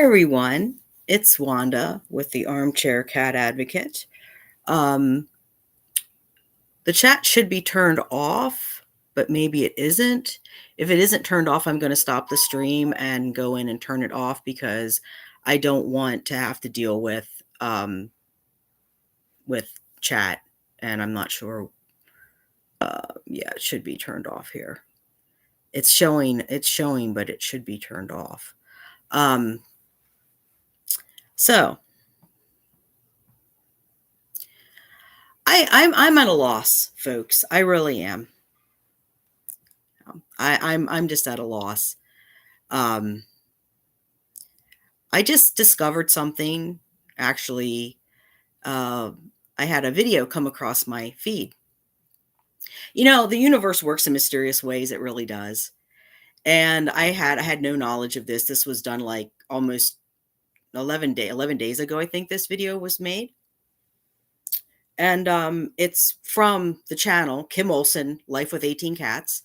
Hi, everyone. It's Wanda with the Armchair Cat Advocate. Um, the chat should be turned off, but maybe it isn't. If it isn't turned off, I'm going to stop the stream and go in and turn it off because I don't want to have to deal with chat, and I'm not sure. Yeah, it should be turned off here. It's showing, but it should be turned off. So I'm at a loss, folks. I really am. I'm just at a loss. I just discovered something. Actually, I had a video come across my feed. You know, the universe works in mysterious ways. It really does. And I had no knowledge of this. This was done like almost 11 days ago. I think this video was made. And it's from the channel Kim Olsen, Life with 18 Cats.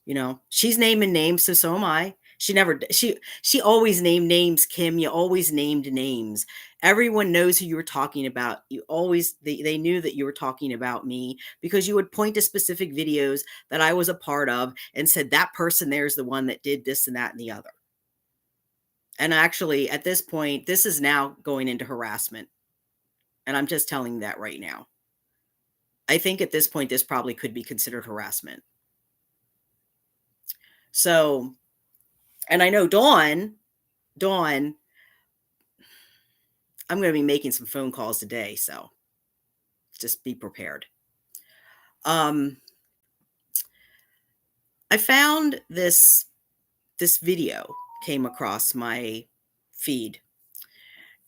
You know, she's naming names, so am I. She always named names, Kim. You always named names. Everyone knows who you were talking about. They knew that you were talking about me because you would point to specific videos that I was a part of and said that person there is the one that did this and that and the other. And actually, at this point, this is now going into harassment. And I'm just telling you that right now. I think at this point, this probably could be considered harassment. So, and I know Dawn, I'm going to be making some phone calls today, so just be prepared. I found this video came across my feed,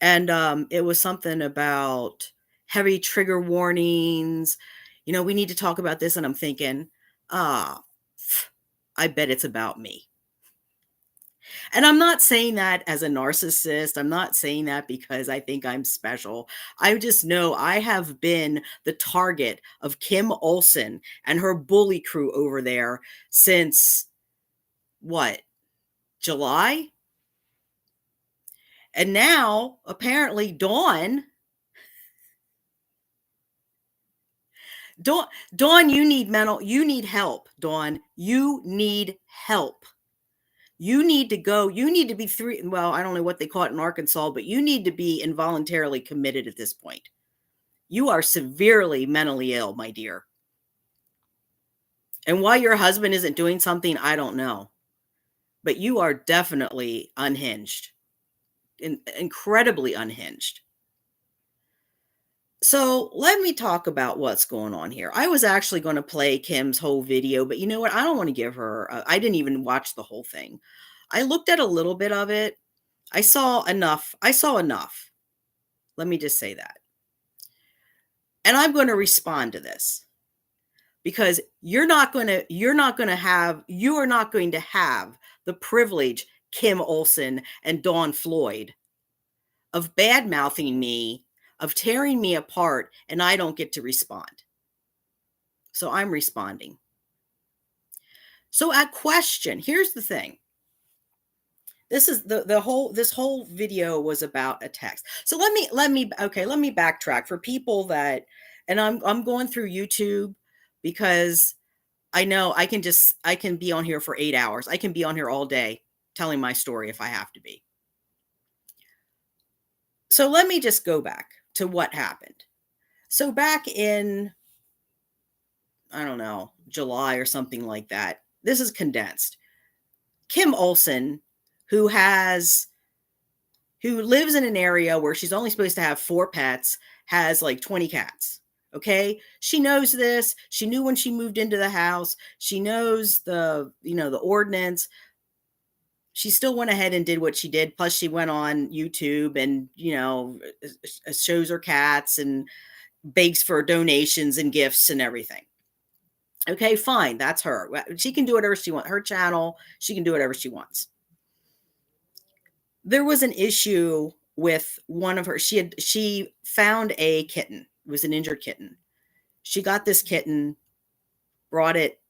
and it was something about heavy trigger warnings. You know, we need to talk about this, and I'm thinking, I bet it's about me. And I'm not saying that as a narcissist. I'm not saying that because I think I'm special. I just know I have been the target of Kim Olsen and her bully crew over there since what, July? And now apparently Dawn, you need help. Dawn, you need help. You need to go, you need to be I don't know what they call it in Arkansas, but you need to be involuntarily committed at this point. You are severely mentally ill, my dear. And why your husband isn't doing something, I don't know. But you are definitely unhinged, incredibly unhinged. So let me talk about what's going on here. I was actually going to play Kim's whole video, but you know what? I don't want to give her, I didn't even watch the whole thing. I looked at a little bit of it. I saw enough. Let me just say that. And I'm going to respond to this because you are not going to have the privilege, Kim Olsen and Dawn Floyd, of bad mouthing me, of tearing me apart, and I don't get to respond. So I'm responding. So at question, here's the thing. This is this whole video was about a text. So let me backtrack for people that, and I'm going through YouTube because I know I can be on here for 8 hours. I can be on here all day telling my story if I have to be. So let me just go back to what happened. So back in, I don't know, July or something like that. This is condensed. Kim Olsen, who lives in an area where she's only supposed to have 4 pets, has like 20 cats. Okay. She knows this. She knew when she moved into the house. She knows the ordinance. She still went ahead and did what she did. Plus she went on YouTube and, shows her cats and begs for donations and gifts and everything. Okay, fine. That's her. She can do whatever she wants. Her channel, she can do whatever she wants. There was an issue with one of her. She found a kitten. It was an injured kitten. She got this kitten, brought it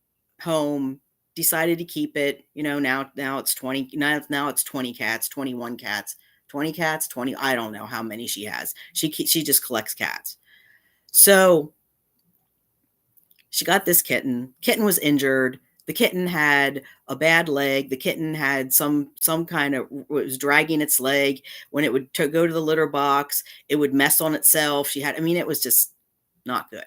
home, decided to keep it. Now it's 20. Now it's 20 cats, 21 cats, 20 cats, 20, I don't know how many she has. She just collects cats. So she got this kitten. Kitten was injured. The kitten had a bad leg. The kitten had some kind of, it was dragging its leg. When it would go to the litter box, it would mess on itself. She had, I mean, it was just not good.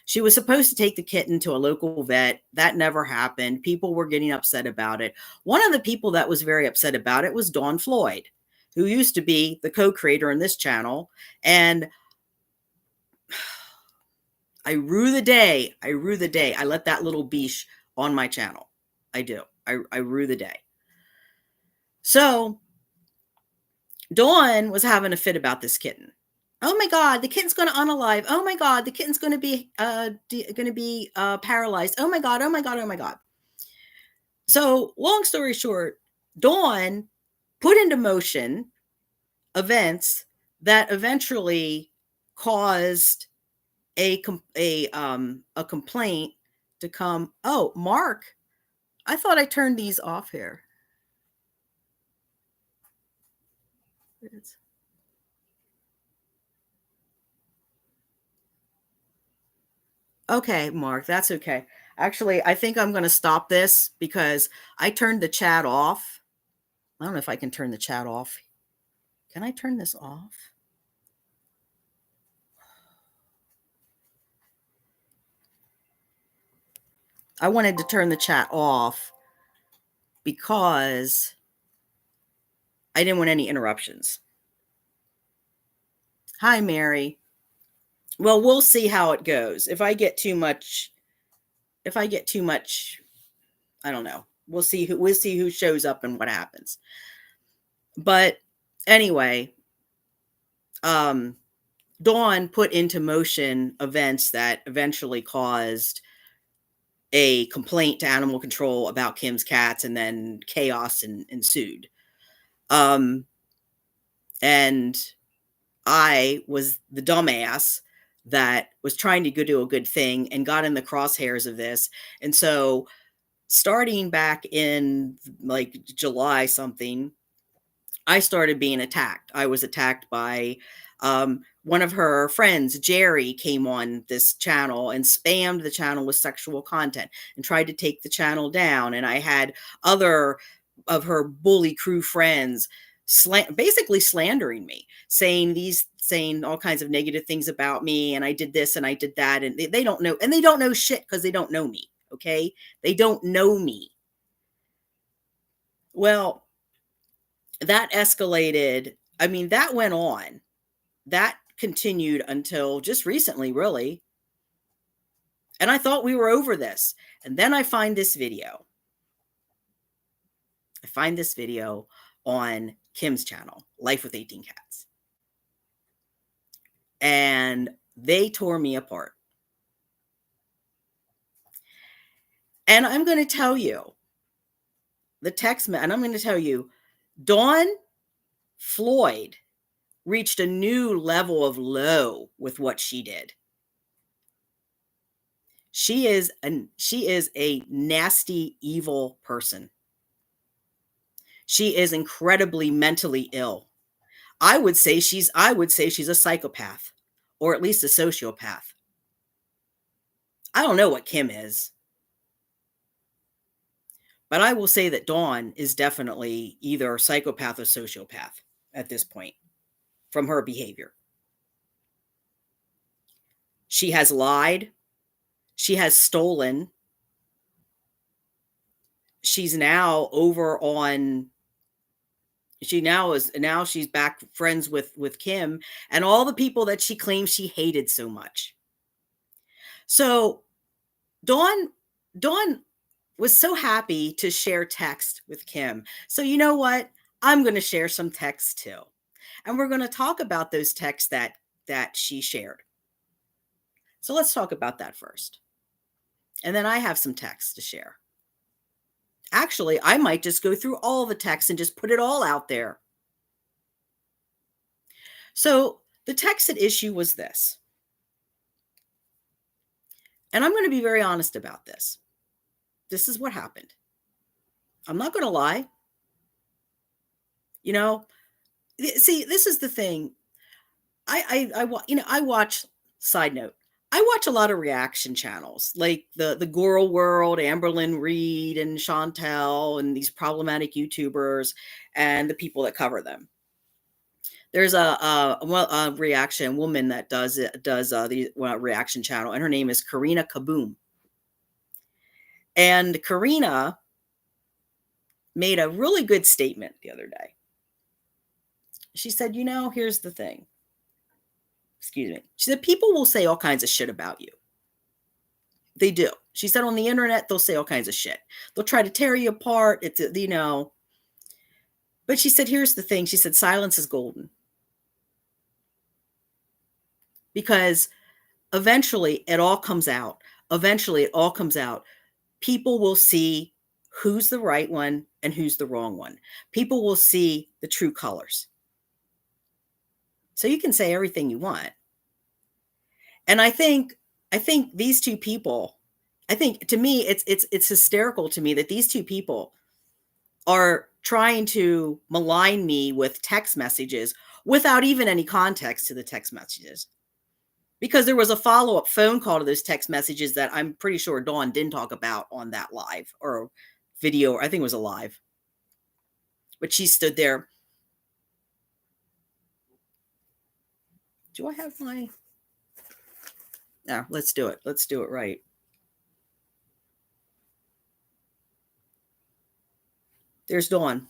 She was supposed to take the kitten to a local vet. That never happened. People were getting upset about it. One of the people that was very upset about it was Dawn Floyd, who used to be the co-creator in this channel. And I rue the day. I rue the day I let that little biche on my channel. I do. I rue the day. So Dawn was having a fit about this kitten. Oh my God, the kitten's going to unalive. Oh my God, the kitten's going to be paralyzed. Oh my God, oh my God, oh my God. So long story short, Dawn put into motion events that eventually caused a complaint to come. Oh, Mark, I thought I turned these off here. Okay, Mark, that's okay. Actually, I think I'm going to stop this because I turned the chat off. I don't know if I can turn the chat off. Can I turn this off? I wanted to turn the chat off because I didn't want any interruptions. Hi, Mary. Well, we'll see how it goes. If I get too much, I don't know. We'll see who shows up and what happens. But anyway, Dawn put into motion events that eventually caused a complaint to animal control about Kim's cats, and then chaos ensued. And I was the dumbass that was trying to go do a good thing and got in the crosshairs of this. And so starting back in like July something, I started being attacked. I was attacked by one of her friends, Jerry, came on this channel and spammed the channel with sexual content and tried to take the channel down. And I had other of her bully crew friends basically slandering me, saying all kinds of negative things about me. And I did this and I did that. And they don't know. And they don't know shit because they don't know me. Okay. They don't know me. Well, that escalated. I mean, that went on. That continued until just recently, really. And I thought we were over this. And then I find this video. I find this video on Kim's channel, Life with 18 Cats. And they tore me apart. And I'm going to tell you the text, and I'm going to tell you, Dawn Floyd reached a new level of low with what she did. She is a nasty, evil person. She is incredibly mentally ill. I would say she's a psychopath, or at least a sociopath. I don't know what Kim is, but I will say that Dawn is definitely either a psychopath or sociopath at this point from her behavior. She has lied. She has stolen. She's now over on, she's back friends with Kim and all the people that she claims she hated so much. So Dawn was so happy to share text with Kim. So you know what? I'm going to share some text too. And we're going to talk about those texts that she shared. So let's talk about that first. And then I have some texts to share. Actually, I might just go through all the texts and just put it all out there. So the text at issue was this. And I'm going to be very honest about this. This is what happened. I'm not going to lie. You know, See, this is the thing. I watch, side note, I watch a lot of reaction channels, like the Girl World, Amberlynn Reed and Chantel, and these problematic YouTubers and the people that cover them. There's a reaction woman that does the reaction channel, and her name is Karina Kaboom. And Karina made a really good statement the other day. She said, here's the thing. Excuse me. She said, people will say all kinds of shit about you. They do. She said, on the internet, they'll say all kinds of shit. They'll try to tear you apart. But she said, here's the thing. She said, silence is golden. Because eventually it all comes out. People will see who's the right one and who's the wrong one. People will see the true colors. So you can say everything you want. And I think these two people, to me, it's hysterical to me that these two people are trying to malign me with text messages without even any context to the text messages. Because there was a follow-up phone call to those text messages that I'm pretty sure Dawn didn't talk about on that live or video, or I think it was a live. But she stood there. Do I have my... Yeah, let's do it. Let's do it right. There's Dawn.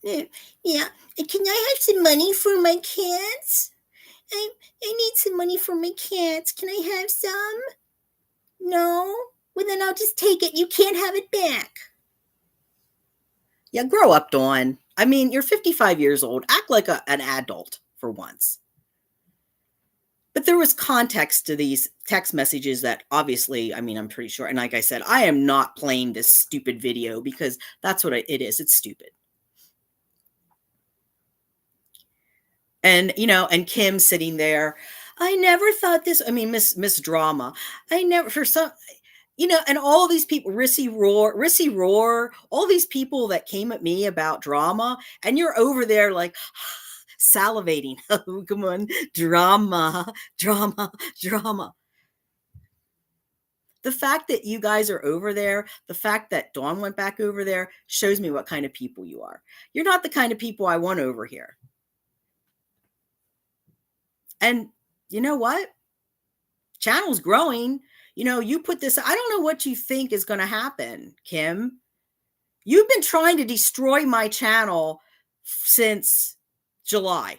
Yeah. Can I have some money for my cats? I need some money for my cats. Can I have some? No? Well, then I'll just take it. You can't have it back. Yeah, grow up, Dawn. I mean, you're 55 years old. Act like an adult for once. But there was context to these text messages that obviously, I mean, I'm pretty sure. And like I said, I am not playing this stupid video because that's what it is. It's stupid. And, and Kim sitting there. I never thought this. I mean, Miss Drama. I never, for some, and all these people, Rissy Roar, all these people that came at me about drama, and you're over there like salivating. Oh, come on, drama. The fact that you guys are over there, the fact that Dawn went back over there, shows me what kind of people you are. You're not the kind of people I want over here. And you know what? Channel's growing. You put this, I don't know what you think is going to happen, Kim. You've been trying to destroy my channel since July.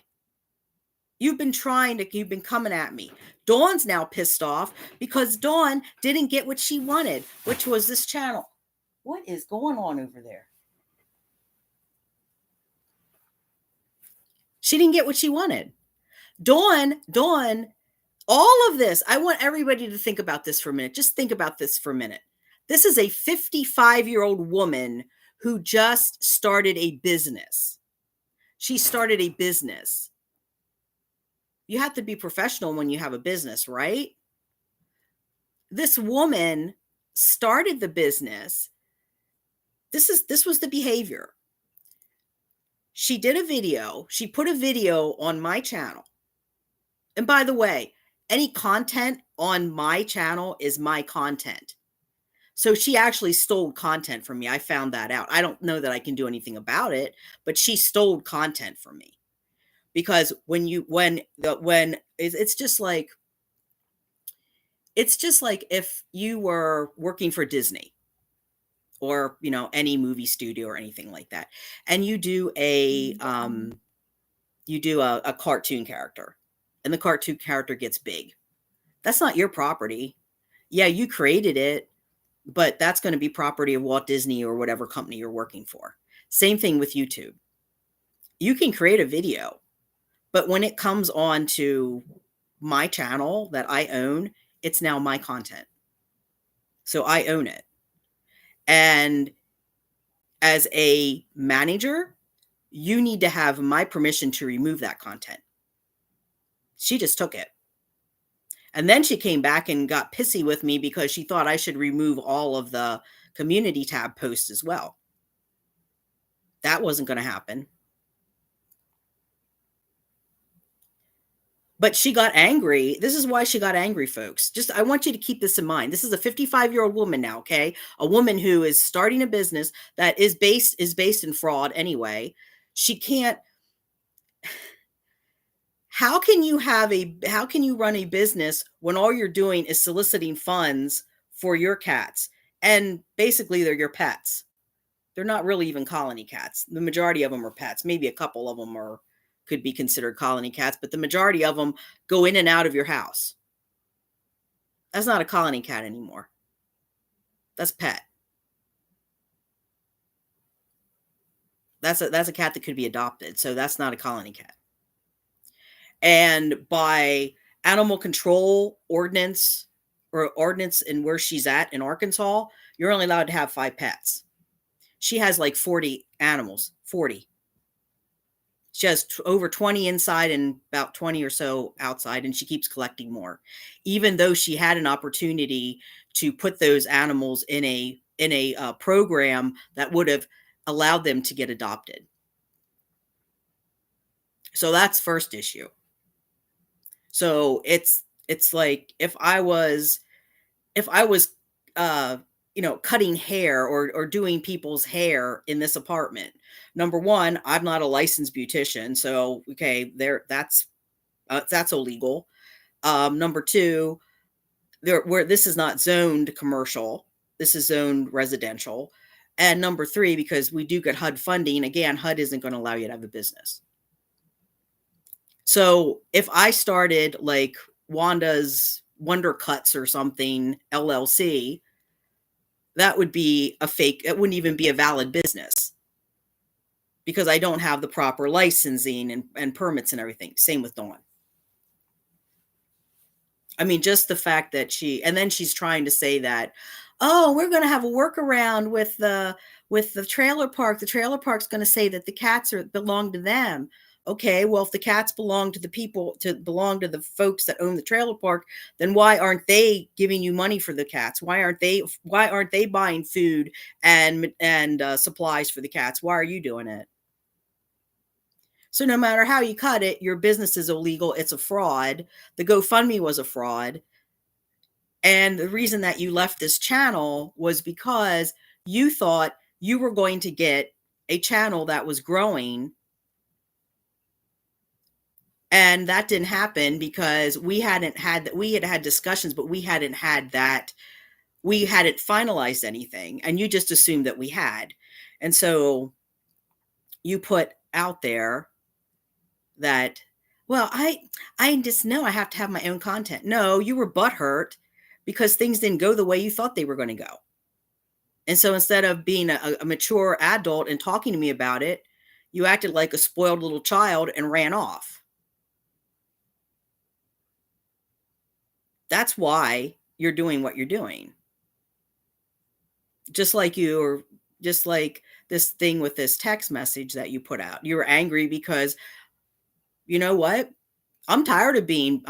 You've been coming at me. Dawn's now pissed off because Dawn didn't get what she wanted, which was this channel. What is going on over there? She didn't get what she wanted. Dawn, all of this, I want everybody to think about this for a minute. Just think about this for a minute. This is a 55-year-old woman who just started a business. She started a business. You have to be professional when you have a business, right? This woman started the business. This was the behavior. She did a video. She put a video on my channel. And by the way, any content on my channel is my content. So she actually stole content from me. I found that out. I don't know that I can do anything about it, but she stole content from me. Because it's just like if you were working for Disney or, any movie studio or anything like that, and you do a cartoon character, and the cartoon character gets big. That's not your property. Yeah, you created it, but that's going to be property of Walt Disney or whatever company you're working for. Same thing with YouTube. You can create a video, but when it comes on to my channel that I own, it's now my content. So I own it. And as a manager, you need to have my permission to remove that content. She just took it. And then she came back and got pissy with me because she thought I should remove all of the community tab posts as well. That wasn't going to happen. But she got angry. This is why she got angry, folks. Just, I want you to keep this in mind. This is a 55-year-old woman now, okay? A woman who is starting a business that is based in fraud anyway. She can't, how can you run a business when all you're doing is soliciting funds for your cats? And basically they're your pets. They're not really even colony cats. The majority of them are pets. Maybe a couple of them could be considered colony cats, but the majority of them go in and out of your house. That's not a colony cat anymore. That's pet. That's a cat that could be adopted. So that's not a colony cat. And by animal control ordinance in where she's at in Arkansas, you're only allowed to have 5 pets. She has like 40 animals, 40. She has over 20 inside and about 20 or so outside, and she keeps collecting more, even though she had an opportunity to put those animals in a program that would have allowed them to get adopted. So that's first issue. So it's like if I was cutting hair or doing people's hair in this apartment. Number one, I'm not a licensed beautician, so okay, that's illegal. Number two, where this is not zoned commercial, this is zoned residential. And number three, because we do get HUD funding, again, HUD isn't going to allow you to have a business. So if I started like Wanda's Wonder Cuts or something LLC, that would be a fake. It wouldn't even be a valid business because I don't have the proper licensing and permits and everything. Same with Dawn. I mean, just the fact that she's trying to say that, oh, we're going to have a workaround with the trailer park. The trailer park's going to say that the cats belong to them. Okay, well, if the cats belong to the folks that own the trailer park, then why aren't they giving you money for the cats? Why aren't they buying food and supplies for the cats? Why are you doing it? So no matter how you cut it, your business is illegal. It's a fraud. The GoFundMe was a fraud. And the reason that you left this channel was because you thought you were going to get a channel that was growing. And that didn't happen because we had had discussions, but we hadn't finalized anything. And you just assumed that we had. And so you put out there that, well, I just know I have to have my own content. No, you were butthurt because things didn't go the way you thought they were going to go. And so instead of being a mature adult and talking to me about it, you acted like a spoiled little child and ran off. That's why you're doing what you're doing. Just like this thing with this text message that you put out. You were angry because, you know what? I'm tired of being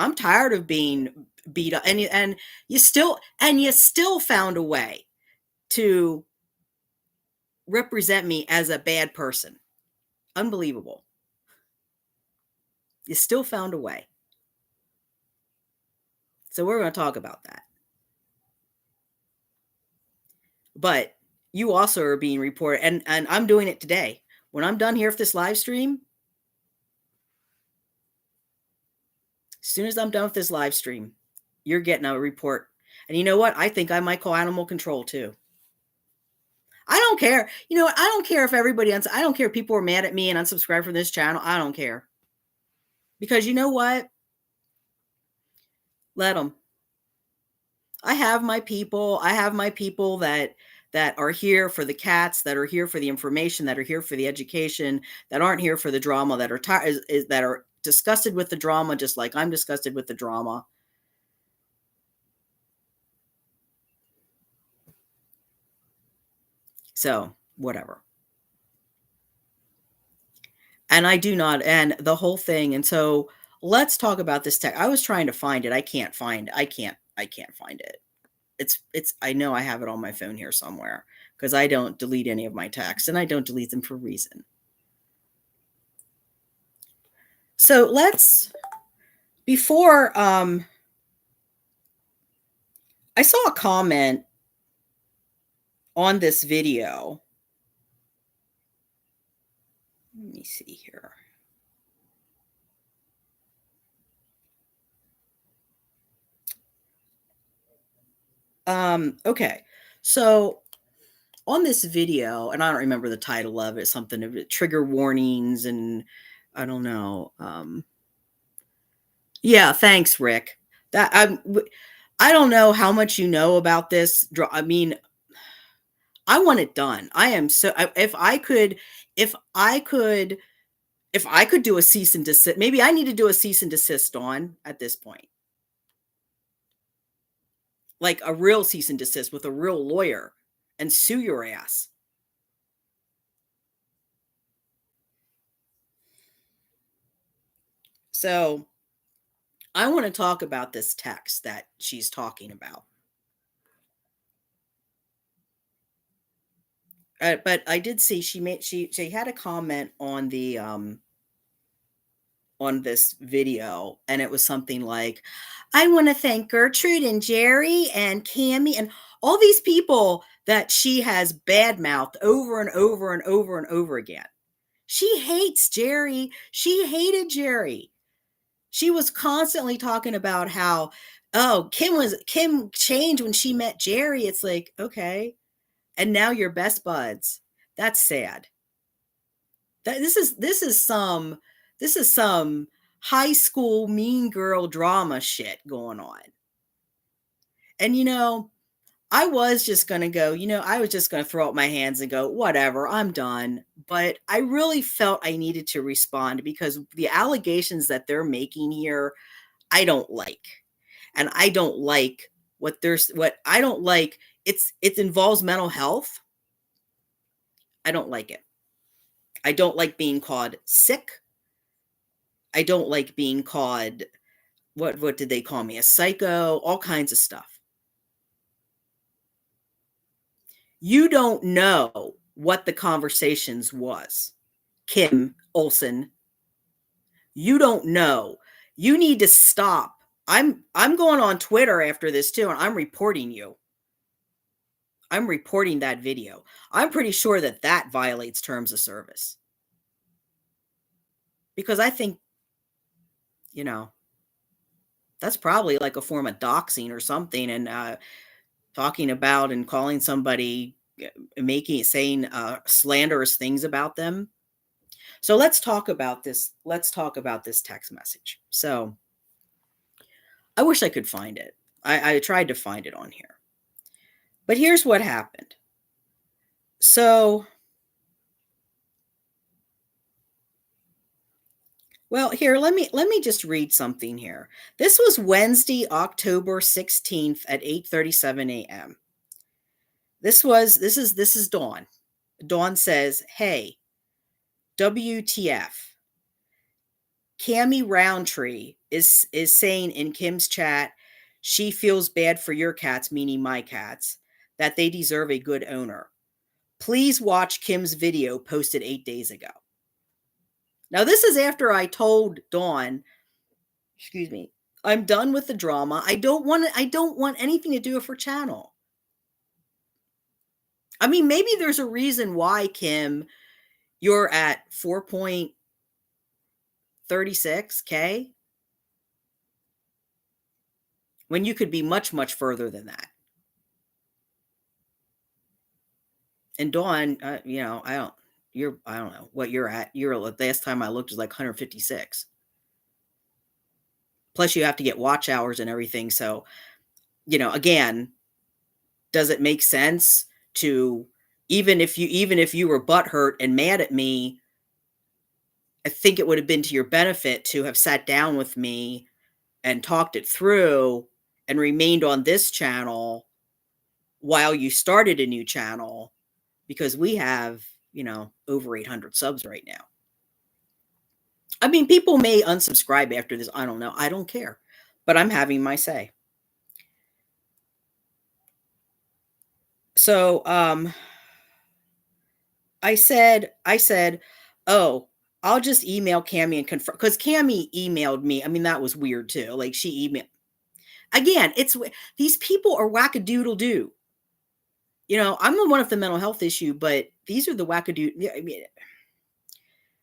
beat up, and you still found a way to represent me as a bad person. Unbelievable. You still found a way. So we're going to talk about that. But you also are being reported, and I'm doing it today. When I'm done here with this live stream, as soon as I'm done with this live stream, you're getting a report. And you know what? I think I might call animal control too. I don't care. You know what? I don't care if I don't care if people are mad at me and unsubscribe from this channel. I don't care. Because you know what? Let them. I have my people that are here for the cats, that are here for the information, that are here for the education, that aren't here for the drama, that are that are disgusted with the drama, just like I'm disgusted with the drama. So, whatever. And I do not, and the whole thing. And so let's talk about this tech. I was trying to find it. I can't find it. I can't find it. I know I have it on my phone here somewhere because I don't delete any of my texts, and I don't delete them for a reason. So before, I saw a comment on this video. Let me see here. Okay. So on this video, and I don't remember the title of it, something of it, trigger warnings, and I don't know. Yeah, thanks, Rick. That I don't know how much you know about this. I mean, I want it done. I am so if I could if I could if I could do a cease and desist, maybe I need to do a cease and desist on at this point. Like a real cease and desist with a real lawyer and sue your ass. So, I want to talk about this text that she's talking about. But I did see she had a comment on the on this video, and it was something like, "I want to thank Gertrude and Jerry and Cammy and all these people that she has badmouthed over and over and over and over again. She hates Jerry. She hated Jerry. She was constantly talking about how, oh, Kim changed when she met Jerry. It's like, okay, and now you're best buds. That's sad. This is some high school mean girl drama shit going on. And I was just going to go, I was just going to throw up my hands and go, whatever, I'm done. But I really felt I needed to respond because the allegations that they're making here, I don't like. And I don't like what I don't like. It involves mental health. I don't like it. I don't like being called sick. I don't like being called, what did they call me? A psycho, all kinds of stuff. You don't know what the conversations was. Kim, Olsen, you don't know. You need to stop. I'm going on Twitter after this too, and I'm reporting you. I'm reporting that video. I'm pretty sure that violates terms of service. Because I think, that's probably like a form of doxing or something, and talking about and calling somebody, saying slanderous things about them. So let's talk about this. Let's talk about this text message. So I wish I could find it. I tried to find it on here. But here's what happened. So, well, here, let me just read something here. This was Wednesday, October 16th at 8:37 a.m. This is Dawn. Dawn says, "Hey, WTF. Cammy Roundtree is saying in Kim's chat she feels bad for your cats, meaning my cats, that they deserve a good owner. Please watch Kim's video posted 8 days ago." Now, this is after I told Dawn, excuse me, I'm done with the drama. I don't want anything to do with her channel. I mean, maybe there's a reason why, Kim, you're at 4.36K when you could be much, much further than that. And Dawn, I don't know what you're at. Last time I looked was like 156. Plus you have to get watch hours and everything. So, again, does it make sense to, even if you were butthurt and mad at me, I think it would have been to your benefit to have sat down with me and talked it through and remained on this channel while you started a new channel, because we have, over 800 subs right now. I mean, people may unsubscribe after this. I don't know. I don't care. But I'm having my say. So, I said, "Oh, I'll just email Cammy and confirm," because Cammy emailed me. I mean, that was weird too. Like she emailed again. These people are wackadoodle-doo. I'm the one with the mental health issue, but these are the wackadoo. I mean,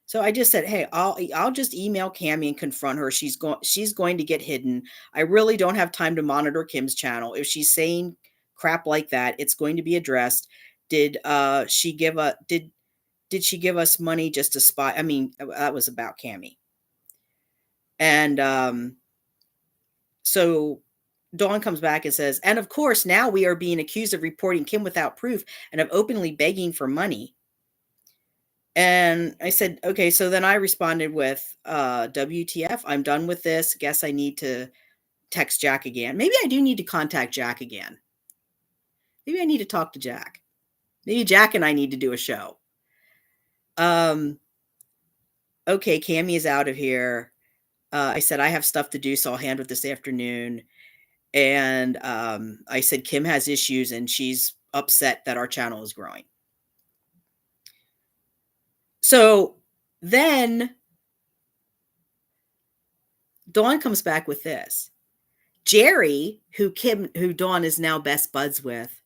so I just said, "Hey, I'll just email Cammy and confront her. She's going to get hidden. I really don't have time to monitor Kim's channel. If she's saying crap like that, it's going to be addressed. Did she give a did she give us money just to spy?" I mean, that was about Cammy. And so Dawn comes back and says, "And of course, now we are being accused of reporting Kim without proof and of openly begging for money." And I said, "Okay." So then I responded with, "WTF, I'm done with this. Guess I need to text Jack again." Maybe I do need to contact Jack again. Maybe I need to talk to Jack. Maybe Jack and I need to do a show. Okay, Cammy is out of here. I said, "I have stuff to do, so I'll handle it this afternoon." And I said, "Kim has issues and she's upset that our channel is growing." So then Dawn comes back with this. Jerry, who Dawn is now best buds with,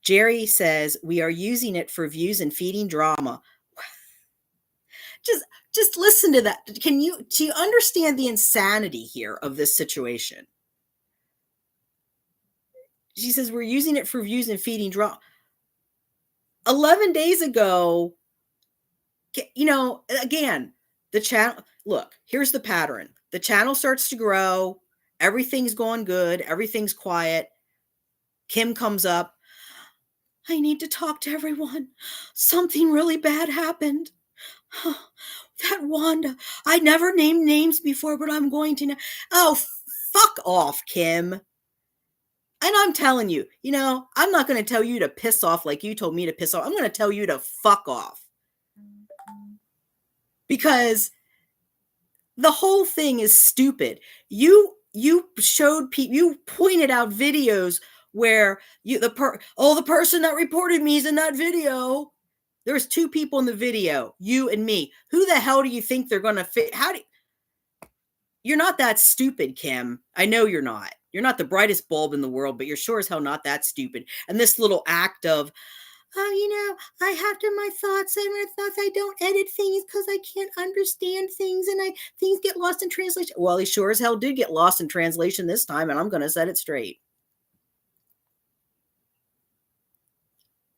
Jerry says, "We are using it for views and feeding drama." Just just listen to that. Do you understand the insanity here of this situation? She says, "We're using it for views and feeding drama." 11 days ago, again, the channel, look, here's the pattern. The channel starts to grow. Everything's going good. Everything's quiet. Kim comes up. "I need to talk to everyone. Something really bad happened. That Wanda. I never named names before, but I'm going to now." Oh, fuck off, Kim. And I'm telling you, I'm not going to tell you to piss off like you told me to piss off. I'm going to tell you to fuck off. Because the whole thing is stupid. You showed people, you pointed out videos where the person that reported me is in that video. There's two people in the video, you and me. Who the hell do you think they're going to fit? You're not that stupid, Kim. I know you're not. You're not the brightest bulb in the world, but you're sure as hell not that stupid. And this little act of, "Oh, I have to my thoughts and my thoughts. I don't edit things because I can't understand things and things get lost in translation." Well, he sure as hell did get lost in translation this time, and I'm going to set it straight.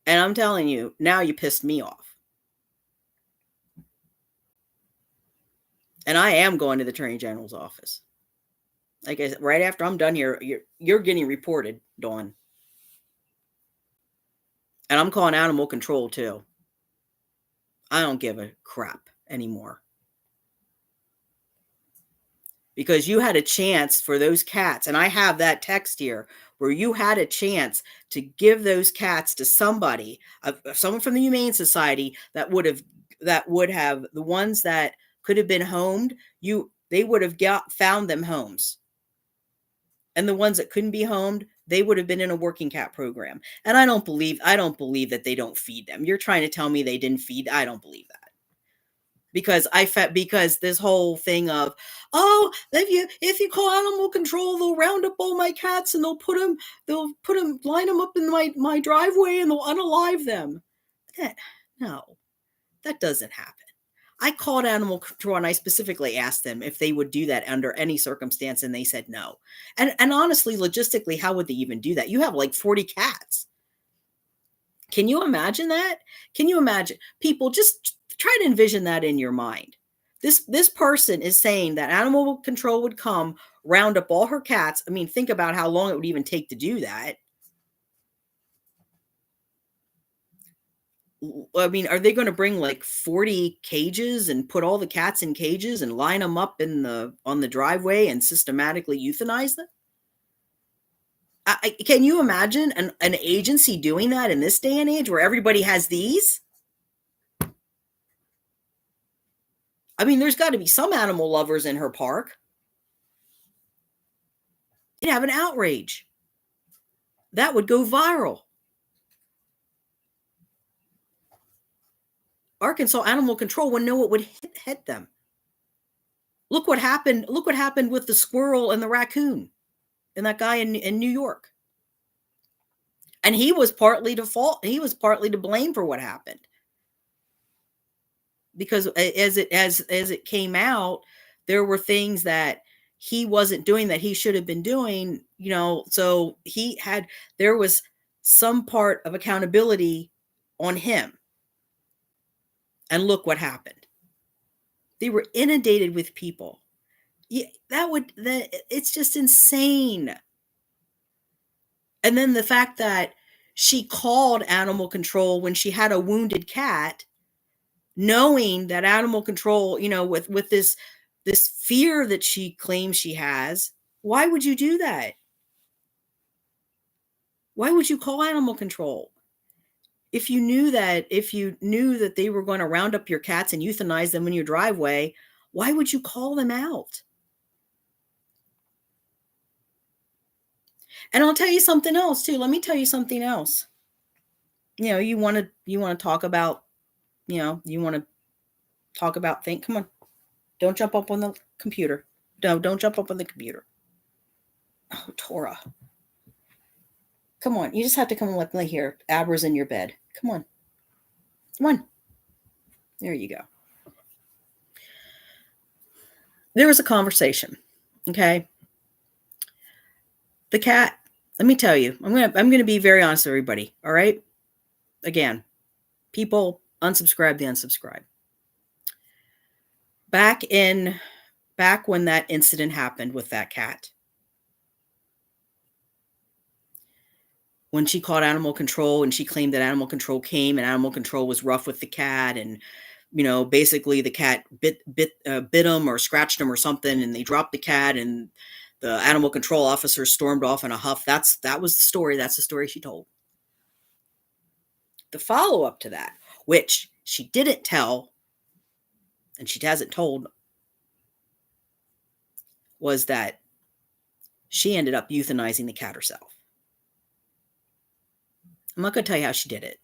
And I'm telling you, now you pissed me off. And I am going to the Attorney General's office. Like I said, right after I'm done here, you're getting reported, Dawn. And I'm calling animal control too. I don't give a crap anymore. Because you had a chance for those cats, and I have that text here where you had a chance to give those cats to somebody, someone from the Humane Society that would have the ones that could have been homed. They would have found them homes, and the ones that couldn't be homed, they would have been in a working cat program. And I don't believe that they don't feed them. You're trying to tell me they didn't feed? I don't believe that. Because this whole thing of, "Oh, if you call animal control, they'll round up all my cats and they'll line them up in my driveway and they'll unalive them." No, that doesn't happen. I called animal control and I specifically asked them if they would do that under any circumstance, and they said no. And honestly, logistically, how would they even do that? You have like 40 cats. Can you imagine that? Can you imagine? People, just try to envision that in your mind. This person is saying that animal control would come, round up all her cats. I mean, think about how long it would even take to do that. I mean, are they going to bring like 40 cages and put all the cats in cages and line them up on the driveway and systematically euthanize them? Can you imagine an agency doing that in this day and age where everybody has these? I mean, there's got to be some animal lovers in her park. You'd have an outrage. That would go viral. Arkansas animal control would know it would hit them. Look what happened. Look what happened with the squirrel and the raccoon and that guy in New York. And he was partly to fault. He was partly to blame for what happened. Because as it came out, there were things that he wasn't doing that he should have been doing, so there was some part of accountability on him. And look what happened. They were inundated with people. Yeah, it's just insane. And then the fact that she called animal control when she had a wounded cat, knowing that animal control, with this fear that she claims she has. Why would you do that? Why would you call animal control? If you knew that they were going to round up your cats and euthanize them in your driveway, why would you call them out? And I'll tell you something else too. Let me tell you something else. You want to talk about, think. Come on. Don't jump up on the computer. No, don't jump up on the computer. Oh, Tora. Come on. You just have to come and lay here. Abra's in your bed. Come on. Come on. There you go. There was a conversation. Okay. The cat, let me tell you, I'm going to be very honest with everybody. All right. Again, people unsubscribe, the unsubscribe. Back when that incident happened with that cat, when she called animal control and she claimed that animal control came and animal control was rough with the cat, and basically the cat bit him or scratched him or something, and they dropped the cat and the animal control officer stormed off in a huff. That was the story. That's the story she told. The follow-up to that, which she didn't tell and she hasn't told, was that she ended up euthanizing the cat herself. I'm not going to tell you how she did it,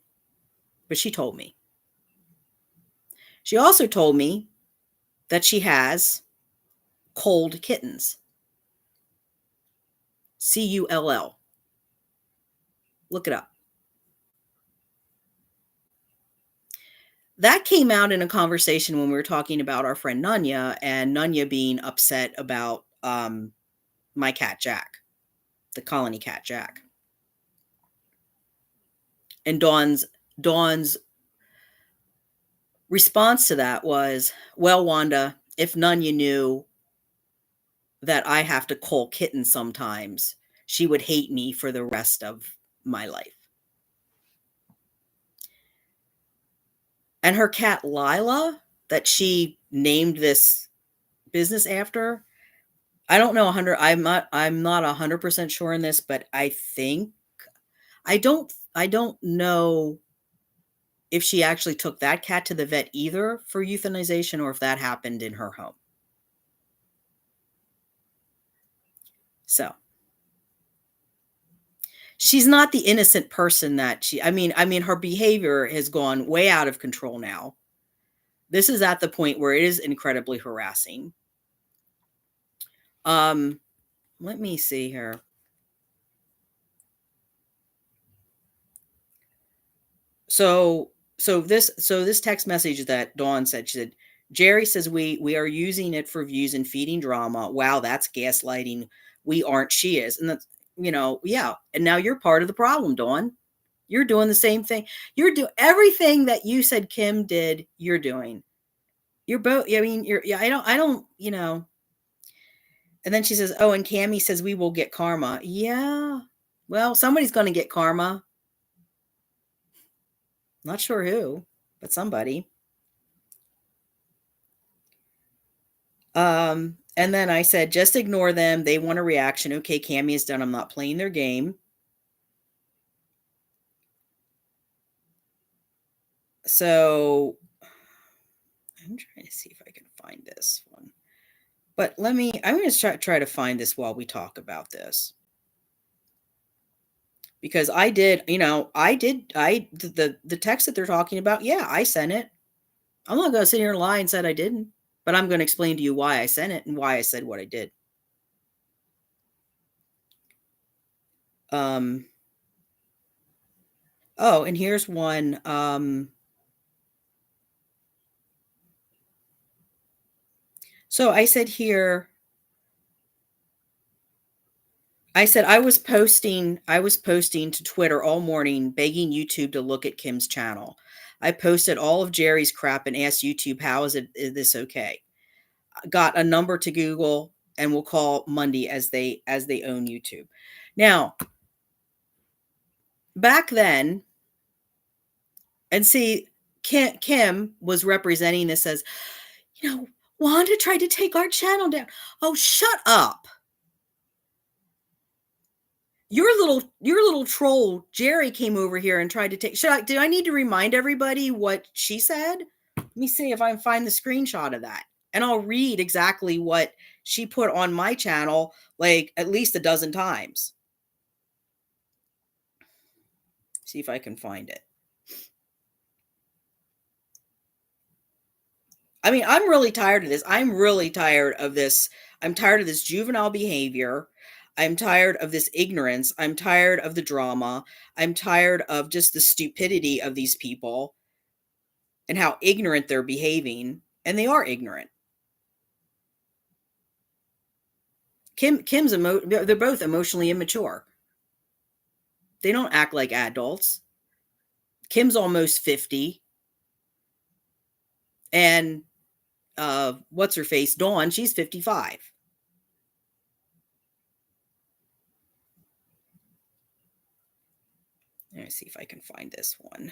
but she told me. She also told me that she has cold kittens. Cull. Look it up. That came out in a conversation when we were talking about our friend Nanya, and Nanya being upset about my cat Jack, the colony cat Jack. And Dawn's response to that was, well, Wanda, if Nanya knew that I have to cull kittens sometimes, she would hate me for the rest of my life. And her cat Lilah, that she named this business after, I don't know. I'm not 100% sure in this, but I think I don't know if she actually took that cat to the vet either for euthanization, or if that happened in her home. So she's not the innocent person that I mean, her behavior has gone way out of control now. This is at the point where it is incredibly harassing. Let me see here. So this text message that Dawn said, she said, Jerry says we are using it for views and feeding drama. Wow, that's gaslighting. We aren't, she is. And that's, yeah. And now you're part of the problem, Dawn. You're doing the same thing. You're doing everything that you said Kim did, you're doing. You're both, I mean, I don't, And then she says, oh, and Cammie says we will get karma. Yeah. Well, somebody's going to get karma. Not sure who, but somebody. And then I said, just ignore them. They want a reaction. Okay, Cammie is done. I'm not playing their game. So I'm trying to see if I can find this one. But I'm going to try to find this while we talk about this. Because I did, the text that they're talking about, yeah, I sent it. I'm not going to sit here and lie and said I didn't, but I'm going to explain to you why I sent it and why I said what I did. Oh, and here's one. So I said here, I said I was posting to Twitter all morning begging YouTube to look at Kim's channel. I posted all of Jerry's crap and asked YouTube, how is this okay? Got a number to Google and we'll call Monday as they own YouTube. Now, back then, and see, Kim was representing this as, Wanda tried to take our channel down. Oh, shut up. Your little troll Jerry came over here and tried to take. Do I need to remind everybody what she said? Let me see if I can find the screenshot of that, and I'll read exactly what she put on my channel, like at least a dozen times. See if I can find it. I mean, I'm really tired of this. I'm really tired of this. I'm tired of this juvenile behavior. I'm tired of this ignorance. I'm tired of the drama. I'm tired of just the stupidity of these people and how ignorant they're behaving. And they are ignorant. They're both emotionally immature. They don't act like adults. Kim's almost 50. And what's her face? Dawn, she's 55. Let me see if I can find this one.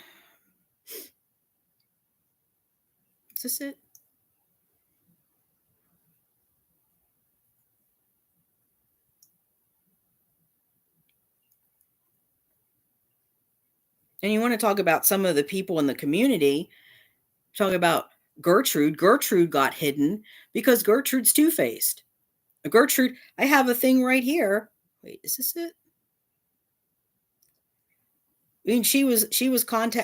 Is this it? And you want to talk about some of the people in the community, talk about Gertrude. Gertrude got hidden because Gertrude's two-faced. Gertrude, I have a thing right here. Wait, is this it? I mean, she was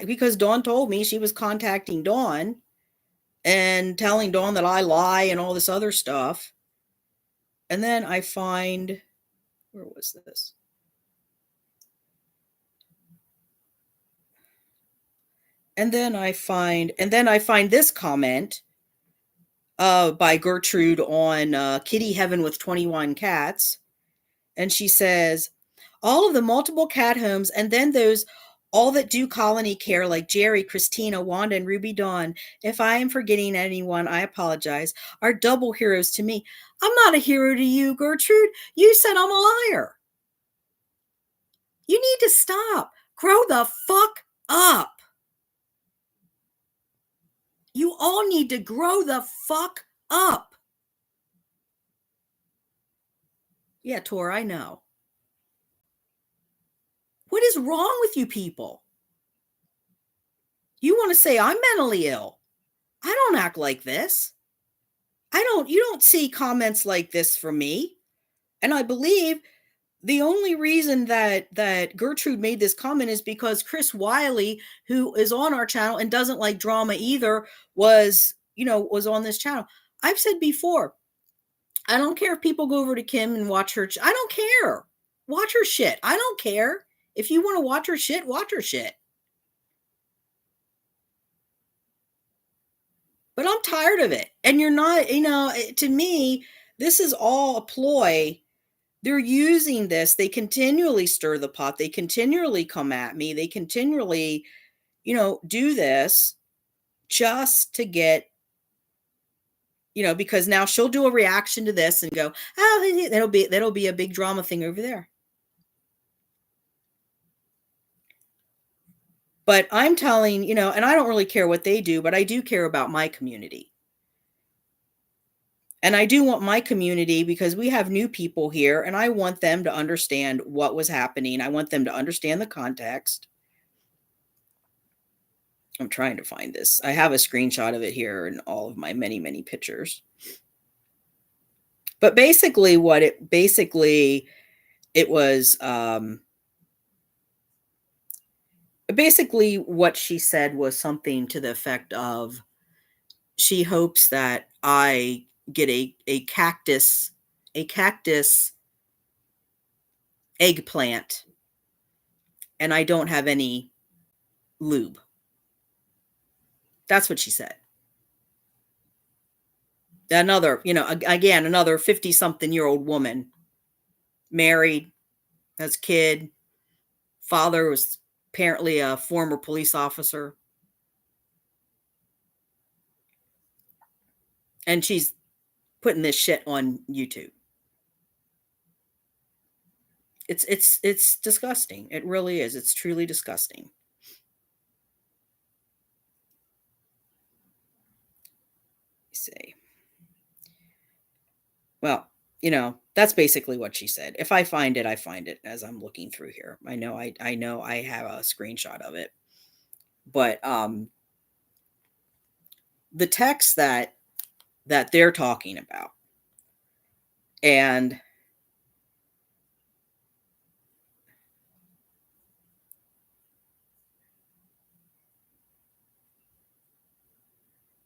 because Dawn told me she was contacting Dawn and telling Dawn that I lie and all this other stuff. And then I find, where was this? And then I find this comment by Gertrude on Kitty Heaven with 21 Cats. And she says, all of the multiple cat homes, and then those all that do colony care like Jerry, Christina, Wanda, and Ruby Dawn. If I am forgetting anyone, I apologize, are double heroes to me. I'm not a hero to you, Gertrude. You said I'm a liar. You need to stop. Grow the fuck up. You all need to grow the fuck up. Yeah, Tor, I know. What is wrong with you people? You want to say I'm mentally ill. I don't act like this. You don't see comments like this from me. And I believe the only reason that Gertrude made this comment is because Chris Wiley, who is on our channel and doesn't like drama either, was on this channel. I've said before, I don't care if people go over to Kim and watch her. I don't care. Watch her shit. I don't care. If you want to watch her shit, watch her shit. But I'm tired of it. And you're not, to me, this is all a ploy. They're using this. They continually stir the pot. They continually come at me. They continually, do this just to get, because now she'll do a reaction to this and go, oh, that'll be a big drama thing over there. But I'm telling, and I don't really care what they do, but I do care about my community. And I do want my community, because we have new people here, and I want them to understand what was happening. I want them to understand the context. I'm trying to find this. I have a screenshot of it here in all of my many, many pictures. But basically it was basically what she said was something to the effect of, she hopes that I get a cactus eggplant, and I don't have any lube. That's what she said. Another, again, another 50-something-year-old woman, married, has a kid, father was apparently a former police officer, and she's putting this shit on YouTube. It's disgusting. It really is. It's truly disgusting. See. Well, that's basically what she said. If I find it, I find it as I'm looking through here. I know I have a screenshot of it. But the text that they're talking about, and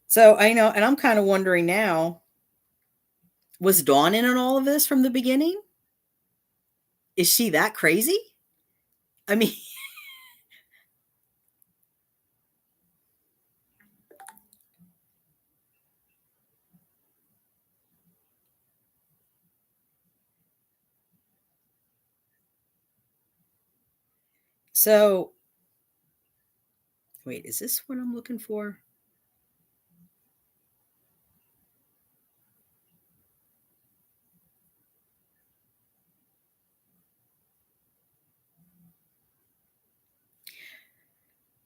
so I know, and I'm kind of wondering now, was Dawn in on all of this from the beginning? Is she that crazy? I mean, so wait, is this what I'm looking for?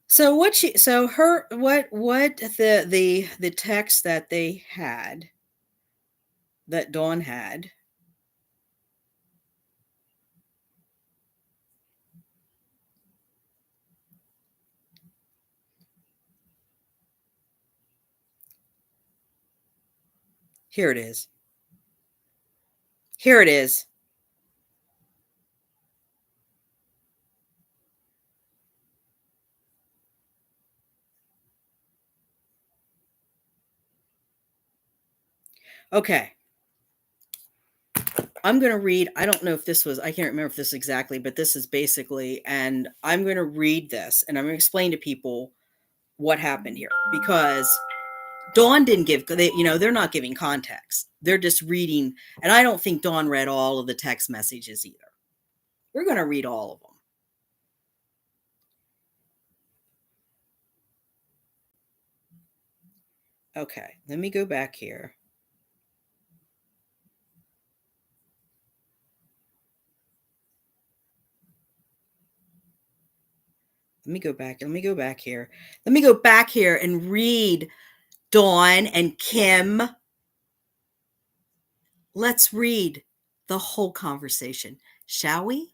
So what she so her what the text that they had, that Dawn had, here it is. Here it is. Okay. I'm going to read, I don't know if this was, I can't remember if this exactly, but this is basically, and I'm going to read this and I'm going to explain to people what happened here, because Dawn didn't give, they're not giving context. They're just reading. And I don't think Dawn read all of the text messages either. We're going to read all of them. Okay, let me go back here. Let me go back here. Let me go back here and read Dawn and Kim. Let's read the whole conversation, shall we?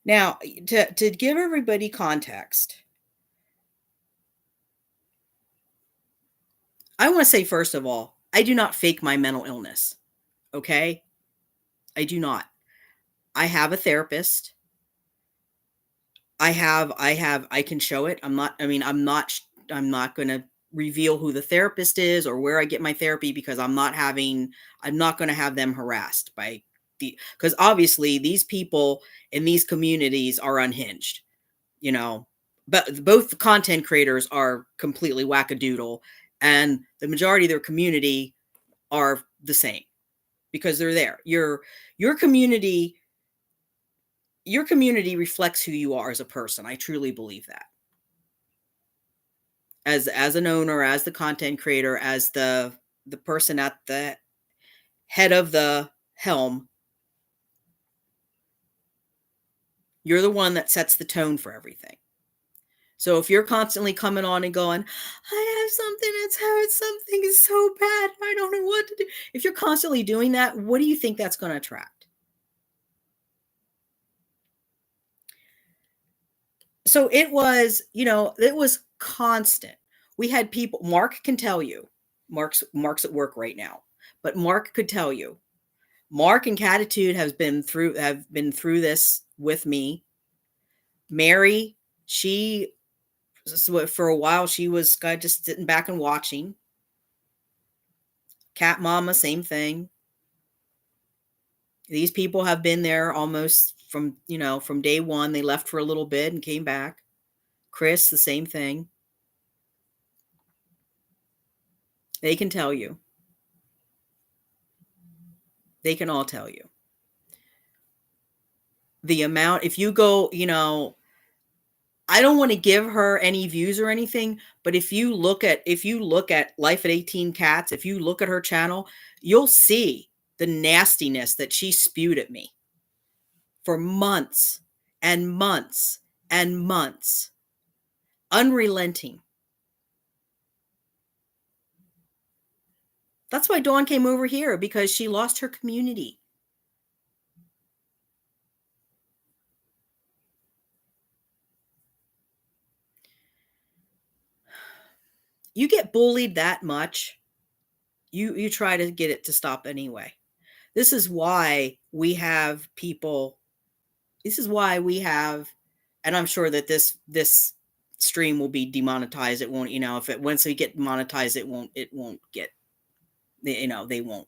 Now, to give everybody context, I want to say, first of all, I do not fake my mental illness. Okay? I do not. I have a therapist. I can show it. I'm not going to reveal who the therapist is or where I get my therapy, because I'm not going to have them harassed by because obviously these people in these communities are unhinged, but both the content creators are completely wackadoodle, and the majority of their community are the same because they're there. Your community reflects who you are as a person. I truly believe that. As an owner, as the content creator, as the person at the head of the helm, you're the one that sets the tone for everything. So if you're constantly coming on and going, I have something that's hurt, something is so bad, I don't know what to do. If you're constantly doing that, what do you think that's going to attract? So it was, it was constant. We had people, Mark can tell you, Mark's at work right now, but Mark could tell you, Mark and Catitude have been through this with me. Mary She so for a while, she was kind of just sitting back and watching. Cat Mama, same thing. These people have been there almost from day one. They left for a little bit and came back. Chris, the same thing. They can tell you. They can all tell you. The amount, if you go, I don't want to give her any views or anything, but if you look at Life at 18 Cats, if you look at her channel, you'll see the nastiness that she spewed at me for months and months and months. Unrelenting. That's why Dawn came over here, because she lost her community. You get bullied that much, you try to get it to stop anyway. This is why we have people. This is why we have, and I'm sure that this stream will be demonetized. It won't, if it once we get monetized, it won't get, they won't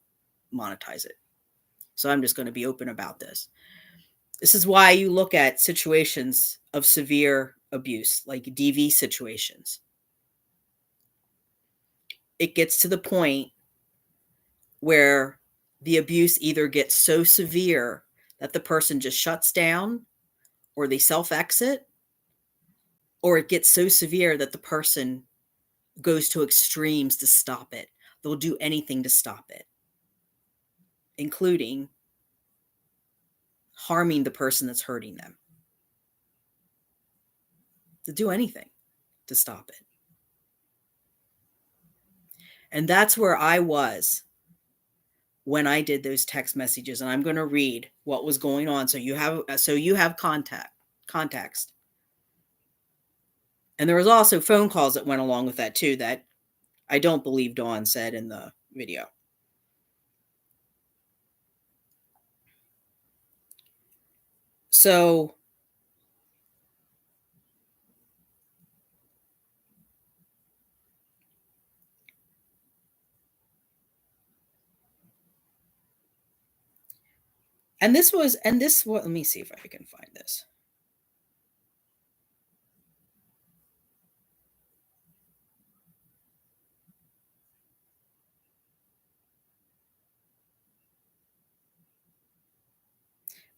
monetize it. So I'm just going to be open about this. This is why you look at situations of severe abuse, like DV situations. It gets to the point where the abuse either gets so severe that the person just shuts down, or they self-exit, or it gets so severe that the person goes to extremes to stop it. They'll do anything to stop it, including harming the person that's hurting them. To do anything to stop it. And that's where I was when I did those text messages. And I'm going to read what was going on so you have context. And there was also phone calls that went along with that too, that I don't believe Dawn said in the video. So let me see if I can find this.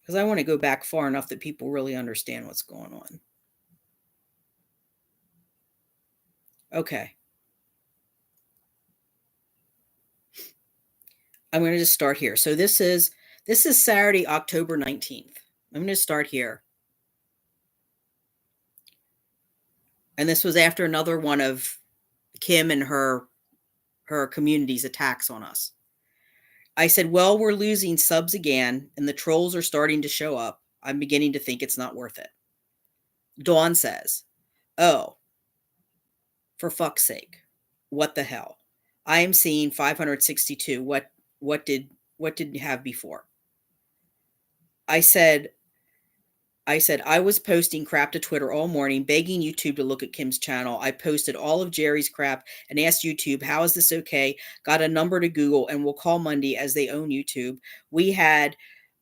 Because I want to go back far enough that people really understand what's going on. Okay. I'm going to just start here. So this is Saturday, October 19th. I'm going to start here. And this was after another one of Kim and her community's attacks on us. I said, well, we're losing subs again, and the trolls are starting to show up. I'm beginning to think it's not worth it. Dawn says, oh, for fuck's sake. What the hell? I am seeing 562. What did you have before? I said, I was posting crap to Twitter all morning, begging YouTube to look at Kim's channel. I posted all of Jerry's crap and asked YouTube, how is this okay? Got a number to Google, and we'll call Monday as they own YouTube. We had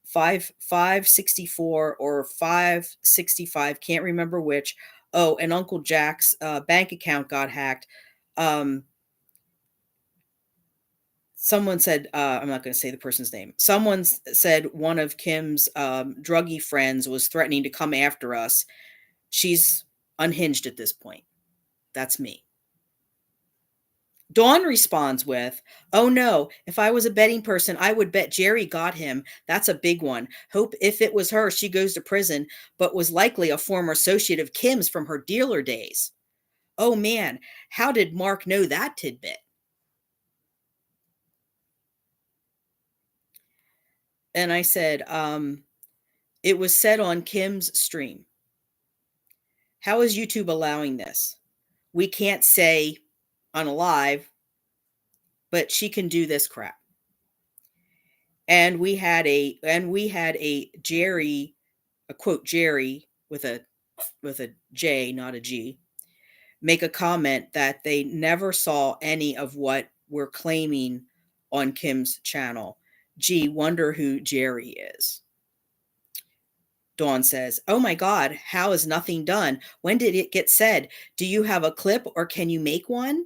564 or 565, can't remember which. Oh, and Uncle Jack's bank account got hacked. Someone said, I'm not going to say the person's name. Someone said one of Kim's druggy friends was threatening to come after us. She's unhinged at this point. That's me. Dawn responds with, oh no, if I was a betting person, I would bet Jerry got him. That's a big one. Hope if it was her, she goes to prison, but was likely a former associate of Kim's from her dealer days. Oh man, how did Mark know that tidbit? And I said, it was said on Kim's stream. How is YouTube allowing this? We can't say on a live, but she can do this crap. And we had a Jerry, a quote Jerry with a with a J, not a G, make a comment that they never saw any of what we're claiming on Kim's channel. Gee, wonder who Jerry is. Dawn says, "Oh my God, how is nothing done? When did it get said? Do you have a clip or can you make one?"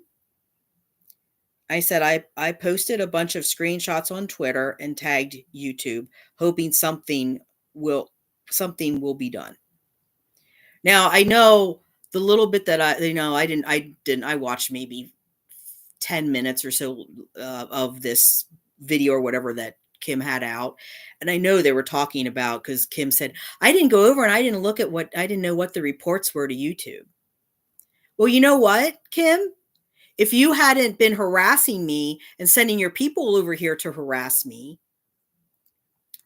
I said, I posted a bunch of screenshots on Twitter and tagged YouTube, hoping will be done. Now I know the little bit that I watched maybe 10 minutes or so of this video or whatever that Kim had out. And I know they were talking about, because Kim said, I didn't go over and I didn't know what the reports were to YouTube. Well, you know what, Kim? If you hadn't been harassing me and sending your people over here to harass me,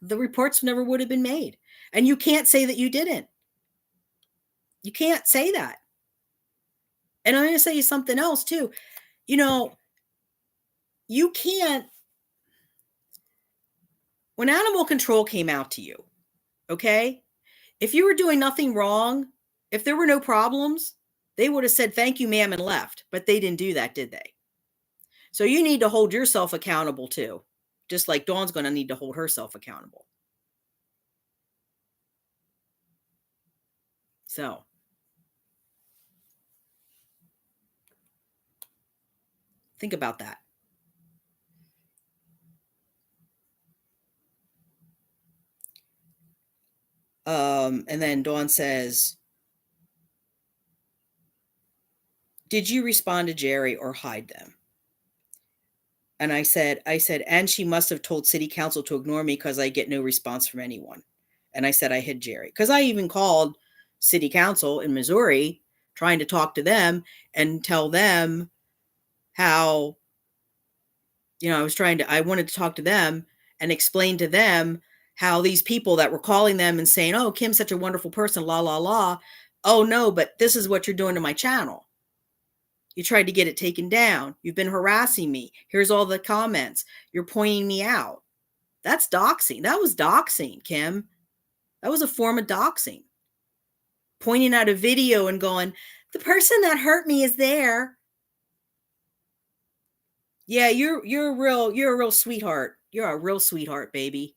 the reports never would have been made. And you can't say that you didn't. You can't say that. And I'm going to say you something else too. You can't, when animal control came out to you, okay? If you were doing nothing wrong, if there were no problems, they would have said, thank you, ma'am, and left. But they didn't do that, did they? So you need to hold yourself accountable too. Just like Dawn's going to need to hold herself accountable. So. Think about that. And then Dawn says, did you respond to Jerry or hide them? And I said, and she must have told city council to ignore me because I get no response from anyone. And I said, I hid Jerry. Because I even called city council in Missouri trying to talk to them and tell them how, I wanted to talk to them and explain to them how these people that were calling them and saying, oh, Kim's such a wonderful person, la, la, la. Oh, no, but this is what you're doing to my channel. You tried to get it taken down. You've been harassing me. Here's all the comments. You're pointing me out. That's doxing. That was doxing, Kim. That was a form of doxing. Pointing out a video and going, the person that hurt me is there. Yeah, you're a real sweetheart. You're a real sweetheart, baby.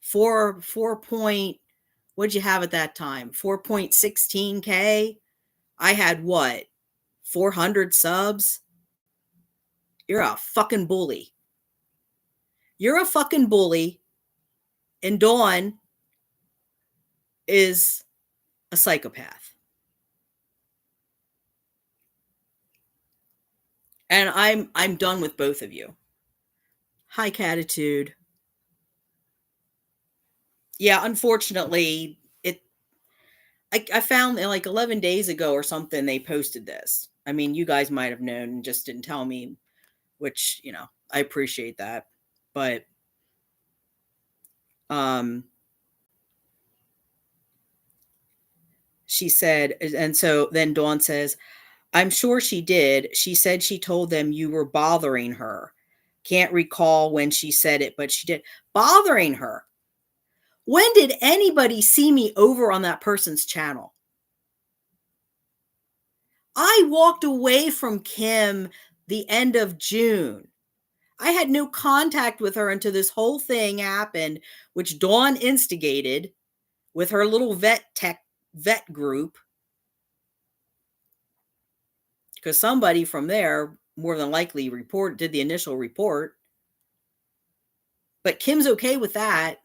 4 point, what'd you have at that time? 4.16K. I had what? 400 subs. You're a fucking bully. You're a fucking bully. And Dawn is a psychopath. And I'm done with both of you. High catitude. Yeah, unfortunately, I found like 11 days ago or something, they posted this. I mean, you guys might have known and just didn't tell me, which, I appreciate that. But, she said, and so then Dawn says, I'm sure she did. She said she told them you were bothering her. Can't recall when she said it, but she did. Bothering her. When did anybody see me over on that person's channel? I walked away from Kim the end of June. I had no contact with her until this whole thing happened, which Dawn instigated with her little vet group. Because somebody from there more than likely did the initial report. But Kim's okay with that.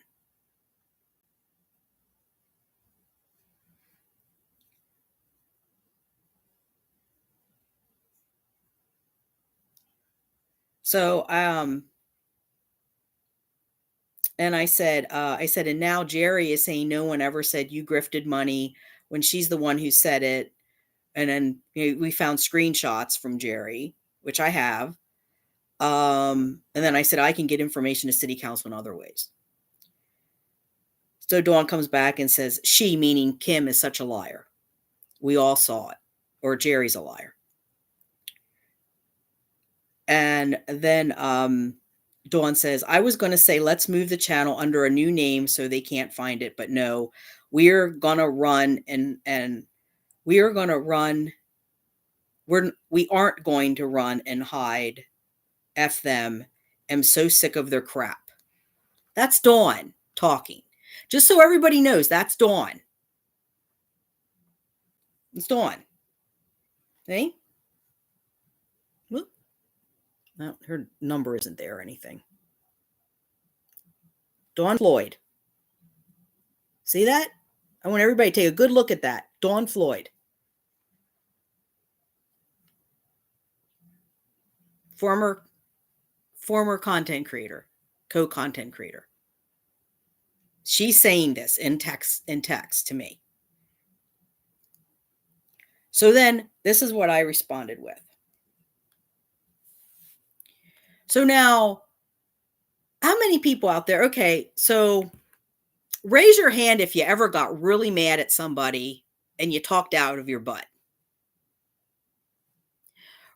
So, and I said, and now Jerry is saying no one ever said you grifted money when she's the one who said it. And then we found screenshots from Jerry, which I have. And then I said, I can get information to city council in other ways. So Dawn comes back and says, she, meaning Kim, is such a liar. We all saw it. Or Jerry's a liar. And then Dawn says, I was going to say, let's move the channel under a new name so they can't find it. But no, we're gonna run and we are gonna run. We aren't going to run and hide. F them. Am so sick of their crap. That's Dawn talking. Just so everybody knows, that's Dawn. It's Dawn. Hey? Well, no, her number isn't there or anything. Dawn Floyd. See that? I want everybody to take a good look at that. Dawn Floyd. Former content creator, co-content creator. She's saying this in text to me. So then this is what I responded with. So now, how many people out there? Okay, so raise your hand if you ever got really mad at somebody and you talked out of your butt.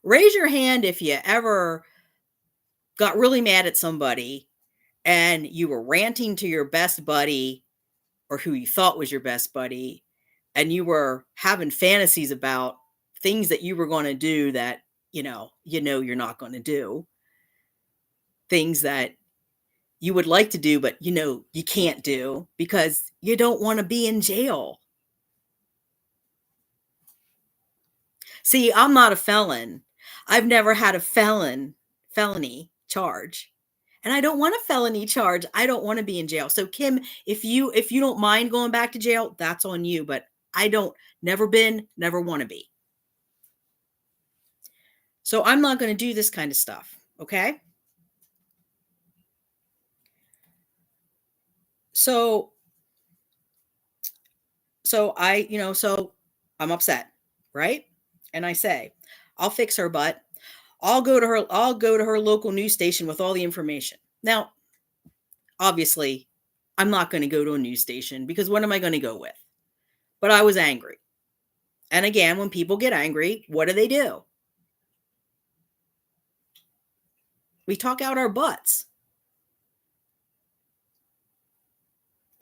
Raise your hand if you ever got really mad at somebody and you were ranting to your best buddy or who you thought was your best buddy, and you were having fantasies about things that you were going to do that, you're not going to do. Things that you would like to do, but you can't do because you don't want to be in jail. See, I'm not a felon. I've never had a felony charge. And I don't want a felony charge. I don't want to be in jail. So Kim, if you don't mind going back to jail, that's on you, but I don't, never been, never want to be. So I'm not going to do this kind of stuff, okay? So I'm upset, right? And I say, I'll fix her butt. I'll go to her local news station with all the information. Now, obviously, I'm not going to go to a news station because what am I going to go with? But I was angry. And again, when people get angry, what do? We talk out our butts.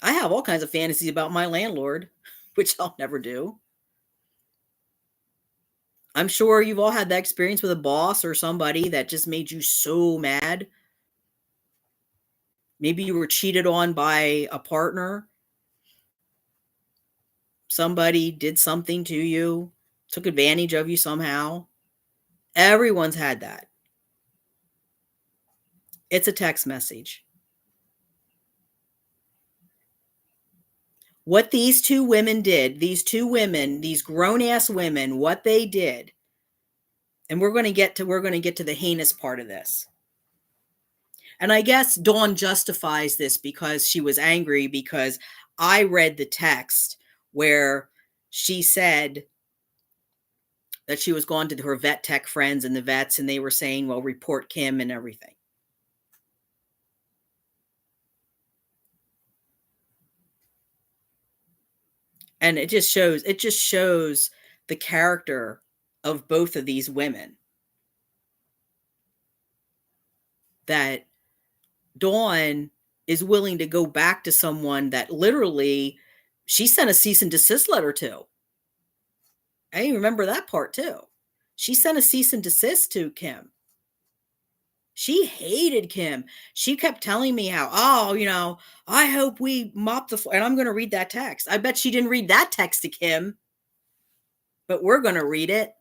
I have all kinds of fantasies about my landlord, which I'll never do. I'm sure you've all had that experience with a boss or somebody that just made you so mad. Maybe you were cheated on by a partner. Somebody did something to you, took advantage of you somehow. Everyone's had that. It's a text message. What these two women did, these grown-ass women, what they did, and we're going to get to the heinous part of this. And I guess Dawn justifies this because she was angry because I read the text where she said that she was going to her vet tech friends and the vets, and they were saying, well, report Kim and everything. And it just shows the character of both of these women. That Dawn is willing to go back to someone that literally she sent a cease and desist letter to. I remember that part too. She sent a cease and desist to Kim. She hated Kim. She kept telling me how, I hope we mop the floor. And I'm going to read that text. I bet she didn't read that text to Kim. But we're going to read it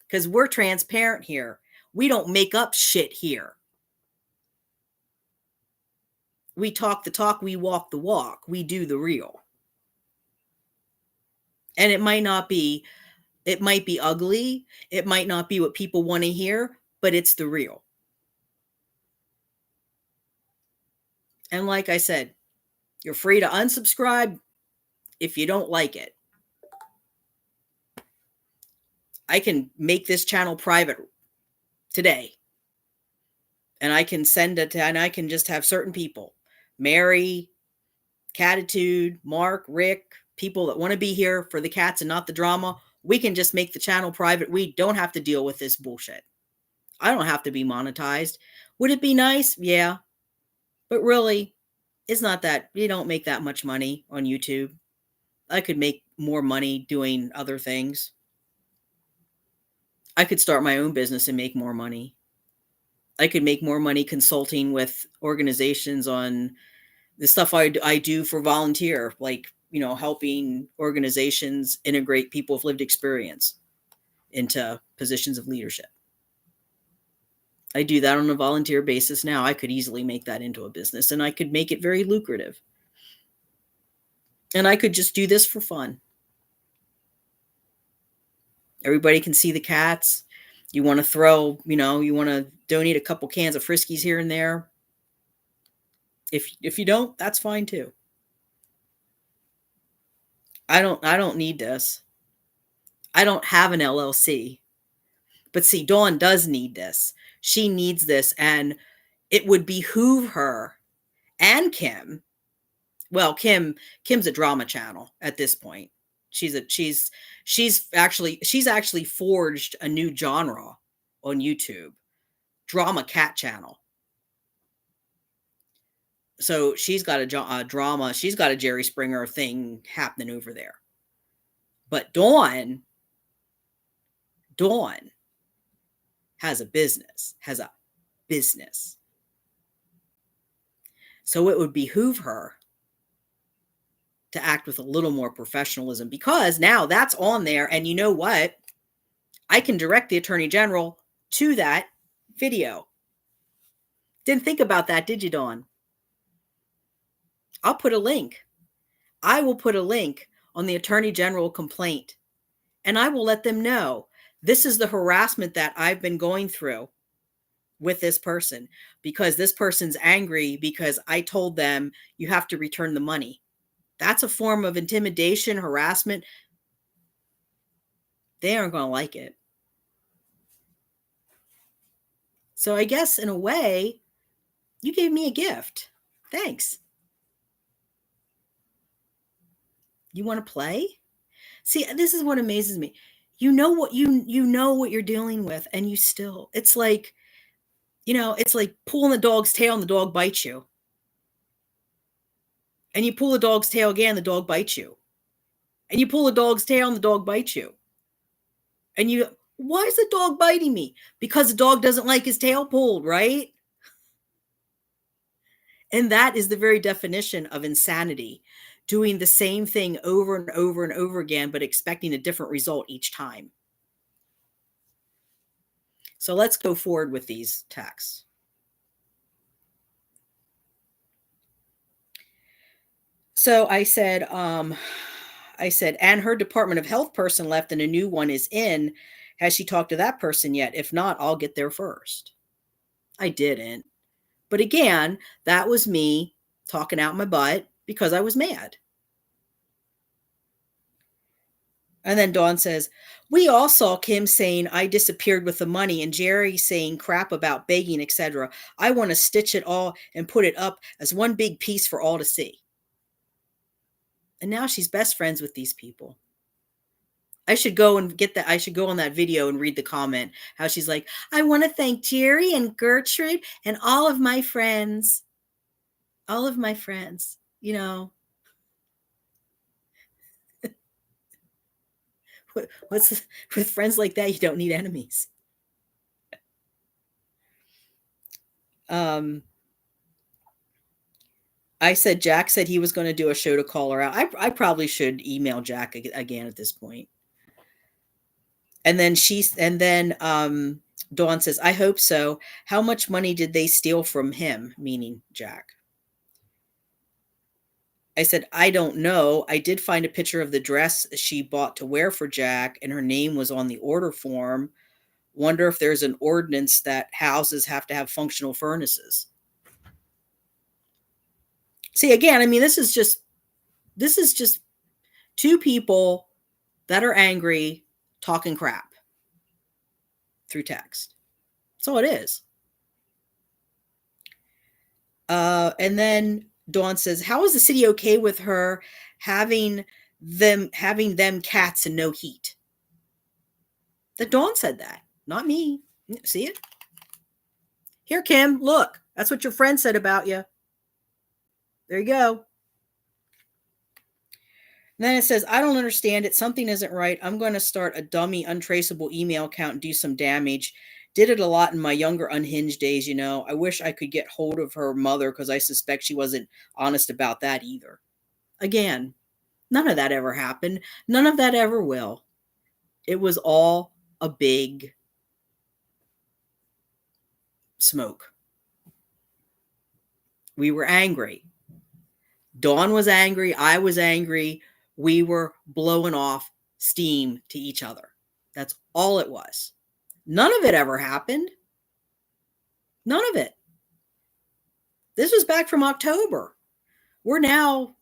because we're transparent here. We don't make up shit here. We talk the talk, we walk the walk. We do the real. And it might be ugly. It might not be what people want to hear, but it's the real. And like I said, you're free to unsubscribe if you don't like it. I can make this channel private today. And I can send it to, and I can just have certain people, Mary, Catitude, Mark, Rick, people that want to be here for the cats and not the drama. We can just make the channel private. We don't have to deal with this bullshit. I don't have to be monetized. Would it be nice? Yeah. But really, it's not that. You don't make that much money on YouTube. I could make more money doing other things. I could start my own business and make more money. I could make more money consulting with organizations on the stuff I do for volunteer, like, helping organizations integrate people with lived experience into positions of leadership. I do that on a volunteer basis now. I could easily make that into a business, and I could make it very lucrative. And I could just do this for fun. Everybody can see the cats. You want to you want to donate a couple cans of Friskies here and there. If you don't, that's fine too. I don't need this. I don't have an LLC. But see, Dawn does need this. She needs this, and it would behoove her and Kim. Well, Kim's a drama channel at this point. She's actually forged a new genre on YouTube, drama cat channel. So she's got a drama. She's got a Jerry Springer thing happening over there. But Dawn has a business. So it would behoove her to act with a little more professionalism, because now that's on there. And you know what? I can direct the Attorney General to that video. Didn't think about that, did you, Dawn? I'll put a link. I will put a link on the Attorney General complaint, and I will let them know this is the harassment that I've been going through with this person, because this person's angry because I told them you have to return the money. That's a form of intimidation, harassment. They aren't going to like it. So I guess in a way, you gave me a gift. Thanks. You want to play? See, this is what amazes me. You know what you're dealing with, and you still, it's like pulling the dog's tail and the dog bites you. And you pull the dog's tail again, the dog bites you. And you pull the dog's tail and the dog bites you. And why is the dog biting me? Because the dog doesn't like his tail pulled, right? And that is the very definition of insanity. Doing the same thing over and over and over again, but expecting a different result each time. So let's go forward with these texts. So I said, and her Department of Health person left and a new one is in. Has she talked to that person yet? If not, I'll get there first. I didn't. But again, that was me talking out my butt because I was mad. And then Dawn says, we all saw Kim saying I disappeared with the money and Jerry saying crap about begging, etc. I want to stitch it all and put it up as one big piece for all to see. And now she's best friends with these people. I should go and get that. I should go on that video and read the comment. How she's like, I want to thank Jerry and Gertrude and all of my friends. All of my friends, with friends like that, you don't need enemies. I said Jack said he was going to do a show to call her out. I probably should email Jack again at this point. And then Dawn says, I hope so. How much money did they steal from him? Meaning Jack. I said, I don't know. I did find a picture of the dress she bought to wear for Jack, and her name was on the order form. Wonder if there's an ordinance that houses have to have functional furnaces. See, again, I mean, this is just two people that are angry talking crap through text. That's all it is. And then Dawn says, how is the city okay with her having them cats and no heat? That Dawn said that, not me. See it? Here, Kim, look. That's what your friend said about you. There you go. And then it says, I don't understand it. Something isn't right. I'm going to start a dummy, untraceable email account and do some damage. Did it a lot in my younger unhinged days, you know. I wish I could get hold of her mother because I suspect she wasn't honest about that either. Again, none of that ever happened. None of that ever will. It was all a big smoke. We were angry. Dawn was angry. I was angry. We were blowing off steam to each other. That's all it was. None of it ever happened. None of it. This was back from October. We're now,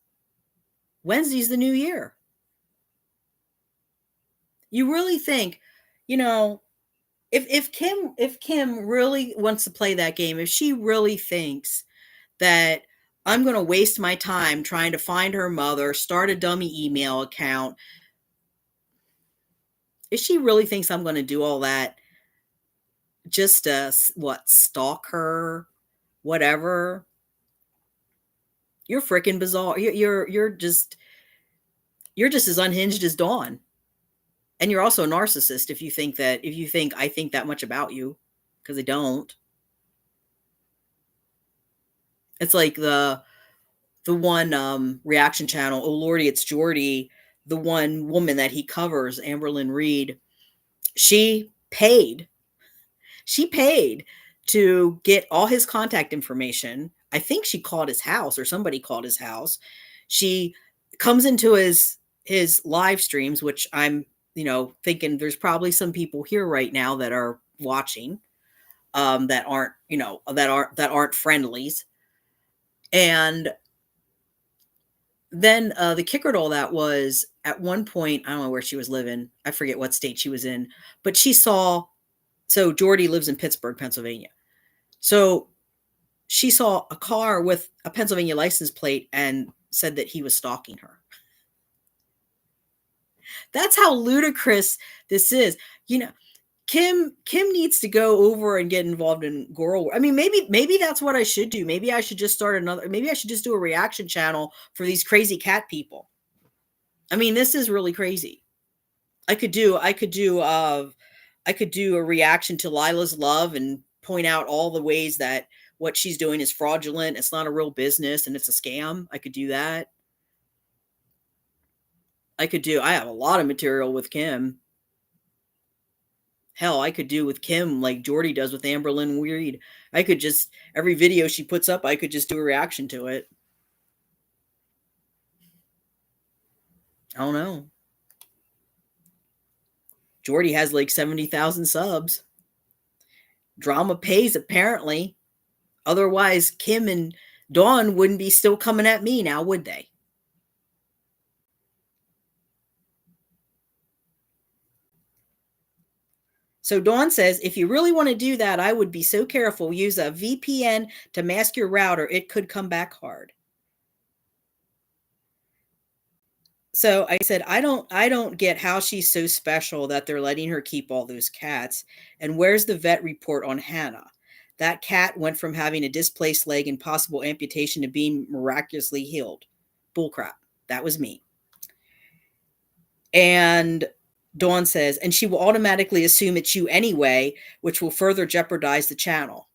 Wednesday's the new year. You really think, you know, if Kim really wants to play that game, if she really thinks that I'm going to waste my time trying to find her mother, start a dummy email account, if she really thinks I'm going to do all that just to stalk her, whatever, you're freaking bizarre. You're just as unhinged as Dawn. And you're also a narcissist if you think I think that much about you, because I don't. It's like the one reaction channel, oh lordy, it's Jordy, the one woman that he covers, Amberlynn Reed. She paid to get all his contact information. I think she called his house, or somebody called his house. She comes into his live streams, which I'm, thinking there's probably some people here right now that are watching, that aren't, that aren't friendlies. And then the kicker to all that was, at one point, I don't know where she was living. I forget what state she was in, but so Jordy lives in Pittsburgh, Pennsylvania. So she saw a car with a Pennsylvania license plate and said that he was stalking her. That's how ludicrous this is. Kim needs to go over and get involved in girl. I mean, maybe that's what I should do. Maybe I should just maybe I should just do a reaction channel for these crazy cat people. I mean, this is really crazy. I could do a reaction to Lilah's love and point out all the ways that what she's doing is fraudulent. It's not a real business and it's a scam. I could do that. I have a lot of material with Kim. Hell, I could do with Kim like Jordy does with Amberlynn Reed. I could just, every video she puts up, I could just do a reaction to it. I don't know. Jordy has like 70,000 subs. Drama pays, apparently. Otherwise, Kim and Dawn wouldn't be still coming at me now, would they? So Dawn says, if you really want to do that, I would be so careful. Use a VPN to mask your router. It could come back hard. So I said, I don't get how she's so special that they're letting her keep all those cats. And where's the vet report on Hannah? That cat went from having a displaced leg and possible amputation to being miraculously healed. Bullcrap. That was me. And Dawn says, and she will automatically assume it's you anyway, which will further jeopardize the channel.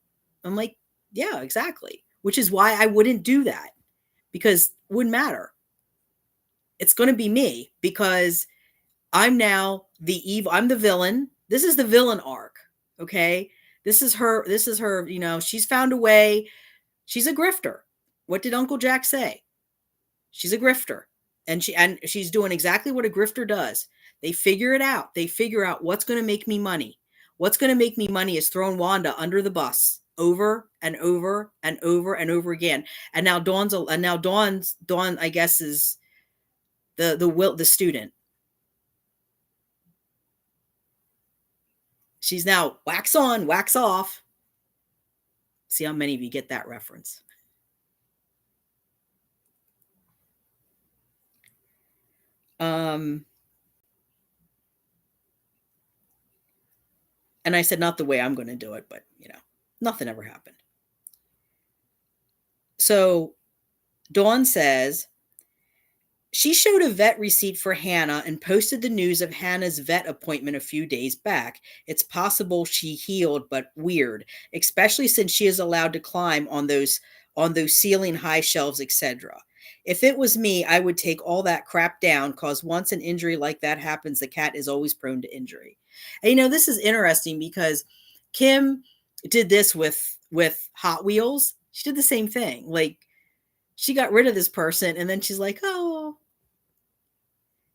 I'm like, yeah, exactly. Which is why I wouldn't do that, because it wouldn't matter. It's going to be me, because I'm now the evil. I'm the villain. This is the villain arc. Okay. This is her. She's found a way. She's a grifter. What did Uncle Jack say? She's a grifter. And she's doing exactly what a grifter does. They figure it out. They figure out what's going to make me money. What's going to make me money is throwing Wanda under the bus over and over and over and over again. And now Dawn, I guess, is the student. She's now wax on, wax off. See how many of you get that reference. And I said, not the way I'm going to do it, but nothing ever happened. So Dawn says She showed a vet receipt for Hannah and posted the news of Hannah's vet appointment a few days back. It's possible she healed, but weird, especially since she is allowed to climb on those ceiling high shelves, etc. If it was me, I would take all that crap down because once an injury like that happens, the cat is always prone to injury. And this is interesting because Kim did this with Hot Wheels. She did the same thing. Like, she got rid of this person and then she's like, "Oh,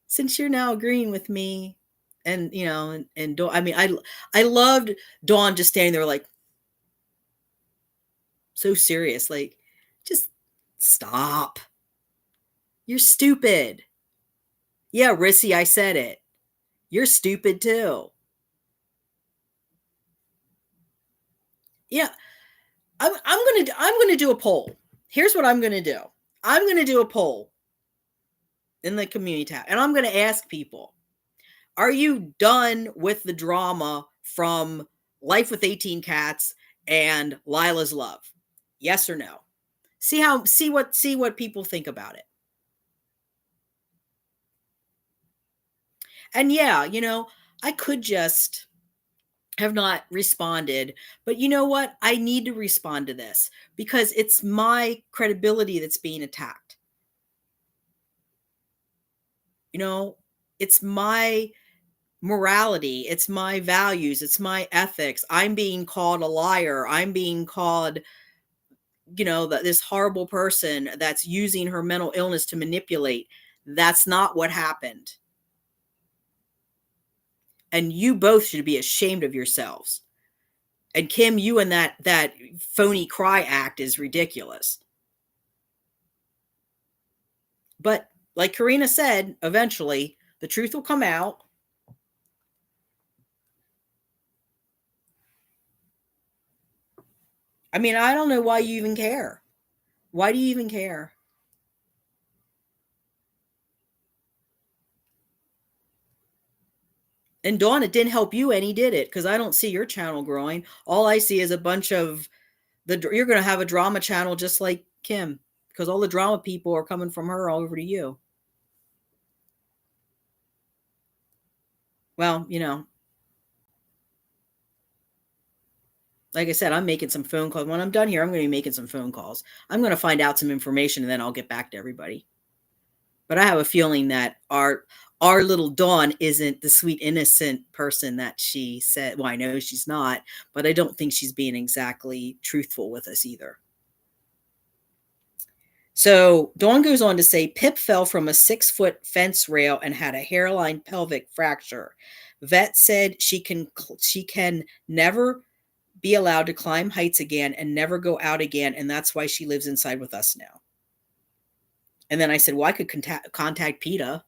since you're now agreeing with me," and and Dawn, I mean, I loved Dawn just standing there like so serious, like, just stop. You're stupid. Yeah, Rissy, I said it. You're stupid too. Yeah, I'm gonna do a poll. Here's what I'm gonna do. I'm gonna do a poll in the community tab, and I'm gonna ask people: are you done with the drama from Life with 18 Cats and Lilah's Love? Yes or no? See what people think about it. And yeah, I could just have not responded, but you know what? I need to respond to this because it's my credibility that's being attacked. It's my morality, it's my values, it's my ethics. I'm being called a liar. I'm being called, that this horrible person that's using her mental illness to manipulate. That's not what happened. And you both should be ashamed of yourselves. And Kim, you and that phony cry act is ridiculous. But like Karina said, eventually the truth will come out. I mean, I don't know why you even care. Why do you even care? And Dawn, it didn't help you any, did it? Because I don't see your channel growing. All I see is a bunch of you're going to have a drama channel just like Kim, because all the drama people are coming from her all over to you. Well, like I said, I'm making some phone calls. When I'm done here, I'm going to be making some phone calls. I'm going to find out some information and then I'll get back to everybody. But I have a feeling that our little Dawn isn't the sweet, innocent person that she said. Well, I know she's not, but I don't think she's being exactly truthful with us either. So Dawn goes on to say, Pip fell from a 6-foot fence rail and had a hairline pelvic fracture. Vet said she can never be allowed to climb heights again and never go out again, and that's why she lives inside with us now. And then I said, well, I could contact PETA.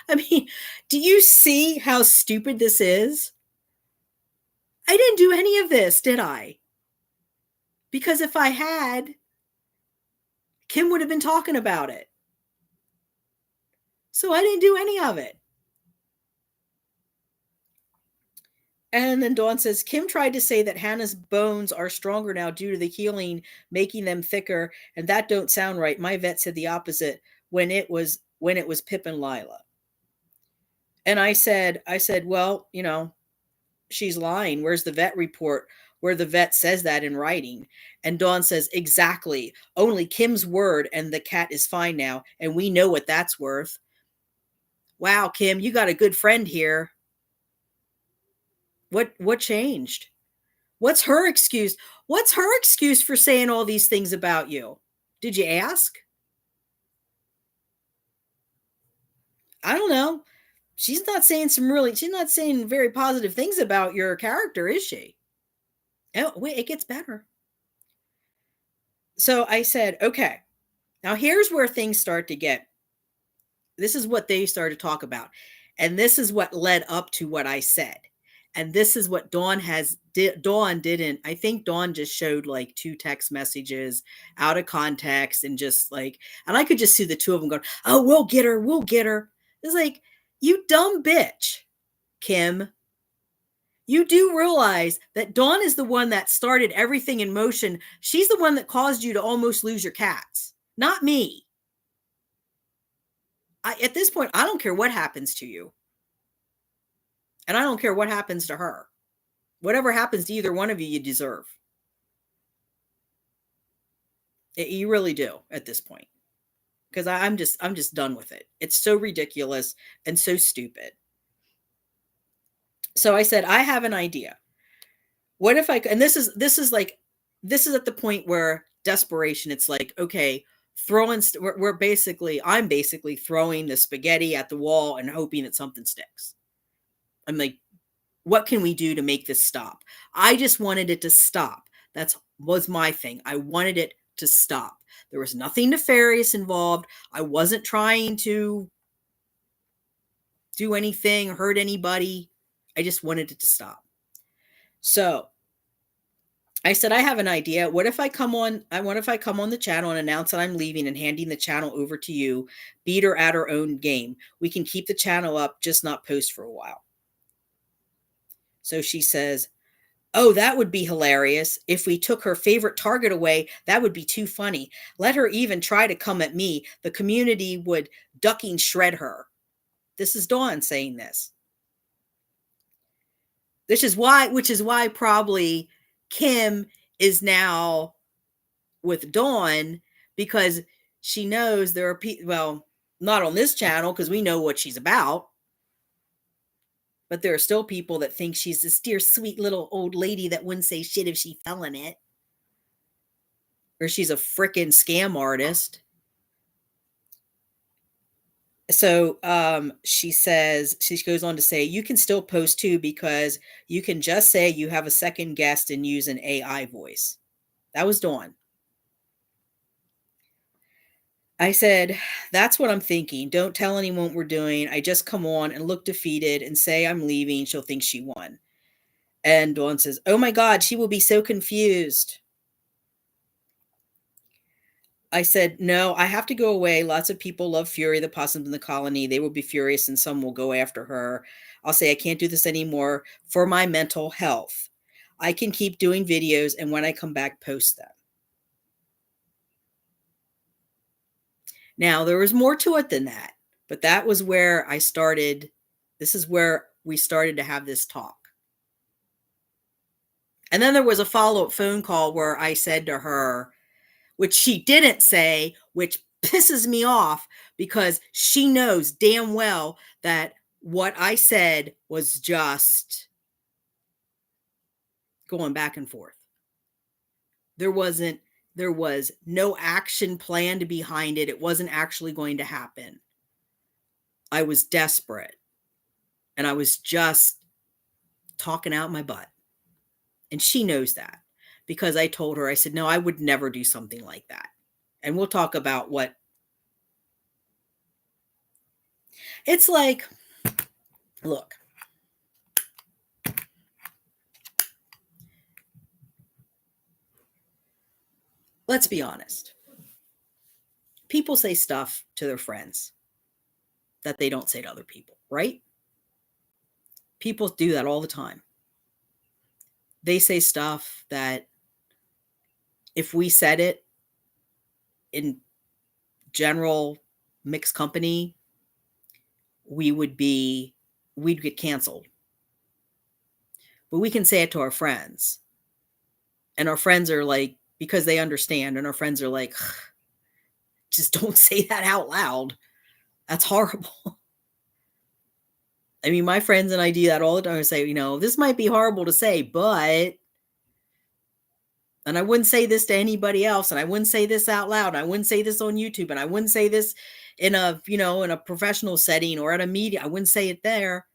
I mean, do you see how stupid this is? I didn't do any of this, did I? Because if I had, Kim would have been talking about it. So I didn't do any of it. And then Dawn says, Kim tried to say that Hannah's bones are stronger now due to the healing, making them thicker, and that don't sound right. My vet said the opposite when it was Pip and Lilah. And I said, well, she's lying. Where's the vet report where the vet says that in writing? And Dawn says, exactly. Only Kim's word, and the cat is fine now, and we know what that's worth. Wow, Kim, you got a good friend here. What changed? What's her excuse? What's her excuse for saying all these things about you? Did you ask? I don't know. She's not saying very positive things about your character, is she? Oh, wait, it gets better. So I said, okay, now here's where things start to get. This is what they started to talk about. And this is what led up to what I said. And this is what Dawn didn't. I think Dawn just showed like 2 text messages out of context and just like, and I could just see the two of them going, oh, we'll get her. We'll get her. It's like, you dumb bitch, Kim. You do realize that Dawn is the one that started everything in motion. She's the one that caused you to almost lose your cats, not me. At this point, I don't care what happens to you. And I don't care what happens to her. Whatever happens to either one of you, you deserve. You really do at this point. Because I'm just done with it. It's so ridiculous and so stupid. So I said, I have an idea. What if I, and this is at the point where desperation, it's like, okay, I'm basically throwing the spaghetti at the wall and hoping that something sticks. I'm like, what can we do to make this stop? I just wanted it to stop. That was my thing. I wanted it to stop. There was nothing nefarious involved. I wasn't trying to do anything, hurt anybody. I just wanted it to stop. So I said, I have an idea. What if I come on the channel and announce that I'm leaving and handing the channel over to you, beat her at her own game. We can keep the channel up, just not post for a while. So she says, oh, that would be hilarious. If we took her favorite target away, that would be too funny. Let her even try to come at me. The community would ducking shred her. This is Dawn saying this. Which is why probably Kim is now with Dawn, because she knows there are people, well, not on this channel because we know what she's about, but there are still people that think she's this dear, sweet little old lady that wouldn't say shit if she fell in it. Or she's a frickin' scam artist. So she goes on to say, you can still post too, because you can just say you have a second guest and use an AI voice. That was Dawn. I said, that's what I'm thinking. Don't tell anyone what we're doing. I just come on and look defeated and say I'm leaving. She'll think she won. And Dawn says, oh my God, she will be so confused. I said, no, I have to go away. Lots of people love Fury, the possum in the colony. They will be furious and some will go after her. I'll say, I can't do this anymore for my mental health. I can keep doing videos, and when I come back, post them. Now, there was more to it than that, but that was where I started. This is where we started to have this talk. And then there was a follow-up phone call where I said to her, which she didn't say, which pisses me off, because she knows damn well that what I said was just going back and forth. There was no action planned behind it. It wasn't actually going to happen. I was desperate, and I was just talking out my butt. And she knows that, because I told her, I said, no, I would never do something like that. And we'll talk about what it's like. Look, let's be honest. People say stuff to their friends that they don't say to other people, right? People do that all the time. They say stuff that if we said it in general mixed company, we'd get canceled. But we can say it to our friends. And our friends are like, because they understand, and our friends are like, just don't say that out loud. That's horrible. I mean, my friends and I do that all the time. I say, this might be horrible to say, but, and I wouldn't say this to anybody else, and I wouldn't say this out loud, and I wouldn't say this on YouTube, and I wouldn't say this in a professional setting or at a meeting. I wouldn't say it there,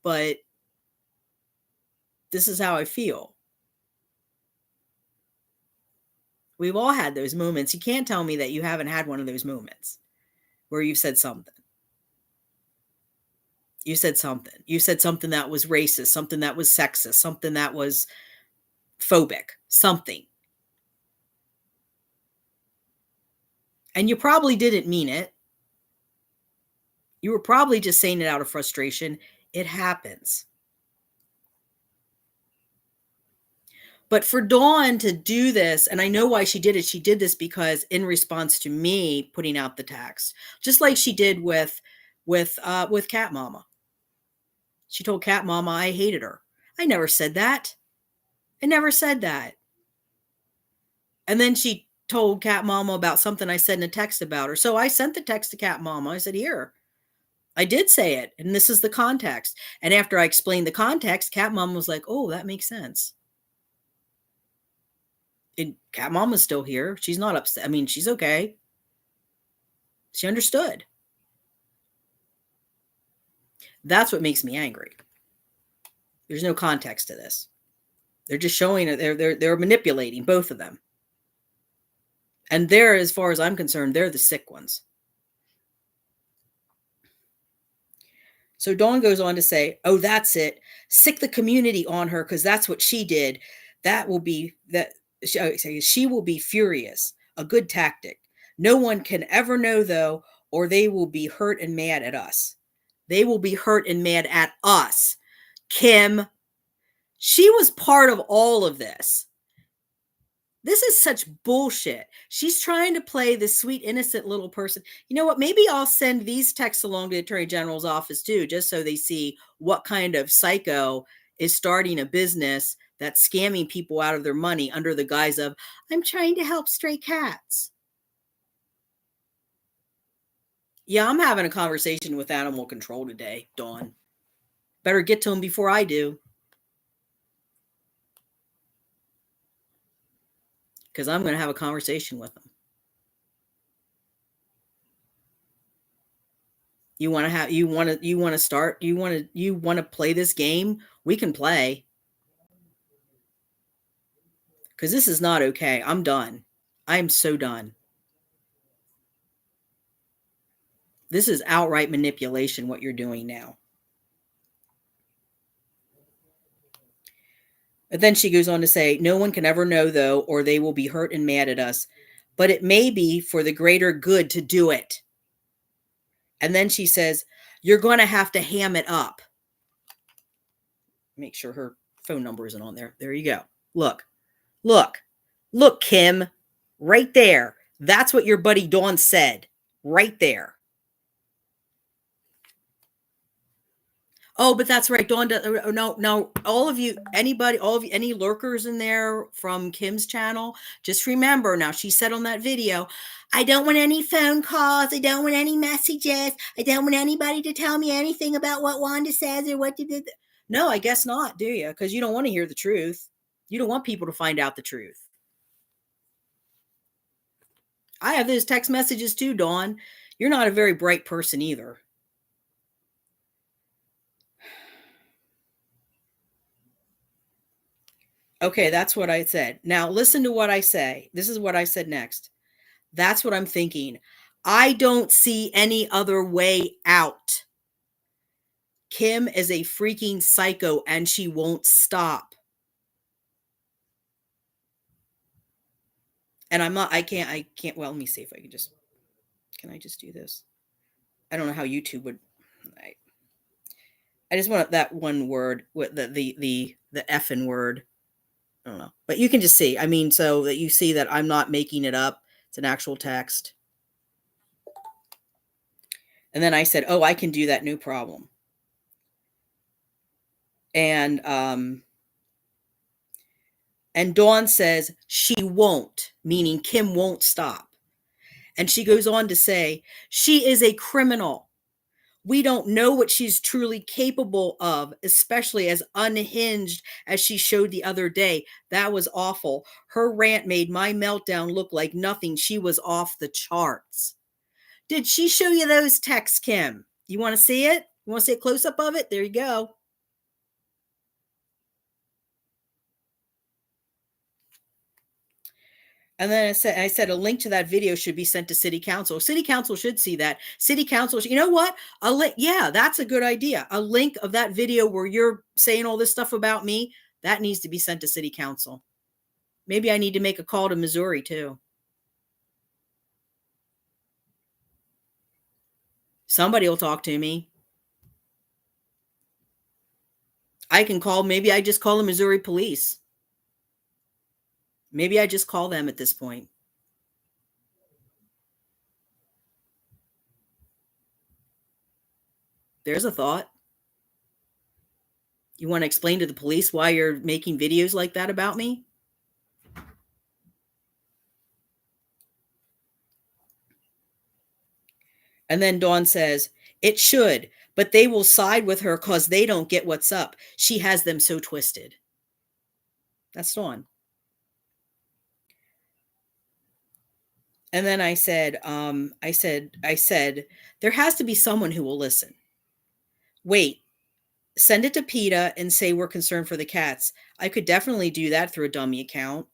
but this is how I feel. We've all had those moments. You can't tell me that you haven't had one of those moments where you've said something. You said something. You said something that was racist, something that was sexist, something that was phobic, something. And you probably didn't mean it. You were probably just saying it out of frustration. It happens. But for Dawn to do this, and I know why she did it. She did this because in response to me putting out the text, just like she did with Cat Mama. She told Cat Mama I hated her. I never said that. I never said that. And then she told Cat Mama about something I said in a text about her. So I sent the text to Cat Mama. I said, here, I did say it, and this is the context. And after I explained the context, Cat Mama was like, oh, that makes sense. And Cat Mama's still here. She's not upset. I mean, she's okay. She understood. That's what makes me angry. There's no context to this. They're just showing it. They're manipulating, both of them. And they're, as far as I'm concerned, they're the sick ones. So Dawn goes on to say, oh, that's it. Sick the community on her because that's what she did. That will be that she will be furious. A good tactic. No one can ever know, though, or they will be hurt and mad at us. They will be hurt and mad at us. Kim, she was part of all of this. This is such bullshit. She's trying to play this sweet, innocent little person. You know what? Maybe I'll send these texts along to the Attorney General's office too, just so they see what kind of psycho is starting a business that's scamming people out of their money under the guise of, I'm trying to help stray cats. Yeah, I'm having a conversation with animal control today, Dawn. Better get to them before I do. Because I'm going to have a conversation with them. You want to play this game? We can play. Because this is not okay. I'm done. I'm so done. This is outright manipulation, what you're doing now. But then she goes on to say, no one can ever know, though, or they will be hurt and mad at us. But it may be for the greater good to do it. And then she says, you're going to have to ham it up. Make sure her phone number isn't on there. There you go. Look, Kim, right there. That's what your buddy Dawn said. Right there. Oh, but that's right. Dawn, no, all of you, any lurkers in there from Kim's channel, just remember now, she said on that video, I don't want any phone calls. I don't want any messages. I don't want anybody to tell me anything about what Wanda says or what you did. No, I guess not, do you? Because you don't want to hear the truth. You don't want people to find out the truth. I have those text messages too, Dawn. You're not a very bright person either. Okay, that's what I said. Now listen to what I say. This is what I said next. That's what I'm thinking. I don't see any other way out. Kim is a freaking psycho and she won't stop. And I can't, well, let me see if I can I just do this? I don't know how YouTube would, I just want that one word with the effing word. I don't know, but you can just see, I mean, so that you see that I'm not making it up. It's an actual text. And then I said, oh, I can do that, no problem. And Dawn says she won't, meaning Kim won't stop. And she goes on to say, she is a criminal. We don't know what she's truly capable of, especially as unhinged as she showed the other day. That was awful. Her rant made my meltdown look like nothing. She was off the charts. Did she show you those texts, Kim? You want to see it? You want to see a close-up of it? There you go. And then I said a link to that video should be sent to City Council. City Council should see that. City Council, you know what? A link, yeah, that's a good idea. A link of that video where you're saying all this stuff about me, that needs to be sent to City Council. Maybe I need to make a call to Missouri too. Somebody will talk to me. I can call, maybe I just call the Missouri police. Maybe I just call them at this point. There's a thought. You want to explain to the police why you're making videos like that about me? And then Dawn says, it should, but they will side with her because they don't get what's up. She has them so twisted. That's Dawn. And then I said, there has to be someone who will listen. Wait, send it to PETA and say we're concerned for the cats. I could definitely do that through a dummy account.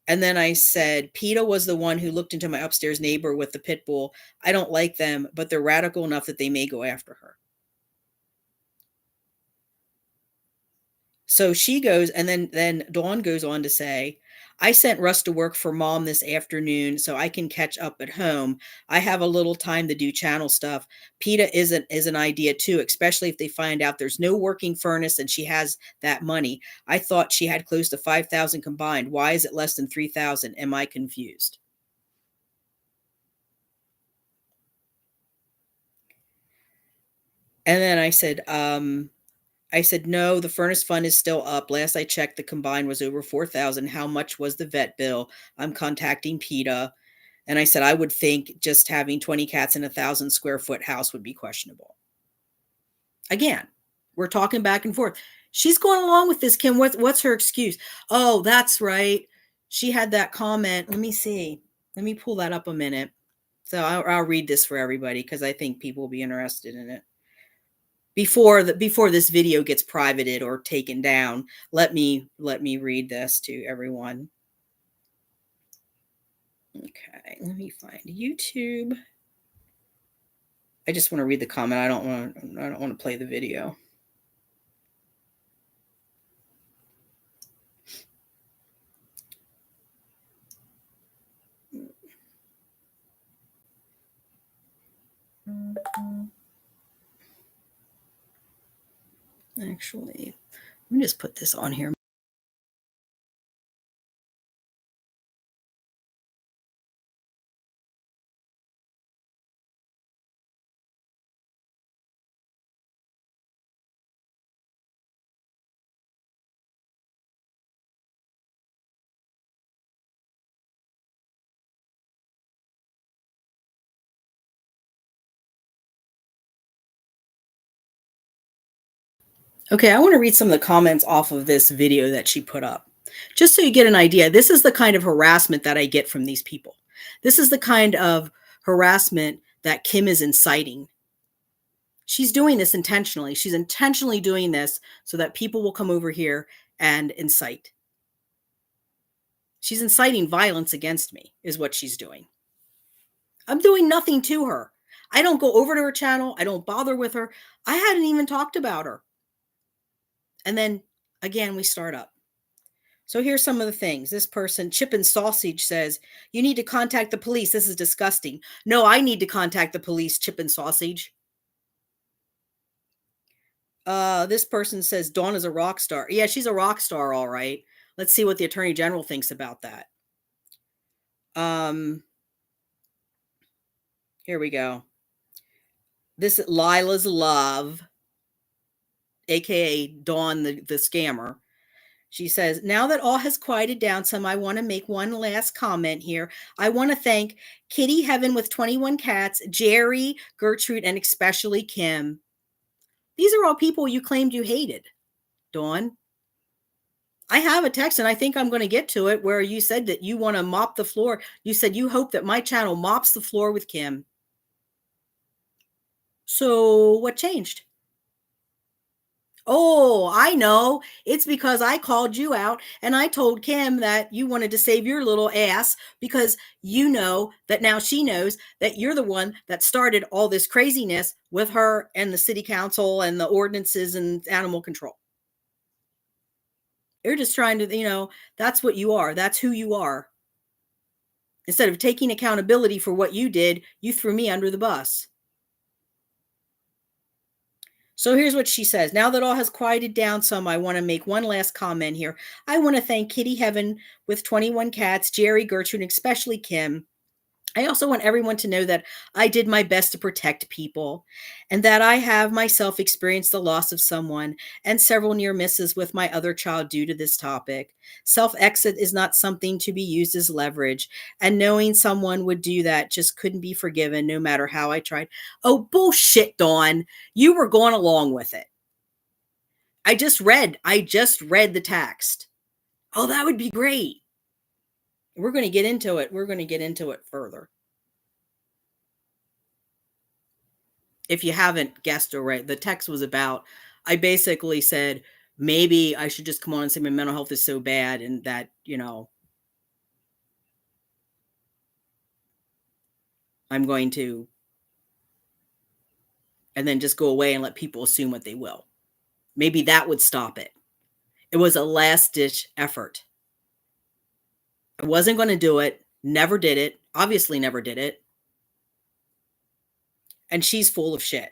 And then I said, PETA was the one who looked into my upstairs neighbor with the pit bull. I don't like them, but they're radical enough that they may go after her. So she goes, and then Dawn goes on to say, I sent Russ to work for mom this afternoon so I can catch up at home. I have a little time to do channel stuff. PETA is an idea too, especially if they find out there's no working furnace and she has that money. I thought she had close to 5,000 combined. Why is it less than 3,000? Am I confused? And then I said, no, the furnace fund is still up. Last I checked, the combined was over 4,000. How much was the vet bill? I'm contacting PETA. And I said, I would think just having 20 cats in a 1,000 square foot house would be questionable. Again, we're talking back and forth. She's going along with this, Kim. What's her excuse? Oh, that's right. She had that comment. Let me see. Let me pull that up a minute. So I'll read this for everybody because I think people will be interested in it. Before this video gets privated or taken down, let me read this to everyone. Okay, let me find YouTube. I just want to read the comment. I don't want to play the video. Actually, let me just put this on here. Okay, I want to read some of the comments off of this video that she put up. Just so you get an idea, this is the kind of harassment that I get from these people. This is the kind of harassment that Kim is inciting. She's doing this intentionally. She's intentionally doing this so that people will come over here and incite. She's inciting violence against me, is what she's doing. I'm doing nothing to her. I don't go over to her channel. I don't bother with her. I hadn't even talked about her. And then again, we start up. So here's some of the things. This person, Chip and Sausage, says, you need to contact the police. This is disgusting. No, I need to contact the police, Chip and Sausage. This person says Dawn is a rock star. Yeah, she's a rock star, all right. Let's see what the Attorney General thinks about that. Here we go. This is Lilah's Love, aka Dawn the scammer. She says, now that all has quieted down some, I want to make one last comment here. I want to thank Kitty Heaven with 21 cats, Jerry, Gertrude, and especially Kim. These are all people you claimed you hated, Dawn. I have a text, and I think I'm going to get to it, where you said that you want to mop the floor. You said you hope that my channel mops the floor with Kim. So what changed? Oh, I know. It's because I called you out and I told Kim that you wanted to save your little ass because you know that now she knows that you're the one that started all this craziness with her and the city council and the ordinances and animal control. You're just trying to, that's what you are. That's who you are. Instead of taking accountability for what you did, you threw me under the bus. So here's what she says. Now that all has quieted down some, I want to make one last comment here. I want to thank Kitty Heaven with 21 cats, Jerry, Gertrude, and especially Kim. I also want everyone to know that I did my best to protect people and that I have myself experienced the loss of someone and several near misses with my other child due to this topic. Self exit is not something to be used as leverage, and knowing someone would do that just couldn't be forgiven no matter how I tried. Oh, bullshit, Dawn. You were going along with it. I just read the text. Oh, that would be great. We're going to get into it. We're going to get into it further. If you haven't guessed already, the text was about, I basically said, maybe I should just come on and say my mental health is so bad and that, I'm going to, and then just go away and let people assume what they will. Maybe that would stop it. It was a last ditch effort. I wasn't going to do it. Never did it. Obviously never did it. And she's full of shit.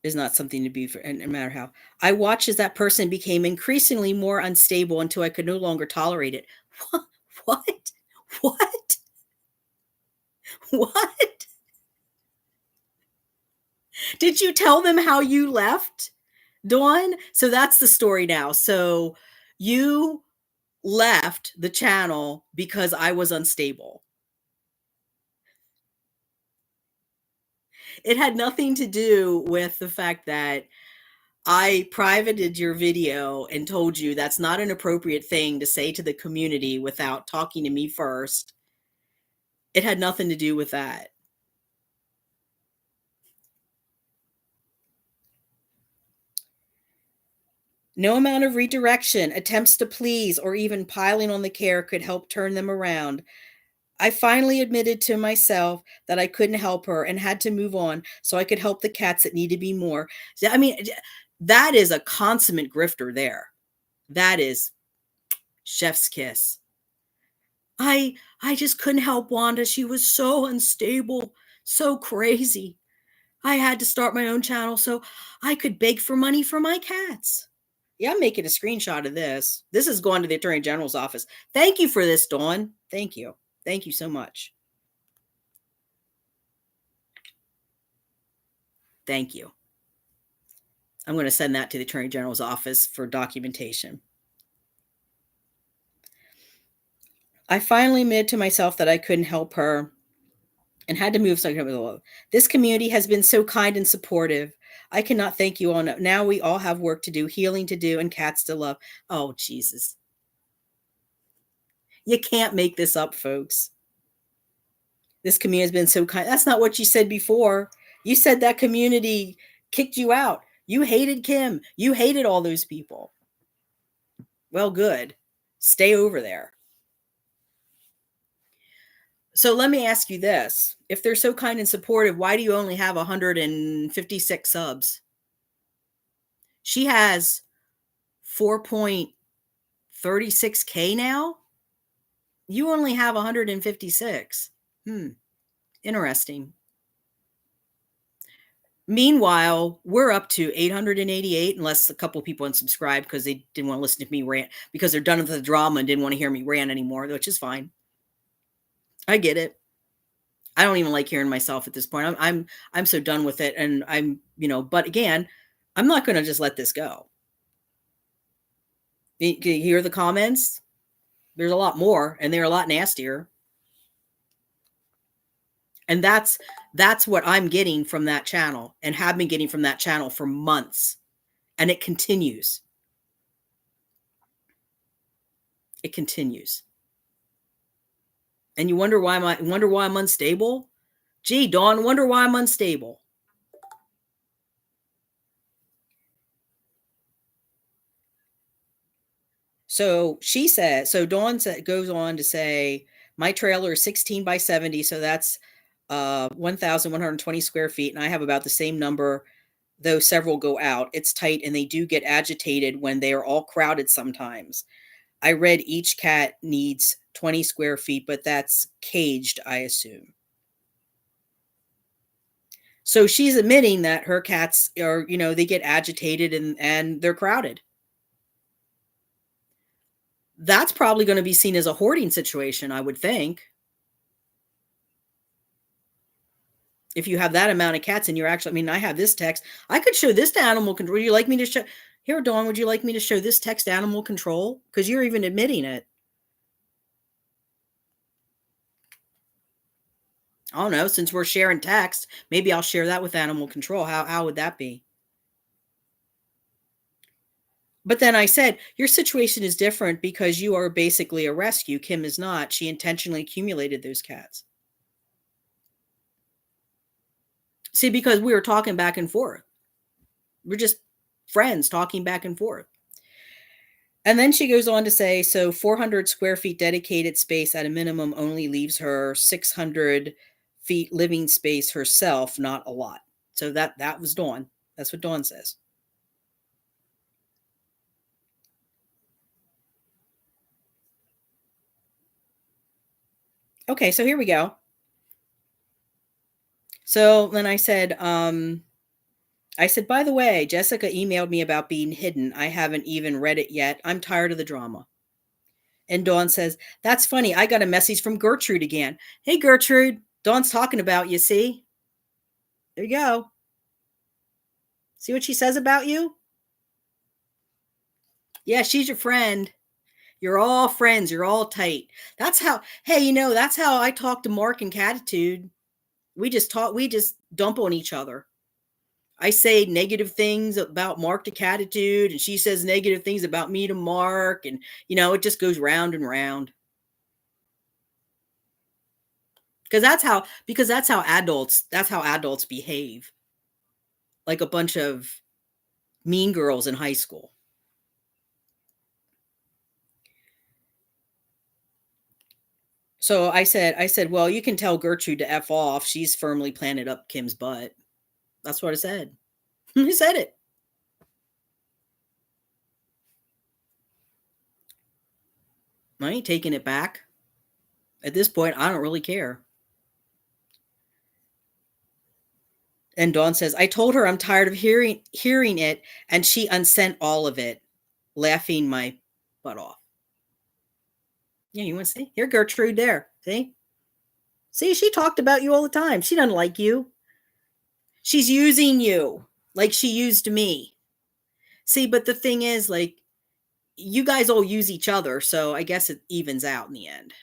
Is not something to be for, no matter how. I watched as that person became increasingly more unstable until I could no longer tolerate it. What? What? What? Did you tell them how you left, Dawn? So that's the story now. So you left the channel because I was unstable. It had nothing to do with the fact that I privated your video and told you that's not an appropriate thing to say to the community without talking to me first. It had nothing to do with that. No amount of redirection, attempts to please, or even piling on the care could help turn them around. I finally admitted to myself that I couldn't help her and had to move on so I could help the cats that need to be more. I mean, that is a consummate grifter there. That is chef's kiss. I just couldn't help Wanda. She was so unstable, so crazy. I had to start my own channel so I could beg for money for my cats. Yeah, I'm making a screenshot of this. This is going to the Attorney General's office. Thank you for this, Dawn. Thank you. Thank you so much. Thank you. I'm going to send that to the Attorney General's office for documentation. I finally admitted to myself that I couldn't help her and had to move. So this community has been so kind and supportive. I cannot thank you all enough. Now we all have work to do, healing to do, and cats to love. Oh, Jesus. You can't make this up, folks. This community has been so kind. That's not what you said before. You said that community kicked you out. You hated Kim. You hated all those people. Well, good. Stay over there. So let me ask you this. If they're so kind and supportive, why do you only have 156 subs? She has 4.36K now. You only have 156. Interesting. Meanwhile, we're up to 888, unless a couple people unsubscribed because they didn't want to listen to me rant, because they're done with the drama and didn't want to hear me rant anymore, which is fine. I get it. I don't even like hearing myself at this point. I'm so done with it, and I'm, but again, I'm not going to just let this go. You hear the comments? There's a lot more, and they're a lot nastier. And that's what I'm getting from that channel and have been getting from that channel for months. And it continues. It continues. And you wonder why I'm unstable? Gee, Dawn, wonder why I'm unstable. So she said, so Dawn goes on to say, my trailer is 16 by 70. So that's 1,120 square feet. And I have about the same number, though several go out. It's tight and they do get agitated when they are all crowded sometimes. I read each cat needs 20 square feet, but that's caged, I assume. So she's admitting that her cats are, they get agitated and they're crowded. That's probably going to be seen as a hoarding situation, I would think. If you have that amount of cats and you're actually, I mean, I have this text. I could show this to animal control. Would you like me to show here, Dawn? Would you like me to show this text to animal control? Because you're even admitting it. I don't know. Since we're sharing text, maybe I'll share that with animal control. How would that be? But then I said, your situation is different because you are basically a rescue. Kim is not. She intentionally accumulated those cats. See, because we were talking back and forth. We're just friends talking back and forth. And then she goes on to say, so 400 square feet dedicated space at a minimum only leaves her 600 feet living space herself, not a lot. So that was Dawn. That's what Dawn says. Okay, so here we go. So then I said, by the way, Jessica emailed me about being hidden. I haven't even read it yet. I'm tired of the drama. And Dawn says, that's funny. I got a message from Gertrude again. Hey, Gertrude, Dawn's talking about you, see? There you go. See what she says about you? Yeah, she's your friend. You're all friends. You're all tight. That's how, hey, that's how I talk to Mark and Catitude. We just dump on each other. I say negative things about Mark to Catitude, and she says negative things about me to Mark, and it just goes round and round. Because that's how adults behave. Like a bunch of mean girls in high school. So I said, well, you can tell Gertrude to F off. She's firmly planted up Kim's butt. That's what I said. I said it. I ain't taking it back. At this point, I don't really care. And Dawn says, I told her I'm tired of hearing it, and she unsent all of it, laughing my butt off. Yeah, you want to see? Here, Gertrude, there. See? See, she talked about you all the time. She doesn't like you. She's using you like she used me. See, but the thing is, like, you guys all use each other, so I guess it evens out in the end.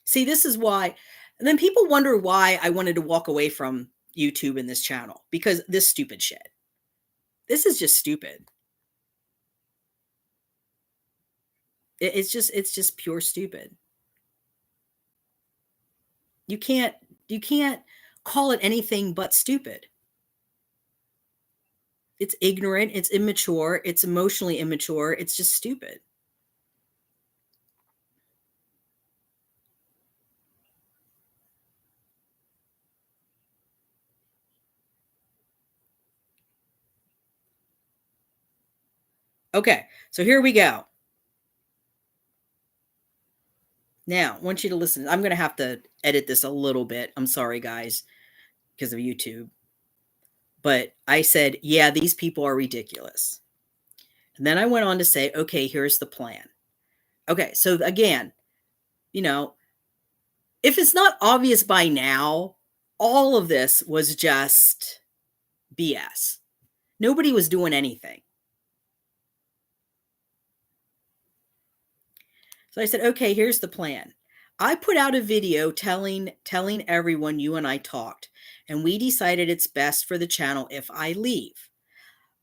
See, this is why. And then people wonder why I wanted to walk away from YouTube and this channel, because this stupid shit. This is just stupid. It's just pure stupid. You can't call it anything but stupid. It's ignorant, it's immature, it's emotionally immature, it's just stupid. Okay, so here we go. Now, I want you to listen. I'm going to have to edit this a little bit. I'm sorry, guys, because of YouTube. But I said, yeah, these people are ridiculous. And then I went on to say, okay, here's the plan. Okay, so again, if it's not obvious by now, all of this was just BS. Nobody was doing anything. So I said, okay, here's the plan. I put out a video telling everyone you and I talked, and we decided it's best for the channel if I leave.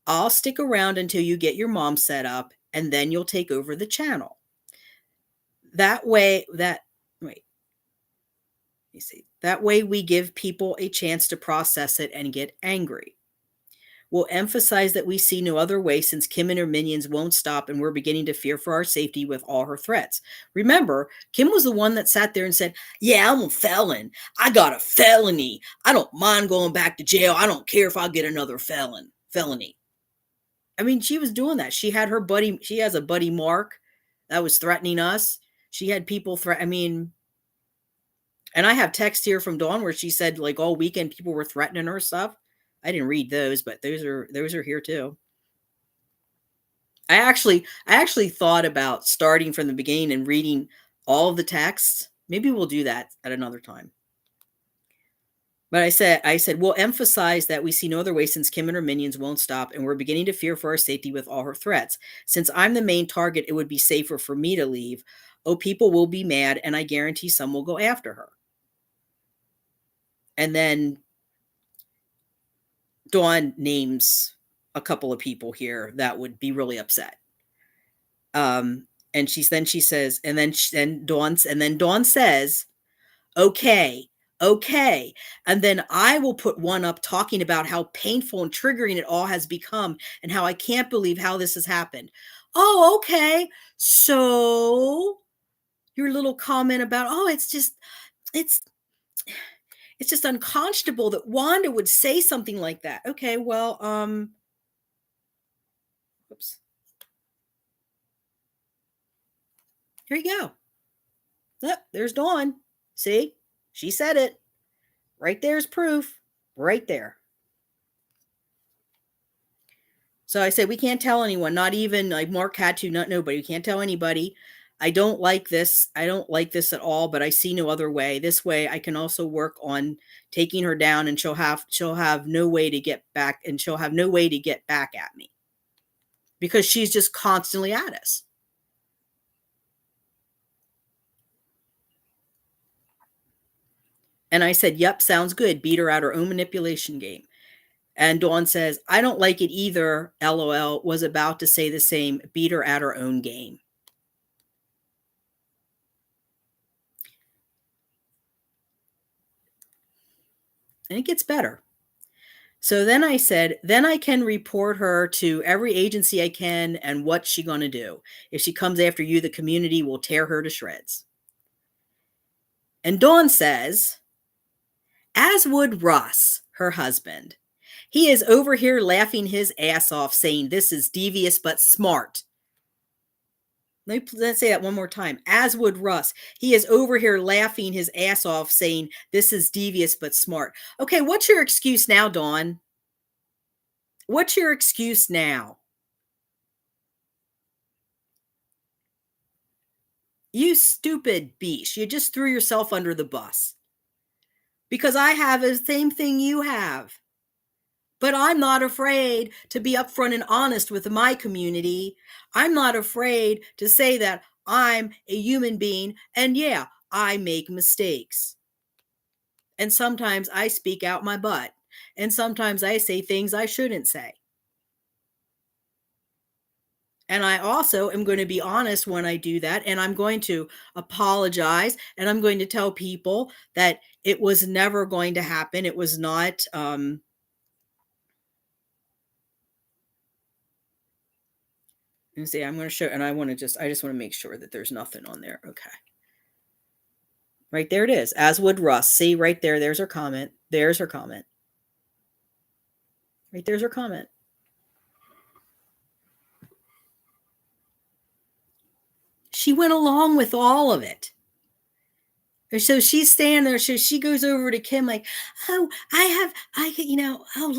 I'll stick around until you get your mom set up, and then you'll take over the channel. That way we give people a chance to process it and get angry. We'll emphasize that we see no other way since Kim and her minions won't stop, and we're beginning to fear for our safety with all her threats. Remember, Kim was the one that sat there and said, yeah, I'm a felon. I got a felony. I don't mind going back to jail. I don't care if I get another felony. I mean, she was doing that. She had her buddy. She has a buddy, Mark, that was threatening us. She had people I mean, And I have text here from Dawn where she said like all weekend people were threatening her stuff. I didn't read those, but those are here too. I actually thought about starting from the beginning and reading all of the texts. Maybe we'll do that at another time. But I said, we'll emphasize that we see no other way since Kim and her minions won't stop, and we're beginning to fear for our safety with all her threats. Since I'm the main target, it would be safer for me to leave. Oh, people will be mad, and I guarantee some will go after her. And then Dawn names a couple of people here that would be really upset. And she says, and then Dawn says, okay, okay. And then I will put one up talking about how painful and triggering it all has become and how I can't believe how this has happened. Oh, okay. So your little comment about, oh, it's just unconscionable that Wanda would say something like that. Okay, well, oops. Here you go. Yep, there's Dawn. See? She said it. Right there's proof. Right there. So I said, we can't tell anyone, not even like Mark had to, not nobody. We can't tell anybody. I don't like this. I don't like this at all, but I see no other way. This way I can also work on taking her down, and she'll have no way to get back, and she'll have no way to get back at me because she's just constantly at us. And I said, yep, sounds good. Beat her at her own manipulation game. And Dawn says, I don't like it either. LOL. Was about to say the same. Beat her at her own game. And it gets better. So then I said, then I can report her to every agency I can, and what's she going to do? If she comes after you, the community will tear her to shreds. And Dawn says, as would Russ, her husband. He is over here laughing his ass off, saying this is devious but smart. Let's say that one more time. As would Russ. He is over here laughing his ass off, saying this is devious but smart. Okay, what's your excuse now, Dawn? What's your excuse now? You stupid beast. You just threw yourself under the bus. Because I have the same thing you have. But I'm not afraid to be upfront and honest with my community. I'm not afraid to say that I'm a human being, and yeah, I make mistakes. And sometimes I speak out my butt. And sometimes I say things I shouldn't say. And I also am going to be honest when I do that. And I'm going to apologize. And I'm going to tell people that it was never going to happen. It was not. And see, I'm going to show, and I just want to make sure that there's nothing on there. Okay. Right there it is. As would Russ. See right there. There's her comment. There's her comment. Right there's her comment. She went along with all of it. So she's standing there. So she goes over to Kim like, oh, oh,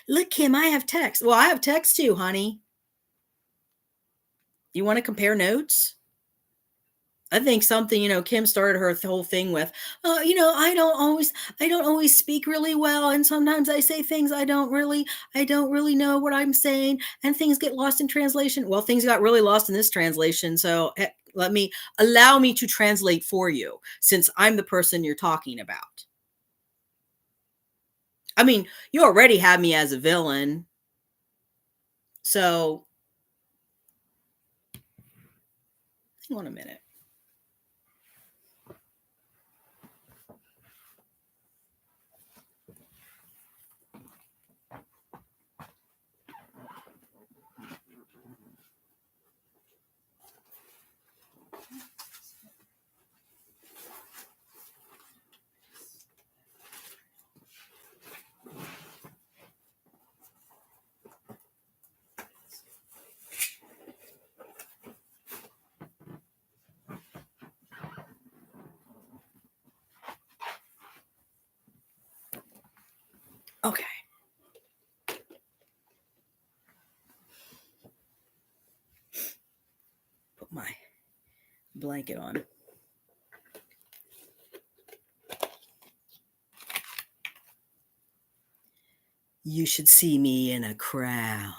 look, Kim, I have text. Well, I have text too, honey. You want to compare notes? I think something, Kim started her whole thing with, I don't always speak really well. And sometimes I say things I don't really know what I'm saying, and things get lost in translation. Well, things got really lost in this translation. So allow me to translate for you, since I'm the person you're talking about. I mean, you already have me as a villain. So hang on a minute. Okay. Put my blanket on. You should see me in a crown.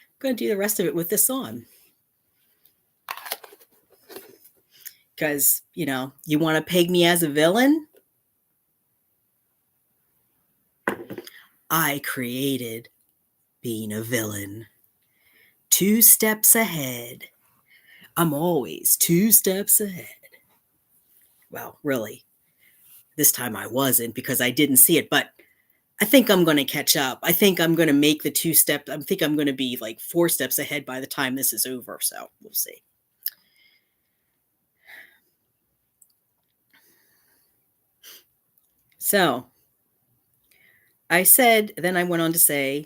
I'm going to do the rest of it with this on. Because, you know, you want to peg me as a villain? I created being a villain. 2 steps ahead. I'm always 2 steps ahead. Well, really, this time I wasn't because I didn't see it, but I think I'm going to catch up. I think I'm going to make the 2 steps. I think I'm going to be like 4 steps ahead by the time this is over. So we'll see. So I said, then I went on to say,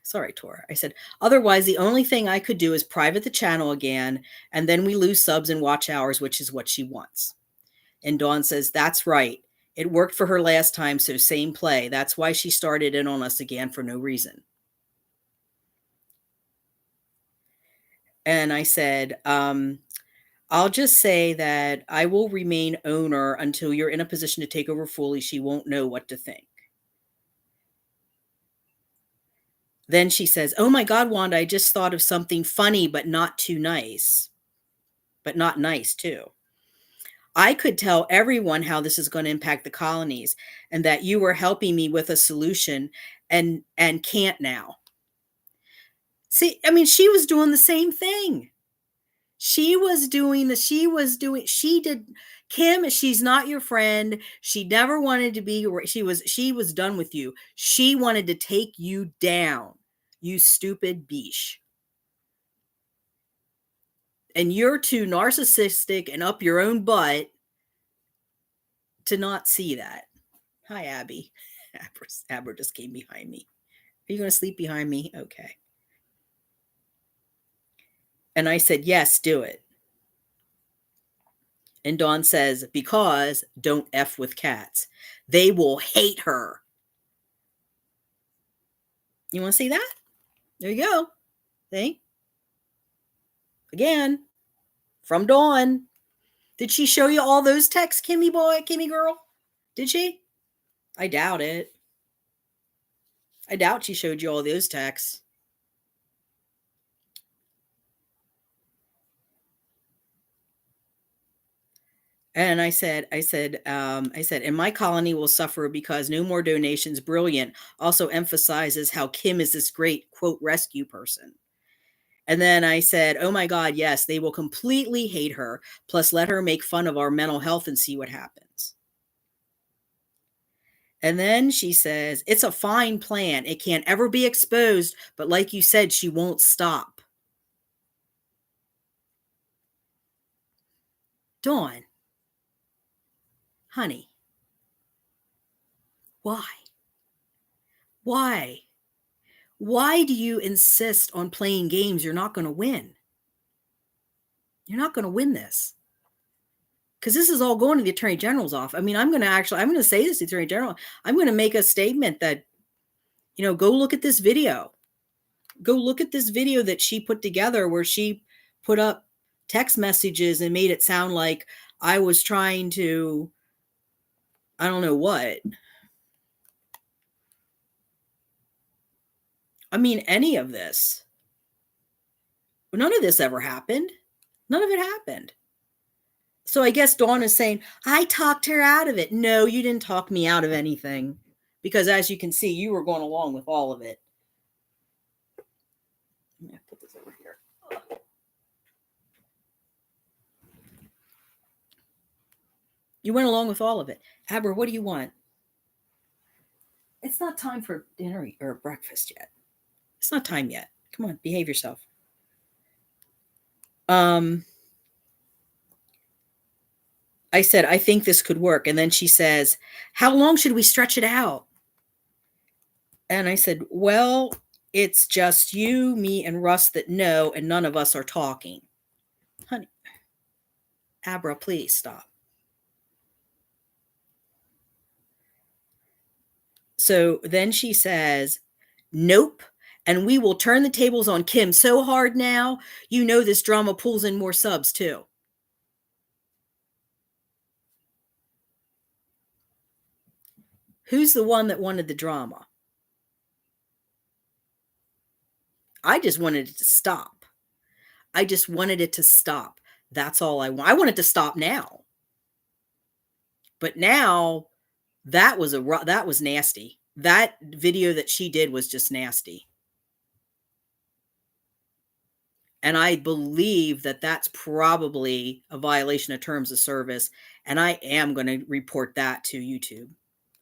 sorry, Tor. I said, otherwise, the only thing I could do is private the channel again, and then we lose subs and watch hours, which is what she wants. And Dawn says, that's right. It worked for her last time, so same play. That's why she started in on us again for no reason. And I said, I'll just say that I will remain owner until you're in a position to take over fully. She won't know what to think. Then she says, oh my God, Wanda, I just thought of something funny, but not too nice. But not nice, too. I could tell everyone how this is going to impact the colonies and that you were helping me with a solution and can't now. See, I mean, she was doing the same thing. She did. Kim, she's not your friend. She never wanted to be, she was done with you. She wanted to take you down, you stupid biche. And you're too narcissistic and up your own butt to not see that. Hi, Abby. Abra just came behind me. Are you going to sleep behind me? Okay. And I said, yes, do it. And Dawn says, because don't F with cats. They will hate her. You want to see that? There you go. See? Again, from Dawn. Did she show you all those texts, Kimmy boy, Kimmy girl? Did she? I doubt it. I doubt she showed you all those texts. And I said, and my colony will suffer because no more donations. Brilliant. Also emphasizes how Kim is this great, quote, rescue person. And then I said, oh my God, yes, they will completely hate her. Plus, let her make fun of our mental health and see what happens. And then she says, it's a fine plan. It can't ever be exposed. But like you said, she won't stop. Dawn, honey, why? Why? Why do you insist on playing games you're not going to win? You're not going to win this. Because this is all going to the Attorney General's office. I mean, I'm going to say this to the Attorney General. I'm going to make a statement that, you know, go look at this video. Go look at this video that she put together where she put up text messages and made it sound like I was trying to, I don't know what. I mean, any of this. None of this ever happened. None of it happened. So I guess Dawn is saying, I talked her out of it. No, you didn't talk me out of anything. Because as you can see, you were going along with all of it. I'm going to put this over here. You went along with all of it. Abra, what do you want? It's not time for dinner or breakfast yet. It's not time yet. Come on, behave yourself. I said, I think this could work. And then she says, how long should we stretch it out? And I said, well, it's just you, me, and Russ that know, and none of us are talking. Honey, Abra, please stop. So then she says, "Nope. And we will turn the tables on Kim so hard now, you know this drama pulls in more subs too." Who's the one that wanted the drama? I just wanted it to stop. I just wanted it to stop. That's all I want. I want it to stop now. But now that was nasty. That video that she did was just nasty. And I believe that that's probably a violation of terms of service, and I am gonna report that to YouTube.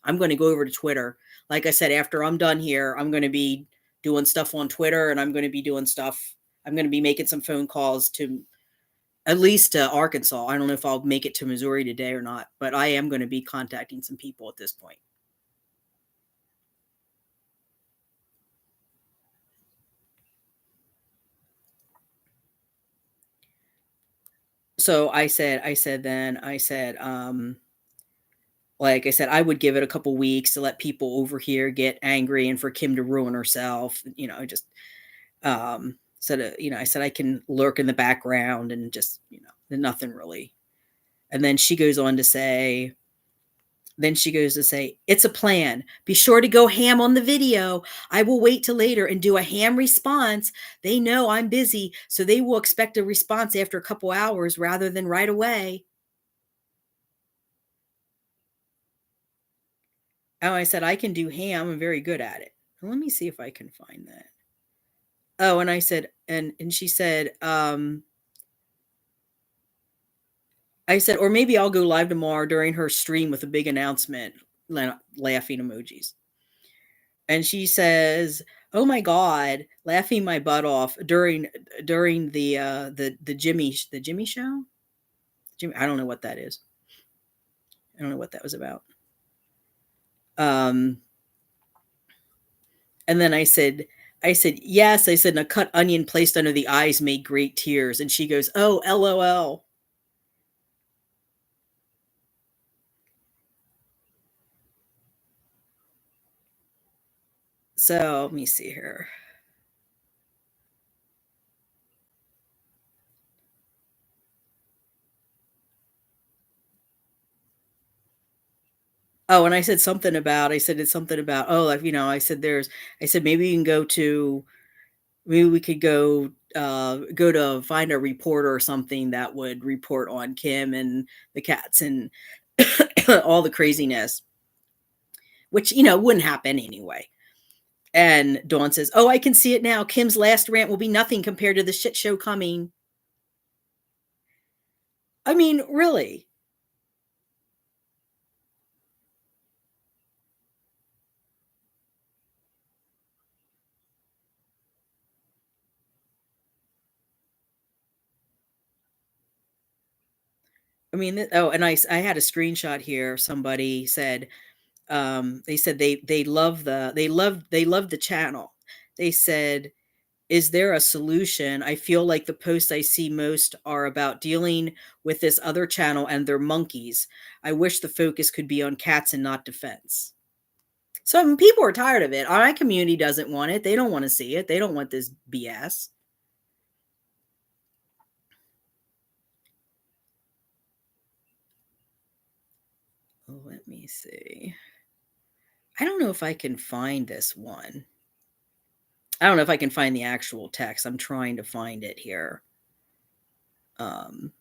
I'm gonna go over to Twitter. Like I said, after I'm done here, I'm gonna be doing stuff on Twitter, and I'm gonna be making some phone calls to at least to Arkansas. I don't know if I'll make it to Missouri today or not, but I am gonna be contacting some people at this point. So I said, like I said, I would give it a couple weeks to let people over here get angry and for Kim to ruin herself. Just said, I said I can lurk in the background and just, nothing really. And then she goes to say, "It's a plan. Be sure to go ham on the video. I will wait till later and do a ham response. They know I'm busy, so they will expect a response after a couple hours rather than right away." Oh, I said, "I can do ham. I'm very good at it." Let me see if I can find that. Oh, and I said, and she said, I said, "Or maybe I'll go live tomorrow during her stream with a big announcement," laughing emojis. And she says, "Oh my God," laughing my butt off during the Jimmy show. Jimmy, I don't know what that is. I don't know what that was about. Um, and then I said, "Yes." I said, "And a cut onion placed under the eyes made great tears." And she goes, "Oh, LOL." So let me see here. Oh, and I said it's something about, oh, like, I said, maybe you can go to, maybe we could go to find a reporter or something that would report on Kim and the cats and all the craziness, which, wouldn't happen anyway. And Dawn says, "Oh, I can see it now. Kim's last rant will be nothing compared to the shit show coming." I mean, really. I mean, oh, and I had a screenshot here. Somebody said, they said they love the channel. They said, "Is there a solution? I feel like the posts I see most are about dealing with this other channel and their monkeys. I wish the focus could be on cats and not defense." So I mean, people are tired of it. My community doesn't want it. They don't want to see it. They don't want this BS. Oh, let me see. I don't know if I can find this one. I don't know if I can find the actual text. I'm trying to find it here. Um,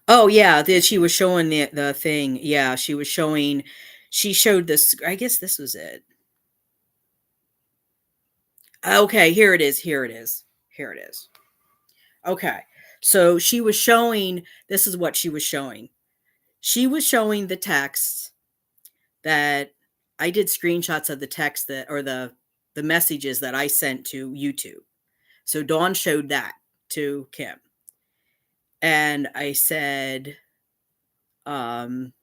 oh yeah, she was showing the thing. Yeah, she showed this. I guess this was it. Okay, here it is. Here it is. Here it is. Okay. So she was showing, this is what she was showing. She was showing the text that I did screenshots of the text that, or the messages that I sent to YouTube. So Dawn showed that to Kim. And I said, um,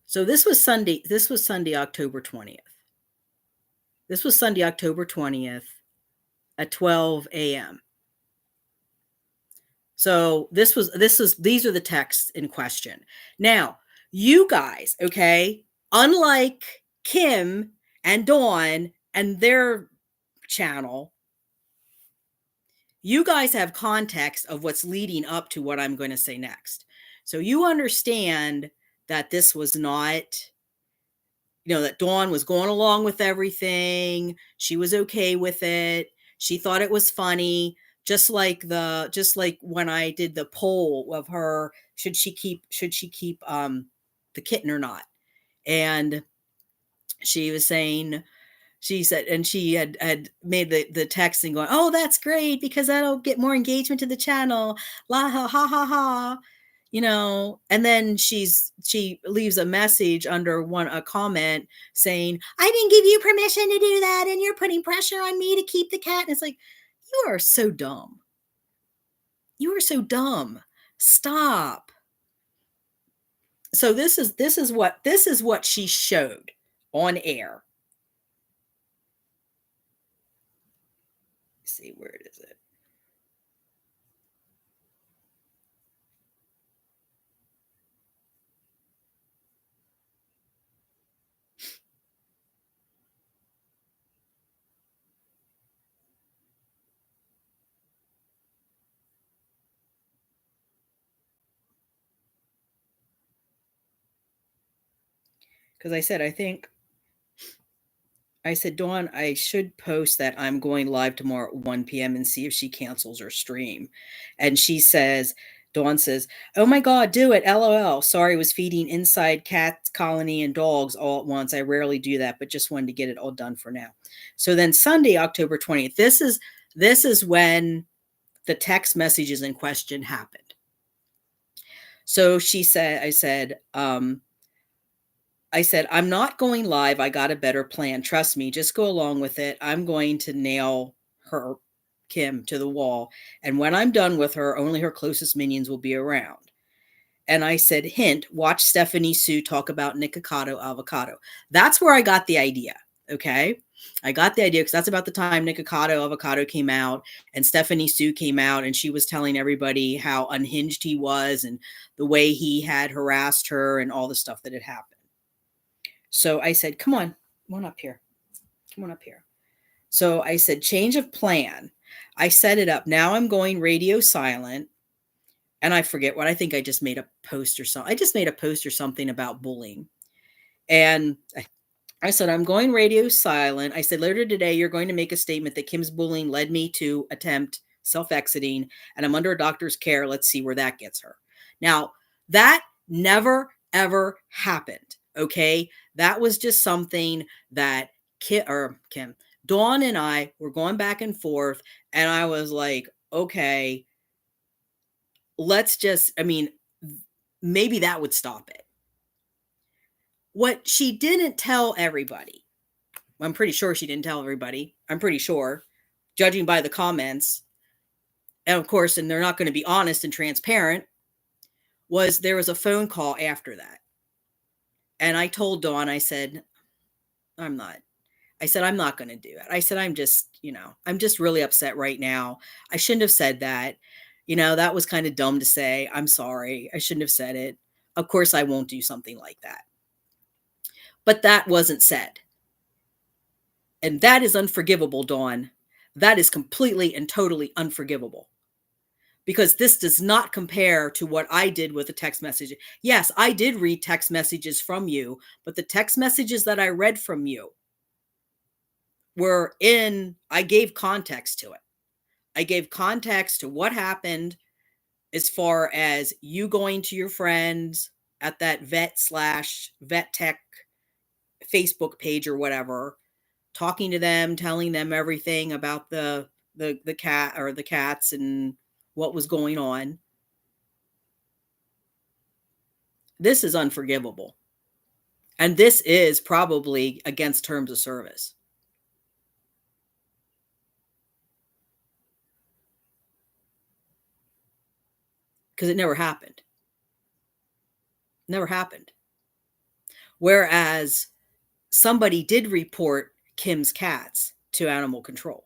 So this was Sunday. This was Sunday, October 20th. This was Sunday, October 20th at 12 a.m. So these are the texts in question. Now, you guys, okay, unlike Kim and Dawn and their channel, you guys have context of what's leading up to what I'm going to say next. So you understand that this was not, that Dawn was going along with everything. She was okay with it. She thought it was funny. Just like when I did the poll of her, should she keep the kitten or not? And she was saying, she said, and she had made the text and going, oh, that's great because that'll get more engagement to the channel. La ha ha ha ha. And then she leaves a message under a comment saying, I didn't give you permission to do that, and you're putting pressure on me to keep the cat. And it's like, you are so dumb. You are so dumb. Stop. So this is what she showed on air. Let's see, where is it? Because I said, Dawn, I should post that I'm going live tomorrow at 1 p.m. and see if she cancels her stream. And Dawn says, oh my God, do it. LOL. Sorry, was feeding inside cats, colony, and dogs all at once. I rarely do that, but just wanted to get it all done for now. So then Sunday, October 20th, this is when the text messages in question happened. So I said, I'm not going live. I got a better plan. Trust me, just go along with it. I'm going to nail her, Kim, to the wall. And when I'm done with her, only her closest minions will be around. And I said, hint, watch Stephanie Sue talk about Nikocado avocado. That's where I got the idea. Okay. I got the idea because that's about the time Nikocado avocado came out and Stephanie Sue came out and she was telling everybody how unhinged he was and the way he had harassed her and all the stuff that had happened. So I said, come on up here. Come on up here. So I said, change of plan. I set it up. Now I'm going radio silent. And I forget what, I think I just made a post or something. I just made a post or something about bullying. And I said, I'm going radio silent. I said, later today, you're going to make a statement that Kim's bullying led me to attempt self-exiting and I'm under a doctor's care. Let's see where that gets her. Now, that never, ever happened. Okay. That was just something that Kim, Dawn and I were going back and forth. And I was like, okay, maybe that would stop it. What she didn't tell everybody, I'm pretty sure she didn't tell everybody. I'm pretty sure, judging by the comments, and of course, and they're not going to be honest and transparent, was there was a phone call after that. And I told Dawn, I said, I'm not going to do it. I said, I'm just really upset right now. I shouldn't have said that. That was kind of dumb to say. I'm sorry. I shouldn't have said it. Of course, I won't do something like that. But that wasn't said. And that is unforgivable, Dawn. That is completely and totally unforgivable. Because this does not compare to what I did with a text message. Yes, I did read text messages from you, but the text messages that I read from you I gave context to it. I gave context to what happened as far as you going to your friends at that vet tech Facebook page or whatever, talking to them, telling them everything about the cat or the cats and what was going on. This is unforgivable. And this is probably against terms of service. Because it never happened. Never happened. Whereas somebody did report Kim's cats to animal control.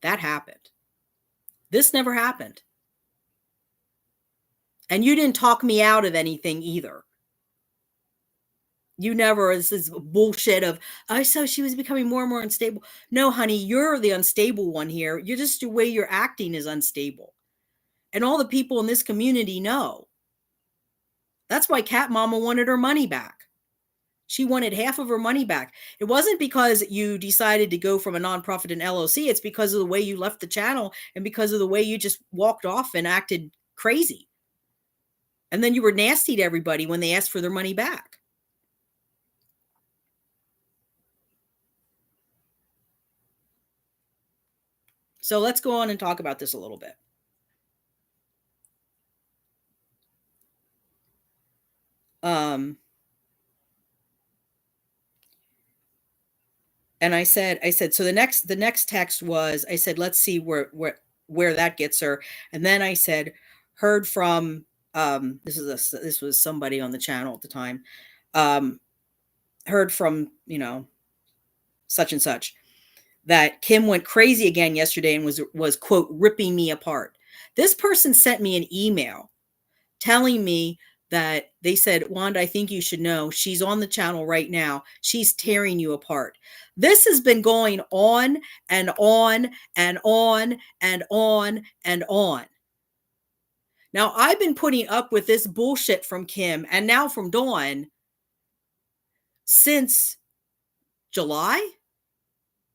That happened. This never happened. And you didn't talk me out of anything either. You never, this is bullshit of, I saw she was becoming more and more unstable. No, honey, you're the unstable one here. You're just, the way you're acting is unstable. And all the people in this community know. That's why Cat Mama wanted her money back. She wanted half of her money back. It wasn't because you decided to go from a nonprofit and LLC. It's because of the way you left the channel and because of the way you just walked off and acted crazy. And then you were nasty to everybody when they asked for their money back. So let's go on and talk about this a little bit. And I said, so the next text was, I said, let's see where that gets her. And then I said, heard from, this was somebody on the channel at the time, heard from, such and such, that Kim went crazy again yesterday and was quote, ripping me apart. This person sent me an email telling me that they said, Wanda, I think you should know she's on the channel right now. She's tearing you apart. This has been going on and on and on and on and on. Now, I've been putting up with this bullshit from Kim and now from Dawn since July,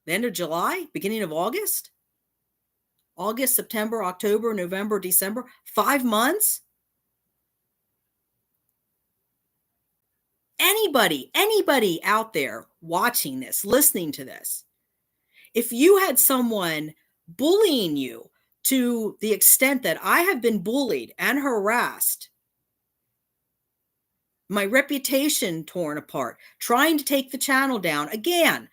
the end of July, beginning of August, September, October, November, December, 5 months. Anybody out there watching this, listening to this, if you had someone bullying you to the extent that I have been bullied and harassed, my reputation torn apart, trying to take the channel down again,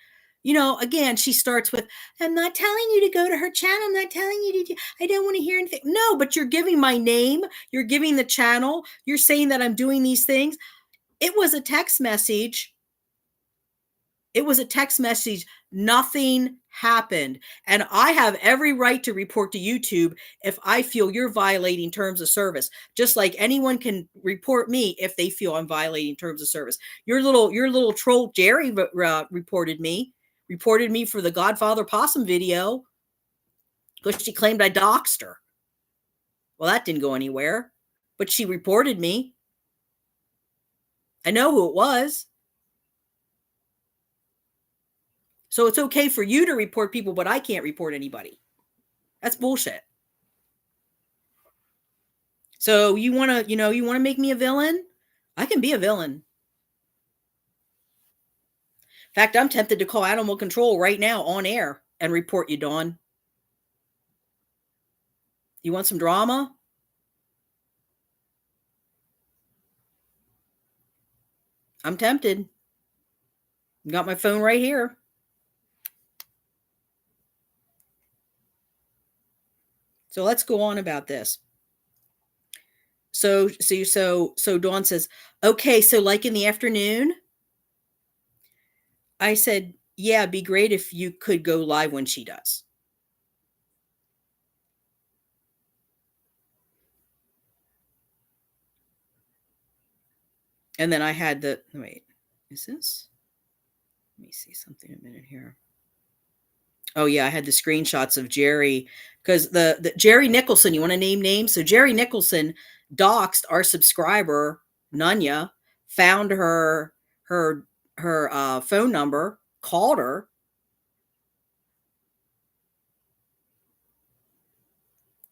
she starts with, I'm not telling you to go to her channel. I'm not telling you to, I don't want to hear anything. No, but you're giving my name. You're giving the channel. You're saying that I'm doing these things. It was a text message. Nothing happened. And I have every right to report to YouTube if I feel you're violating terms of service, just like anyone can report me if they feel I'm violating terms of service. Your little troll Jerry reported me for the Godfather Possum video because she claimed I doxed her. Well, that didn't go anywhere, but she reported me. I know who it was. So it's okay for you to report people, but I can't report anybody. That's bullshit. So you want to make me a villain? I can be a villain. In fact, I'm tempted to call animal control right now on air and report you, Dawn. You want some drama? I'm tempted. Got my phone right here. So let's go on about this. So Dawn says, okay, so like in the afternoon? I said, yeah, it'd be great if you could go live when she does. And then I had wait, is this? Let me see something a minute here. Oh yeah, I had the screenshots of Jerry, because the Jerry Nicholson, you want to name names? So Jerry Nicholson doxed our subscriber, Nunya, found her phone number, called her,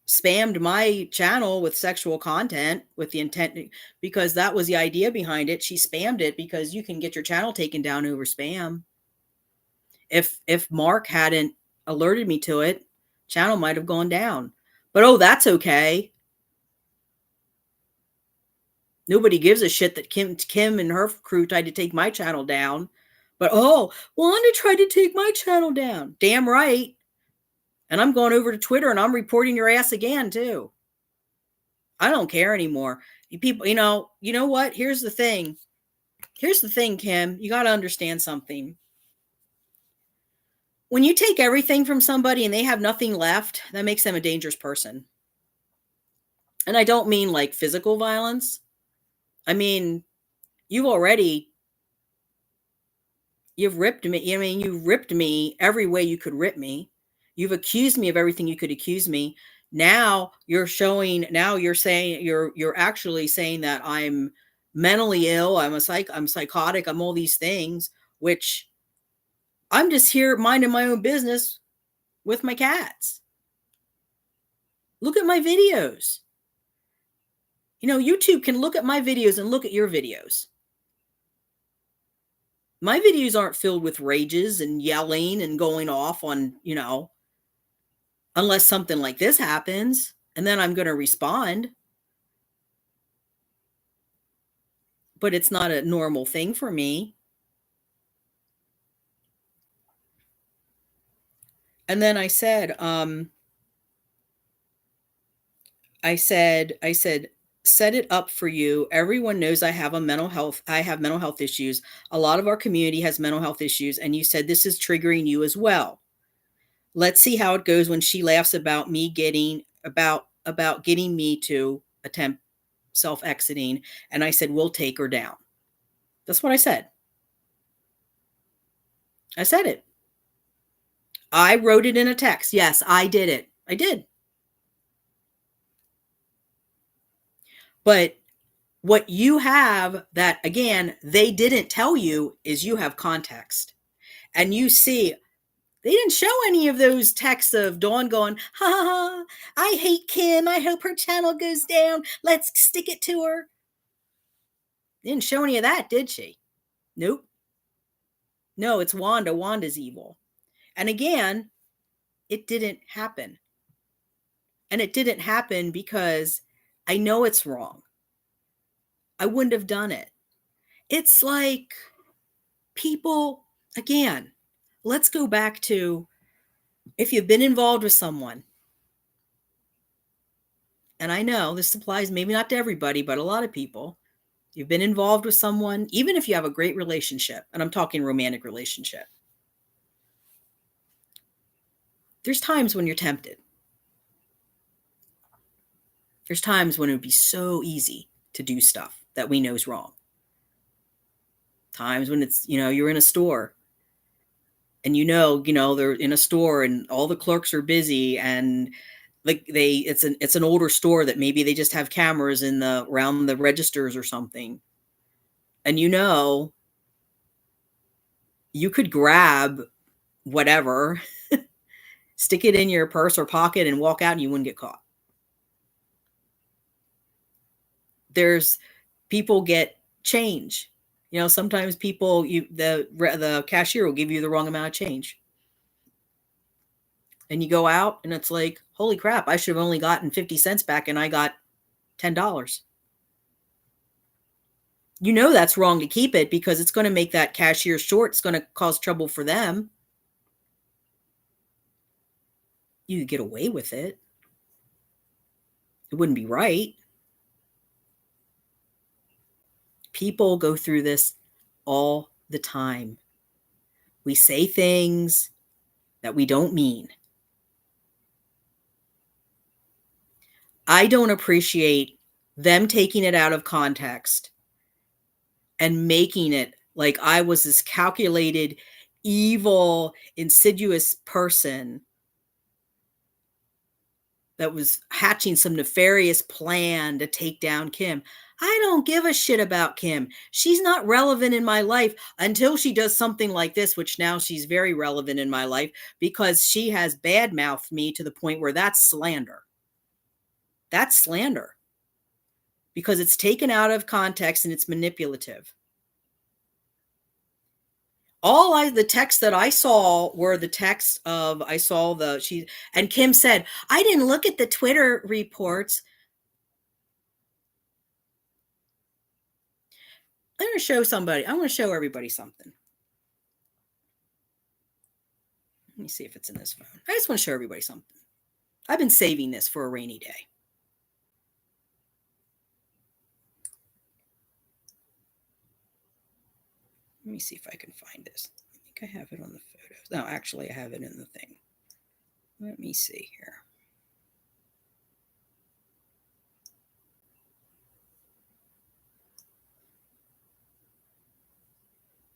spammed my channel with sexual content with the intent, because that was the idea behind it. She spammed it because you can get your channel taken down over spam. If Mark hadn't alerted me to it, channel might have gone down. But that's okay. Nobody gives a shit that Kim and her crew tried to take my channel down. But Wanda tried to take my channel down. Damn right. And I'm going over to Twitter and I'm reporting your ass again too. I don't care anymore. You people, you know what? Here's the thing. Here's the thing, Kim. You got to understand something. When you take everything from somebody and they have nothing left, that makes them a dangerous person. And I don't mean like physical violence. I mean, you've already, you've ripped me. I mean, you ripped me every way you could rip me. You've accused me of everything you could accuse me. Now you're showing, now you're saying, you're actually saying that I'm mentally ill. I'm psychotic. I'm all these things, which I'm just here minding my own business with my cats. Look at my videos. You know, YouTube can look at my videos and look at your videos. My videos aren't filled with rages and yelling and going off on, you know, unless something like this happens, and then I'm going to respond. But it's not a normal thing for me. And then I said, I said, set it up for you. Everyone knows I have mental health issues. A lot of our community has mental health issues. And you said this is triggering you as well. Let's see how it goes when she laughs about me getting about getting me to attempt self-exiting. And I said, we'll take her down. That's what I said. I said it. I wrote it in a text. Yes, I did it. I did. But what you have that, again, they didn't tell you is you have context. And you see, they didn't show any of those texts of Dawn going, ha ha ha, I hate Kim. I hope her channel goes down. Let's stick it to her. They didn't show any of that, did she? Nope. No, it's Wanda. Wanda's evil. And again, it didn't happen. And it didn't happen because I know it's wrong. I wouldn't have done it. It's like people, again, let's go back to if you've been involved with someone, and I know this applies maybe not to everybody, but a lot of people, you've been involved with someone, even if you have a great relationship, and I'm talking romantic relationship, there's times when you're tempted. There's times when it would be so easy to do stuff that we know is wrong. Times when it's, you know, you're in a store and they're in a store and all the clerks are busy and like it's an older store that maybe they just have cameras in the around the registers or something. And you could grab whatever, stick it in your purse or pocket and walk out and you wouldn't get caught. There's people get change. You know, sometimes the cashier will give you the wrong amount of change. And you go out and it's like, holy crap, I should have only gotten 50 cents back and I got $10. You know that's wrong to keep it because it's going to make that cashier short. It's going to cause trouble for them. You could get away with it. It wouldn't be right. People go through this all the time. We say things that we don't mean. I don't appreciate them taking it out of context and making it like I was this calculated, evil, insidious person that was hatching some nefarious plan to take down Kim. I don't give a shit about Kim. She's not relevant in my life until she does something like this, which now she's very relevant in my life because she has badmouthed me to the point where that's slander. That's slander because it's taken out of context and it's manipulative. The texts that I saw were the text of and Kim said, I didn't look at the Twitter reports. I'm going to show everybody something. Let me see if it's in this phone. I just want to show everybody something. I've been saving this for a rainy day. me see if I can find this. I think I have it on the photos. No, actually, I have it in the thing. Let me see here.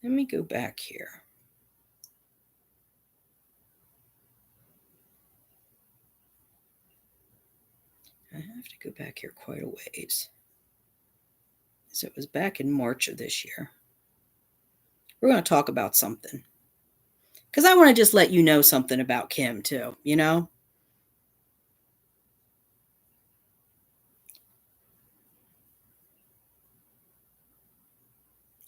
Let me go back here. I have to go back here quite a ways. So it was back in March of this year. We're going to talk about something. Because I want to just let you know something about Kim, too, you know?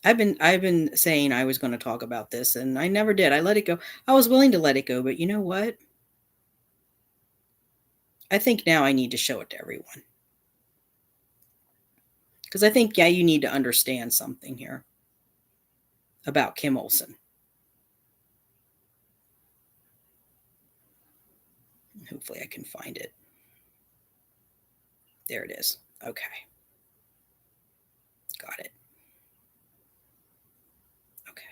I've been saying I was going to talk about this, and I never did. I let it go. I was willing to let it go, but you know what? I think now I need to show it to everyone. Because I think, yeah, you need to understand something here about Kim Olsen. Hopefully I can find it. There it is. Okay. Got it. Okay.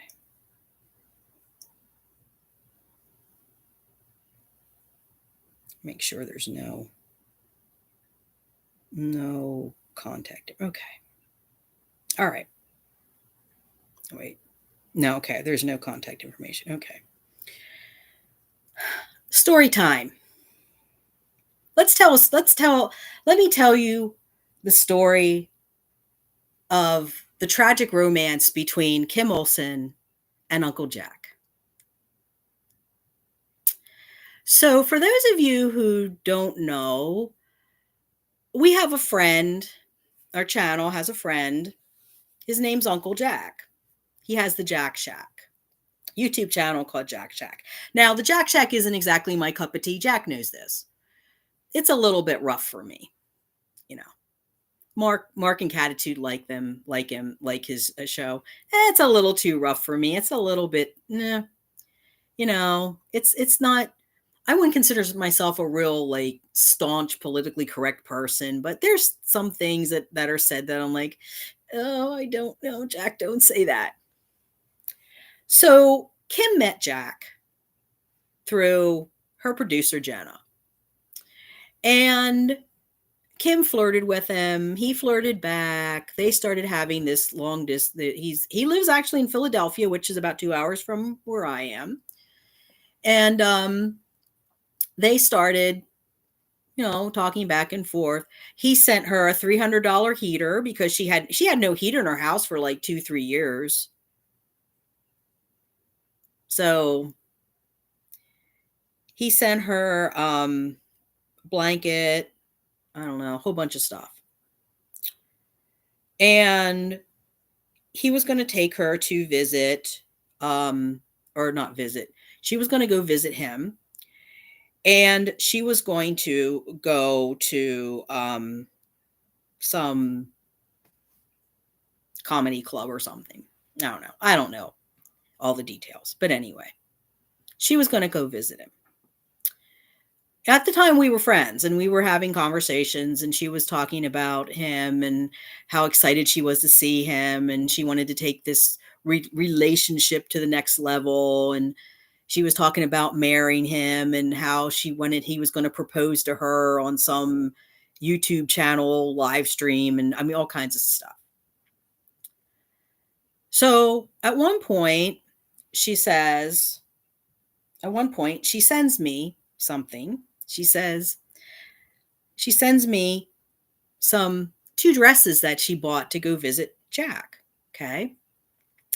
Make sure there's no contact. Okay. All right. Wait. No, okay. There's no contact information. Okay. Story time. Let me tell you the story of the tragic romance between Kim Olsen and Uncle Jack. So, for those of you who don't know, we have a friend. Our channel has a friend. His name's Uncle Jack. He has the Jack Shack YouTube channel called Jack Shack. Now, the Jack Shack isn't exactly my cup of tea. Jack knows this. It's a little bit rough for me, you know. Mark and Catitude like him, like his show. It's a little too rough for me. It's a little bit, you know. It's not. I wouldn't consider myself a real like staunch politically correct person, but there's some things that are said that I'm like, oh, I don't know, Jack, don't say that. So Kim met Jack through her producer Jenna, and Kim flirted with him. He flirted back. They started having this long distance. He lives actually in Philadelphia, which is about 2 hours from where I am. And they started, you know, talking back and forth. He sent her a $300 heater because she had no heater in her house for like 2-3 years. So he sent her blanket, I don't know, a whole bunch of stuff. And he was going to take her to visit, or not visit. She was going to go visit him. And she was going to go to some comedy club or something. I don't know. I don't know all the details. But anyway, she was going to go visit him. At the time, we were friends and we were having conversations, and she was talking about him and how excited she was to see him. And she wanted to take this relationship to the next level. And she was talking about marrying him and how he was going to propose to her on some YouTube channel live stream. And I mean, all kinds of stuff. So at one point, she sends me something. She sends me some 2 dresses that she bought to go visit Jack. Okay.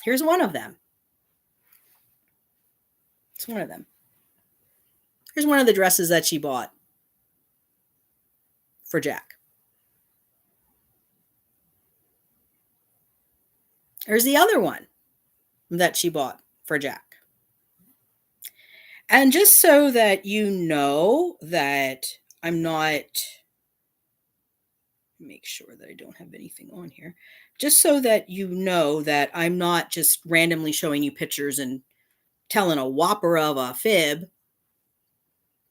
Here's one of them. It's one of them. Here's one of the dresses that she bought for Jack. Here's the other one that she bought for Jack. And just so that you know that I'm not, make sure that I don't have anything on here, just so that you know that I'm not just randomly showing you pictures and telling a whopper of a fib.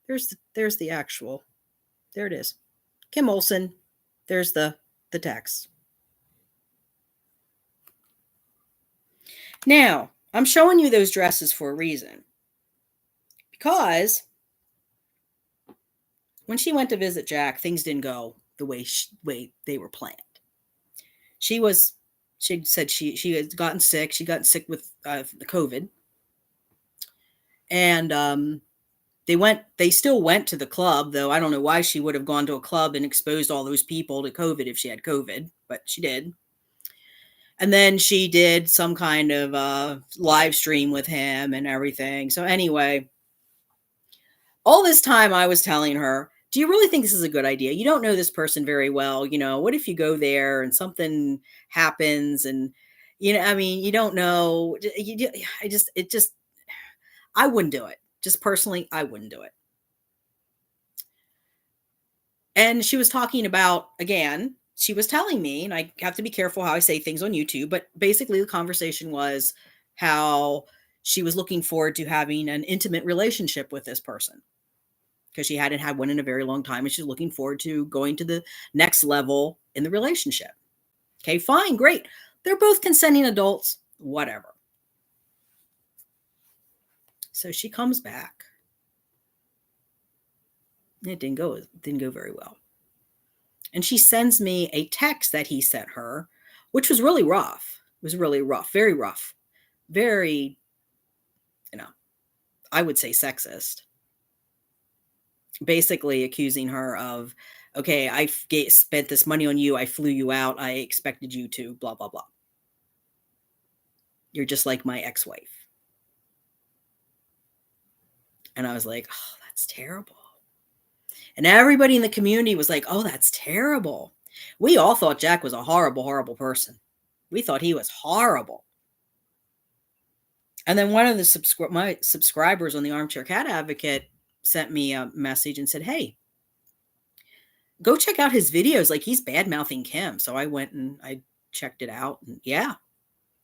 There's the actual, there it is. Kim Olsen. There's the text. Now, I'm showing you those dresses for a reason. Because when she went to visit Jack, things didn't go the way they were planned. She said she had gotten sick. She got sick with the COVID, and they still went to the club, though I don't know why she would have gone to a club and exposed all those people to COVID if she had COVID, but she did. And then she did some kind of live stream with him and everything. So anyway, all this time I was telling her, do you really think this is a good idea? You don't know this person very well. What if you go there and something happens and, I mean, you don't know. I wouldn't do it. Just personally, I wouldn't do it. And she was talking about, again, she was telling me, and I have to be careful how I say things on YouTube, but basically the conversation was how she was looking forward to having an intimate relationship with this person because she hadn't had one in a very long time, and she's looking forward to going to the next level in the relationship. Okay, fine, great. They're both consenting adults, whatever. So she comes back. It didn't go very well. And she sends me a text that he sent her, which was really rough. It was really rough, very rough, very, I would say sexist. Basically accusing her of, okay, I spent this money on you. I flew you out. I expected you to blah, blah, blah. You're just like my ex-wife. And I was like, oh, that's terrible. And everybody in the community was like, oh, that's terrible. We all thought Jack was a horrible, horrible person. We thought he was horrible. And then one of my subscribers on the Armchair Cat Advocate sent me a message and said, hey, go check out his videos. Like, he's bad-mouthing Kim. So I went and I checked it out. And yeah,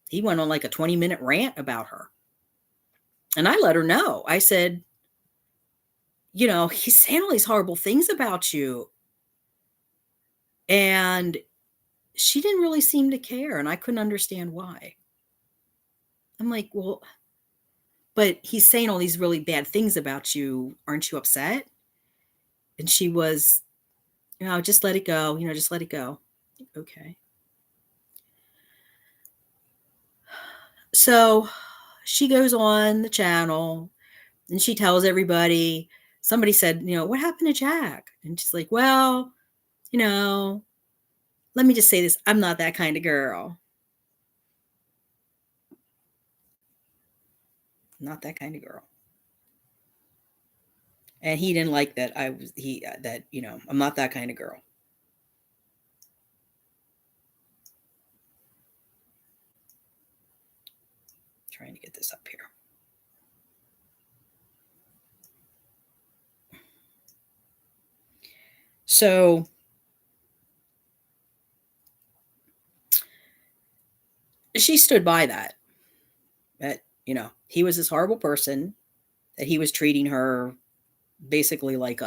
he went on like a 20-minute rant about her. And I let her know. I said, he's saying all these horrible things about you. And she didn't really seem to care. And I couldn't understand why. I'm like, well, but he's saying all these really bad things about you. Aren't you upset? And she was, just let it go. Just let it go. Okay. So she goes on the channel and she tells everybody, somebody said, what happened to Jack? And she's like, well, let me just say this. I'm not that kind of girl. Not that kind of girl. And he didn't like that. I'm not that kind of girl. Trying to get this up here. So she stood by that he was this horrible person, that he was treating her basically like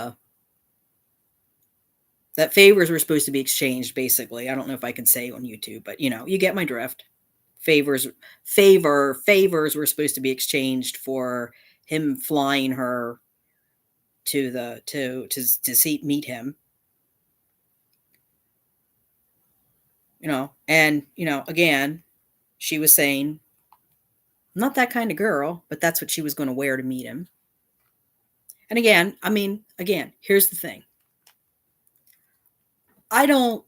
that favors were supposed to be exchanged, basically. I don't know if I can say on YouTube, but you get my drift. Favors were supposed to be exchanged for him flying her to meet him. And again, she was saying, I'm not that kind of girl, but that's what she was going to wear to meet him. And again, here's the thing. I don't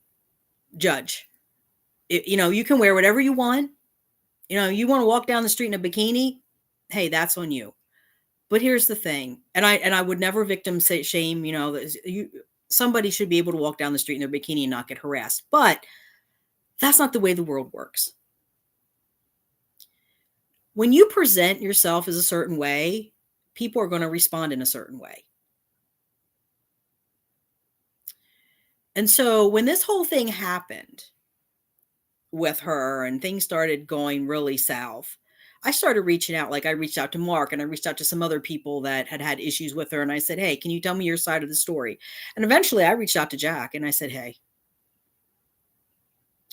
judge. You can wear whatever you want. You want to walk down the street in a bikini, hey, that's on you. But here's the thing, and I would never victim shame. Somebody should be able to walk down the street in their bikini and not get harassed. But that's not the way the world works. When you present yourself as a certain way, people are going to respond in a certain way. And so when this whole thing happened with her and things started going really south, I started reaching out. Like, I reached out to Mark and I reached out to some other people that had issues with her. And I said, hey, can you tell me your side of the story? And eventually I reached out to Jack and I said, hey,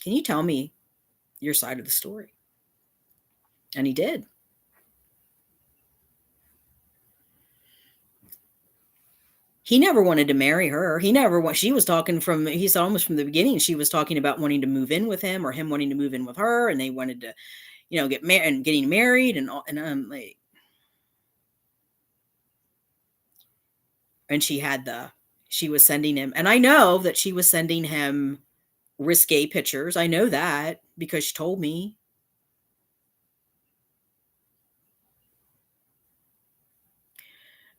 can you tell me your side of the story? And he did. He never wanted to marry her. He never want she was talking from he said almost from the beginning, she was talking about wanting to move in with him or him wanting to move in with her, and they wanted to, get married and getting married and all, and I'm like, and she was sending him, and I know that she was sending him risque pictures. I know that because she told me.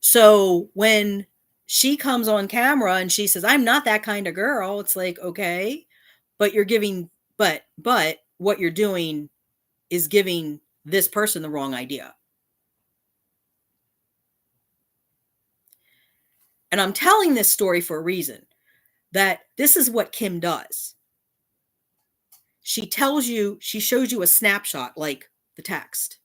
So when she comes on camera and she says, "I'm not that kind of girl," it's like, okay, but you're giving, but what you're doing is giving this person the wrong idea. And I'm telling this story for a reason, that this is what Kim does. She shows you a snapshot, like the text,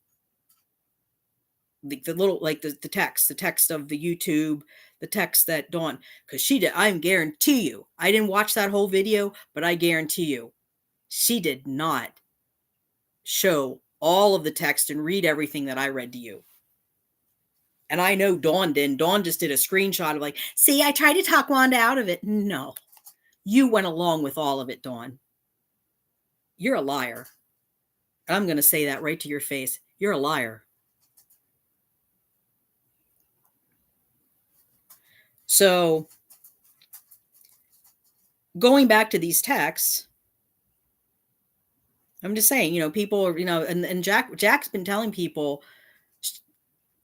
the little, like the text of the YouTube, the text that Dawn, because she did, I guarantee you, I didn't watch that whole video, but I guarantee you, she did not show all of the text and read everything that I read to you. And I know Dawn didn't. Dawn just did a screenshot of like, see, I tried to talk Wanda out of it. No, you went along with all of it, Dawn. You're a liar. I'm going to say that right to your face. You're a liar. So going back to these texts, I'm just saying, people are, and Jack's been telling people,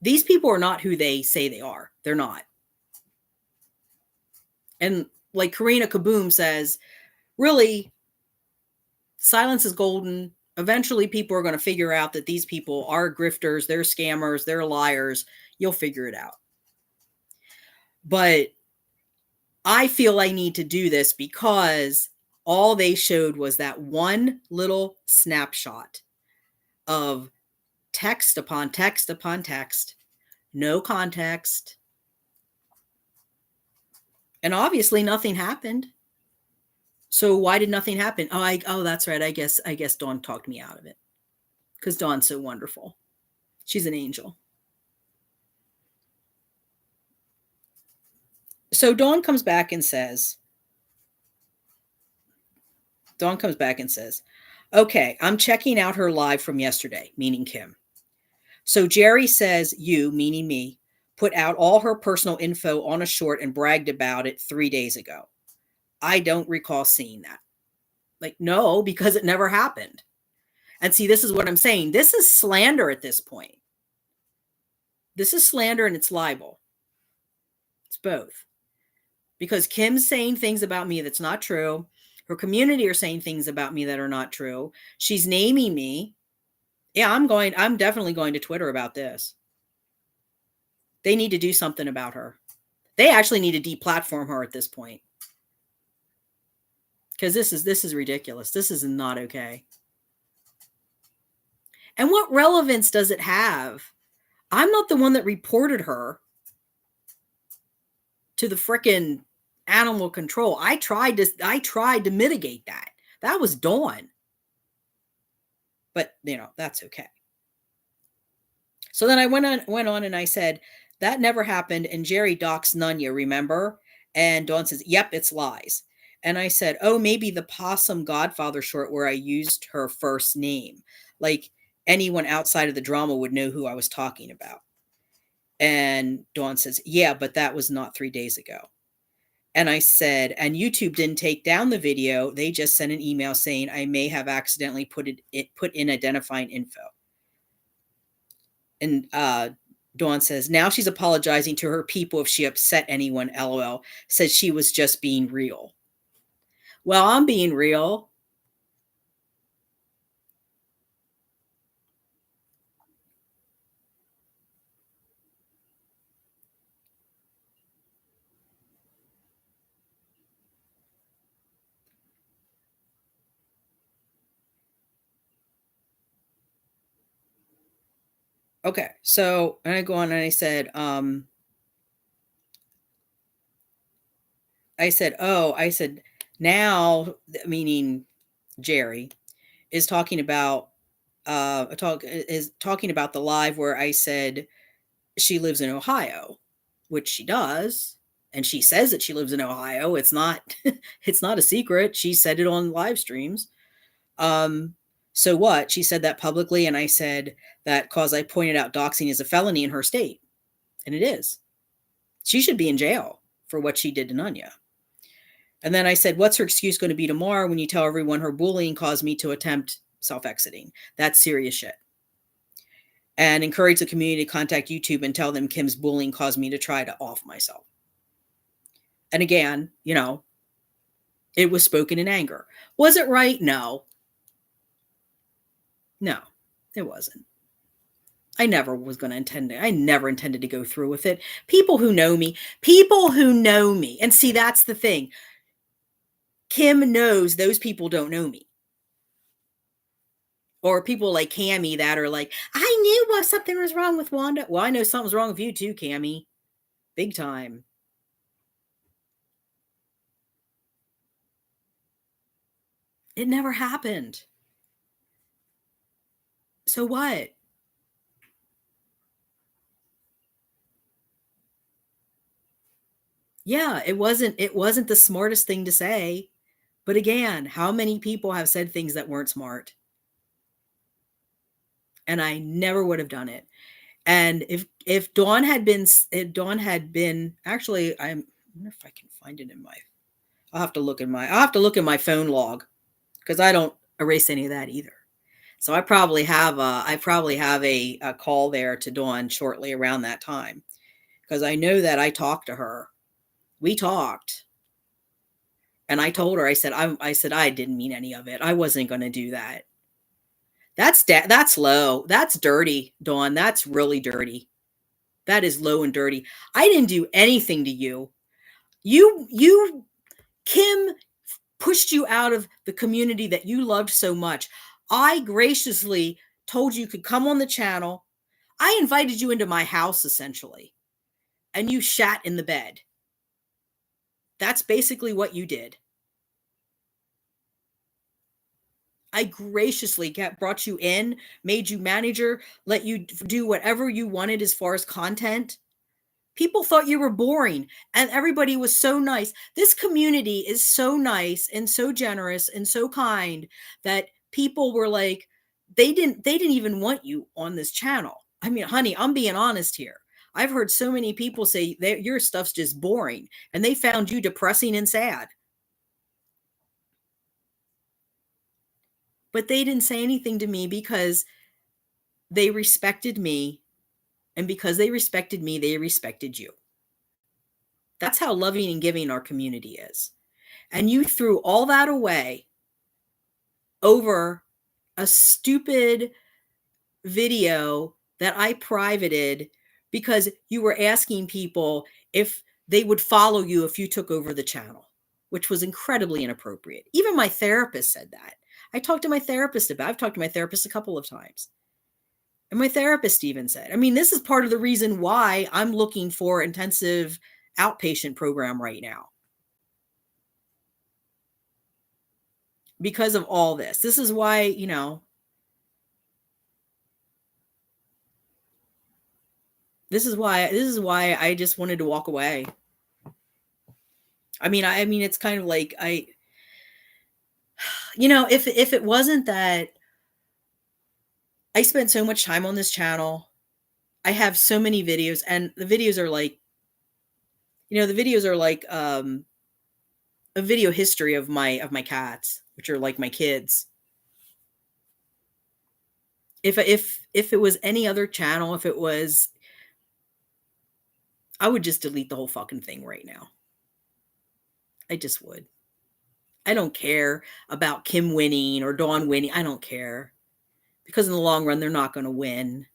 these people are not who they say they are. They're not. And like Karina Kaboom says, really, silence is golden. Eventually people are going to figure out that these people are grifters, they're scammers, they're liars. You'll figure it out. But I feel I need to do this because all they showed was that one little snapshot of text upon text upon text, no context. And obviously nothing happened. So why did nothing happen? Oh, that's right. I guess Dawn talked me out of it. Because Dawn's so wonderful. She's an angel. So Dawn comes back and says, okay, I'm checking out her live from yesterday, meaning Kim. So Jerry says you, meaning me, put out all her personal info on a short and bragged about it 3 days ago. I don't recall seeing that. Like, no, because it never happened. And see, this is what I'm saying. This is slander at this point. This is slander and it's libel. It's both. Because Kim's saying things about me that's not true. Her community are saying things about me that are not true. She's naming me. Yeah, I'm definitely going to Twitter about this. They need to do something about her. They actually need to deplatform her at this point. Because this is ridiculous. This is not okay. And what relevance does it have? I'm not the one that reported her to the frickin' animal control. I tried to mitigate that. That was Dawn. But that's okay. So then I went on and I said, that never happened. And Jerry docs Nunya, remember? And Dawn says, yep, it's lies. And I said, oh, maybe the Possum Godfather short where I used her first name. Like anyone outside of the drama would know who I was talking about. And Dawn says, yeah, but that was not 3 days ago. And I said, and YouTube didn't take down the video. They just sent an email saying I may have accidentally put in identifying info. And Dawn says, now she's apologizing to her people if she upset anyone, LOL. Says she was just being real. Well, I'm being real. Okay, so and I go on and I said, now, meaning Jerry, is talking about talking about the live where I said she lives in Ohio, which she does, and she says that she lives in Ohio. It's not it's not a secret. She said it on live streams. Um, so what? She said that publicly, and I said that cause I pointed out doxing is a felony in her state, and it is. She should be in jail for what she did to Nunya. And then I said, what's her excuse going to be tomorrow when you tell everyone her bullying caused me to attempt self-exiting? That's serious shit. And encourage the community to contact YouTube and tell them Kim's bullying caused me to try to off myself. And again, you know, it was spoken in anger. Was it right? No. No, it wasn't. I never was going to intend it. I never intended to go through with it. People who know me, and see, that's the thing. Kim knows those people don't know me. Or people like Cammie that are like, I knew something was wrong with Wanda. Well, I know something's wrong with you too, Cammie. Big time. It never happened. So what? Yeah, it wasn't the smartest thing to say. But again, how many people have said things that weren't smart? And I never would have done it. And if Dawn had been actually, I wonder if I can find it in my I'll have to look in my phone log because I don't erase any of that either. So I probably have a call there to Dawn shortly around that time because I know that I talked to her. We talked. And I told her, I said I didn't mean any of it. I wasn't going to do that. That's low. That's dirty, Dawn. That's really dirty. That is low and dirty. I didn't do anything to you. Kim pushed you out of the community that you loved so much. I graciously told you could come on the channel. I invited you into my house essentially, and you shat in the bed. That's basically what you did. I graciously brought you in, made you manager, let you do whatever you wanted as far as content. People thought you were boring, and everybody was so nice. This community is so nice and so generous and so kind that people were like, they didn't even want you on this channel. I mean, honey, I'm being honest here. I've heard so many people say that your stuff's just boring, and they found you depressing and sad. But they didn't say anything to me because they respected me, and because they respected me, they respected you. That's how loving and giving our community is. And you threw all that away over a stupid video that I privated because you were asking people if they would follow you if you took over the channel, which was incredibly inappropriate. Even my therapist said that. I've talked to my therapist a couple of times. And my therapist even said, I mean, this is part of the reason why I'm looking for intensive outpatient program right now. Because of all this. This is why, you know, this is why I just wanted to walk away. I mean, it's kind of like you know, if it wasn't that I spent so much time on this channel, I have so many videos, and the videos are like, you know, the videos are like a video history of my cats, which are like my kids. If it was any other channel, I would just delete the whole fucking thing right now. I just would. I don't care about Kim winning or Dawn winning. I don't care. Because in the long run, they're not going to win.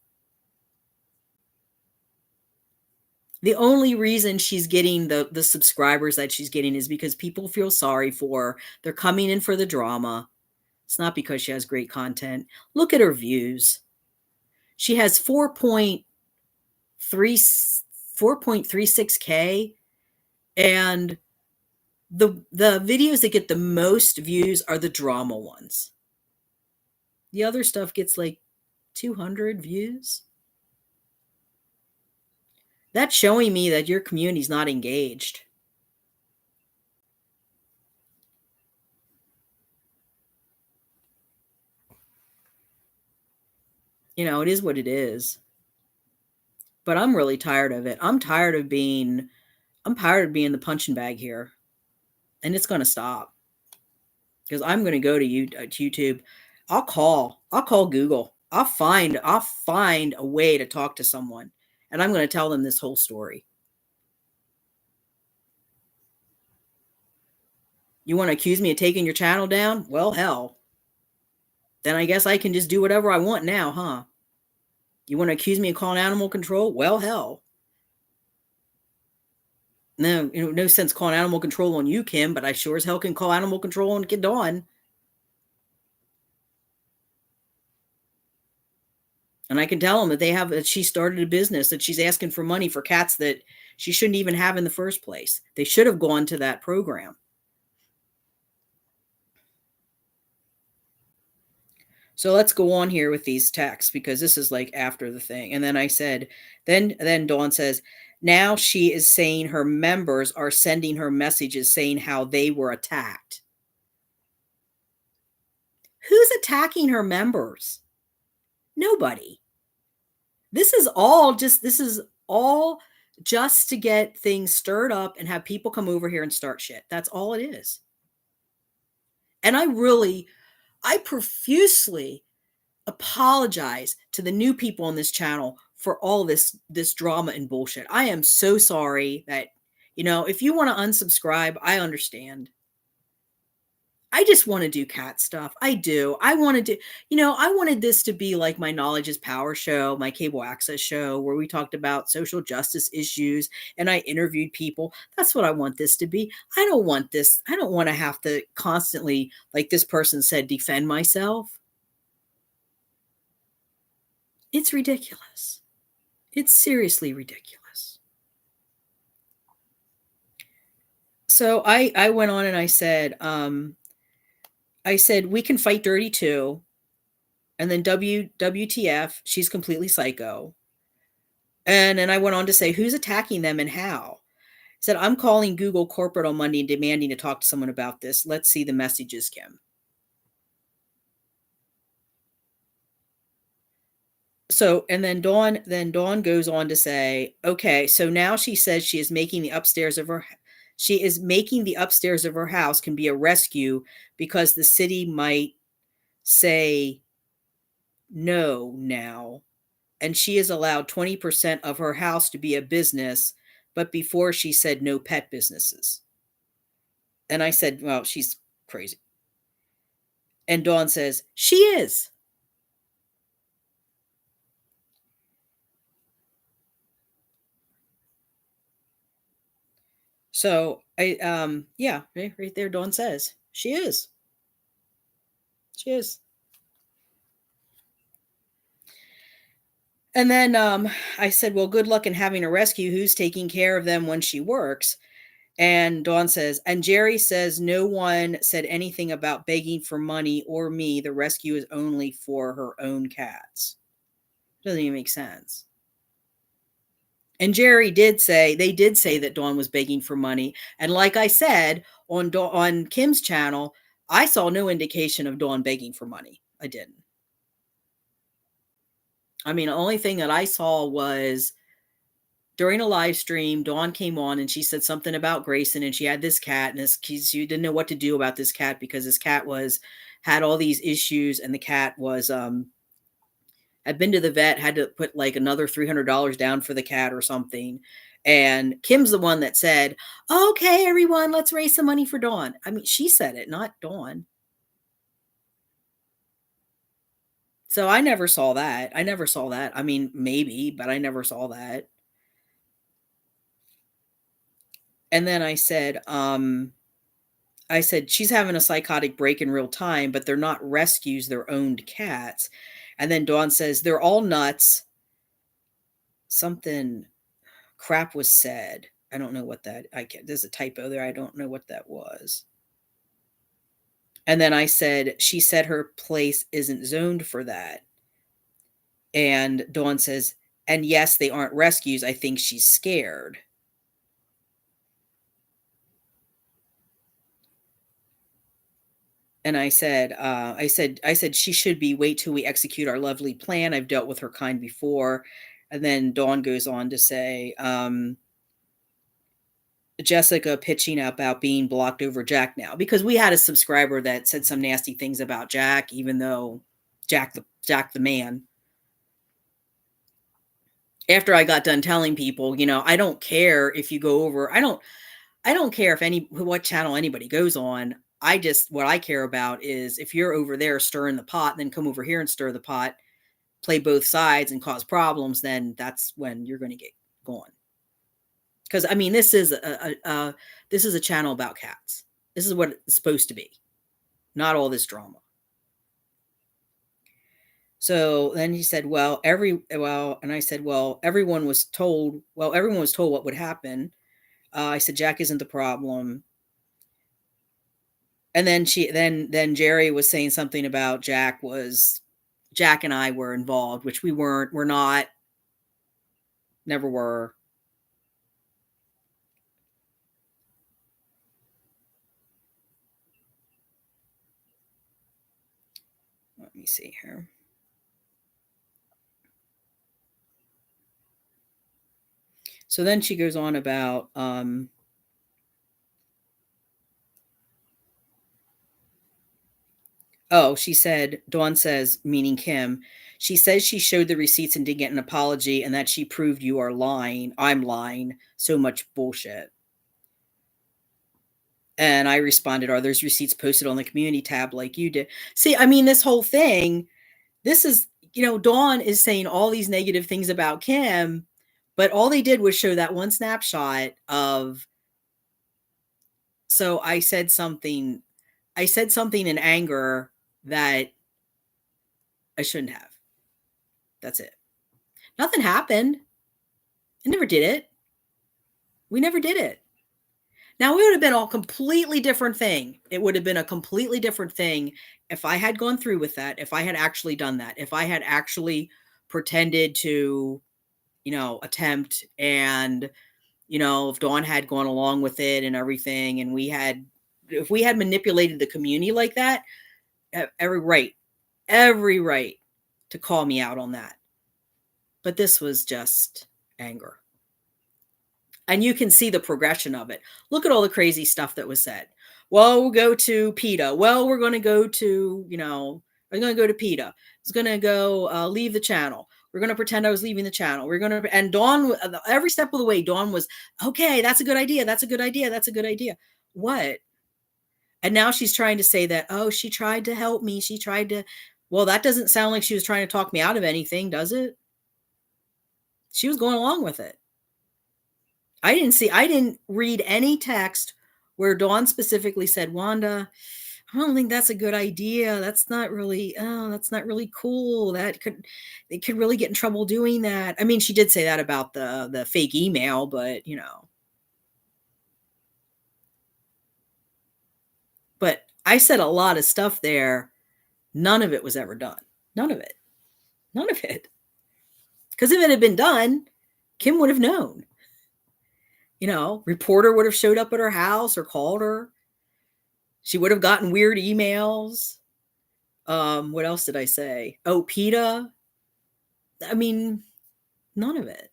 The only reason she's getting the subscribers that she's getting is because people feel sorry for her. They're coming in for the drama. It's not because she has great content. Look at her views. She has 4.36K, and the videos that get the most views are the drama ones. The other stuff gets like 200 views. That's showing me that your community's not engaged. You know, it is what it is. But I'm really tired of it. I'm tired of being the punching bag here. And it's going to stop. Because I'm going to go to YouTube. I'll call Google. I'll find a way to talk to someone, and I'm going to tell them this whole story. You want to accuse me of taking your channel down? Well, hell. Then I guess I can just do whatever I want now, huh? You want to accuse me of calling animal control? Well, hell. No, no sense calling animal control on you, Kim, but I sure as hell can call animal control on Dawn. And I can tell them that she started a business, that she's asking for money for cats that she shouldn't even have in the first place. They should have gone to that program. So let's go on here with these texts, because this is like after the thing. And then I said, then Dawn says, now she is saying her members are sending her messages saying how they were attacked. Who's attacking her members? Nobody. This is all just to get things stirred up and have people come over here and start shit. That's all it is. And I profusely apologize to the new people on this channel for all this drama and bullshit. I am so sorry that, if you want to unsubscribe, I understand. I just want to do cat stuff. I do. I wanted to, I wanted this to be like my Knowledge is Power show, my cable access show, where we talked about social justice issues and I interviewed people. That's what I want this to be. I don't want this. I don't want to have to constantly, like this person said, defend myself. It's ridiculous. It's seriously ridiculous. So I went on and I said, we can fight dirty too. And then WTF, she's completely psycho. And then I went on to say, who's attacking them and how? I said, I'm calling Google corporate on Monday and demanding to talk to someone about this. Let's see the messages, Kim. So, and then Dawn goes on to say, okay, so now she says she is making the upstairs of her house can be a rescue because the city might say no now. And she is allowed 20% of her house to be a business, but before she said no pet businesses. And I said, well, she's crazy. And Dawn says, she is. So yeah, right there, Dawn says, she is. She is. And then I said, well, good luck in having a rescue. Who's taking care of them when she works? And Dawn says, and Jerry says, no one said anything about begging for money or me. The rescue is only for her own cats. Doesn't even make sense. And Jerry did say that Dawn was begging for money. And like I said, on Kim's channel, I saw no indication of Dawn begging for money. I didn't. I mean, the only thing that I saw was during a live stream, Dawn came on and she said something about Grayson, and she had this cat, and she didn't know what to do about this cat because this cat had all these issues, and the cat was had been to the vet, had to put like another $300 down for the cat or something. And Kim's the one that said, okay, everyone, let's raise some money for Dawn. I mean, she said it, not Dawn. So I never saw that. I mean, maybe, but I never saw that. And then I said, she's having a psychotic break in real time, but they're not rescues, they're owned cats. And then Dawn says, they're all nuts. Something crap was said. I don't know what that, there's a typo there. I don't know what that was. And then I said, she said her place isn't zoned for that. And Dawn says, and yes, they aren't rescues. I think she's scared. And I said, she should be. Wait till we execute our lovely plan. I've dealt with her kind before. And then Dawn goes on to say, Jessica pitching about being blocked over Jack now, because we had a subscriber that said some nasty things about Jack, even though Jack the man. After I got done telling people, I don't care if you go over. I don't care if what channel anybody goes on. What I care about is if you're over there stirring the pot, then come over here and stir the pot, play both sides and cause problems, then that's when you're going to get going. Because I mean, this is a channel about cats. This is what it's supposed to be, not all this drama. So then he said, and I said, well, everyone was told what would happen. I said, Jack isn't the problem. And then then Jerry was saying something about Jack and I were involved, which we weren't. We're not. Never were. Let me see here. So then she goes on about she said, Dawn says, meaning Kim, she says she showed the receipts and didn't get an apology and that she proved you are lying. I'm lying. So much bullshit. And I responded, are those receipts posted on the community tab like you did? See, I mean, this whole thing, this is, Dawn is saying all these negative things about Kim, but all they did was show that one snapshot of. So I said something in anger that I shouldn't have. That's it. Nothing happened. I never did it. We never did it. Now, it would have been a completely different thing. It would have been a completely different thing if I had gone through with that, if I had actually done that, if I had actually pretended to, attempt, and, if Dawn had gone along with it and everything, and if we had manipulated the community like that, every right to call me out on that. But this was just anger. And you can see the progression of it. Look at all the crazy stuff that was said. Well, we'll go to PETA. Well, we're going to go to, I'm going to go to PETA. I was going to go leave the channel. We're going to pretend I was leaving the channel. And Dawn, every step of the way, Dawn was, okay, that's a good idea. That's a good idea. That's a good idea. What? And now she's trying to say that, she tried to help me. Well, that doesn't sound like she was trying to talk me out of anything, does it? She was going along with it. I didn't read any text where Dawn specifically said, Wanda, I don't think that's a good idea. That's not really cool. They could really get in trouble doing that. I mean, she did say that about the fake email, but but I said a lot of stuff there. None of it was ever done. None of it. None of it. Because if it had been done, Kim would have known. Reporter would have showed up at her house or called her. She would have gotten weird emails. What else did I say? Oh, PETA. I mean, none of it.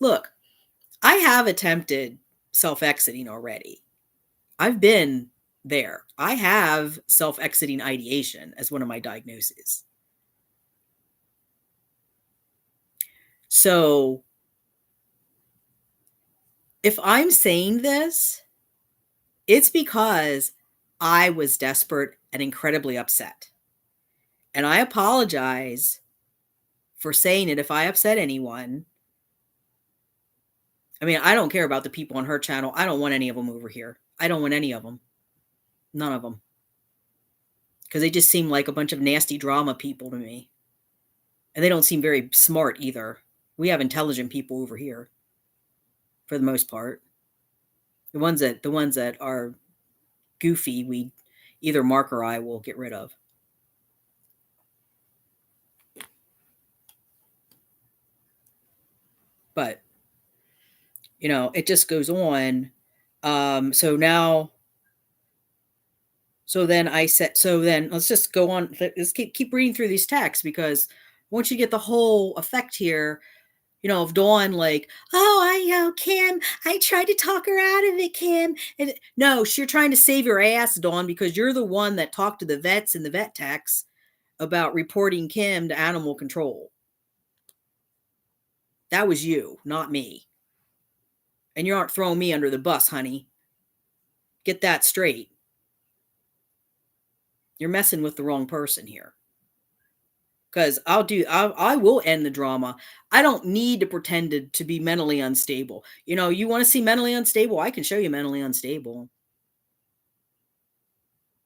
Look, I have attempted self-exiting already. I've been there. I have self-exiting ideation as one of my diagnoses. So if I'm saying this, it's because I was desperate and incredibly upset. And I apologize for saying it if I upset anyone. I mean, I don't care about the people on her channel. I don't want any of them over here. I don't want any of them. None of them. Because they just seem like a bunch of nasty drama people to me. And they don't seem very smart either. We have intelligent people over here, for the most part. The ones that are goofy, we either Mark or I will get rid of. But it just goes on. So now, so then I said, so then let's just go on. Let's keep reading through these texts, because once you get the whole effect here, of Dawn, like, oh, Kim, I tried to talk her out of it, Kim. And no, you're trying to save your ass, Dawn, because you're the one that talked to the vets in the vet techs about reporting Kim to animal control. That was you, not me. And you aren't throwing me under the bus, honey. Get that straight. You're messing with the wrong person here. Because I will end the drama. I don't need to pretend to be mentally unstable. You want to see mentally unstable? I can show you mentally unstable.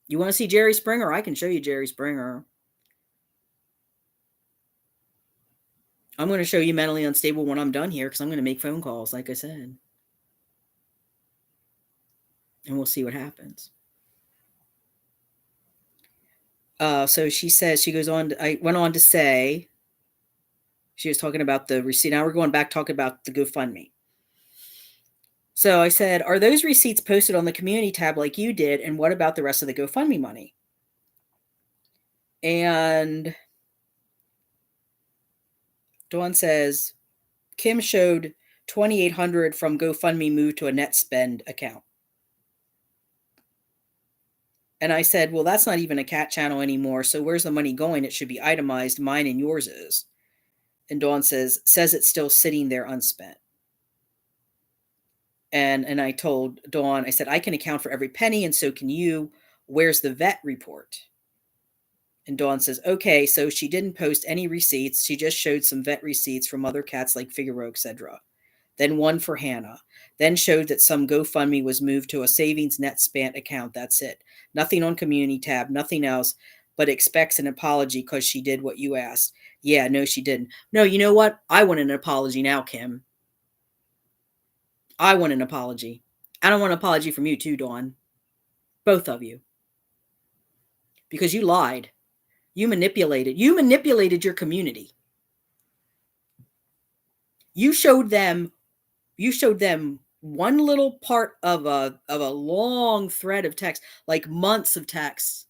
You want to see Jerry Springer? I can show you Jerry Springer. I'm going to show you mentally unstable when I'm done here, because I'm going to make phone calls, like I said. And we'll see what happens. So she says, she goes on, I went on to say, she was talking about the receipt. Now we're going back talking about the GoFundMe. So I said, are those receipts posted on the community tab like you did? And what about the rest of the GoFundMe money? And Dawn says, Kim showed $2,800 from GoFundMe moved to a net spend account. And I said, well, that's not even a cat channel anymore. So where's the money going? It should be itemized. Mine and yours is. And Dawn says it's still sitting there unspent. And I told Dawn, I said, I can account for every penny, and so can you. Where's the vet report? And Dawn says, okay, so she didn't post any receipts. She just showed some vet receipts from other cats like Figaro, etc. Then one for Hannah. Then showed that some GoFundMe was moved to a savings net spent account. That's it. Nothing on community tab, nothing else, but expects an apology because she did what you asked. Yeah, no, she didn't. No, you know what? I want an apology now, Kim. I want an apology. I don't want an apology from you too, Dawn. Both of you. Because you lied. You manipulated. You manipulated your community. You showed them one little part of a long thread of text, like months of text.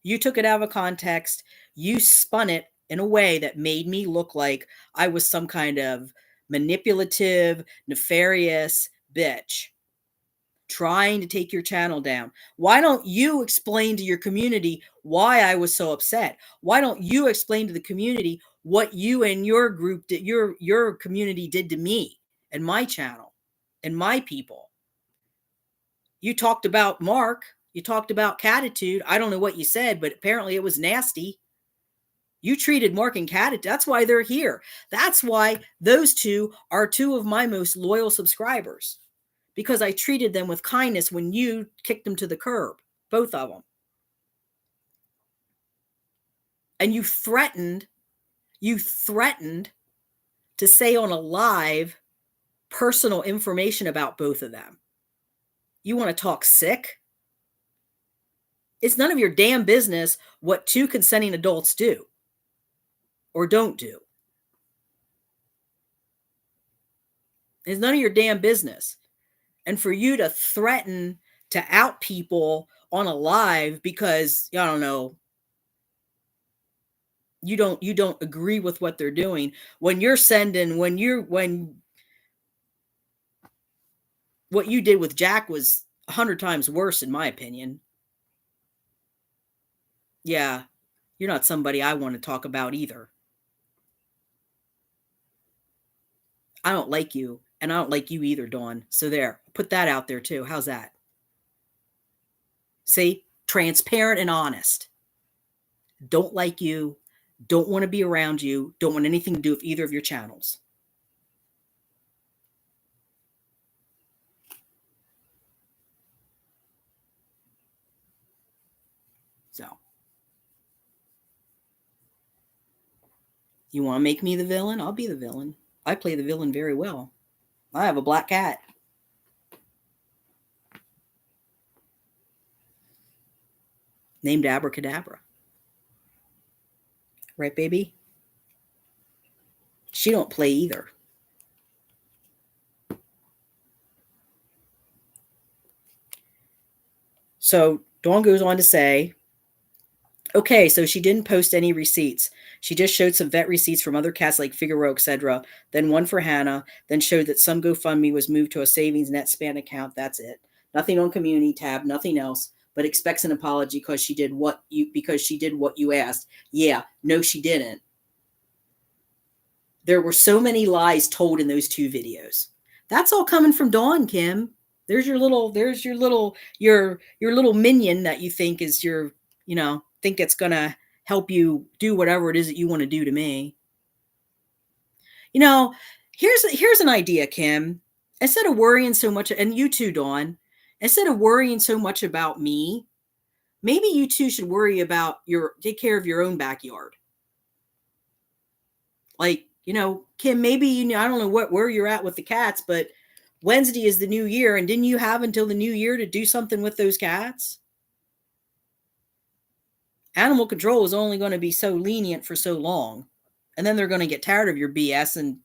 You took it out of context. You spun it in a way that made me look like I was some kind of manipulative, nefarious bitch trying to take your channel down. Why don't you explain to your community why I was so upset? Why don't you explain to the community what you and your group did, your community did to me and my channel and my people? You talked about Mark. You talked about Catitude. I don't know what you said, but apparently it was nasty. You treated Mark and Catitude. That's why they're here. That's why those two are two of my most loyal subscribers. Because I treated them with kindness when you kicked them to the curb, both of them. And you threatened to say on a live personal information about both of them. You want to talk sick? It's none of your damn business what two consenting adults do or don't do. It's none of your damn business. And for you to threaten to out people on a live because, I don't know, you don't agree with what they're doing, when what you did with Jack was 100 times worse, in my opinion. Yeah, you're not somebody I want to talk about either. I don't like you, and I don't like you either, Dawn. So there, put that out there too. How's that? See, transparent and honest. Don't like you, don't want to be around you, don't want anything to do with either of your channels. So, you want to make me the villain? I'll be the villain. I play the villain very well. I have a black cat. named Abracadabra. Right, baby? She don't play either. So Dawn goes on to say, okay, so she didn't post any receipts. She just showed some vet receipts from other cats like Figaro, etc. Then one for Hannah. Then showed that some GoFundMe was moved to a savings net span account. That's it. Nothing on community tab. Nothing else. But expects an apology because she did what you asked. Yeah, no, she didn't. There were so many lies told in those 2 videos. That's all coming from Dawn, Kim. There's your little minion that you think is think it's gonna help you do whatever it is that you want to do to me. Here's an idea, Kim. Instead of worrying so much, and you too, Dawn, instead of worrying so much about me, maybe you two should worry about take care of your own backyard. Like, Kim, maybe I don't know where you're at with the cats, but Wednesday is the new year, and didn't you have until the new year to do something with those cats? Animal control is only going to be so lenient for so long, and then they're going to get tired of your BS, and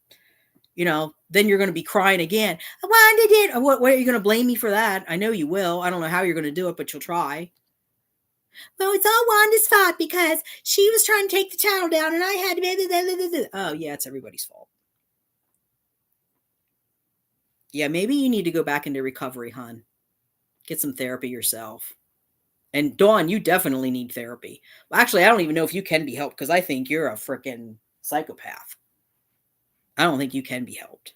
then you're going to be crying again. Wanda did. What are you going to blame me for that? I know you will. I don't know how you're going to do it, but you'll try. Well, it's all Wanda's fault because she was trying to take the channel down, and I had to. Oh yeah, it's everybody's fault. Yeah, maybe you need to go back into recovery, hon. Get some therapy yourself. And Dawn, you definitely need therapy. Well, actually, I don't even know if you can be helped because I think you're a freaking psychopath. I don't think you can be helped.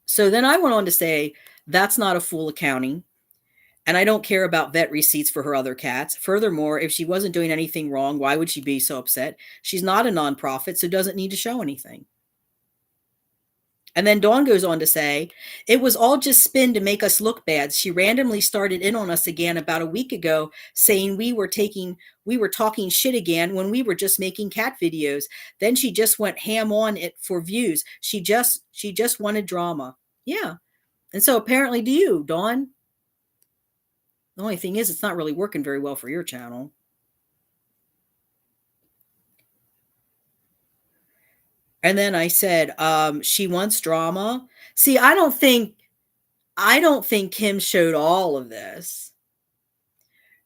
So then I went on to say, that's not a full accounting. And I don't care about vet receipts for her other cats. Furthermore, if she wasn't doing anything wrong, why would she be so upset? She's not a nonprofit, so doesn't need to show anything. And then Dawn goes on to say, it was all just spin to make us look bad. She randomly started in on us again about a week ago, saying we were talking shit again when we were just making cat videos. Then she just went ham on it for views. She just wanted drama. Yeah. And so apparently do you, Dawn. The only thing is, it's not really working very well for your channel. And then I said, she wants drama. See, I don't think Kim showed all of this.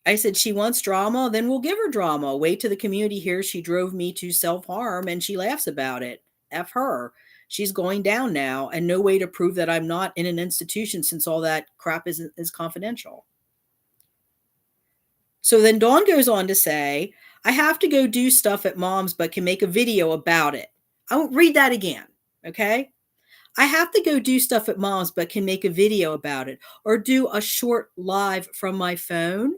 I said, she wants drama, then we'll give her drama. Wait till the community hears she drove me to self-harm and she laughs about it. F her. She's going down now, and no way to prove that I'm not in an institution since all that crap is confidential. So then Dawn goes on to say, I have to go do stuff at mom's, but can make a video about it. I won't read that again. Okay. I have to go do stuff at mom's, but can make a video about it or do a short live from my phone.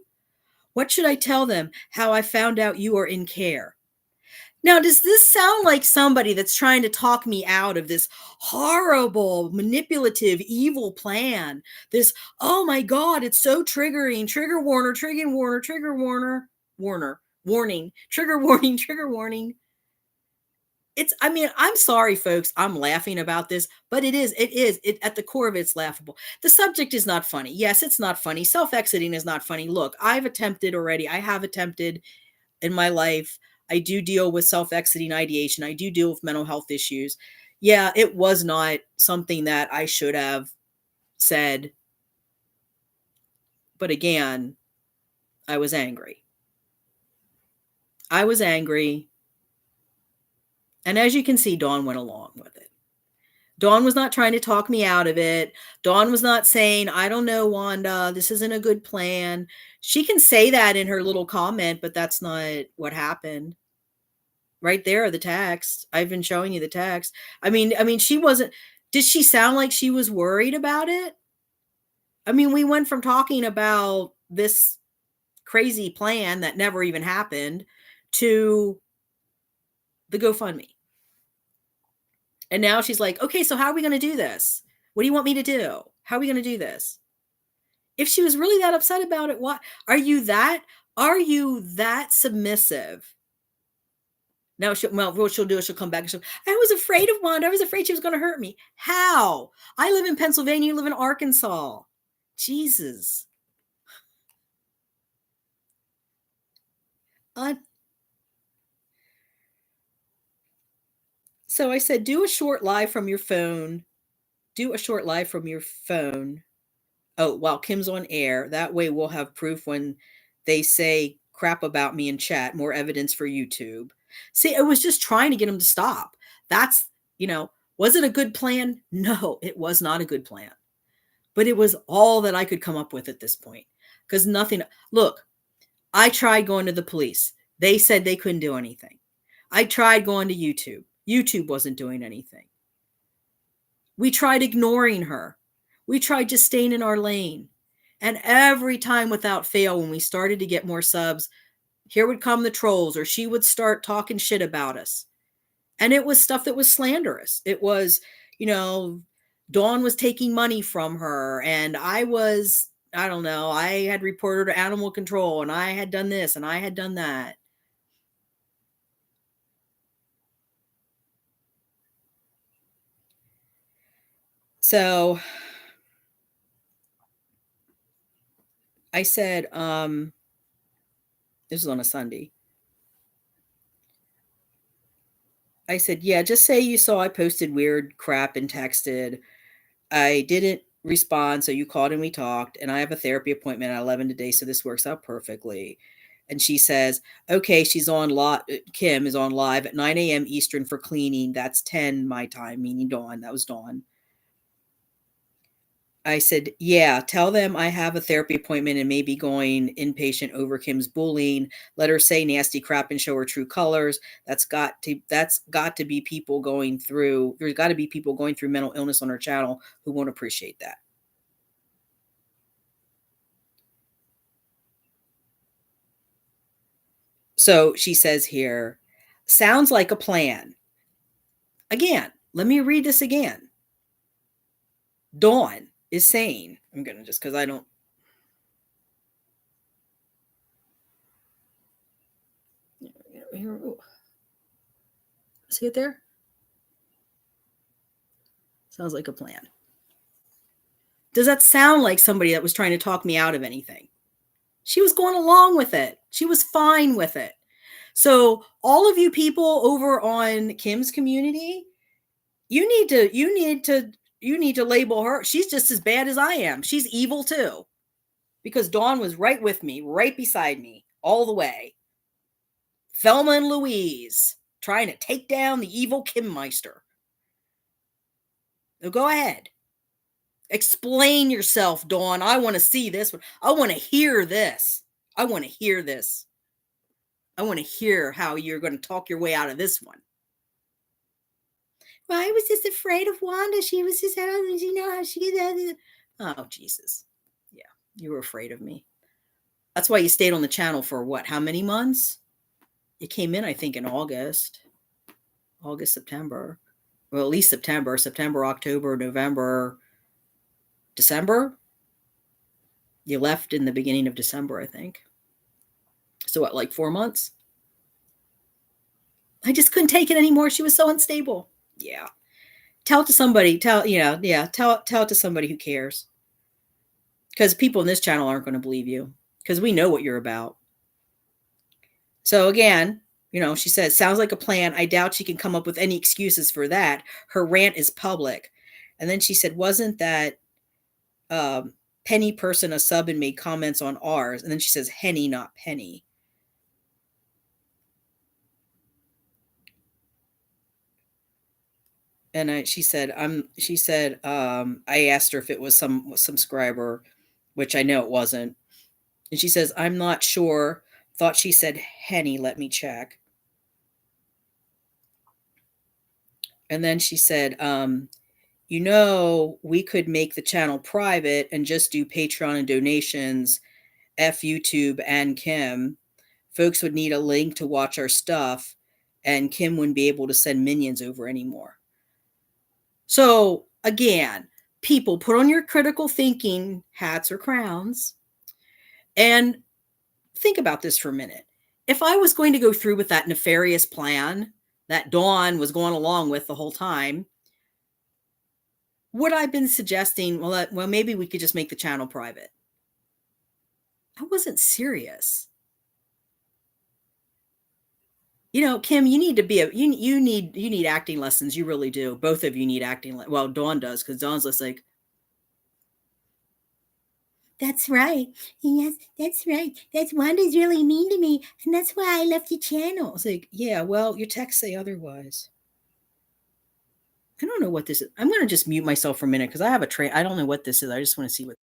What should I tell them? How I found out you are in care. Now, does this sound like somebody that's trying to talk me out of this horrible, manipulative, evil plan? This, oh my God, it's so triggering. Trigger warner, trigger warner, trigger warner, warning, trigger warning, trigger warning. I'm sorry, folks. I'm laughing about this, but it at the core of it's laughable. The subject is not funny. Yes, it's not funny. Self-exiting is not funny. Look, I have attempted in my life. I do deal with self-exiting ideation. I do deal with mental health issues. Yeah, it was not something that I should have said. But again, I was angry. And as you can see, Dawn went along with it. Dawn was not trying to talk me out of it. Dawn was not saying, I don't know, Wanda, this isn't a good plan. She can say that in her little comment, but that's not what happened. Right there, the text. I've been showing you the text. I mean, she wasn't, did she sound like she was worried about it? I mean, we went from talking about this crazy plan that never even happened to the GoFundMe. And now she's like, okay, so how are we going to do this? What do you want me to do? How are we going to do this? If she was really that upset about it, what are you that submissive? Now, what she'll do is she'll come back and I was afraid of Wanda. I was afraid she was going to hurt me. How? I live in Pennsylvania. You live in Arkansas. Jesus. I So I said, do a short live from your phone. Do a short live from your phone. Oh, while Kim's on air. That way we'll have proof when they say crap about me in chat, more evidence for YouTube. See, I was just trying to get them to stop. That's, was it a good plan? No, it was not a good plan. But it was all that I could come up with at this point. Because nothing, look, I tried going to the police. They said they couldn't do anything. I tried going to YouTube. YouTube wasn't doing anything. We tried ignoring her. We tried just staying in our lane. And every time without fail, when we started to get more subs, here would come the trolls, or she would start talking shit about us. And it was stuff that was slanderous. It was, Dawn was taking money from her, and I don't know, I had reported her to animal control, and I had done this, and I had done that. So I said, this was on a Sunday. I said, yeah, just say you saw I posted weird crap and texted. I didn't respond, so you called and we talked, and I have a therapy appointment at 11 today, so this works out perfectly. And she says, okay, Kim is on live at 9 a.m. Eastern for cleaning. That's 10 my time, meaning Dawn. That was Dawn. I said, yeah, tell them I have a therapy appointment and may be going inpatient over Kim's bullying. Let her say nasty crap and show her true colors. That's got to be people going through, there's got to be people going through mental illness on her channel who won't appreciate that. So she says here, sounds like a plan. Again, let me read this again. Dawn is saying, I'm going to just, because I don't, see it there? Sounds like a plan. Does that sound like somebody that was trying to talk me out of anything? She was going along with it. She was fine with it. So all of you people over on Kim's community, you need to label her. She's just as bad as I am. She's evil too. Because Dawn was right with me, right beside me, all the way. Thelma and Louise trying to take down the evil Kim Meister. So go ahead. Explain yourself, Dawn. I want to see this one. I want to hear this. I want to hear this. I want to hear how you're going to talk your way out of this one. Well, I was just afraid of Wanda. She was just, how she did. Oh, Jesus. Yeah, you were afraid of me. That's why you stayed on the channel for what? How many months? You came in, I think, in August, September. Well, at least September, October, November, December. You left in the beginning of December, I think. So what, like 4 months? I just couldn't take it anymore. She was so unstable. Yeah. Tell it to somebody. Tell it to somebody who cares. Because people in this channel aren't going to believe you. Because we know what you're about. So again, she said, sounds like a plan. I doubt she can come up with any excuses for that. Her rant is public. And then she said, wasn't that Penny person a sub and made comments on ours? And then she says, Henny, not Penny. And she said, I asked her if it was some subscriber, which I know it wasn't. And she says, I'm not sure. Thought she said Henny, let me check. And then she said, we could make the channel private and just do Patreon and donations, F YouTube and Kim. Folks would need a link to watch our stuff, and Kim wouldn't be able to send minions over anymore. So again, people, put on your critical thinking hats or crowns and think about this for a minute. If I was going to go through with that nefarious plan that Dawn was going along with the whole time, would I have been suggesting, well, maybe we could just make the channel private? I wasn't serious. You know, Kim, you need to be you need acting lessons. You really do. Both of you need acting. Well, Dawn does because Dawn's just like, that's right. Yes, that's right. That's Wanda's really mean to me, and that's why I left the channel. It's like, yeah, well, your texts say otherwise. I don't know what this is. I'm going to just mute myself for a minute because I have a train. I don't know what this is. I just want to see what.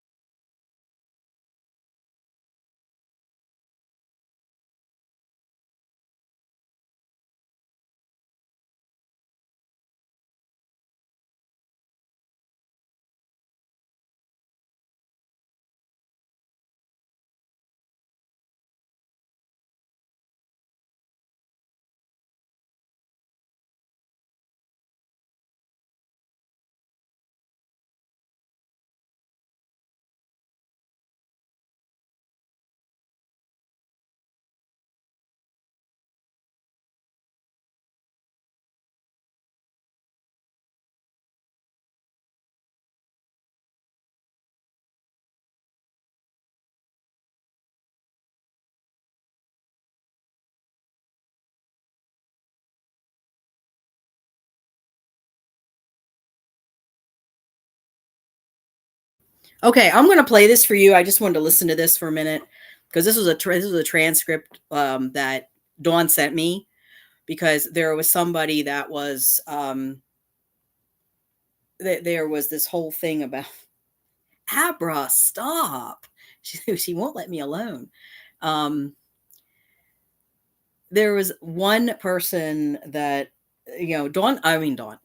Okay, I'm going to play this for you. I just wanted to listen to this for a minute because this was a transcript that Dawn sent me because there was somebody that was there was this whole thing about Abra, stop. She won't let me alone. Um, there was one person that, Dawn,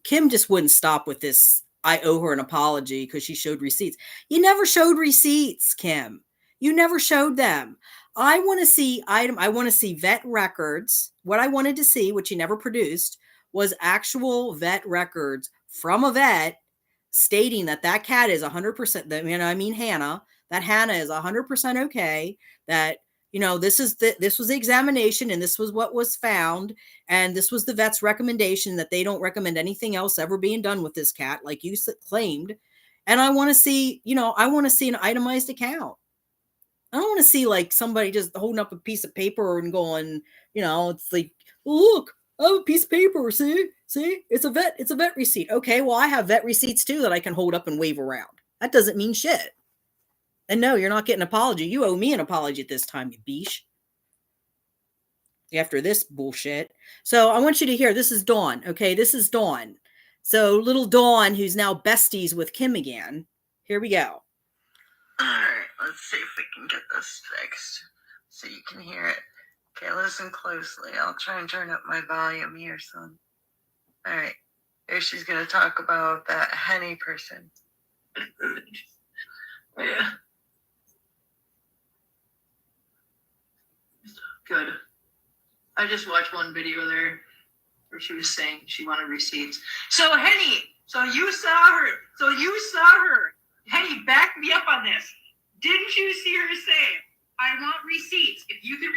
Kim just wouldn't stop with this. I owe her an apology because she showed receipts. You never showed receipts, Kim. You never showed them. I want to see vet records. What I wanted to see, which you never produced, was actual vet records from a vet stating that that cat is 100%, Hannah, that Hannah is 100% okay, that this was the examination and this was what was found, and this was the vet's recommendation that they don't recommend anything else ever being done with this cat like you claimed. And I want to see, I want to see an itemized account. I don't want to see like somebody just holding up a piece of paper and going, it's like, look, I have a piece of paper. See, it's a vet receipt. Okay, well, I have vet receipts too that I can hold up and wave around. That doesn't mean shit. And no, you're not getting an apology. You owe me an apology at this time, you beesh. After this bullshit. So I want you to hear, this is Dawn. Okay, this is Dawn. So little Dawn, who's now besties with Kim again. Here we go. All right, let's see if we can get this fixed so you can hear it. Okay, listen closely. I'll try and turn up my volume here, son. All right, here she's going to talk about that Henny person. Yeah. Good. I just watched one video there where she was saying she wanted receipts. So Henny, so you saw her. Henny, back me up on this. Didn't you see her say, "I want receipts. If you can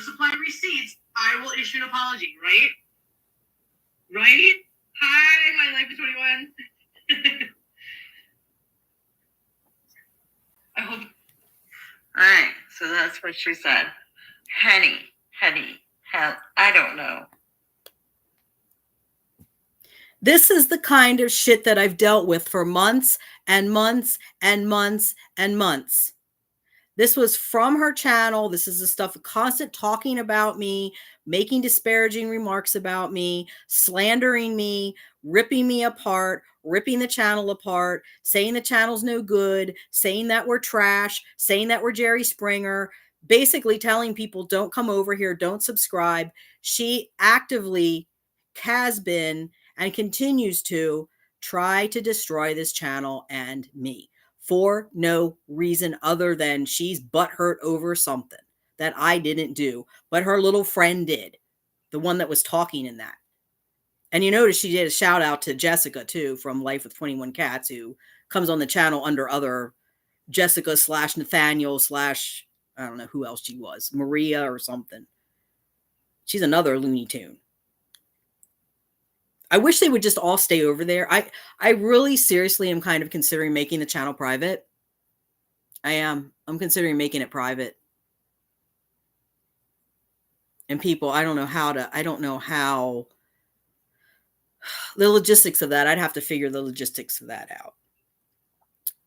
supply receipts, I will issue an apology." Right? Right? Hi, my life is 21. I hope. All right, so that's what she said. Henny, I don't know. This is the kind of shit that I've dealt with for months and months and months and months. This was from her channel. This is the stuff, constant talking about me, making disparaging remarks about me, slandering me, ripping me apart, ripping the channel apart, saying the channel's no good, saying that we're trash, saying that we're Jerry Springer, basically telling people don't come over here, don't subscribe. She actively has been and continues to try to destroy this channel and me for no reason other than she's butthurt over something that I didn't do, but her little friend did, the one that was talking in that. And you notice she did a shout out to Jessica too from Life with 21 Cats, who comes on the channel under other Jessica / Nathaniel / I don't know who else she was, Maria or something. She's another Looney Tune. I wish they would just all stay over there. I really seriously am kind of considering making the channel private. I am. I'm considering making it private. And people, I don't know how, the logistics of that. I'd have to figure the logistics of that out.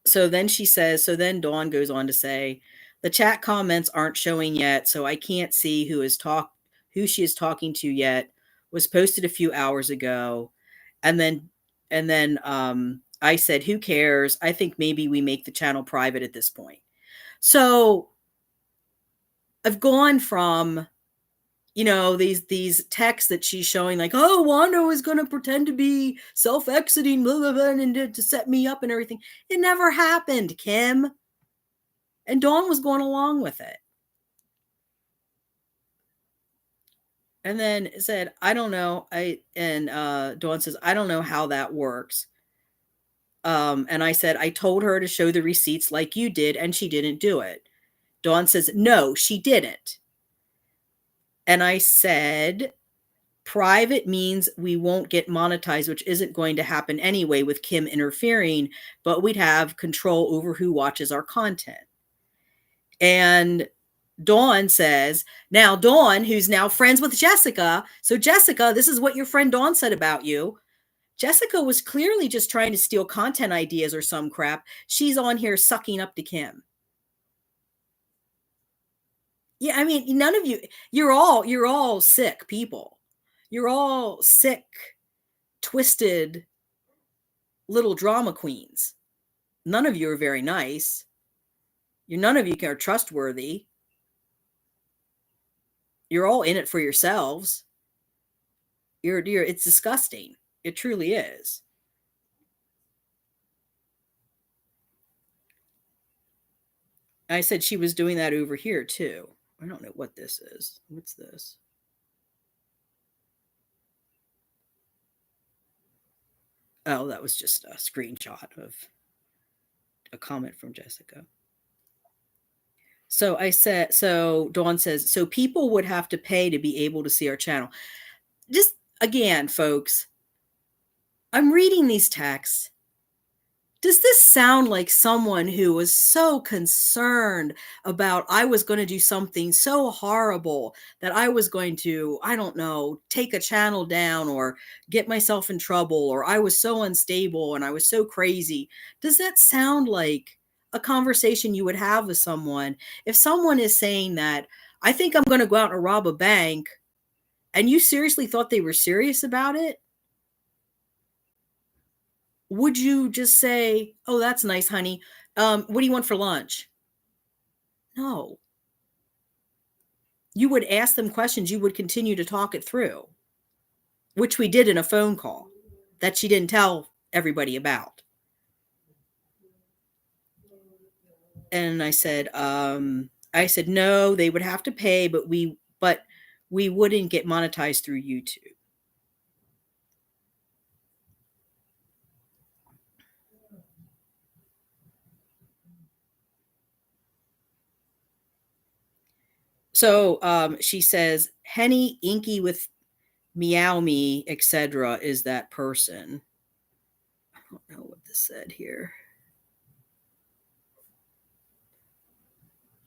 So then she says, so then Dawn goes on to say, the chat comments aren't showing yet, so I can't see who she is talking to yet. Was posted a few hours ago. And then I said, who cares? I think maybe we make the channel private at this point. So I've gone from, these texts that she's showing, like, oh, Wanda was going to pretend to be self-exiting, blah, blah, blah, and to set me up and everything. It never happened, Kim. And Dawn was going along with it. And then it said, I don't know. Dawn says, I don't know how that works. And I said, I told her to show the receipts like you did, and she didn't do it. Dawn says, no, she didn't. And I said, private means we won't get monetized, which isn't going to happen anyway with Kim interfering, but we'd have control over who watches our content. And Dawn says, now Dawn, who's now friends with Jessica. So Jessica, this is what your friend Dawn said about you. Jessica was clearly just trying to steal content ideas or some crap. She's on here sucking up to Kim. Yeah, I mean, none of you, you're all sick people. You're all sick, twisted little drama queens. None of you are very nice. None of you are trustworthy. You're all in it for yourselves. It's disgusting. It truly is. I said she was doing that over here too. I don't know what this is. What's this? Oh, that was just a screenshot of a comment from Jessica. So I said, so Dawn says, so people would have to pay to be able to see our channel. Just again, folks, I'm reading these texts. Does this sound like someone who was so concerned about I was going to do something so horrible that I was going to, I don't know, take a channel down or get myself in trouble, or I was so unstable and I was so crazy? Does that sound like a conversation you would have with someone? If someone is saying that, I think I'm going to go out and rob a bank, and you seriously thought they were serious about it, would you just say, oh, that's nice, honey. What do you want for lunch? No. You would ask them questions. You would continue to talk it through, which we did in a phone call that she didn't tell everybody about. And I said, no, they would have to pay, but we wouldn't get monetized through YouTube. So she says, Henny Inky with Meow Me, etc. is that person. I don't know what this said here.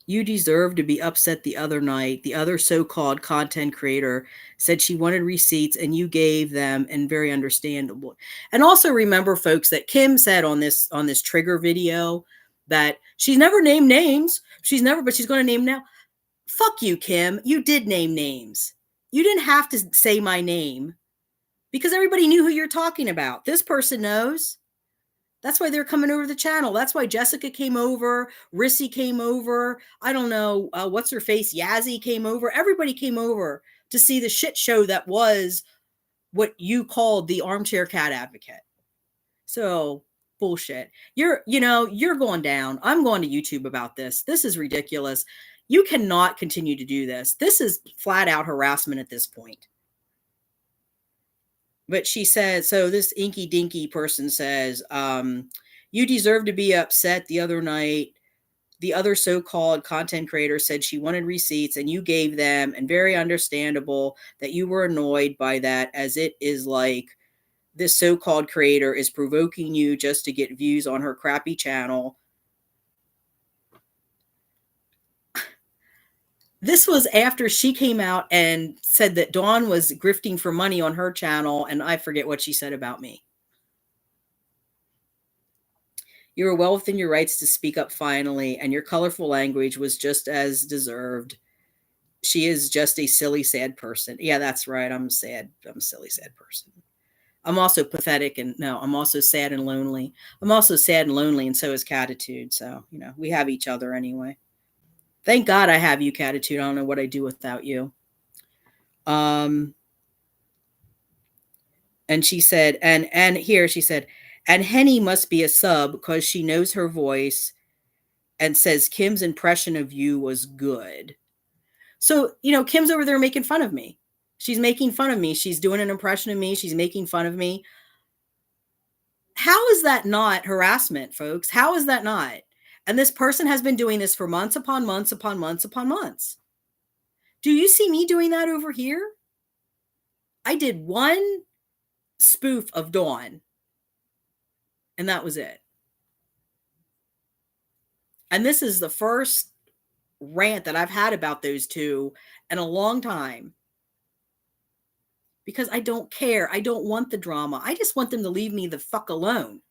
You deserve to be upset the other night. The other so-called content creator said she wanted receipts and you gave them, and very understandable. And also remember, folks, that Kim said on this trigger video that she's never named names. But she's going to name now. Fuck you, Kim. You did name names. You didn't have to say my name because everybody knew who you're talking about. This person knows. That's why they're coming over the channel. That's why Jessica came over. Rissy came over. I don't know. What's her face? Yazzie came over. Everybody came over to see the shit show that was what you called the armchair cat advocate. So bullshit. You're going down. I'm going to YouTube about this. This is ridiculous. You cannot continue to do this. This is flat out harassment at this point. But she said, so this inky dinky person says, you deserve to be upset the other night. The other so-called content creator said she wanted receipts and you gave them, and very understandable that you were annoyed by that, as it is like this so-called creator is provoking you just to get views on her crappy channel. This was after she came out and said that Dawn was grifting for money on her channel, and I forget what she said about me. You were well within your rights to speak up finally, and your colorful language was just as deserved. She is just a silly, sad person. Yeah, that's right. I'm sad. I'm a silly, sad person. I'm also pathetic, and no, I'm also sad and lonely. I'm also sad and lonely, and so is Catitude. So, we have each other anyway. Thank God I have you, Catitude. I don't know what I'd do without you. And she said, and here she said, and Henny must be a sub because she knows her voice and says Kim's impression of you was good. So, Kim's over there making fun of me. She's making fun of me. She's doing an impression of me. She's making fun of me. How is that not harassment, folks? How is that not? And this person has been doing this for months upon months upon months upon months. Do you see me doing that over here? I did one spoof of Dawn, and that was it. And this is the first rant that I've had about those two in a long time. Because I don't care. I don't want the drama. I just want them to leave me the fuck alone.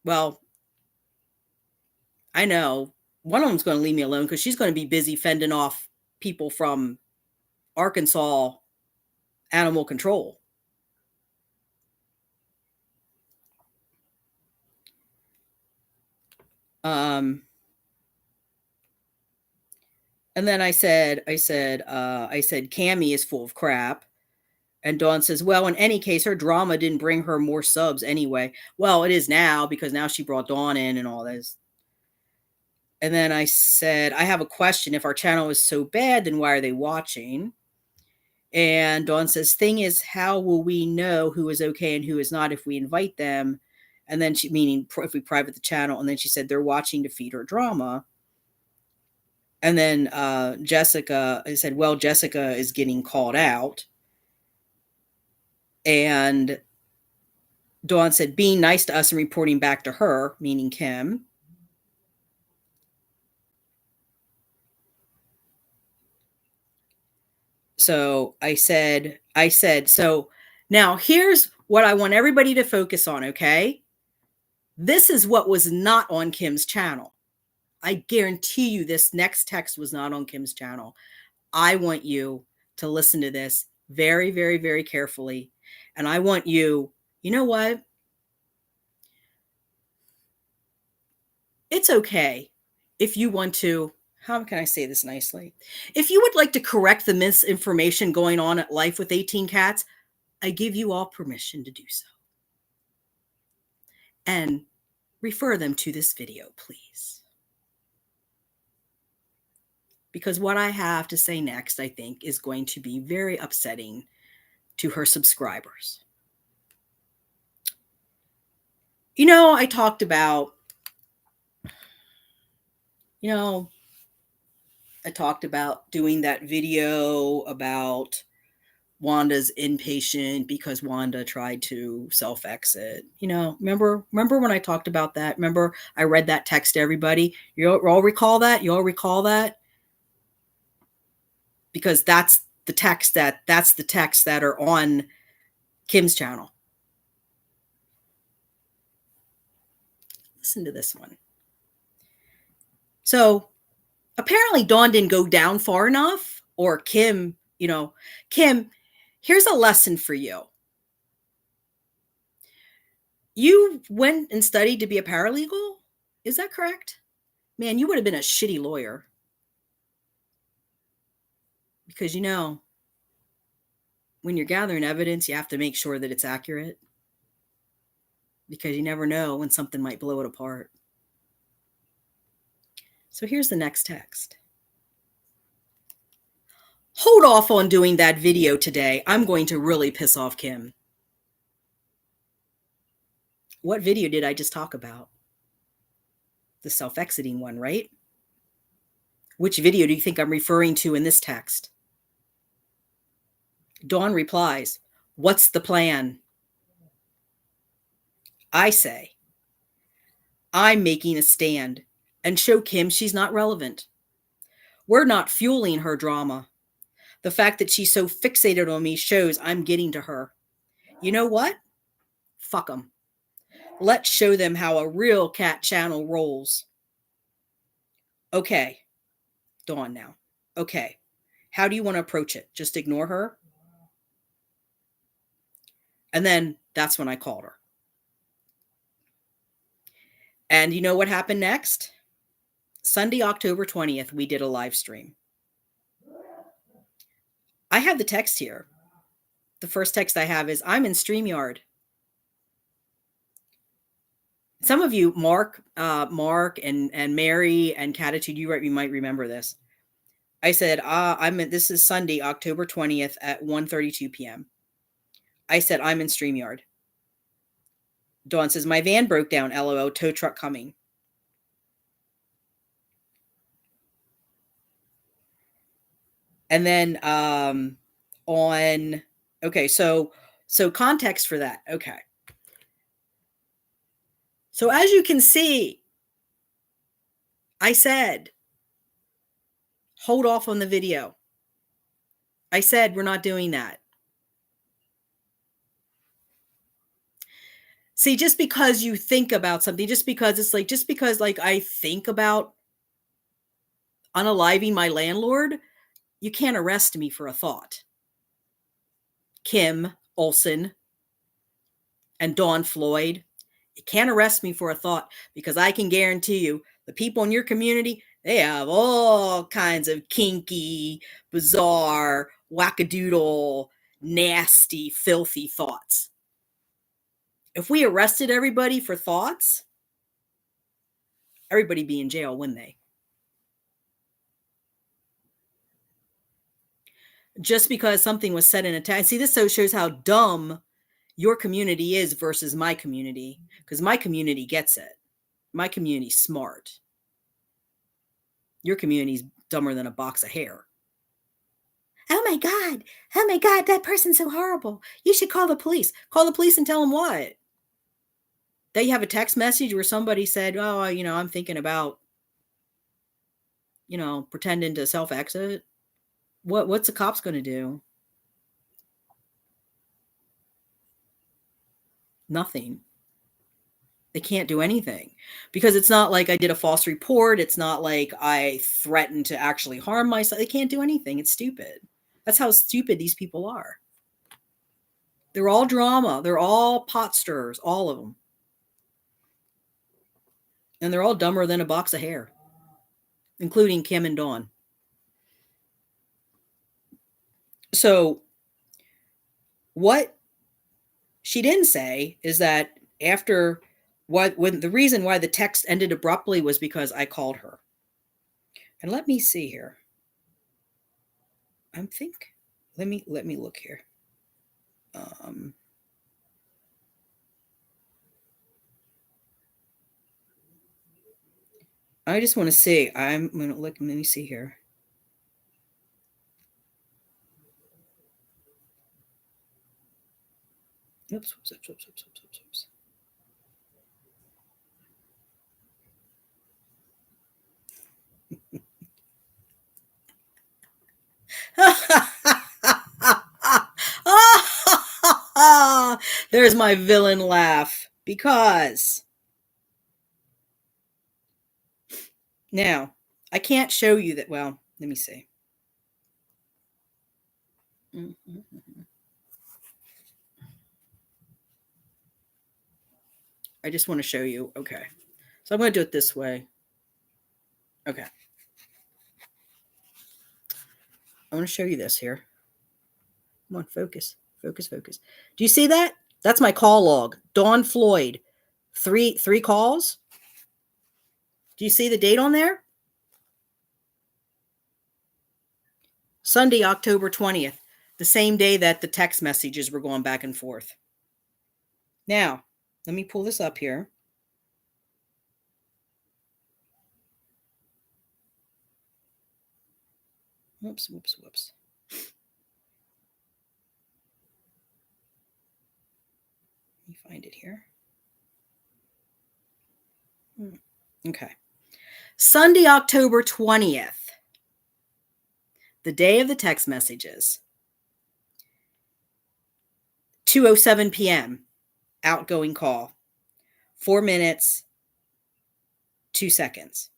Well, I know one of them's going to leave me alone because she's going to be busy fending off people from Arkansas animal control. And then I said, Cammy is full of crap. And Dawn says, well, in any case, her drama didn't bring her more subs anyway. Well, it is now because now she brought Dawn in and all this. And then I said, I have a question. If our channel is so bad, then why are they watching? And Dawn says, thing is, how will we know who is okay and who is not if we invite them? And then she, meaning if we private the channel. And then she said, they're watching to feed her drama. And then Jessica said, well, Jessica is getting called out. And Dawn said, being nice to us and reporting back to her, meaning Kim. So I said, so now here's what I want everybody to focus on, okay? This is what was not on Kim's channel. I guarantee you this next text was not on Kim's channel. I want you to listen to this very, very, very carefully. And I want you know what? It's okay if you want to, how can I say this nicely? If you would like to correct the misinformation going on at Life with 18 Cats, I give you all permission to do so. And refer them to this video, please. Because what I have to say next, I think, is going to be very upsetting to her subscribers. I talked about, doing that video about Wanda's inpatient because Wanda tried to self-exit. Remember when I talked about that? Remember I read that text to everybody? You all recall that? You all recall that? Because that's the text that are on Kim's channel. Listen to this one. So apparently Dawn didn't go down far enough, or Kim, Kim, here's a lesson for you. You went and studied to be a paralegal? Is that correct? Man, you would have been a shitty lawyer. Because, when you're gathering evidence, you have to make sure that it's accurate. Because you never know when something might blow it apart. So here's the next text. Hold off on doing that video today. I'm going to really piss off Kim. What video did I just talk about? The self-exiting one, right? Which video do you think I'm referring to in this text? Dawn replies, what's the plan? I say, I'm making a stand and show Kim she's not relevant. We're not fueling her drama. The fact that she's so fixated on me shows I'm getting to her. You know what? Fuck them. Let's show them how a real cat channel rolls. Okay, Dawn now. Okay, how do you want to approach it? Just ignore her? And then that's when I called her. And you know what happened next? Sunday, October 20th, we did a live stream. I have the text here. The first text I have is, I'm in StreamYard. Some of you, Mark and Mary and Catitude, you might remember this. I said, this is Sunday, October 20th at 1:32 p.m. I said, I'm in StreamYard. Dawn says, my van broke down, LOL, tow truck coming. And then okay, so context for that. Okay. So as you can see, I said, hold off on the video. I said, we're not doing that. See, just because you think about something, just because I think about unaliving my landlord, you can't arrest me for a thought. Kim, Olsen, and Dawn Floyd, you can't arrest me for a thought, because I can guarantee you the people in your community, they have all kinds of kinky, bizarre, wackadoodle, nasty, filthy thoughts. If we arrested everybody for thoughts, everybody be in jail, wouldn't they? Just because something was said in a text. See, this so shows how dumb your community is versus my community, because my community gets it. My community's smart. Your community's dumber than a box of hair. Oh my God, that person's so horrible. You should call the police. Call the police and tell them what? That you have a text message where somebody said, oh, I'm thinking about, pretending to self-exit. What's the cops going to do? Nothing. They can't do anything, because it's not like I did a false report. It's not like I threatened to actually harm myself. They can't do anything. It's stupid. That's how stupid these people are. They're all drama. They're all pot stirrers, all of them. And they're all dumber than a box of hair, including Kim and Dawn. So what she didn't say is that when the reason why the text ended abruptly was because I called her. And let me see here. Let me look here. I just want to see. I'm going to look. Let me see here. Oops. There's my villain laugh. Because now I can't show you that. Well, let me see. I just want to show you. Okay. So I'm going to do it this way. Okay. I want to show you this here. Come on, focus. Do you see that? That's my call log. Dawn Floyd. Three calls. Do you see the date on there? Sunday, October 20th. The same day that the text messages were going back and forth. Now, let me pull this up here. Whoops. Let me find it here. Okay. Sunday, October 20th. The day of the text messages. 2:07 p.m. outgoing call. 4 minutes, 2 seconds.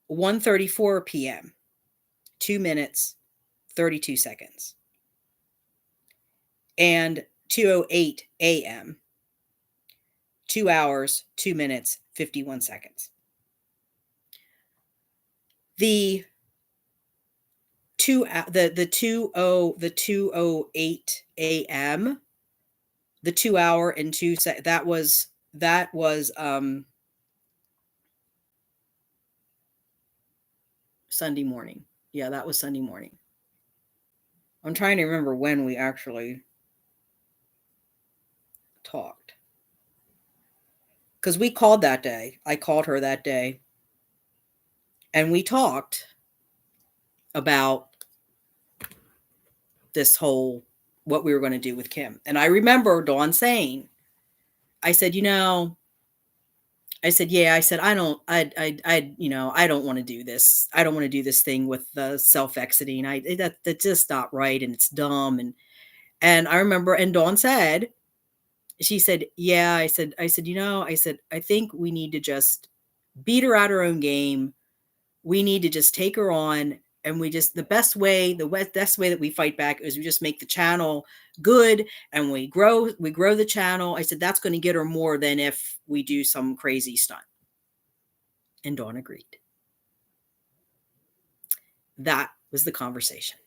1:34 p.m. 2 minutes, 32 seconds. And 2:08 a.m. 2 hours, 2 minutes, 51 seconds. The 2:08 a.m. the 2 hour and 2 sec that was Sunday morning. Yeah, that was Sunday morning. I'm trying to remember when we actually talked. Because we called that day. I called her that day. And we talked about this whole, what we were going to do with Kim. And I remember Dawn saying, I said, yeah, I said, I don't want to do this. I don't want to do this thing with the self-exiting. That's just not right. And it's dumb. And I remember, and Dawn said, she said, yeah, I said, I think we need to just beat her at her own game. We need to just take her on. And the best way that we fight back is we just make the channel good and we grow the channel. I said, that's going to get her more than if we do some crazy stunt. And Dawn agreed. That was the conversation.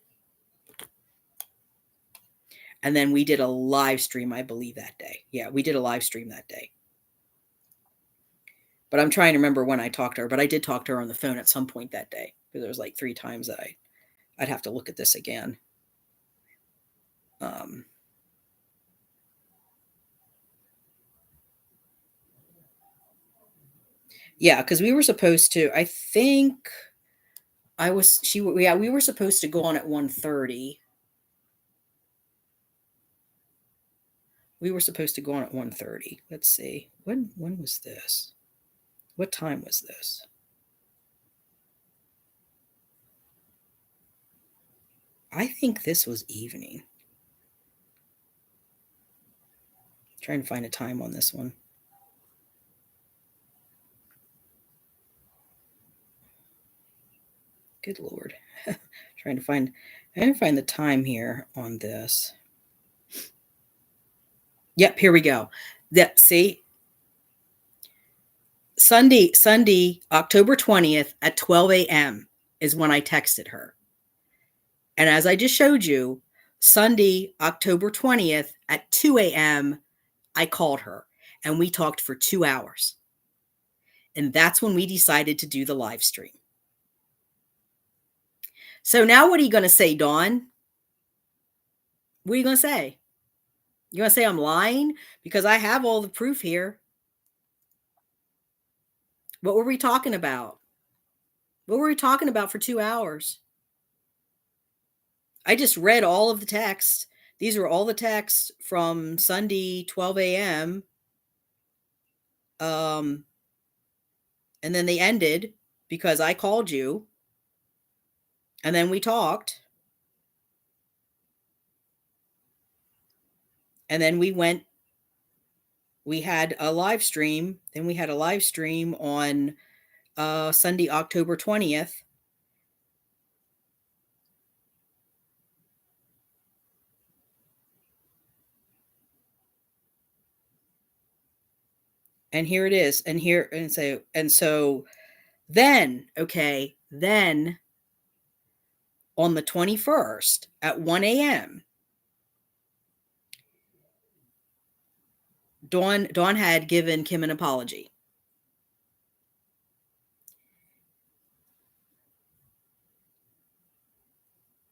And then we did a live stream, I believe, that day. Yeah, we did a live stream that day. But I'm trying to remember when I talked to her. But I did talk to her on the phone at some point that day. Because there was like 3 times that I'd have to look at this again. Yeah, because we were supposed to, I think we were supposed to go on at 1:30. We were supposed to go on at 1:30. Let's see. When was this? What time was this? I think this was evening. Trying to find a time on this one. Good Lord. trying to find the time here on this. Yep, here we go. See? Sunday, October 20th at 12 a.m. is when I texted her. And as I just showed you, Sunday, October 20th at 2 a.m., I called her and we talked for 2 hours. And that's when we decided to do the live stream. So now what are you going to say, Dawn? What are you going to say? You going to say I'm lying? Because I have all the proof here. What were we talking about? What were we talking about for 2 hours? I just read all of the texts. These are all the texts from Sunday, 12 a.m. And then they ended because I called you. And then we talked. And then we had a live stream. Then we had a live stream on Sunday, October 20th. And here it is. And so then on the 21st at 1 a.m., Dawn had given Kim an apology.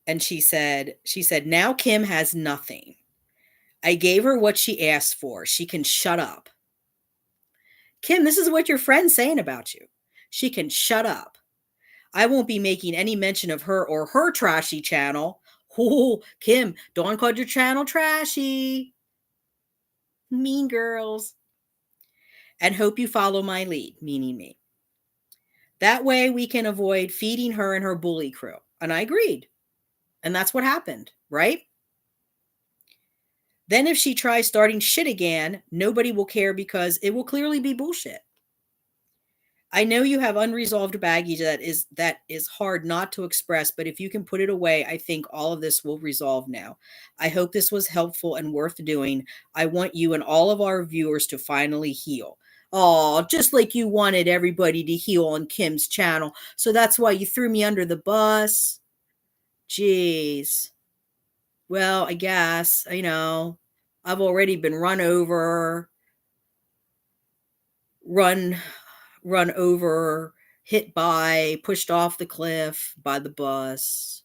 And she said, now Kim has nothing. I gave her what she asked for. She can shut up. Kim, this is what your friend's saying about you. She can shut up. I won't be making any mention of her or her trashy channel. Oh, Kim, Dawn called your channel trashy. Mean girls. And hope you follow my lead, meaning me. That way we can avoid feeding her and her bully crew. And I agreed. And that's what happened, right? Then if she tries starting shit again, nobody will care because it will clearly be bullshit. I know you have unresolved baggage that is hard not to express, but if you can put it away, I think all of this will resolve now. I hope this was helpful and worth doing. I want you and all of our viewers to finally heal. Oh, just like you wanted everybody to heal on Kim's channel. So that's why you threw me under the bus. Jeez. Well, I guess, I've already been run over, run run over, hit by, pushed off the cliff by the bus.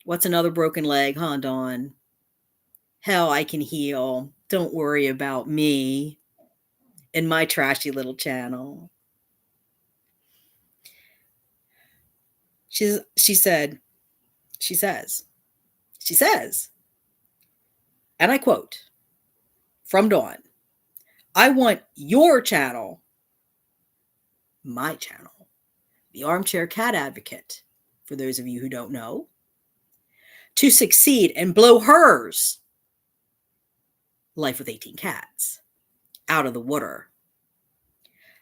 What's another broken leg, huh, Dawn? Hell, I can heal. Don't worry about me and my trashy little channel. She said, she says, and I quote from Dawn, I want your channel, my channel, the Armchair Cat Advocate, for those of you who don't know, to succeed and blow hers, Life with 18 Cats, out of the water.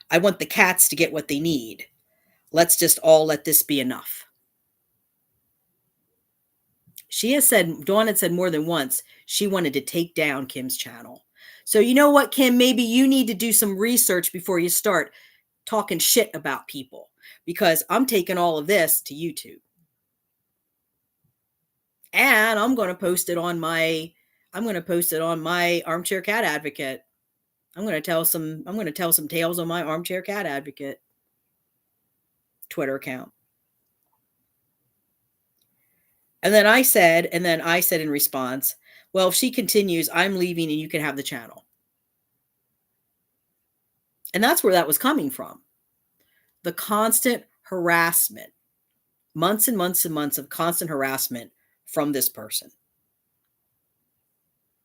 I want the cats to get what they need. Let's just all let this be enough. Dawn had said more than once, she wanted to take down Kim's channel. So you know what, Kim, maybe you need to do some research before you start talking shit about people, because I'm taking all of this to YouTube. And I'm going to post it on my Armchair Cat Advocate. I'm going to tell some tales on my Armchair Cat Advocate Twitter account. And then I said in response, well, if she continues, I'm leaving and you can have the channel. And that's where that was coming from. The constant harassment, months and months and months of constant harassment from this person.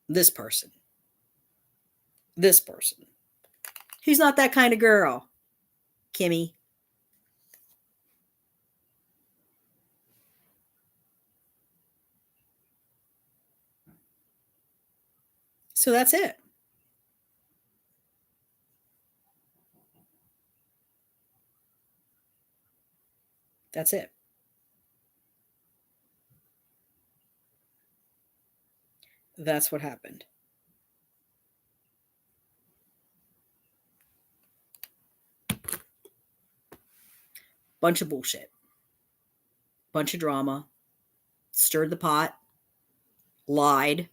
This person. This person. Who's not that kind of girl, Kimmy? So that's it. That's it. That's what happened. Bunch of bullshit. Bunch of drama. Stirred the pot. Lied.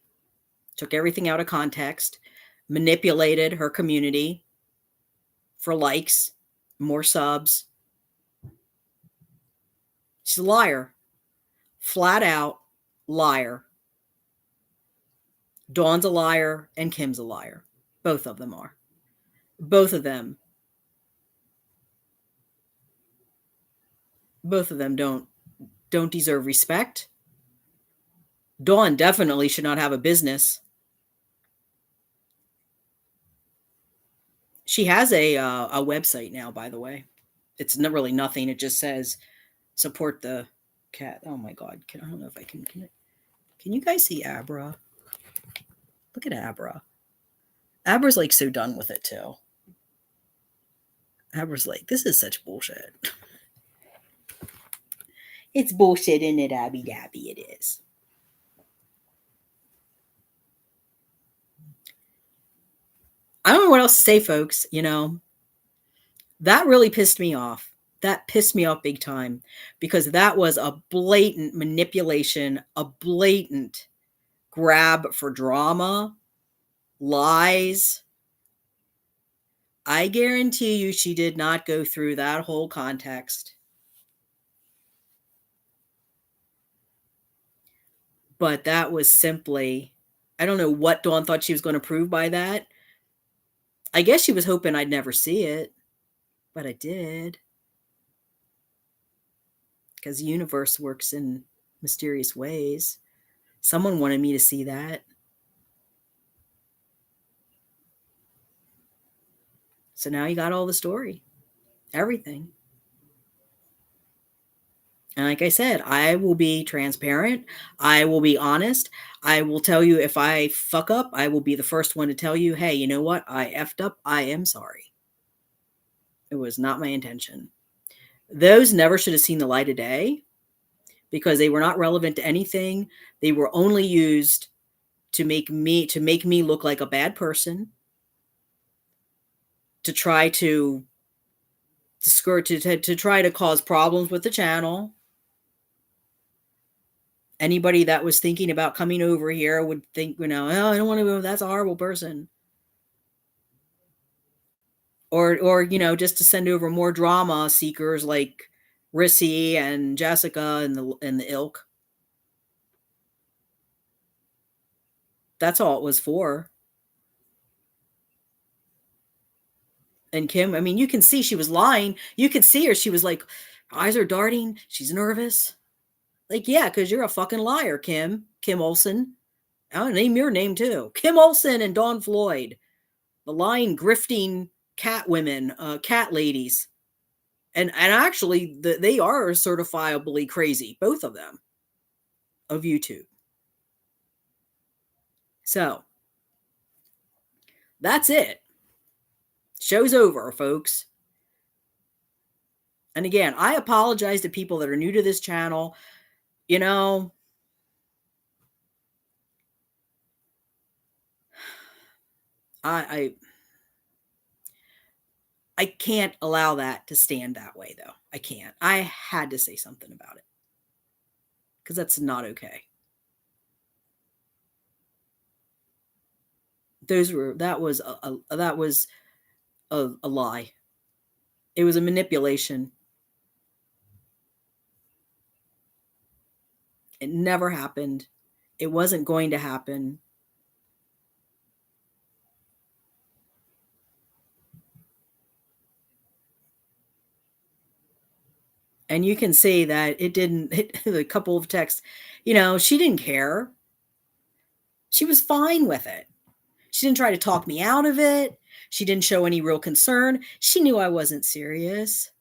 Took everything out of context. Manipulated her community for likes, more subs. She's a liar. Flat out liar. Dawn's a liar and Kim's a liar. Both of them are. Both of them don't deserve respect. Dawn definitely should not have a business. She has a website now, by the way. It's not really nothing. It just says support the cat. Oh my god! I don't know if I can. Can you guys see Abra? Look at Abra. Abra's like so done with it too. Abra's like, this is such bullshit. It's bullshit, isn't it, Abby Dabby? It is. I don't know what else to say, folks. That really pissed me off. That pissed me off big time, because that was a blatant manipulation, a blatant grab for drama, lies. I guarantee you she did not go through that whole context. But that was simply, I don't know what Dawn thought she was going to prove by that. I guess she was hoping I'd never see it, but I did. Because the universe works in mysterious ways. Someone wanted me to see that. So now you got all the story. Everything. And like I said, I will be transparent. I will be honest. I will tell you if I fuck up, I will be the first one to tell you, hey, you know what? I effed up. I am sorry. It was not my intention. Those never should have seen the light of day because they were not relevant to anything. They were only used to make me look like a bad person, to try to discourage to try to cause problems with the channel. Anybody that was thinking about coming over here would think, oh, I don't want to go. That's a horrible person. Or just to send over more drama seekers like Rissy and Jessica and the ilk. That's all it was for. And Kim, I mean, you can see she was lying. You could see her. She was like, eyes are darting. She's nervous. Like, yeah, because you're a fucking liar, Kim. Kim Olsen. I'll name your name too. Kim Olsen and Dawn Floyd. The lying, grifting cat women, cat ladies. And actually, they are certifiably crazy, both of them, of YouTube. So, that's it. Show's over, folks. And again, I apologize to people that are new to this channel. You know, I can't allow that to stand that way, though. I can't. I had to say something about it because that's not okay. That was a lie. It was a manipulation. It never happened. It wasn't going to happen. And you can see that it didn't hit a couple of texts. She didn't care. She was fine with it. She didn't try to talk me out of it. She didn't show any real concern. She knew I wasn't serious.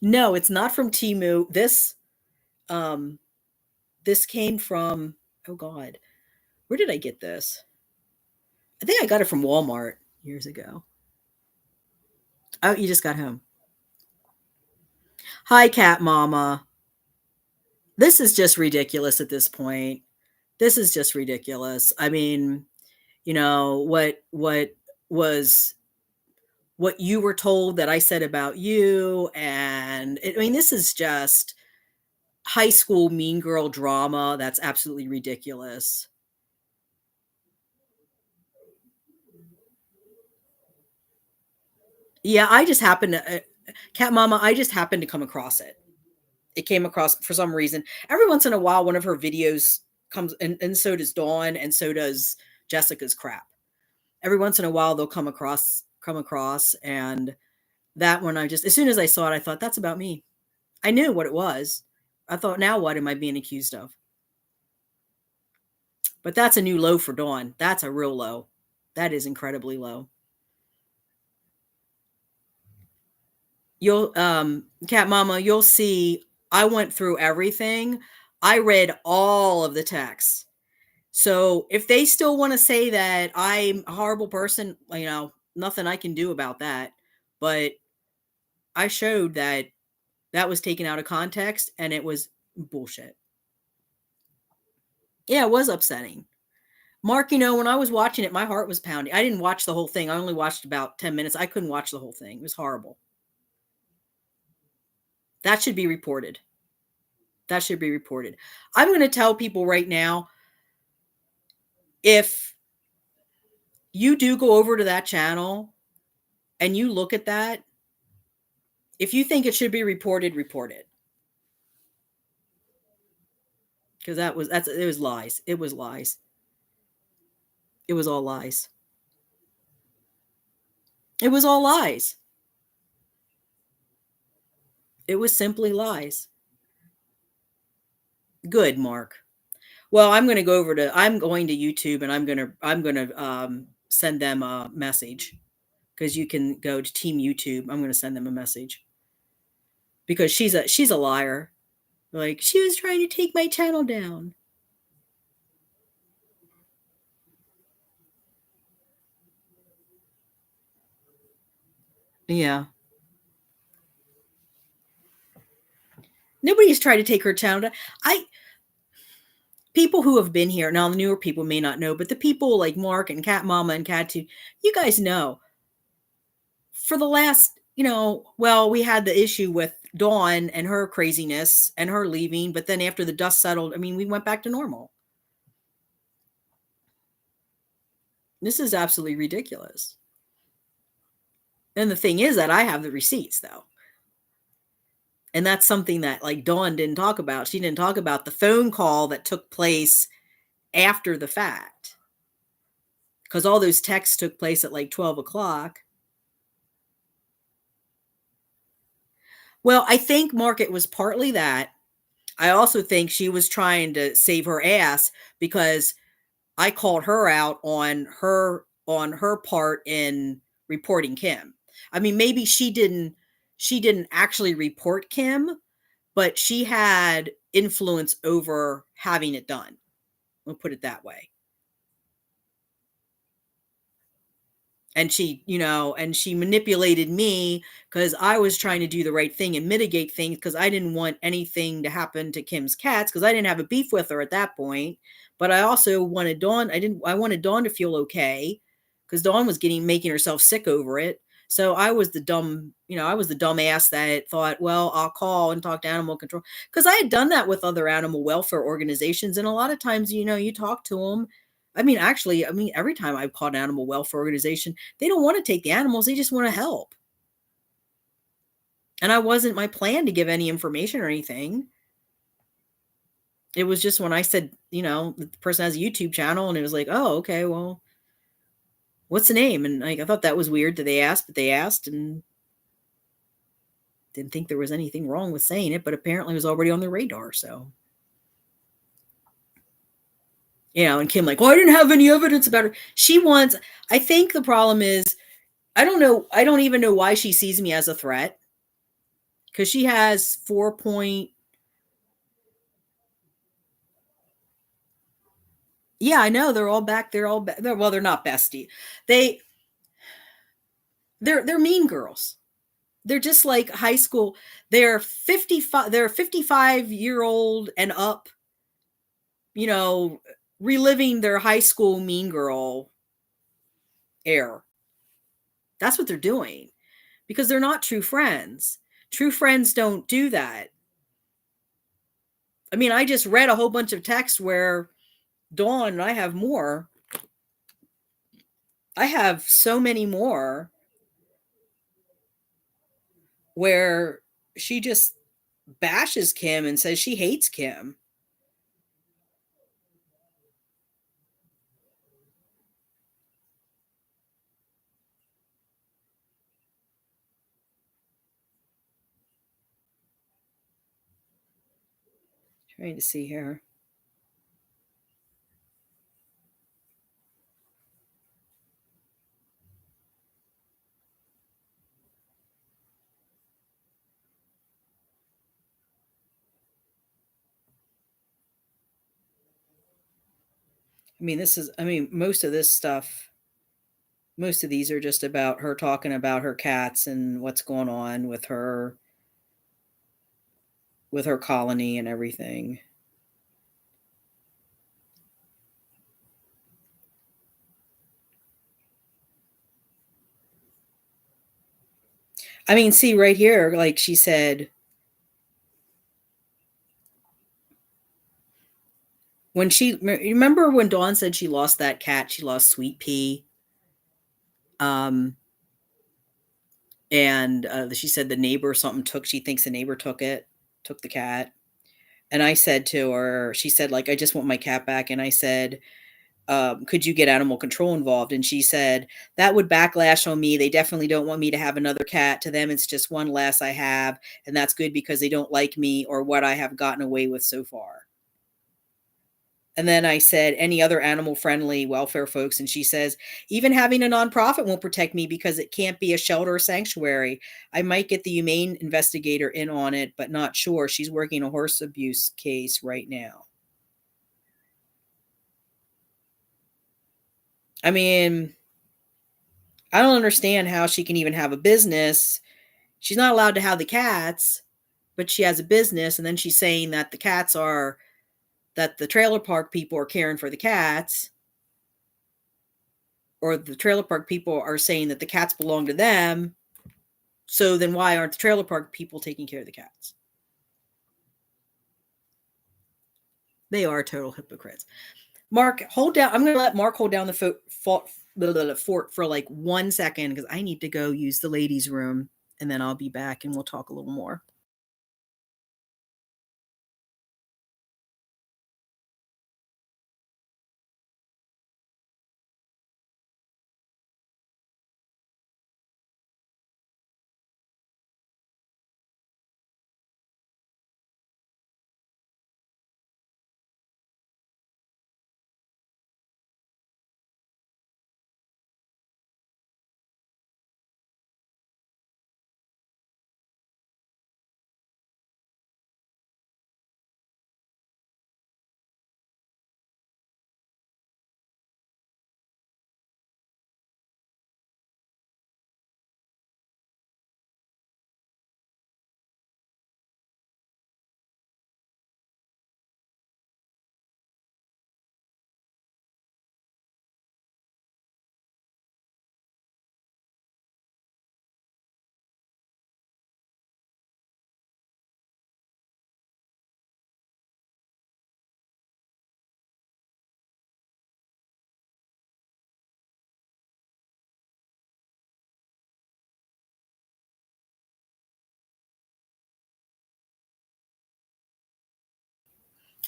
No, it's not from Temu. This came from, oh God, where did I get this? I think I got it from Walmart years ago. Oh, you just got home. Hi, Cat Mama. This is just ridiculous at this point. This is just ridiculous. I mean, what was what you were told that I said about you, and I mean, this is just high school mean girl drama. That's absolutely ridiculous. Yeah, I just happened to, Cat Mama, I just happened to come across it. It came across for some reason. Every once in a while, one of her videos comes, and so does Dawn, and so does Jessica's crap. Every once in a while, they'll come across, and that one, as soon as I saw it, I thought, that's about me. I knew what it was. I thought, now what am I being accused of? But that's a new low for Dawn. That's a real low. That is incredibly low. Cat Mama, you'll see I went through everything. I read all of the texts. So if they still want to say that I'm a horrible person, nothing I can do about that. But I showed that that was taken out of context and it was bullshit. Yeah, it was upsetting. Mark, when I was watching it, my heart was pounding. I didn't watch the whole thing. I only watched about 10 minutes. I couldn't watch the whole thing. It was horrible. That should be reported. That should be reported. I'm going to tell people right now, if you do go over to that channel and you look at that, if you think it should be reported, report it. Because it was lies. It was lies. It was all lies. It was all lies. It was simply lies. Good, Mark. Well, I'm going to YouTube and I'm going to send them a message, because you can go to Team YouTube. I'm going to send them a message because she's a liar. Like, she was trying to take my channel down. Yeah. Nobody's tried to take her channel down. I People who have been here now, the newer people may not know, but the people like Mark and Cat Mama and Cat 2, you guys know, for the last, well, we had the issue with Dawn and her craziness and her leaving, but then after the dust settled, I mean, we went back to normal. This is absolutely ridiculous. And the thing is that I have the receipts, though. And that's something that, like, Dawn didn't talk about. She didn't talk about the phone call that took place after the fact, because all those texts took place at like 12 o'clock. Well, I think, Mark, it was partly that. I also think she was trying to save her ass, because I called her out on her part in reporting Kim. I mean, maybe she didn't actually report Kim, but she had influence over having it done. We'll put it that way. And she manipulated me because I was trying to do the right thing and mitigate things, because I didn't want anything to happen to Kim's cats, because I didn't have a beef with her at that point. But I also wanted Dawn. I wanted Dawn to feel okay, because Dawn was making herself sick over it. So I was the dumb ass that thought, well, I'll call and talk to animal control, because I had done that with other animal welfare organizations, and a lot of times, you talk to them. Actually, every time I've called an animal welfare organization, they don't want to take the animals. They just want to help. And I wasn't my plan to give any information or anything. It was just when I said, the person has a YouTube channel, and it was like, oh, okay, well, what's the name? And I thought that was weird that they asked, but they asked, and didn't think there was anything wrong with saying it, but apparently it was already on their radar. So, and Kim, like, well, I didn't have any evidence about her. I think the problem is, I don't know. I don't even know why she sees me as a threat, because she has 4 point. Yeah, I know, they're all back. Well, they're not bestie. They they're mean girls. They're just like high school. They're 55. They're 55-year-old and up. Reliving their high school mean girl era. That's what they're doing, because they're not true friends. True friends don't do that. I mean, I just read a whole bunch of texts where Dawn, and I have more. I have so many more where she just bashes Kim and says she hates Kim. Trying to see here. Most of this stuff, most of these are just about her talking about her cats and what's going on with her colony and everything. See right here, like she said, remember when Dawn said she lost that cat, she lost Sweet Pea. And she said the neighbor or something she thinks the neighbor took the cat. And I said to her, she said, like, I just want my cat back. And I said, could you get animal control involved? And she said, that would backlash on me. They definitely don't want me to have another cat. To them, it's just one less I have. And that's good because they don't like me or what I have gotten away with so far. And then I said, any other animal friendly welfare folks? And she says, even having a nonprofit won't protect me because it can't be a shelter or sanctuary. I might get the humane investigator in on it, but not sure. She's working a horse abuse case right now. I mean, I don't understand how she can even have a business. She's not allowed to have the cats, but she has a business. And then she's saying that that the trailer park people are caring for the cats, or the trailer park people are saying that the cats belong to them. So then why aren't the trailer park people taking care of the cats? They are total hypocrites. Mark, hold down. I'm going to let Mark hold down the fort for like 1 second because I need to go use the ladies' room, and then I'll be back and we'll talk a little more.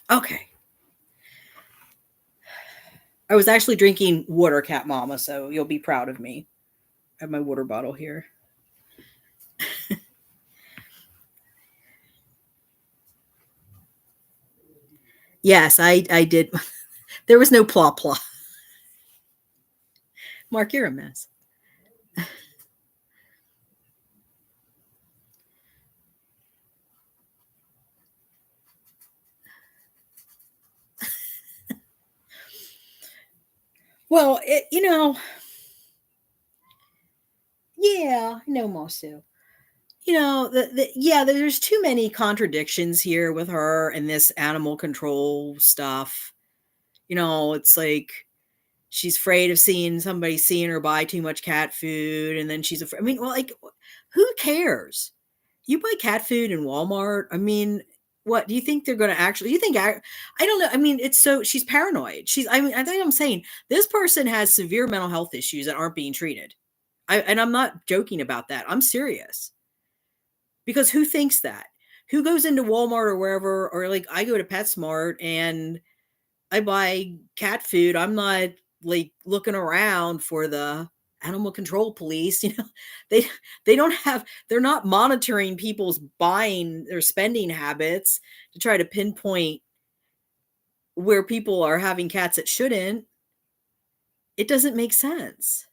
Okay. I was actually drinking water, Cat Mama, so you'll be proud of me. I have my water bottle here. Yes, I did. There was no plot plot. Mark, you're a mess. Well, yeah, no, Mosu. Yeah, there's too many contradictions here with her and this animal control stuff. It's like she's afraid of seeing her buy too much cat food, and then she's afraid. I mean, well, like, who cares? You buy cat food in Walmart. I mean, what do you think they're going to actually? You think I don't know. I mean, she's paranoid. I mean, I think I'm saying this person has severe mental health issues that aren't being treated. And I'm not joking about that. I'm serious. Because who thinks that? Who goes into Walmart or wherever, or like I go to PetSmart and I buy cat food. I'm not like looking around for the animal control police. They they're not monitoring people's buying or spending habits to try to pinpoint where people are having cats that shouldn't. It doesn't make sense.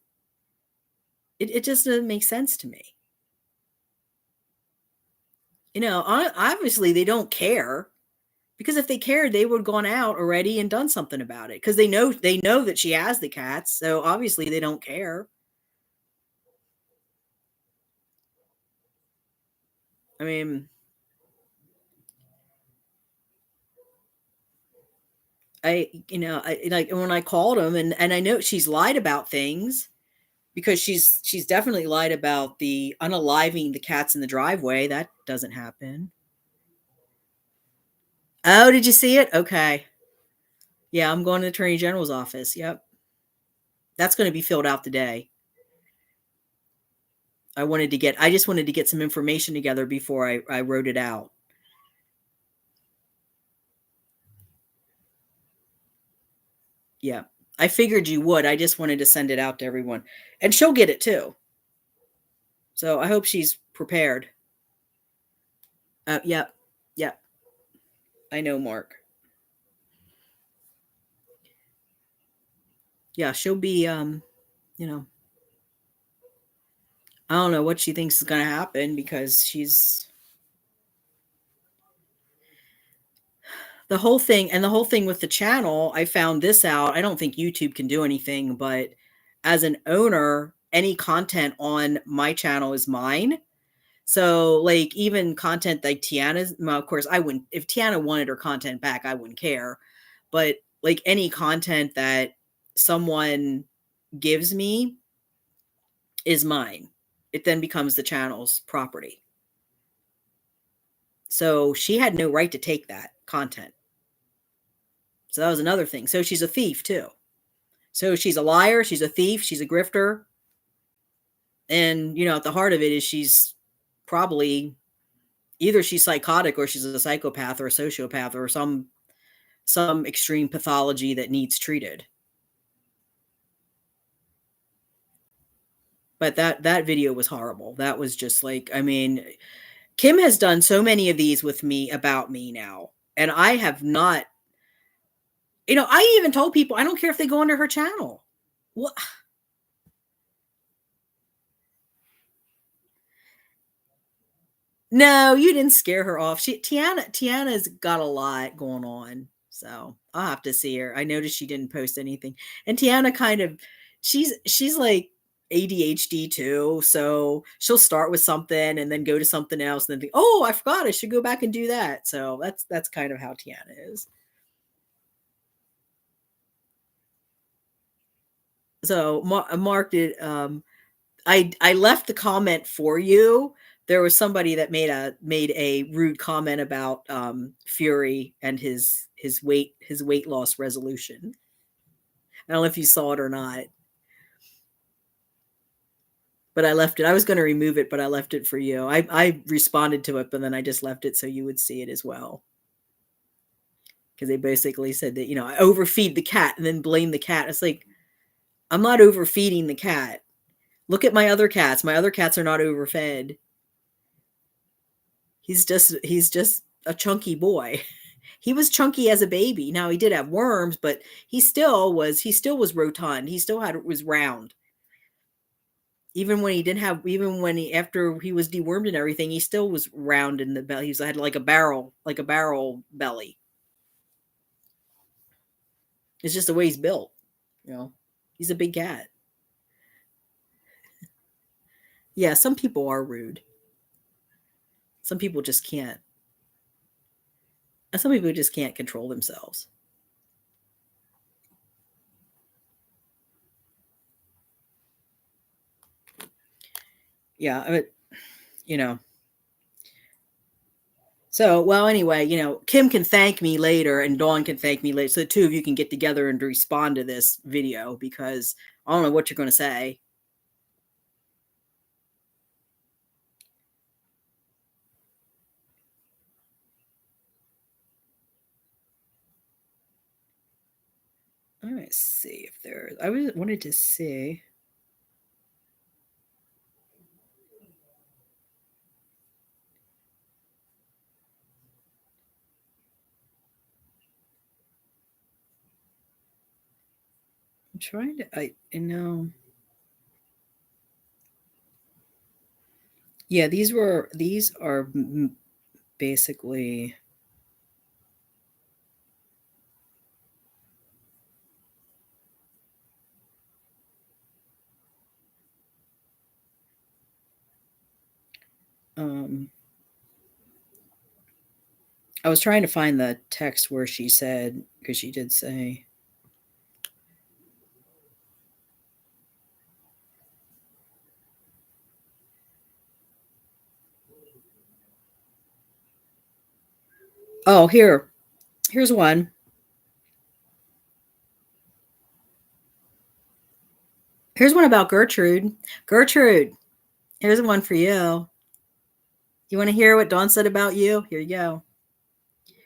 It just doesn't make sense to me. Obviously they don't care, because if they cared, they would have gone out already and done something about it, because they know that she has the cats, so obviously they don't care. I mean, I like when I called them, and I know she's lied about things, because she's definitely lied about the unaliving the cats in the driveway. That doesn't happen. Oh, did you see it? Okay. Yeah, I'm going to the Attorney General's office. Yep. That's going to be filled out today. I just wanted to get some information together before I wrote it out. Yeah. I figured you would. I just wanted to send it out to everyone. And she'll get it too. So I hope she's prepared. Yep. Yep. I know, Mark. Yeah, she'll be, you know, I don't know what she thinks is going to happen because she's the whole thing, and the whole thing with the channel. I found this out. I don't think YouTube can do anything, but as an owner, any content on my channel is mine. So, like, even content like Tiana's, well, of course, I wouldn't, if Tiana wanted her content back, I wouldn't care. But like any content that someone gives me is mine. It then becomes the channel's property. So she had no right to take that content. So that was another thing. So she's a thief too. So she's a liar, she's a thief, she's a grifter. And, at the heart of it is she's probably either she's psychotic or she's a psychopath or a sociopath or some extreme pathology that needs treated. But that video was horrible. That was just like, I mean, Kim has done so many of these with me about me now, and I have not. I even told people I don't care if they go under her channel. What? No, you didn't scare her off. Tiana's got a lot going on, so I'll have to see her. I noticed she didn't post anything, and Tiana kind of, she's like ADHD too, so she'll start with something and then go to something else, and then think, oh, I forgot, I should go back and do that. So that's kind of how Tiana is. So Mark did. I left the comment for you. There was somebody that made a rude comment about Fury and his weight loss resolution. I don't know if you saw it or not, but I left it. I was going to remove it, but I left it for you. I responded to it, but then I just left it so you would see it as well. Because they basically said that I overfeed the cat and then blame the cat. It's like, I'm not overfeeding the cat. Look at my other cats. My other cats are not overfed. He's just a chunky boy. He was chunky as a baby. Now he did have worms, but he still was rotund. He still was round. Even when he didn't have even when he after he was dewormed and everything, he still was round in the belly. He had like a barrel belly. It's just the way he's built. He's a big cat. Yeah, some people are rude. Some people just can't. And some people just can't control themselves. Yeah, you know. So, well, anyway, Kim can thank me later and Dawn can thank me later. So the two of you can get together and respond to this video because I don't know what you're going to say. Let's see if I wanted to see. I'm trying to, yeah, these are basically, I was trying to find the text where she said, because she did say, oh, here's one. Here's one about Gertrude. Gertrude, here's one for you. You want to hear what Dawn said about you? Here you go.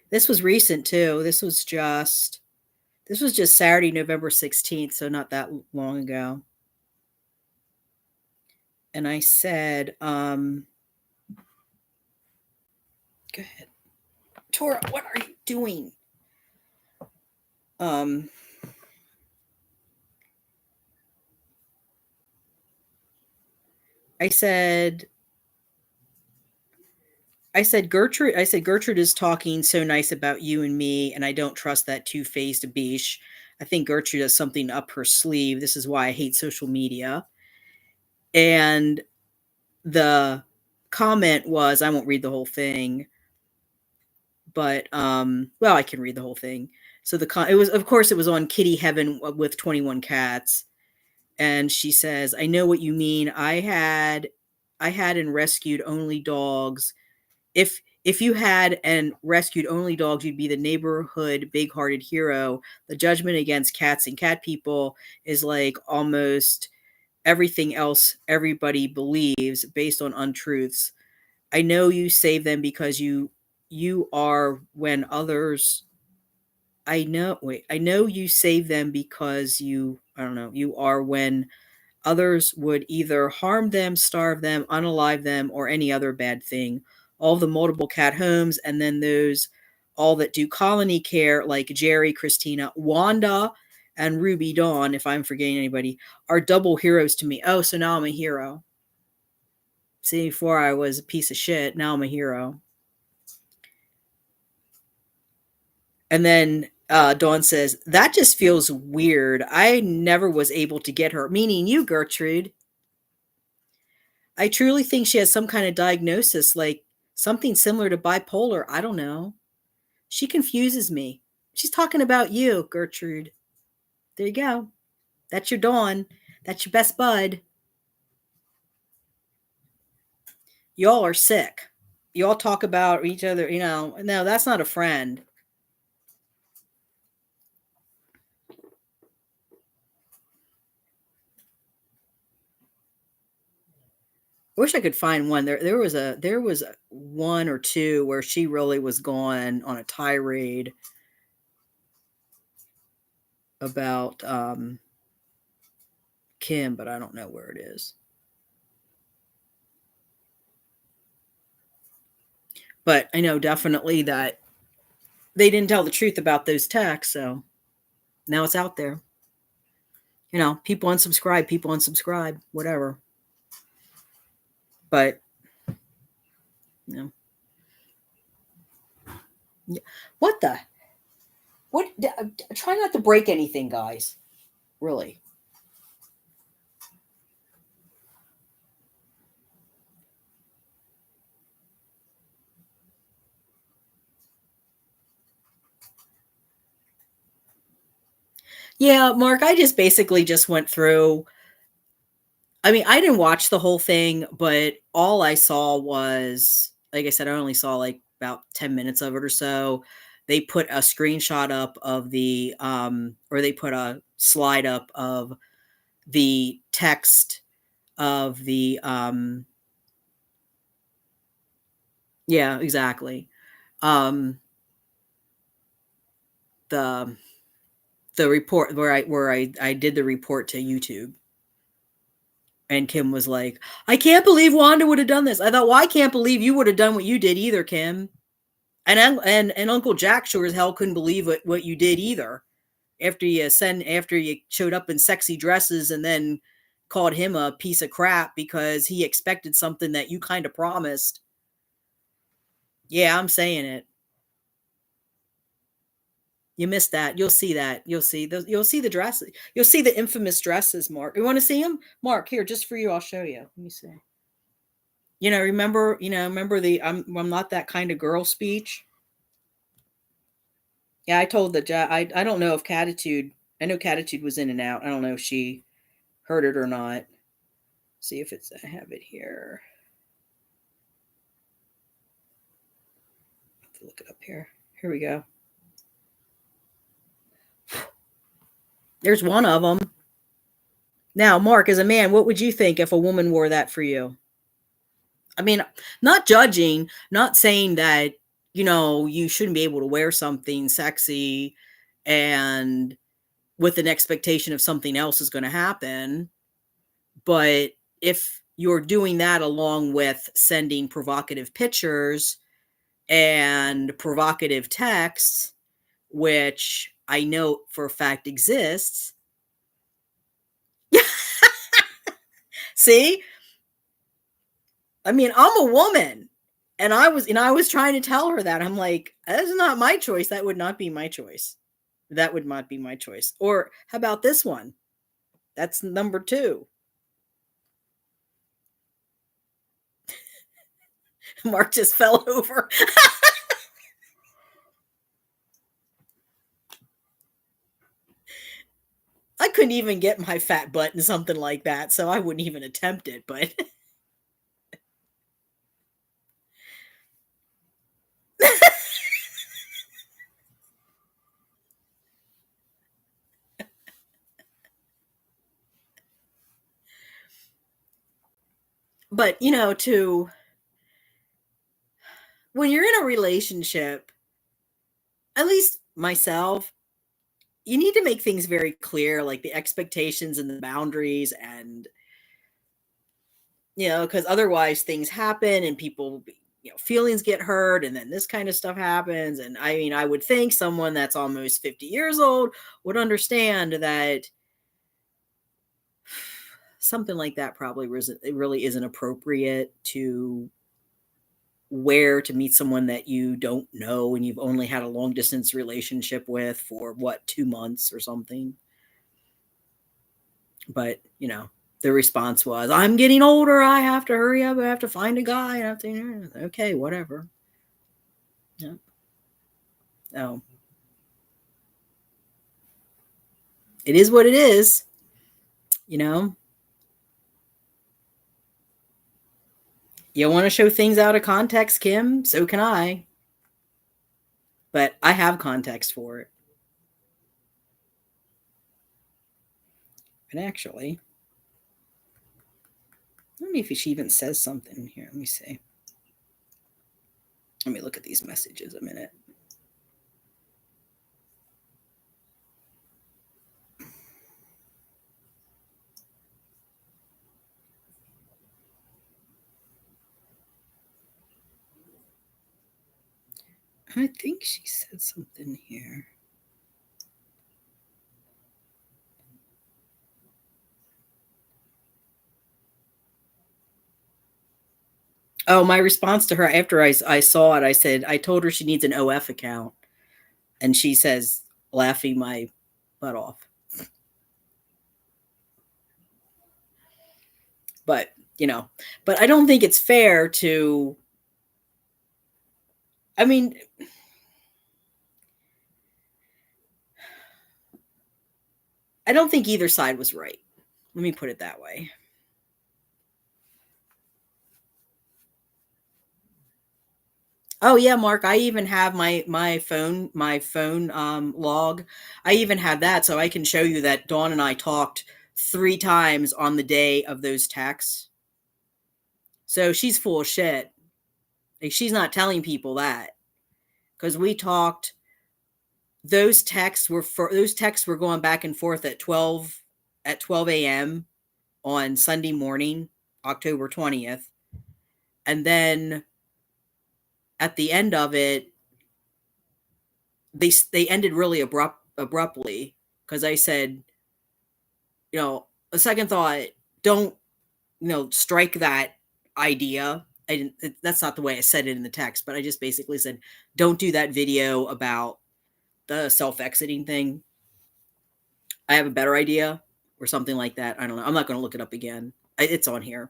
This was recent too. This was just Saturday, November 16th, so not that long ago. And I said, go ahead. Tora, what are you doing? I said, Gertrude is talking so nice about you and me, and I don't trust that two-faced biche. I think Gertrude has something up her sleeve. This is why I hate social media. And the comment was, I won't read the whole thing, but well, I can read the whole thing. So it was, of course, it was on Kitty Heaven with 21 Cats, and she says, "I know what you mean. I had and rescued only dogs. If you had and rescued only dogs, you'd be the neighborhood big-hearted hero. The judgment against cats and cat people is like almost everything else everybody believes based on untruths. I know you save them because you are when others I know you save them because I don't know, you are when others would either harm them, starve them, unalive them, or any other bad thing. All the multiple cat homes, and then those all that do colony care, like Jerry, Christina, Wanda, and Ruby Dawn, if I'm forgetting anybody, are double heroes to me. Oh, so now I'm a hero. See, before I was a piece of shit, now I'm a hero. And then Dawn says, that just feels weird. I never was able to get her, meaning you, Gertrude. I truly think she has some kind of diagnosis, like something similar to bipolar. I don't know. She confuses me. She's talking about you, Gertrude. There you go. That's your Dawn. That's your best bud. Y'all are sick. Y'all talk about each other, No, that's not a friend. I wish I could find one. There was one or two where she really was going on a tirade about Kim, but I don't know where it is. But I know definitely that they didn't tell the truth about those texts, so now it's out there. People unsubscribe, whatever. But you know, what the what? Try not to break anything, guys. Really. Yeah, Mark. I just basically just went through. I mean, I didn't watch the whole thing, but all I saw was, like I said, I only saw like about 10 minutes of it or so. They put a screenshot up of or they put a slide up of the text of the yeah, exactly. um the the report where I did the report to YouTube, and Kim was like, I can't believe Wanda would have done this. I thought, well, I can't believe you would have done what you did either, Kim. And Uncle Jack sure as hell couldn't believe what you did either. After you showed up in sexy dresses and then called him a piece of crap because he expected something that you kind of promised. Yeah, I'm saying it. You missed that. You'll see that. You'll see the dresses. You'll see the infamous dresses, Mark. You want to see them? Mark, here, just for you, I'll show you. Let me see. Remember the I'm not that kind of girl speech? Yeah, I told I don't know if Catitude, I know Catitude was in and out. I don't know if she heard it or not. See if I have it here. I have to look it up here. Here we go. There's one of them. Now, Mark, as a man, what would you think if a woman wore that for you? I mean, not judging, not saying that, you shouldn't be able to wear something sexy and with an expectation of something else is going to happen. But if you're doing that along with sending provocative pictures and provocative texts, which I know for a fact exists. See? I mean, I'm a woman. And I was trying to tell her that. I'm like, that's not my choice. That would not be my choice. That would not be my choice. Or how about this one? That's number 2. Mark just fell over. I couldn't even get my fat butt in something like that, so I wouldn't even attempt it, but but to when you're in a relationship, at least myself, you need to make things very clear, like the expectations and the boundaries, and because otherwise things happen and people, feelings get hurt, and then this kind of stuff happens. And I mean, I would think someone that's almost 50 years old would understand that something like that probably it really isn't appropriate to wear to meet someone that you don't know and you've only had a long distance relationship with for 2 months or something. But the response was, I'm getting older, I have to hurry up, I have to find a guy, I have to, okay, whatever. Yeah. Oh, it is what it is. You want to show things out of context, Kim? So can I. But I have context for it. And actually, let me, if she even says something here. Let me see. Let me look at these messages a minute. I think she said something here. Oh, my response to her after I saw it, I said, I told her she needs an OF account. And she says, laughing my butt off. But, but I don't think it's fair to, I mean, I don't think either side was right. Let me put it that way. Oh yeah, Mark, I even have my phone log. I even have that, so I can show you that Dawn and I talked 3 times on the day of those texts. So she's full of shit. Like, she's not telling people that, because we talked. Those texts were going back and forth at 12 a.m. on Sunday morning, October 20th, and then at the end of it, they ended really abruptly, because I said, a second thought, don't, strike that idea. That's not the way I said it in the text, but I just basically said, don't do that video about the self-exiting thing. I have a better idea, or something like that. I don't know. I'm not going to look it up again. It's on here.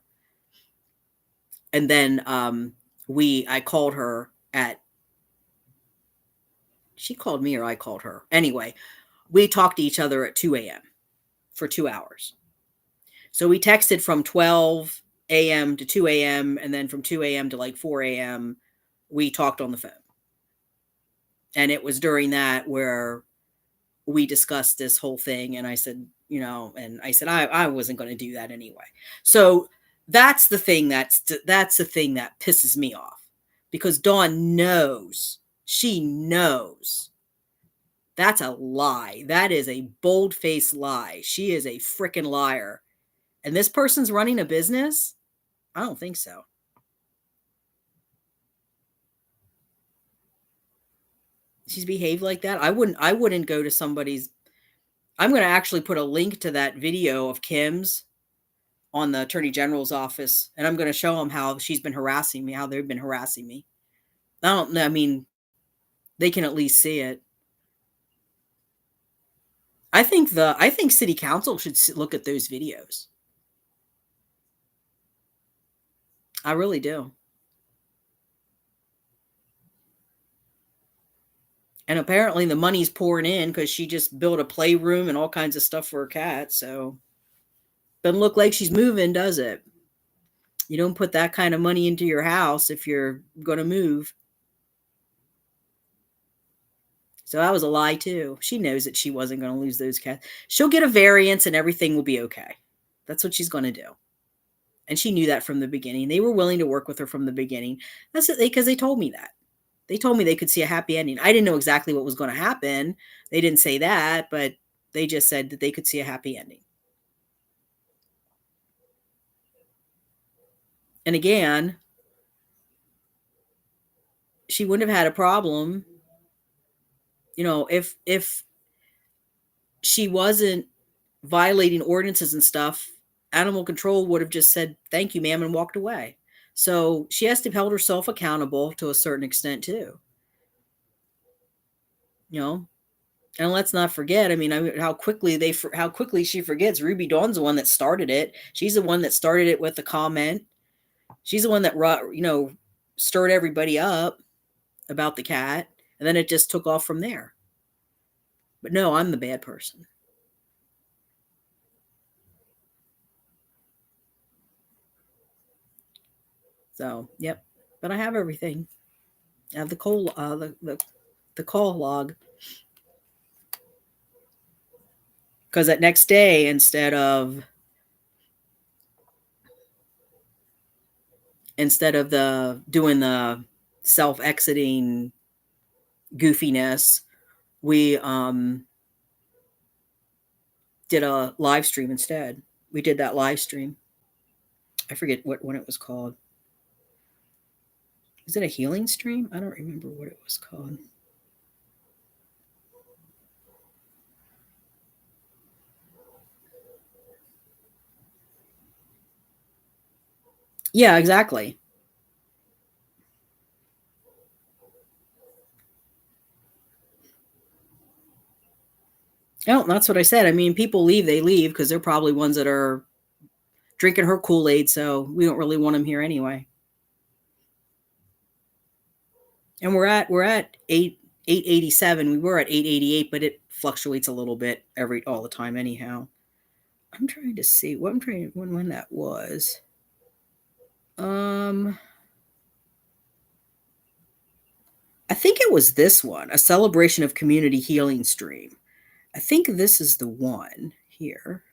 And then I called her she called me or I called her. Anyway, we talked to each other at 2 a.m. for 2 hours. So we texted from 12 a.m. to 2 a.m. and then from 2 a.m. to like 4 a.m. we talked on the phone. And it was during that where we discussed this whole thing. And I said, and I said, I wasn't going to do that anyway. So that's the thing that's the thing that pisses me off, because Dawn knows, she knows that's a lie. That is a bold-faced lie. She is a freaking liar. And this person's running a business? I don't think so. She's behaved like that. I wouldn't go to somebody's. I'm going to actually put a link to that video of Kim's on the Attorney General's office, and I'm going to show them how she's been harassing me, how they've been harassing me. I don't know. I mean, they can at least see it. I think city council should look at those videos. I really do. And apparently the money's pouring in because she just built a playroom and all kinds of stuff for her cat. So doesn't look like she's moving, does it? You don't put that kind of money into your house if you're going to move. So that was a lie too. She knows that she wasn't going to lose those cats. She'll get a variance and everything will be okay. That's what she's going to do. And she knew that from the beginning. They were willing to work with her from the beginning. That's because they told me that. They told me they could see a happy ending. I didn't know exactly what was going to happen. They didn't say that, but they just said that they could see a happy ending. And again, she wouldn't have had a problem, if she wasn't violating ordinances and stuff. Animal control would have just said, "Thank you, ma'am," and walked away. So she has to hold herself accountable to a certain extent too. And let's not forget, I mean, how quickly she forgets Ruby Dawn's the one that started it. She's the one that started it with the comment. She's the one that stirred everybody up about the cat, and then it just took off from there. But no, I'm the bad person. So, yep. But I have everything. I have the call log. Because that next day, instead of doing the self-exiting goofiness, we did a live stream instead. We did that live stream. I forget when it was called. Is it a healing stream? I don't remember what it was called. Yeah, exactly. Oh, that's what I said. I mean, people leave, they leave because they're probably ones that are drinking her Kool-Aid, so we don't really want them here anyway. And we're at 887. We were at 888, but it fluctuates a little bit all the time anyhow. I'm trying to see when that was. I think it was this one, a celebration of community healing stream. I think this is the one here.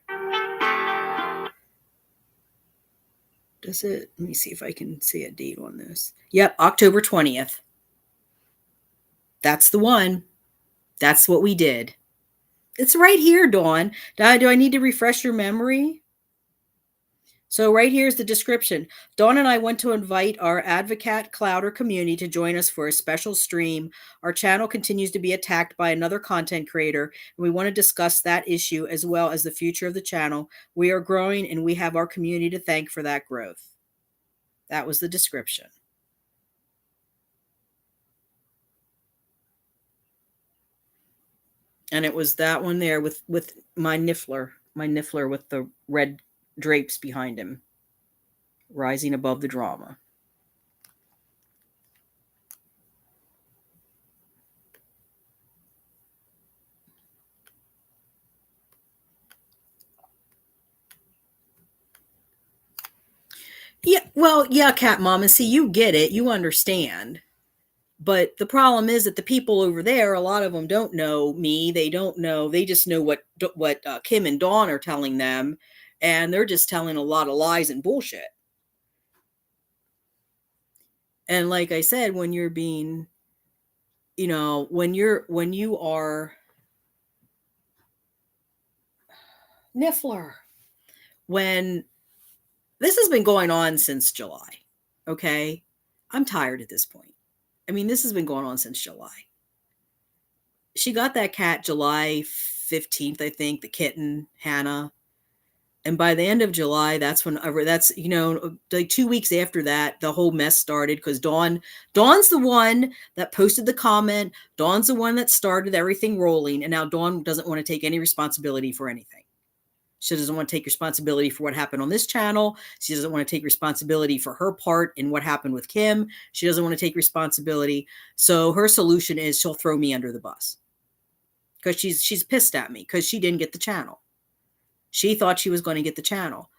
Does it? Let me see if I can see a date on this. Yep, October 20th. That's the one. That's what we did. It's right here, Dawn. Do I need to refresh your memory? So right here's the description. Dawn and I want to invite our Advocate Clouder community to join us for a special stream. Our channel continues to be attacked by another content creator, and we want to discuss that issue as well as the future of the channel. We are growing, and we have our community to thank for that growth. That was the description. And it was that one there with my niffler with the red drapes behind him, rising above the drama. Yeah, well, yeah, Cat Mama. See, you get it. You understand. But the problem is that the people over there, a lot of them don't know me. They don't know. They just know what Kim and Dawn are telling them, and they're just telling a lot of lies and bullshit. And like I said, when you're being, when you are Niffler, when this has been going on since July, okay, I'm tired at this point. I mean, this has been going on since July. She got that cat July 15th, I think, the kitten, Hannah. And by the end of July, that's when like 2 weeks after that, the whole mess started because Dawn's the one that posted the comment. Dawn's the one that started everything rolling. And now Dawn doesn't want to take any responsibility for anything. She doesn't want to take responsibility for what happened on this channel. She doesn't want to take responsibility for her part in what happened with Kim. She doesn't want to take responsibility. So her solution is she'll throw me under the bus because she's pissed at me because she didn't get the channel. She thought she was going to get the channel.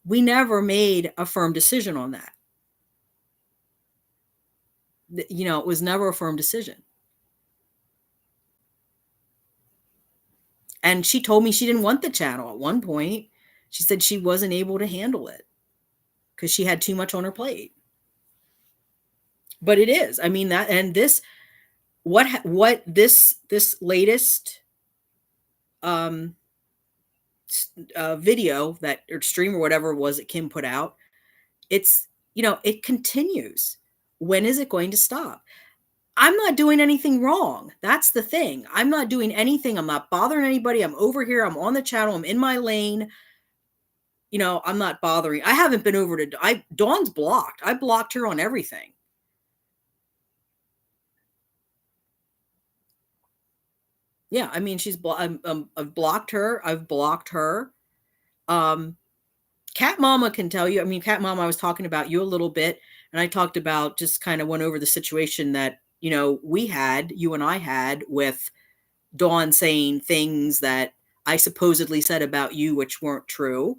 We never made a firm decision on that. It was never a firm decision. And she told me she didn't want the channel at one point. She said she wasn't able to handle it because she had too much on her plate. But it is. I mean, that, and this, what this latest video that, or stream or whatever it was that Kim put out, it's, it continues. When is it going to stop? I'm not doing anything wrong. That's the thing. I'm not doing anything. I'm not bothering anybody. I'm over here. I'm on the channel. I'm in my lane. I'm not bothering. I haven't been over to, Dawn's blocked. I blocked her on everything. Yeah, I mean, I've blocked her. I've blocked her. Cat Mama can tell you. I mean, Cat Mama, I was talking about you a little bit, and I talked about, just kind of went over the situation that, you and I had with Dawn saying things that I supposedly said about you, which weren't true.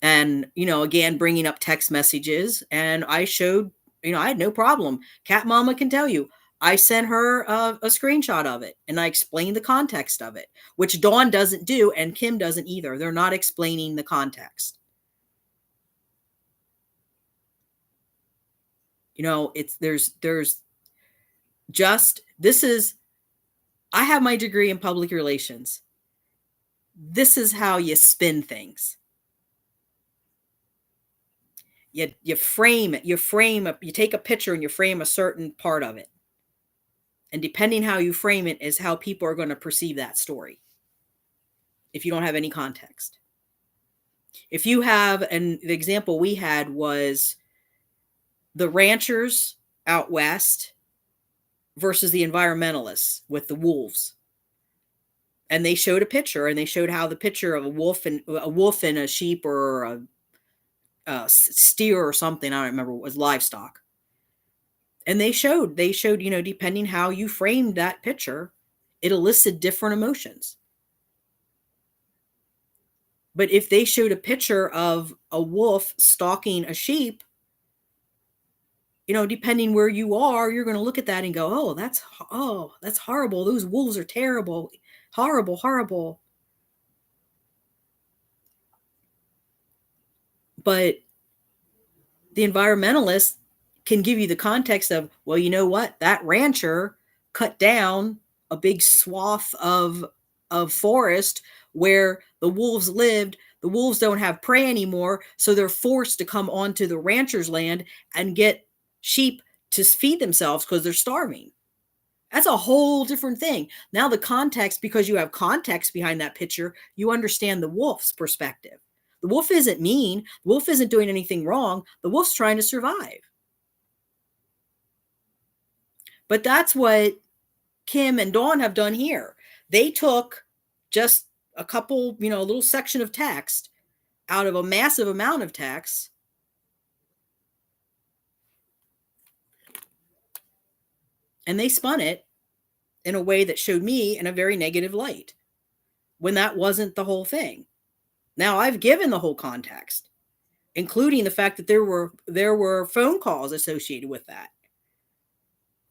And, again, bringing up text messages. And I showed, I had no problem. Cat Mama can tell you. I sent her a screenshot of it, and I explained the context of it, which Dawn doesn't do, and Kim doesn't either. They're not explaining the context. There's just, I have my degree in public relations. This is how you spin things. You frame it. You take a picture and you frame a certain part of it. And depending how you frame it is how people are going to perceive that story. If you don't have any context. If you have, and the example we had was the ranchers out west versus the environmentalists with the wolves. And they showed a picture, and they showed how the picture of a wolf and a sheep or a steer or something, I don't remember, what was livestock. And they showed, depending how you framed that picture, it elicited different emotions. But if they showed a picture of a wolf stalking a sheep, depending where you are, you're going to look at that and go, oh, that's horrible. Those wolves are terrible. Horrible, horrible. But the environmentalists can give you the context of, well, you know what? That rancher cut down a big swath of forest where the wolves lived. The wolves don't have prey anymore, so they're forced to come onto the rancher's land and get sheep to feed themselves because they're starving. That's a whole different thing. Now the context, because you have context behind that picture, you understand the wolf's perspective. The wolf isn't mean. The wolf isn't doing anything wrong. The wolf's trying to survive. But that's what Kim and Dawn have done here. They took just a couple, a little section of text out of a massive amount of text, and they spun it in a way that showed me in a very negative light when that wasn't the whole thing. Now I've given the whole context, including the fact that there were phone calls associated with that.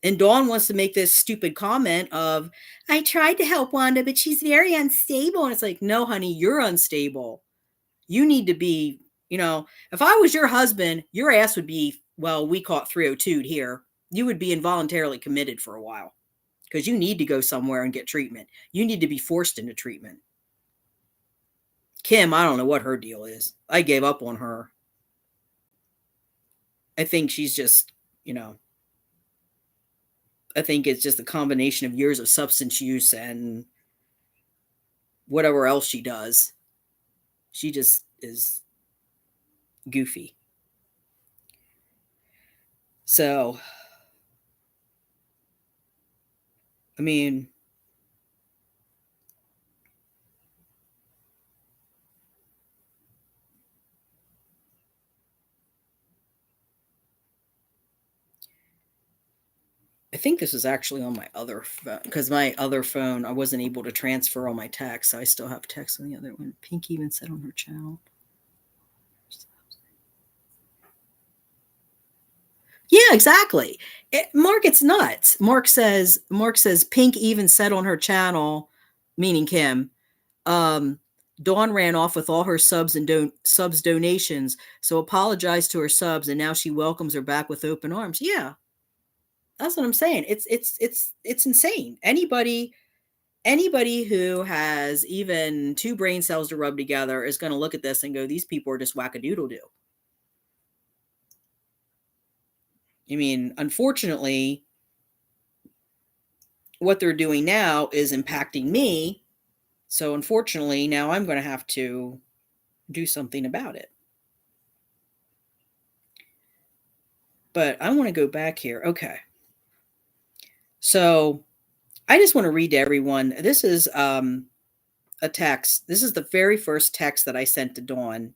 And Dawn wants to make this stupid comment of, I tried to help Wanda, but she's very unstable. And it's like, no, honey, you're unstable. You need to be, if I was your husband, your ass would be, well, we call it 302'd here. You would be involuntarily committed for a while because you need to go somewhere and get treatment. You need to be forced into treatment. Kim, I don't know what her deal is. I gave up on her. I think she's just, I think it's just a combination of years of substance use and whatever else she does. She just is goofy. So, I mean, I think this is actually on my other phone because my other phone I wasn't able to transfer all my text, so I still have text on the other one. Pink even said on her channel. Yeah, exactly. Mark, it's nuts. Mark says Pink even said on her channel, meaning Kim, um, Dawn ran off with all her subs donations, so apologized to her subs, and now she welcomes her back with open arms. Yeah, that's what I'm saying. It's insane. Anybody who has even two brain cells to rub together is going to look at this and go, "These people are just wackadoodle do." I mean, unfortunately, what they're doing now is impacting me. So unfortunately, now I'm going to have to do something about it. But I want to go back here. Okay. So I just want to read to everyone. This is a text. This is the very first text that I sent to Dawn.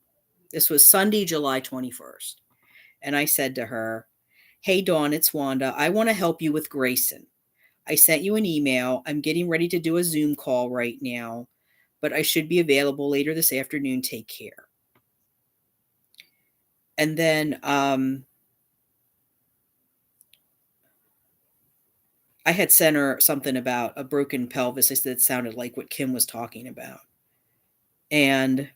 This was Sunday, July 21st. And I said to her, "Hey, Dawn, it's Wanda. I want to help you with Grayson. I sent you an email. I'm getting ready to do a Zoom call right now, but I should be available later this afternoon. Take care." And then I had sent her something about a broken pelvis. I said it sounded like what Kim was talking about. And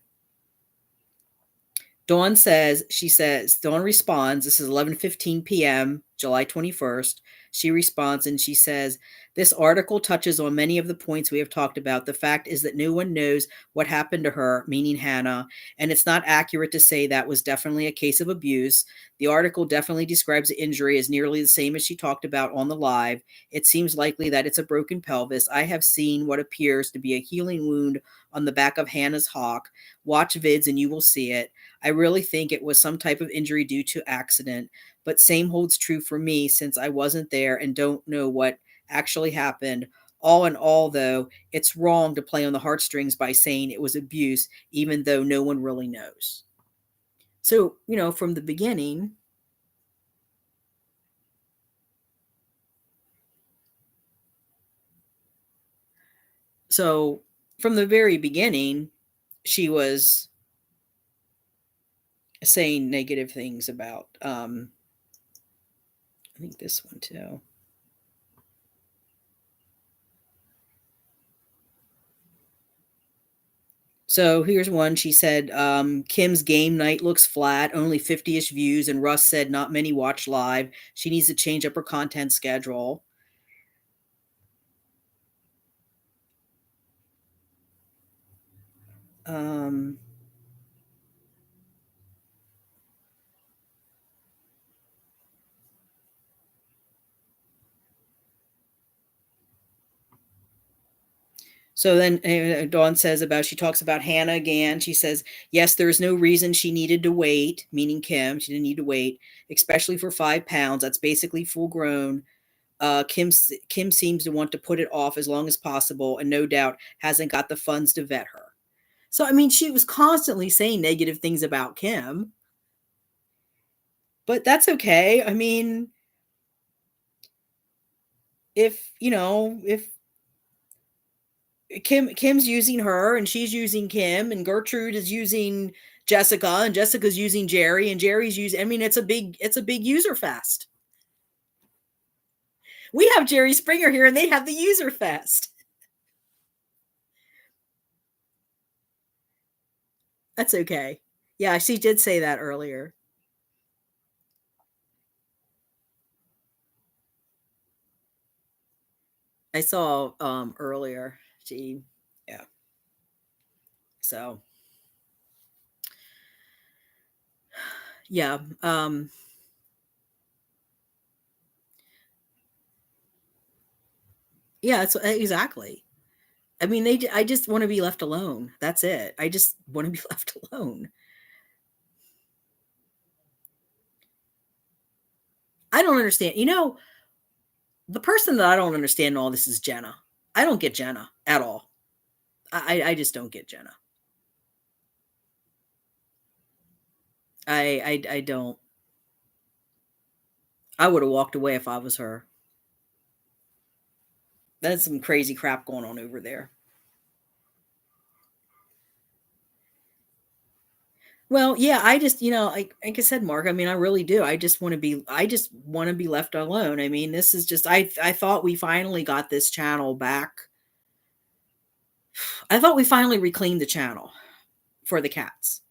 Dawn responds, this is 11:15 p.m., July 21st. She responds and she says, "This article touches on many of the points we have talked about. The fact is that no one knows what happened to her," meaning Hannah, "and it's not accurate to say that was definitely a case of abuse. The article definitely describes the injury as nearly the same as she talked about on the live. It seems likely that it's a broken pelvis. I have seen what appears to be a healing wound on the back of Hannah's hock. Watch vids and you will see it. I really think it was some type of injury due to accident, but same holds true for me since I wasn't there and don't know what actually happened. All in all, though, it's wrong to play on the heartstrings by saying it was abuse, even though no one really knows." So, from the beginning, so from the very beginning, she was saying negative things about, I think this one too. So here's one. She said, Kim's game night looks flat, only 50-ish views, and Russ said not many watch live. She needs to change up her content schedule. Um, so then Dawn says she talks about Hannah again. She says, yes, there's no reason she needed to wait, meaning Kim. She didn't need to wait, especially for 5 pounds. That's basically full grown. Kim seems to want to put it off as long as possible and no doubt hasn't got the funds to vet her. So, I mean, she was constantly saying negative things about Kim, but that's okay. I mean, if Kim's using her and she's using Kim and Gertrude is using Jessica and Jessica's using Jerry and Jerry's using, I mean, it's a big user fest. We have Jerry Springer here and they have the user fest. That's okay. Yeah, she did say that earlier. I saw earlier. Yeah. So yeah. Yeah, it's exactly. I mean, I just want to be left alone. That's it. I just want to be left alone. I don't understand. The person that I don't understand all this is Jenna. I don't get Jenna at all. I just don't get Jenna. I don't. I would have walked away if I was her. That's some crazy crap going on over there. Well, yeah, I just, like I said, Mark, I mean, I really do. I just want to be left alone. I mean, this is just, I thought we finally got this channel back. I thought we finally reclaimed the channel for the cats.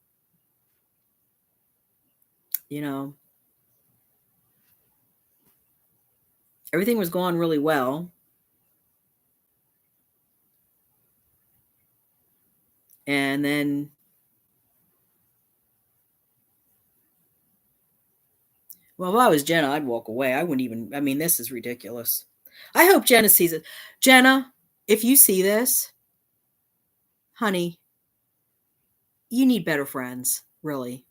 Everything was going really well. And then, well, if I was Jenna, I'd walk away. I wouldn't even, I mean, this is ridiculous. I hope Jenna sees it. Jenna, if you see this, honey, you need better friends, really.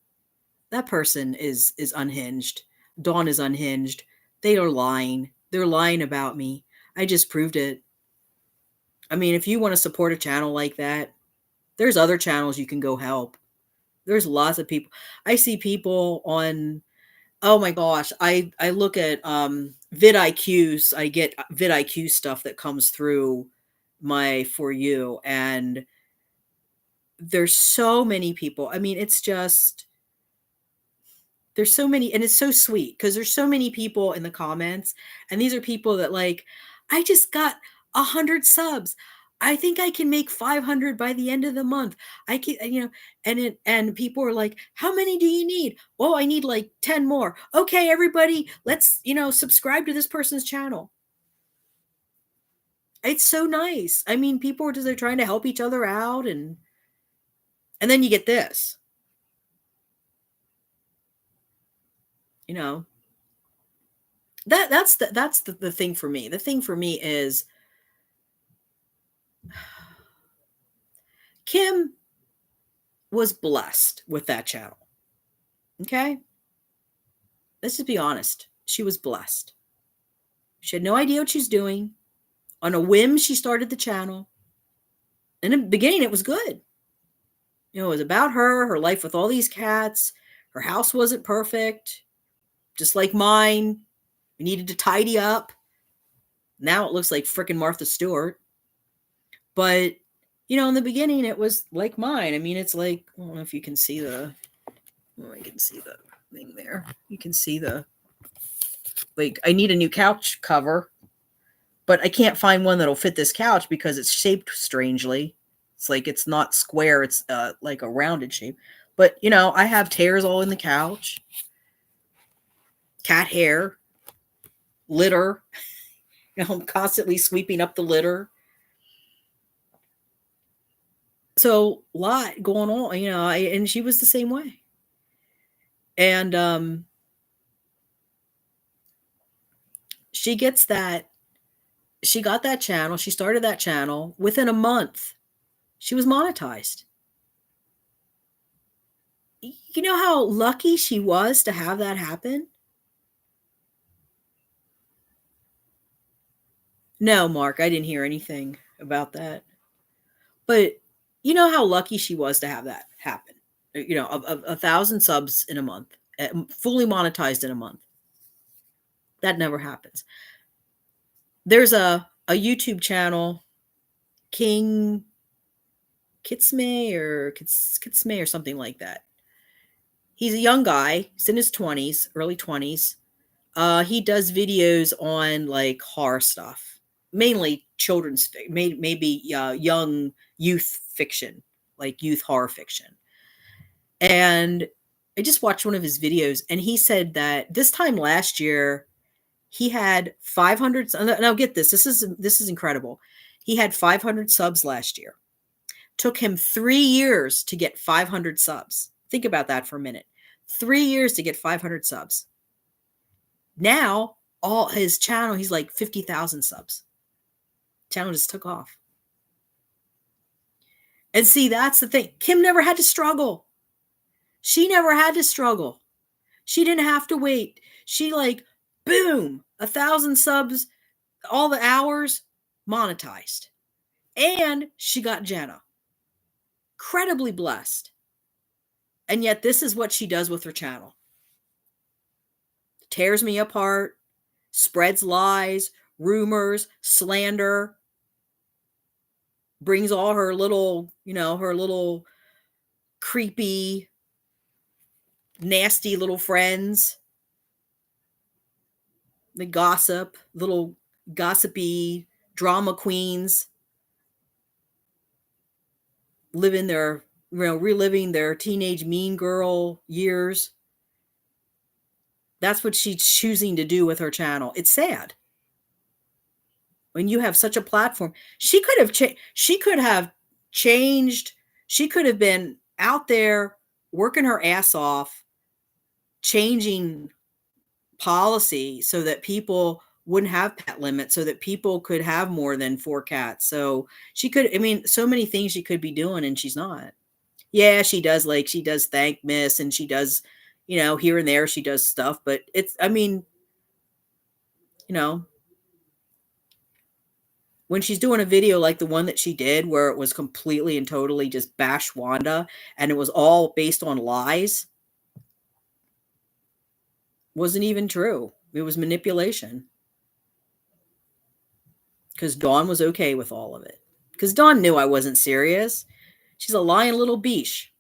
That person is unhinged. Dawn is unhinged. They are lying. They're lying about me. I just proved it. I mean, if you want to support a channel like that, there's other channels you can go help. There's lots of people. I see people on, oh my gosh, I look at vidIQs. I get vidIQ stuff that comes through my For You, and there's so many people. I mean, it's just, there's so many, and it's so sweet because there's so many people in the comments, and these are people that, like, I just got 100 subs. I think I can make 500 by the end of the month. I can, and people are like, how many do you need? Oh, I need like 10 more. Okay, everybody, let's, subscribe to this person's channel. It's so nice. I mean, people are just, they're trying to help each other out, and then you get this. That's the thing for me. The thing for me is Kim was blessed with that channel. Okay? Let's just be honest. She was blessed. She had no idea what she was doing. On a whim, she started the channel. In the beginning, it was good. It was about her life with all these cats. Her house wasn't perfect, just like mine. We needed to tidy up. Now it looks like frickin' Martha Stewart. But, in the beginning, it was like mine. I mean, it's like, I don't know if you can see the thing there. You can see I need a new couch cover, but I can't find one that'll fit this couch because it's shaped strangely. It's like, it's not square. It's like a rounded shape. But, I have tears all in the couch, cat hair, litter. I'm constantly sweeping up the litter. So a lot going on, and she was the same way. And she got that channel. She started that channel. Within a month, she was monetized. You know how lucky she was to have that happen? No, Mark, I didn't hear anything about that. But you know how lucky she was to have that happen? 1,000 subs in a month, fully monetized in a month. That never happens. There's a YouTube channel, King Kitsme or something like that. He's a young guy. He's in his 20s, early 20s. He does videos on like horror stuff, mainly children's, maybe young youth fiction, like youth horror fiction. And I just watched one of his videos, and he said that this time last year, he had 500. Now get this. This is incredible. He had 500 subs last year. Took him 3 years to get 500 subs. Think about that for a minute. 3 years to get 500 subs. Now, all his channel, he's like 50,000 subs. Channel just took off. And see, that's the thing. Kim never had to struggle. She never had to struggle. She didn't have to wait. She like, boom, 1,000 subs, all the hours monetized. And she got Jenna. Incredibly blessed. And yet this is what she does with her channel. Tears me apart, spreads lies, rumors, slander, brings all her little, her little creepy, nasty little friends. The gossip, little gossipy drama queens, living their, reliving their teenage mean girl years. That's what she's choosing to do with her channel. It's sad. When you have such a platform, she could have changed. She could have been out there working her ass off, changing policy so that people wouldn't have pet limits, so that people could have more than 4 cats. So she could, so many things she could be doing, and she's not. Yeah, she does thank Miss, and she does, here and there she does stuff, but it's, when she's doing a video like the one that she did where it was completely and totally just bash Wanda and it was all based on lies, wasn't even true. It was manipulation. Because Dawn was okay with all of it. Because Dawn knew I wasn't serious. She's a lying little biche.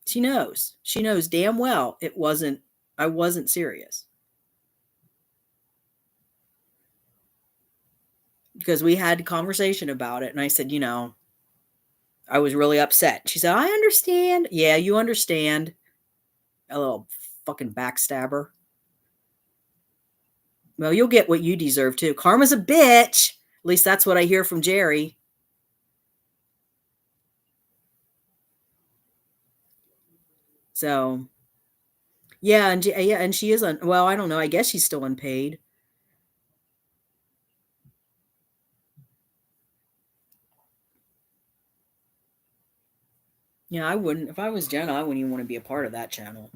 She knows. She knows damn well I wasn't serious. Because we had a conversation about it, and I said, I was really upset. She said, I understand. Yeah, you understand. A little fucking backstabber. Well, you'll get what you deserve too. Karma's a bitch. At least that's what I hear from Jerry. So, yeah, and she is well, I don't know. I guess she's still unpaid. Yeah, I wouldn't. If I was Jenna, I wouldn't even want to be a part of that channel.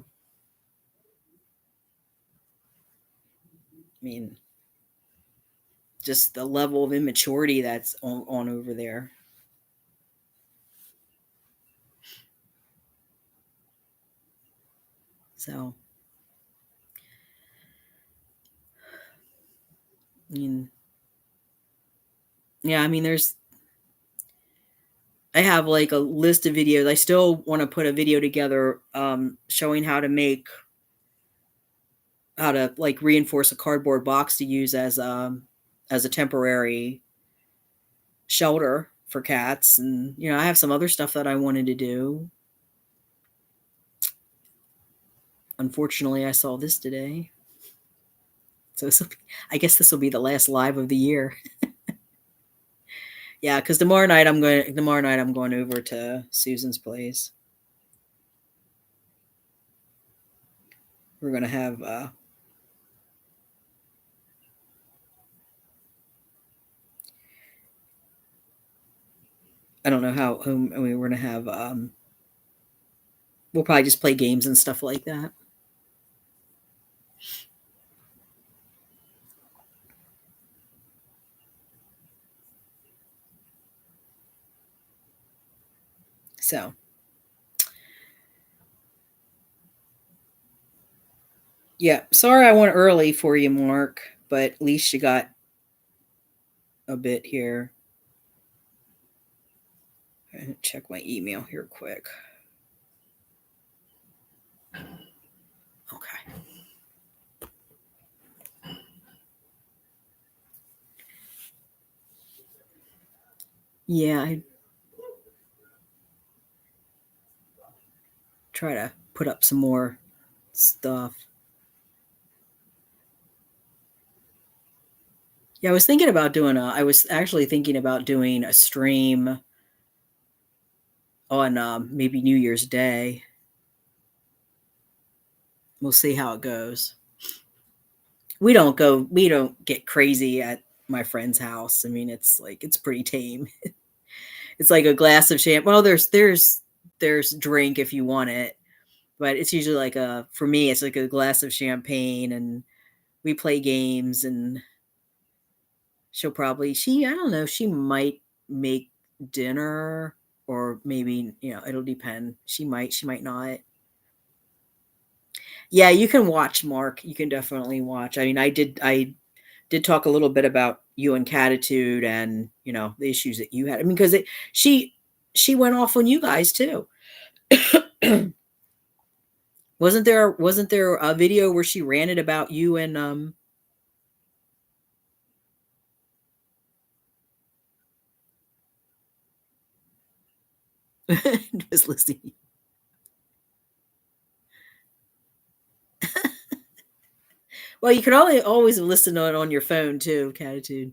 Just the level of immaturity that's on over there. So, yeah, I have like a list of videos. I still want to put a video together showing how to like reinforce a cardboard box to use as a temporary shelter for cats. And, I have some other stuff that I wanted to do. Unfortunately, I saw this today. So I guess this will be the last live of the year. Yeah, because tomorrow night I'm going over to Susan's place. We're gonna have I don't know how we're gonna have we'll probably just play games and stuff like that. So, yeah, sorry I went early for you, Mark, but at least you got a bit here. Check my email here quick. Okay. Yeah, I try to put up some more stuff. Yeah, I was actually thinking about doing a stream on maybe New Year's Day. We'll see how it goes. We don't get crazy at my friend's house. It's pretty tame. It's like a glass of champagne. Well, there's drink if you want it, but it's usually like a for me it's like a glass of champagne, and we play games, and she'll probably she I don't know, she might make dinner, or maybe, it'll depend. She might not. Yeah, you can watch, Mark. You can definitely watch. I mean, I did talk a little bit about you and Catitude, and the issues that you had. I mean, because she went off on you guys too. Wasn't there a video where she ranted about you and was listening? Well, you can only always listen to it on your phone too, Catitude.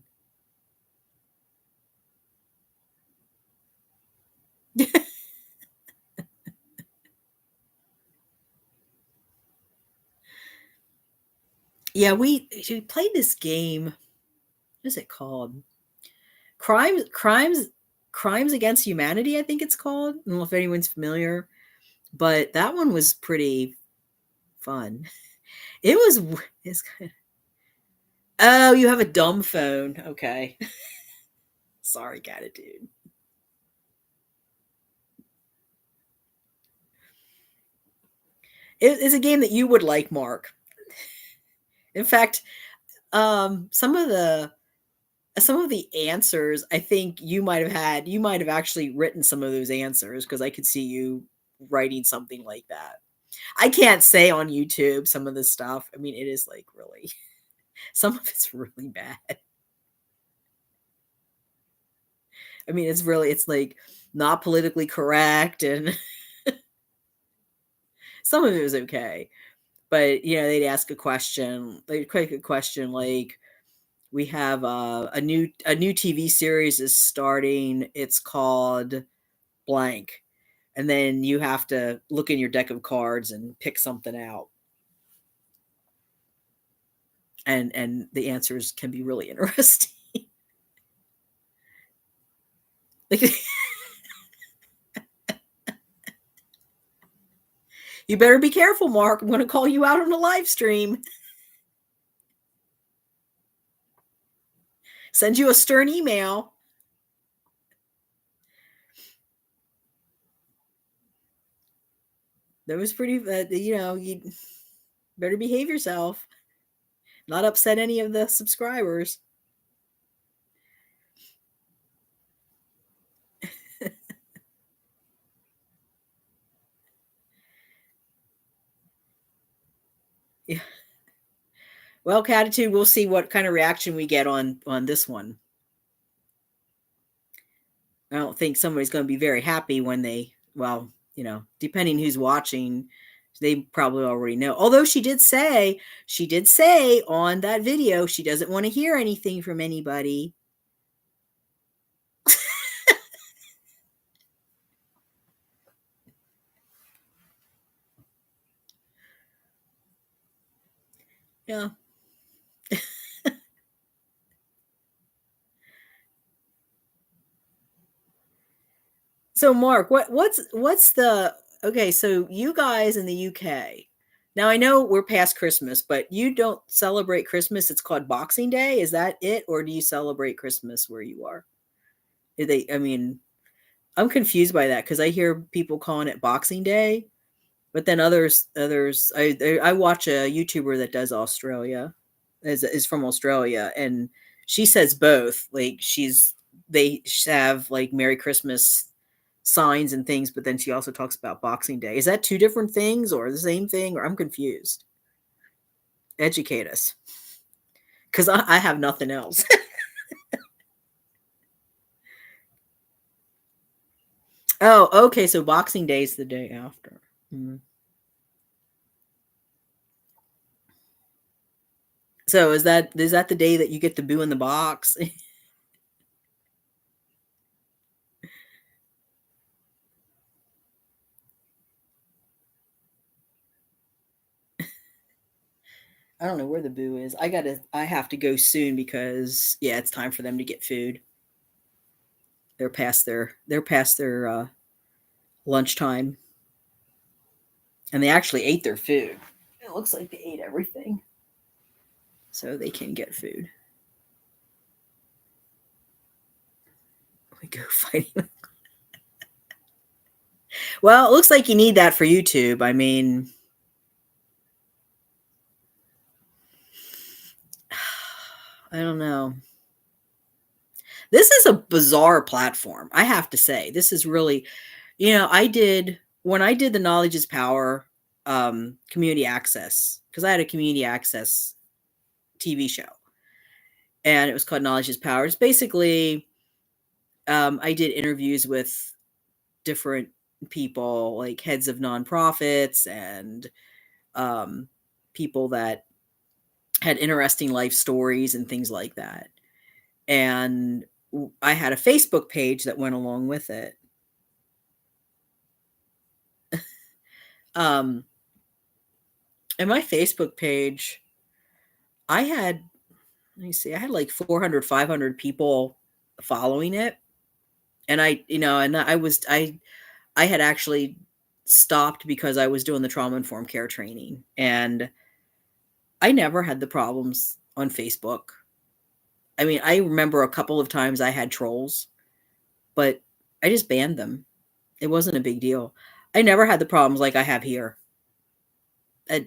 Yeah, we played this game. What is it called? Crimes crimes Crimes Against Humanity, I think it's called. I don't know if anyone's familiar, but that one was pretty fun. It was it's Oh, you have a dumb phone. Okay. Sorry, Catitude. It's a game that you would like, Mark. In fact, some of the answers I think you might have actually written some of those answers, because I could see you writing something like that. I can't say on YouTube some of this stuff. I mean, it is like really some of it's really bad. I mean, it's like not politically correct, and some of it was okay. But they'd ask a question, they'd quite a question like, we have a new TV series is starting. It's called blank, and then you have to look in your deck of cards and pick something out, and the answers can be really interesting. Like, you better be careful, Mark. I'm going to call you out on the live stream. Send you a stern email. That was pretty. You better behave yourself. Not upset any of the subscribers. Yeah. Well, Catitude, we'll see what kind of reaction we get on this one. I don't think somebody's going to be very happy when depending who's watching, they probably already know. Although she did say on that video she doesn't want to hear anything from anybody. Yeah. So Mark, what's the okay, so you guys in the UK. Now I know we're past Christmas, but you don't celebrate Christmas. It's called Boxing Day. Is that it, or do you celebrate Christmas where you are? I mean, I'm confused by that because I hear people calling it Boxing Day, but then others I watch a YouTuber that does Australia, is from Australia, and she says both. Like they have like Merry Christmas signs and things, but then she also talks about Boxing Day. Is that two different things or the same thing? Or I'm confused. Educate us, because I have nothing else. Oh, okay. So Boxing Day is the day after. Hmm. So is that the day that you get the boo in the box? I don't know where the boo is. I have to go soon because yeah, it's time for them to get food. They're past their lunchtime, and they actually ate their food. It looks like they ate everything, so they can get food. We go fighting. Well, it looks like you need that for YouTube. I mean, I don't know. This is a bizarre platform, I have to say. This is really, when I did the Knowledge is Power community access, because I had a community access TV show, and it was called Knowledge is Power. It's basically, I did interviews with different people, like heads of nonprofits and people that had interesting life stories and things like that. And I had a Facebook page that went along with it. And my Facebook page, I had like 400, 500 people following it. And I had actually stopped because I was doing the trauma informed care training, and I never had the problems on Facebook. I mean, I remember a couple of times I had trolls, but I just banned them. It wasn't a big deal. I never had the problems like I have here.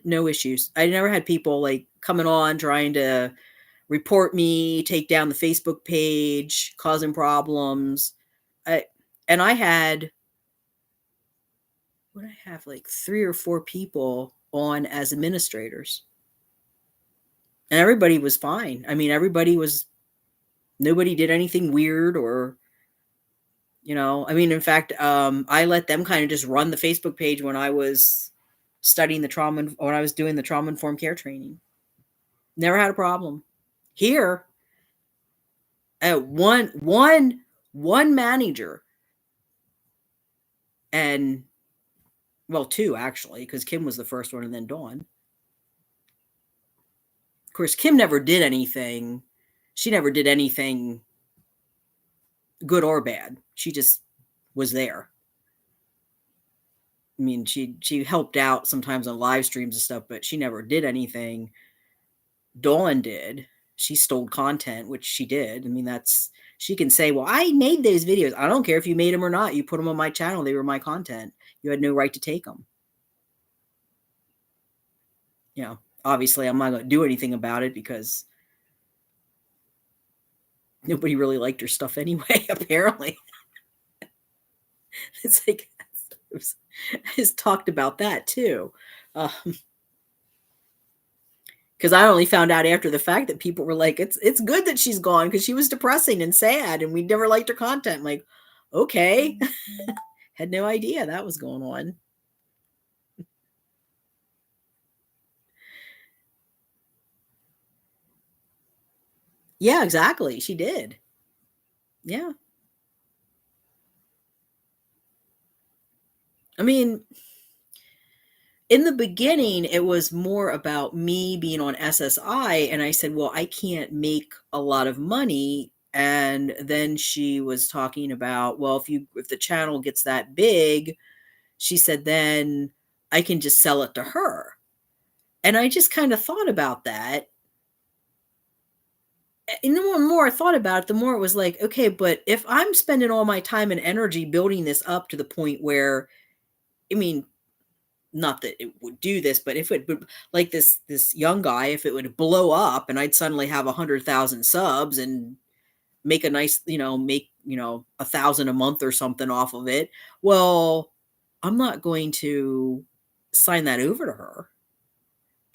No issues. I never had people like coming on trying to report me, take down the Facebook page, causing problems. I had like 3 or 4 people on as administrators. And everybody was fine. I mean, nobody did anything weird or, I mean, in fact, I let them kind of just run the Facebook page when I was studying when I was doing the trauma informed care training. Never had a problem. Here, one manager, and well, 2 actually, because Kim was the first one and then Dawn. Of course, Kim never did anything. She never did anything good or bad. She just was there. I mean, she helped out sometimes on live streams and stuff, but she never did anything. Dawn did. She stole content, which she did. I mean, she can say, well, I made those videos. I don't care if you made them or not. You put them on my channel. They were my content. You had no right to take them. Obviously I'm not going to do anything about it because nobody really liked her stuff anyway, apparently. It's like, I just talked about that too. Because I only found out after the fact that people were like, it's good that she's gone because she was depressing and sad and we never liked her content. I'm like, okay. Had no idea that was going on. Yeah, exactly. She did. Yeah. I mean, in the beginning, it was more about me being on SSI, and I said, well, I can't make a lot of money. And then she was talking about, well, if the channel gets that big, she said, then I can just sell it to her. And I just kind of thought about that. And the more I thought about it, the more it was like, okay, but if I'm spending all my time and energy building this up to the point where, I mean, not that it would do this, but if it would, like this young guy, if it would blow up and I'd suddenly have 100,000 subs and make a nice, make 1,000 a month or something off of it, well, I'm not going to sign that over to her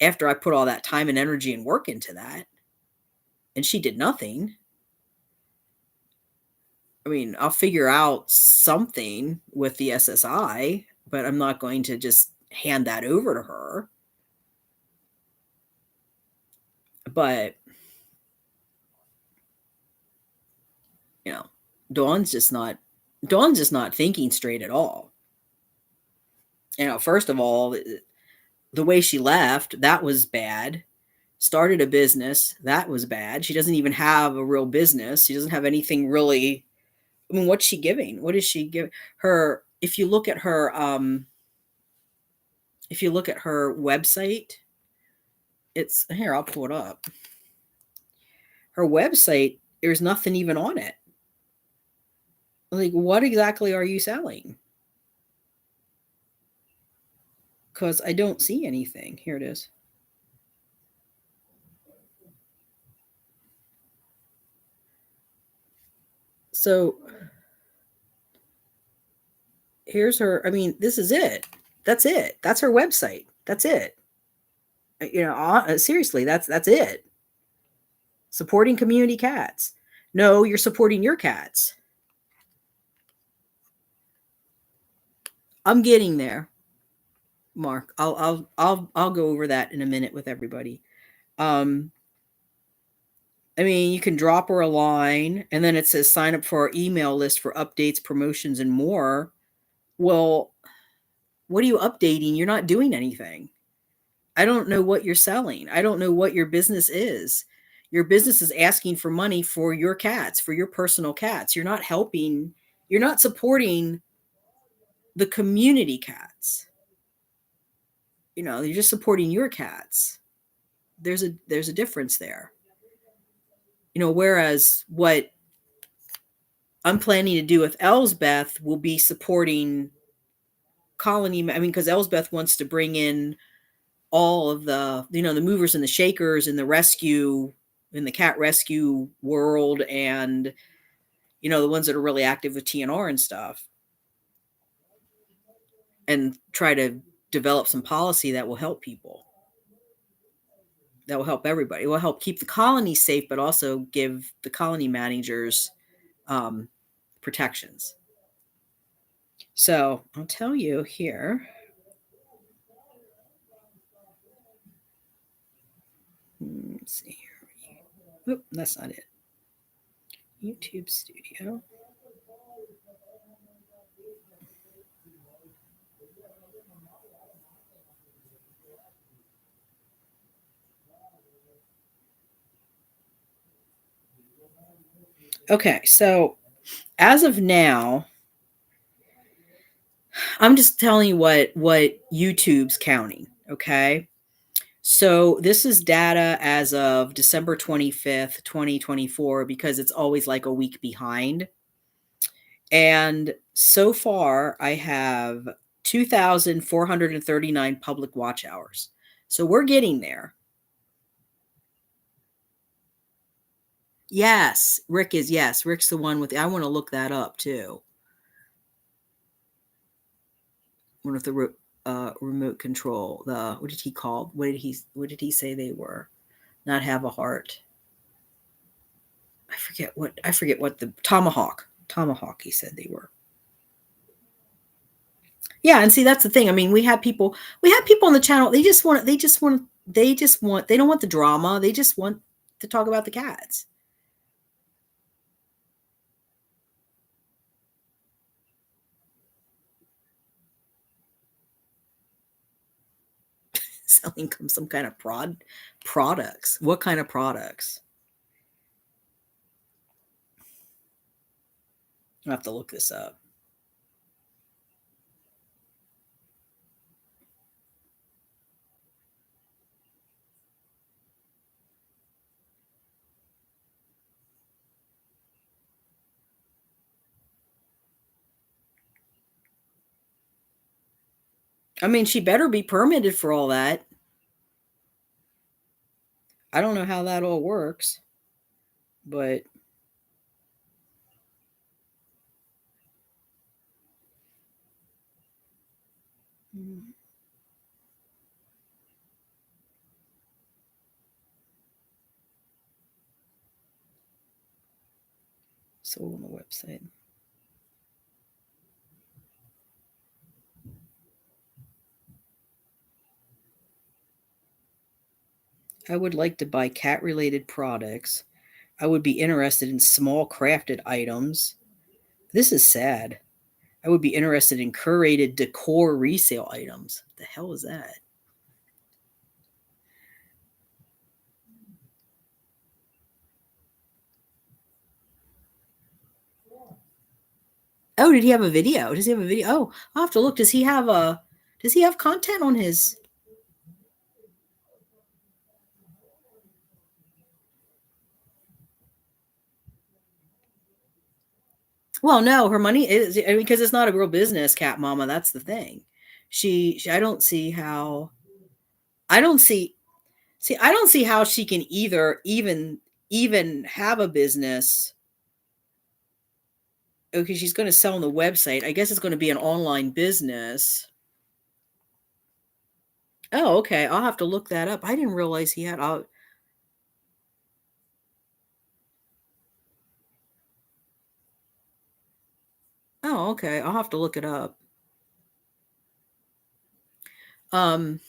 after I put all that time and energy and work into that. And she did nothing. I mean, I'll figure out something with the SSI, but I'm not going to just hand that over to her. But Dawn's just not thinking straight at all. First of all, the way she left, that was bad. Started a business, that was bad. She doesn't even have a real business. She doesn't have anything really I mean, what's she giving? What is she giving her? If you look at her website, it's here. I'll pull it up. Her website, there's nothing even on it. Like, what exactly are you selling? Because I don't see anything. Here it is. So here's her. I mean, this is it. That's it. That's her website. That's it. Seriously, that's it. Supporting community cats. No, you're supporting your cats. I'm getting there, Mark. I'll go over that in a minute with everybody. Um, I mean, you can drop her a line, and then it says sign up for our email list for updates, promotions, and more. Well, what are you updating? You're not doing anything. I don't know what you're selling. I don't know what your business is. Your business is asking for money for your cats, for your personal cats. You're not helping, you're not supporting the community cats. You're just supporting your cats. There's a difference there. Whereas what I'm planning to do with Elsbeth will be supporting colony. I mean, because Elsbeth wants to bring in all of the movers and the shakers in the cat rescue world, and the ones that are really active with TNR and stuff, and try to develop some policy that will help people, that will help everybody. It will help keep the colony safe, but also give the colony managers um, protections. So I'll tell you here. Let's see here. Oh, that's not it. YouTube Studio. Okay, so as of now, I'm just telling you what YouTube's counting. Okay, so this is data as of December 25th, 2024, because it's always like a week behind. And so far, I have 2,439 public watch hours. So we're getting there. Yes, Rick's the one with. I want to look that up too. One of the remote control. The what did he call? What did he say they were? Not have a heart. I forget what the tomahawk. Tomahawk. He said they were. Yeah, and see that's the thing. I mean, we have people. We have people on the channel. They just want. They just want. They just want. They don't want the drama. They just want to talk about the cats. Selling some kind of products. What kind of products? I have to look this up. I mean, she better be permitted for all that. I don't know how that all works, but sold on the website. I would like to buy cat related products. I would be interested in small crafted items. This is sad. I would be interested in curated decor resale items. What the hell is that? Oh, did he have a video? Does he have a video? Oh, I'll have to look. Does he have content on his? Well, no, her money is, I mean, because it's not a real business, Cat Mama. That's the thing. I don't see how. I don't see. See, I don't see how she can either even have a business. Okay, she's going to sell on the website. I guess it's going to be an online business. Oh, okay. I'll have to look that up. I didn't realize he had. Oh, okay. I'll have to look it up. Um,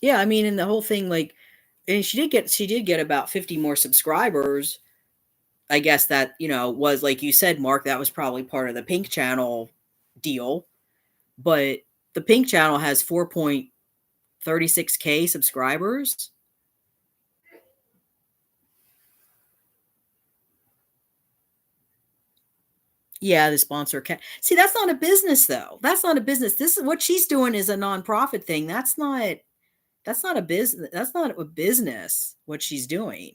yeah, I mean, and the whole thing, like, and she did get about 50 more subscribers. I guess that, was like you said, Mark, that was probably part of the Pink Channel deal. But the Pink Channel has 4.36K subscribers. Yeah, the sponsor can see that's not a business though. That's not a business. This is what she's doing is a nonprofit thing. That's not a business. That's not a business what she's doing.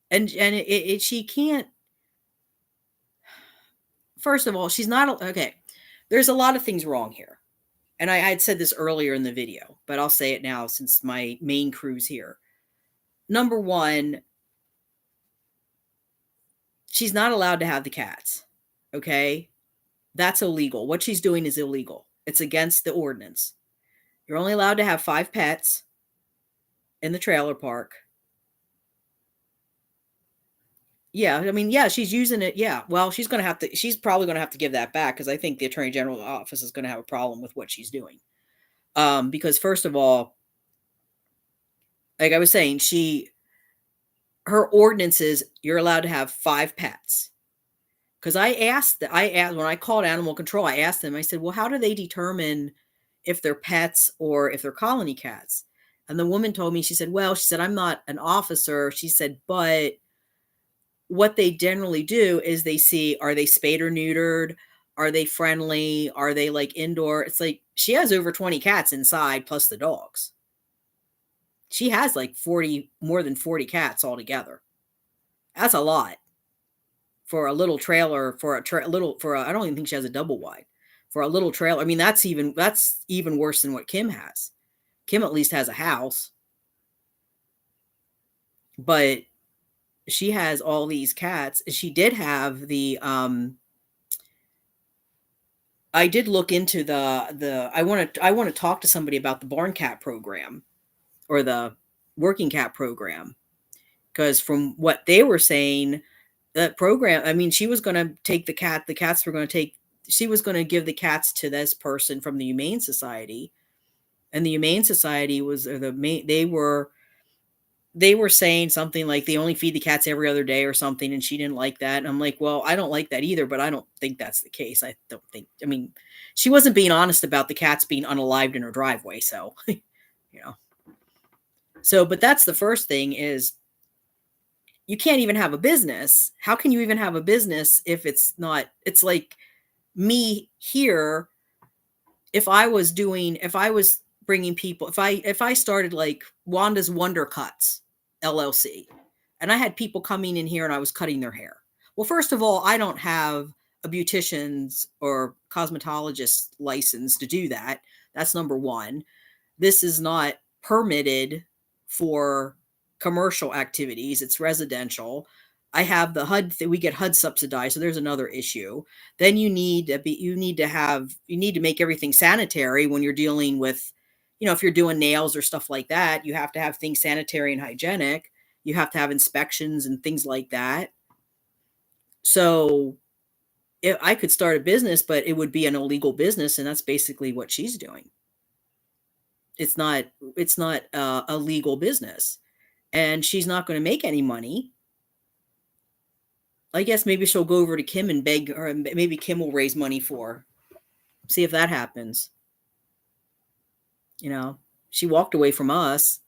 And she can't. First of all, she's not okay. There's a lot of things wrong here. And I had said this earlier in the video, but I'll say it now since my main crew's here. Number one, she's not allowed to have the cats. Okay? That's illegal. What she's doing is illegal. It's against the ordinance. You're only allowed to have 5 pets in the trailer park. Yeah, I mean, yeah, she's using it. Yeah. Well, she's probably going to have to give that back because I think the Attorney General's office is going to have a problem with what she's doing. Because first of all, like I was saying, her ordinances, you're allowed to have 5 pets. Because when I called animal control, I asked them, I said, well, how do they determine if they're pets or if they're colony cats? And the woman told me, she said, I'm not an officer. She said, but what they generally do is they see, are they spayed or neutered? Are they friendly? Are they like indoor? It's like she has over 20 cats inside plus the dogs. She has like more than 40 cats altogether. That's a lot for a little trailer, I don't even think she has a double wide for a little trailer. I mean, that's even worse than what Kim has. Kim at least has a house, but she has all these cats. She did have I did look into I want to talk to somebody about the barn cat program or the working cat program, because from what they were saying, that program, I mean, she was going to take the cats were going to take, she was going to give the cats to this person from the Humane Society. And the Humane Society was, or the main, they were saying something like they only feed the cats every other day or something. And she didn't like that. And I'm like, well, I don't like that either, but I don't think that's the case. I mean, she wasn't being honest about the cats being unalived in her driveway. So, but that's the first thing is, you can't even have a business. How can you even have a business if it's like me here. If I was bringing people, if I started like Wanda's Wonder Cuts LLC and I had people coming in here and I was cutting their hair. Well, first of all, I don't have a beautician's or cosmetologist license to do that. That's number one. This is not permitted for commercial activities. It's residential. I have the HUD we get HUD subsidized, so there's another issue. Then you need to make everything sanitary when you're dealing with, if you're doing nails or stuff like that, you have to have things sanitary and hygienic. You have to have inspections and things like that. So I could start a business, but it would be an illegal business, and that's basically what she's doing. It's not a legal business, and she's not going to make any money. I guess maybe she'll go over to Kim and beg, or maybe Kim will raise money for her. See if that happens. She walked away from us.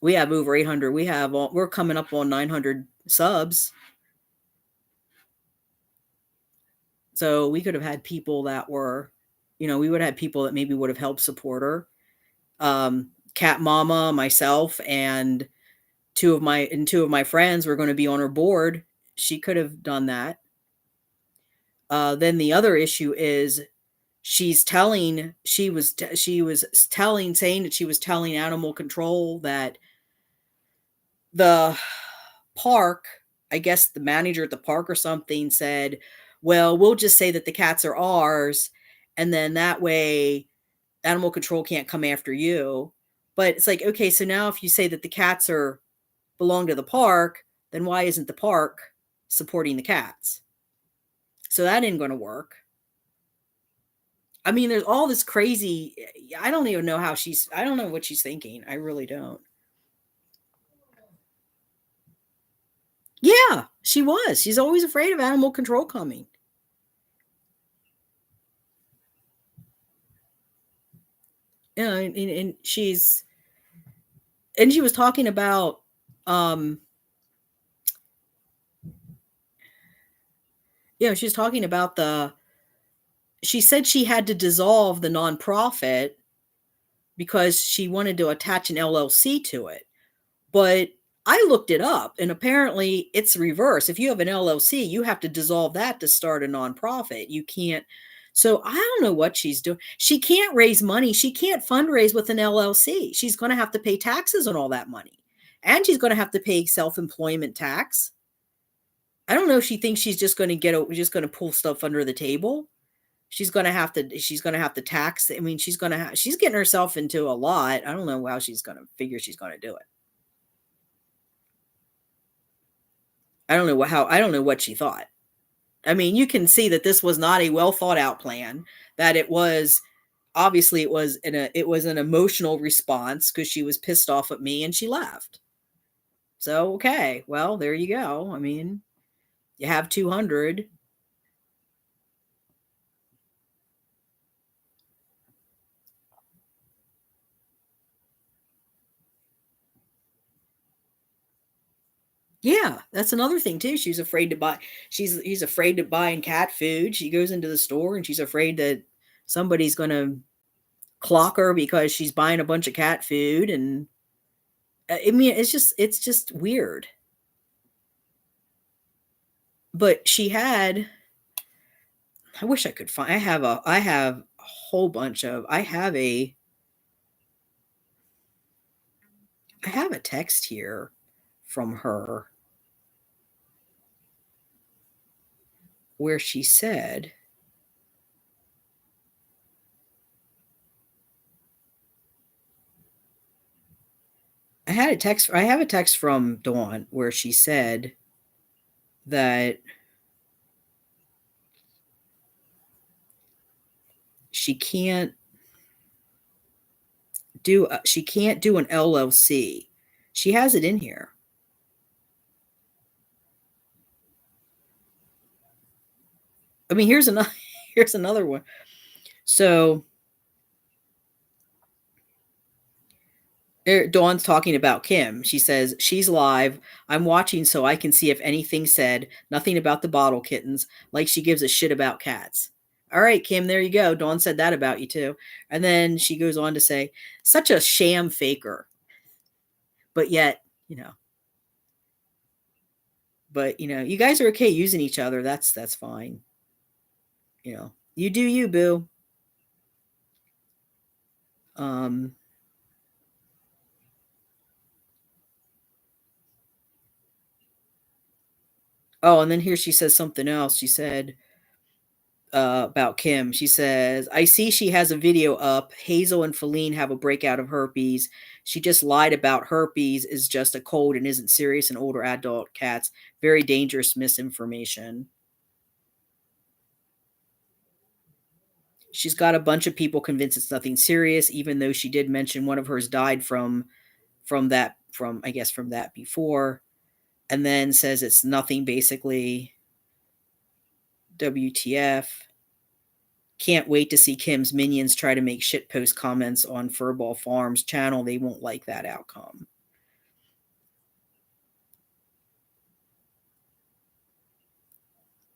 We have over 800. We're coming up on 900 subs. So we could have had people that were, we would have had people that maybe would have helped support her. Cat Mama, myself, and two of my friends were going to be on her board. She could have done that. Then the other issue is she was telling saying that she was telling animal control that the park, I guess the manager at the park or something said, well, we'll just say that the cats are ours, and then that way animal control can't come after you. But it's like, okay, so now if you say that the cats belong to the park, then why isn't the park supporting the cats? So that ain't going to work. I mean, there's all this crazy. I don't even know I don't know what she's thinking. I really don't. Yeah, she was. She's always afraid of animal control coming. And she was talking about, she was talking about she said she had to dissolve the nonprofit because she wanted to attach an LLC to it. But I looked it up, and apparently it's reverse. If you have an LLC, you have to dissolve that to start a nonprofit. You can't. So I don't know what she's doing. She can't raise money. She can't fundraise with an LLC. She's going to have to pay taxes on all that money. And she's going to have to pay self-employment tax. I don't know if she thinks she's just going to pull stuff under the table. She's going to have to tax. I mean, she's getting herself into a lot. I don't know how she's going to figure she's going to do it. I don't know what she thought. I mean, you can see that this was not a well thought out plan, that it was obviously it was an emotional response because she was pissed off at me and she left. So, okay, well, there you go. I mean, you have 200. Yeah, that's another thing too. She's afraid to buy. He's afraid to buying cat food. She goes into the store and she's afraid that somebody's going to clock her because she's buying a bunch of cat food. And I mean, it's just weird. But she had. I wish I could find. I have a whole bunch of. I have a text here from her where she said, I have a text from Dawn where she said that she can't do an LLC. She has it in here. I mean, here's another one. So Dawn's talking about Kim. She says, she's live. I'm watching so I can see if anything's said. Nothing about the bottle kittens. Like she gives a shit about cats. All right, Kim, there you go. Dawn said that about you too. And then she goes on to say, such a sham faker. But yet, you guys are okay using each other. That's fine. You do you, boo. Um, oh, and then here she says something else. She said about Kim. She says, I see she has a video up. Hazel and Feline have a breakout of herpes. She just lied about herpes is just a cold and isn't serious in older adult cats. Very dangerous misinformation. She's got a bunch of people convinced it's nothing serious, even though she did mention one of hers died from that before, and then says it's nothing, basically. WTF. Can't wait to see Kim's minions try to make shitpost comments on Furball Farms channel. They won't like that outcome.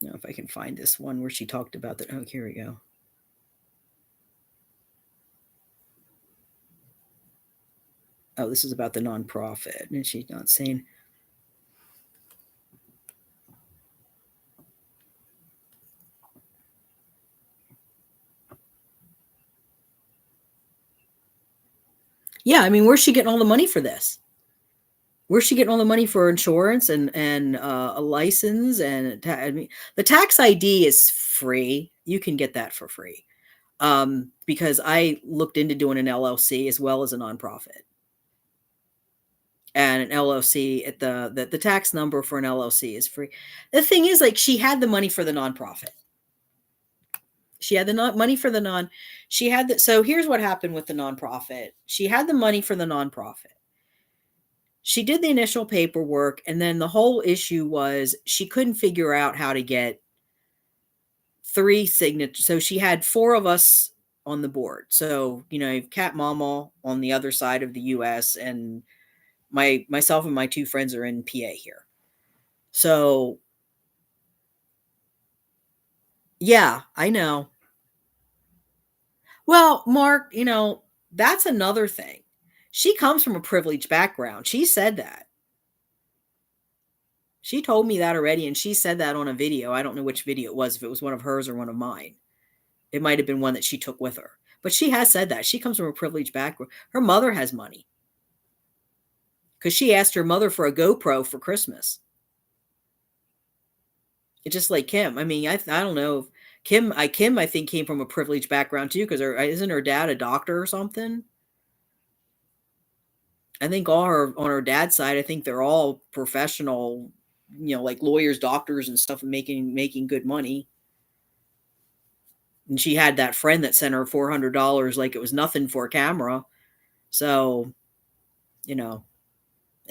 Now, if I can find this one where she talked about that. Oh, here we go. Oh, this is about the nonprofit. And she's not saying. Yeah, I mean, where's she getting all the money for this? Where's she getting all the money for insurance and a license? And I mean, the tax ID is free. You can get that for free. Because I looked into doing an LLC as well as a nonprofit. And an LLC at the tax number for an LLC is free. The thing is, like, she had the money for the nonprofit. She had the money for the she had the, so here's what happened with the nonprofit. She had the money for the nonprofit. She did the initial paperwork, and then the whole issue was she couldn't figure out how to get 3 signatures. So she had 4 of us on the board. So, Cat Mama on the other side of the US, and myself and my 2 friends are in PA here. So yeah, I know. Well, Mark, that's another thing. She comes from a privileged background. She said that. She told me that already, and she said that on a video. I don't know which video it was, if it was one of hers or one of mine. It might have been one that she took with her. But she has said that. She comes from a privileged background. Her mother has money. Because she asked her mother for a GoPro for Christmas. It's just like Kim. I mean, I don't know. Kim, I think, came from a privileged background too, because isn't her dad a doctor or something? I think on her dad's side, I think they're all professional, like lawyers, doctors, and stuff, making good money. And she had that friend that sent her $400 like it was nothing for a camera. So, and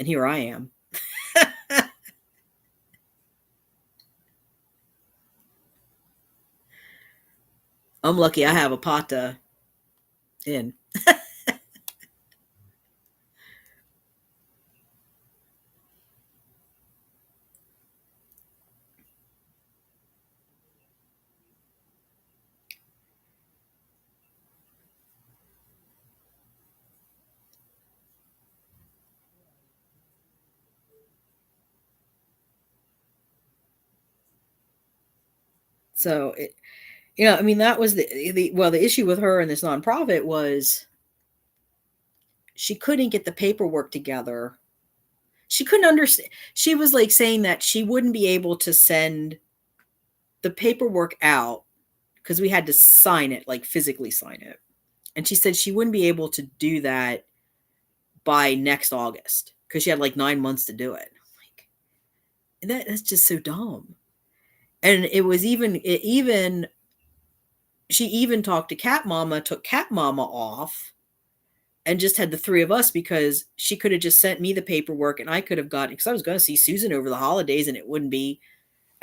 here I am. I'm lucky I have a pot to in. So I mean, that was the issue with her and this nonprofit was she couldn't get the paperwork together. She couldn't understand. She was like saying that she wouldn't be able to send the paperwork out because we had to sign it, like physically sign it. And she said she wouldn't be able to do that by next August because she had like 9 months to do it. Like, that's just so dumb. And it was she even talked to Cat Mama, took Cat Mama off, and just had the 3 of us because she could have just sent me the paperwork and I could have gotten, because I was going to see Susan over the holidays and it wouldn't be,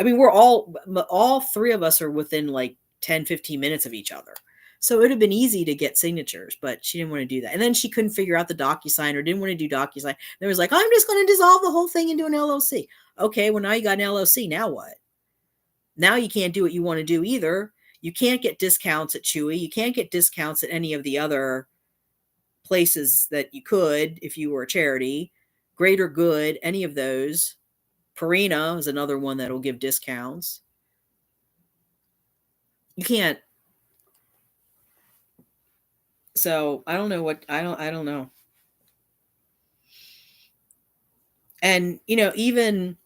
I mean, we're all 3 of us are within like 10, 15 minutes of each other. So it would have been easy to get signatures, but she didn't want to do that. And then she couldn't figure out the DocuSign or didn't want to do DocuSign. There was like, I'm just going to dissolve the whole thing into an LLC. Okay, well, now you got an LLC. Now what? Now you can't do what you want to do either. You can't get discounts at Chewy. You can't get discounts at any of the other places that you could if you were a charity. Greater Good, any of those. Purina is another one that'll give discounts. You can't. So I don't know what I don't know. And even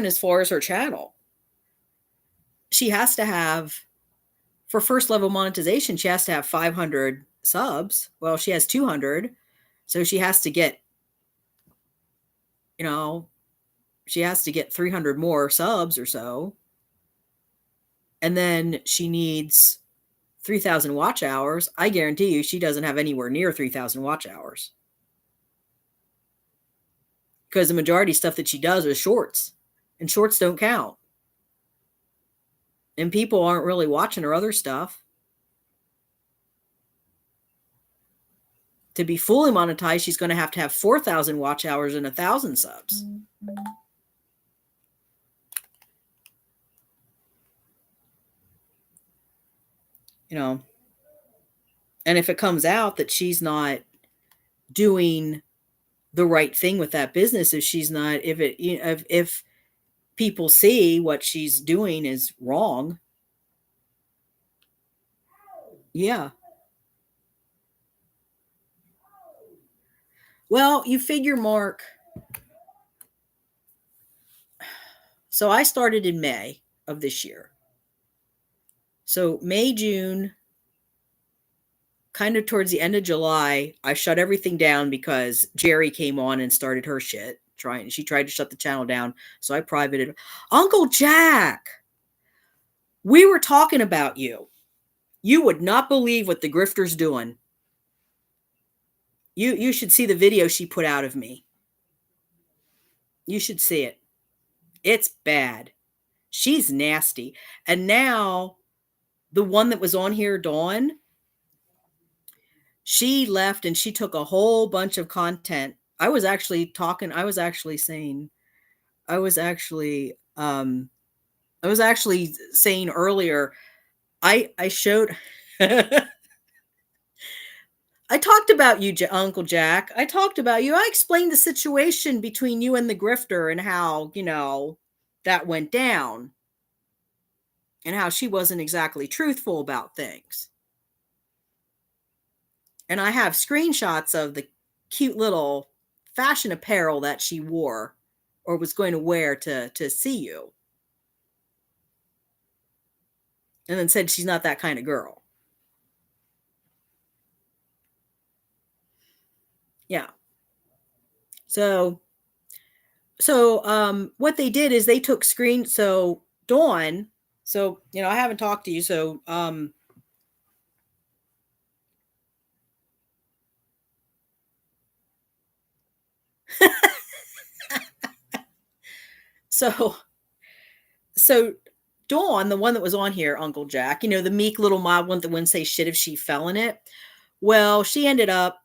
as far as her channel, she has to have, for first level monetization, she has to have 500 subs. Well, she has 200. So she has to get, she has to get 300 more subs or so. And then she needs 3,000 watch hours. I guarantee you she doesn't have anywhere near 3,000 watch hours. Because the majority of stuff that she does is shorts. And shorts don't count. And people aren't really watching her other stuff. To be fully monetized, she's going to have 4,000 watch hours and 1,000 subs. You know, and if it comes out that she's not doing the right thing with that business, if she's not, if people see what she's doing is wrong, yeah. Well, you figure, Mark. So I started in May of this year. So May, June, kind of towards the end of July, I shut everything down because Jerry came on and started her shit. She tried to shut the channel down. So I privated. Uncle Jack, we were talking about you. You would not believe what the grifter's doing. You should see the video she put out of me. You should see it. It's bad. She's nasty. And now the one that was on here, Dawn, she left and she took a whole bunch of content. I was actually saying earlier, I showed I talked about you, Uncle Jack. I talked about you. I explained the situation between you and the grifter and how, that went down and how she wasn't exactly truthful about things. And I have screenshots of the cute little fashion apparel that she wore or was going to wear to see you. And then said she's not that kind of girl. Yeah. So what they did is they took Dawn, I haven't talked to you, so Dawn, the one that was on here, Uncle Jack, the meek little mild one that wouldn't say shit if she fell in it. Well, she ended up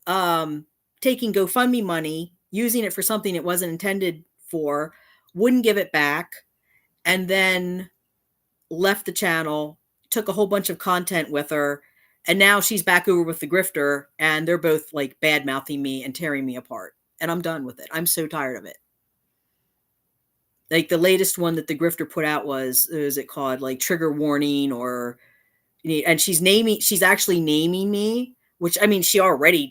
taking GoFundMe money, using it for something it wasn't intended for, wouldn't give it back, and then left the channel, took a whole bunch of content with her, and now she's back over with the grifter, and they're both like bad mouthing me and tearing me apart. And I'm done with it. I'm so tired of it. Like the latest one that the grifter put out was it called like trigger warning, or and she's actually naming me, which I mean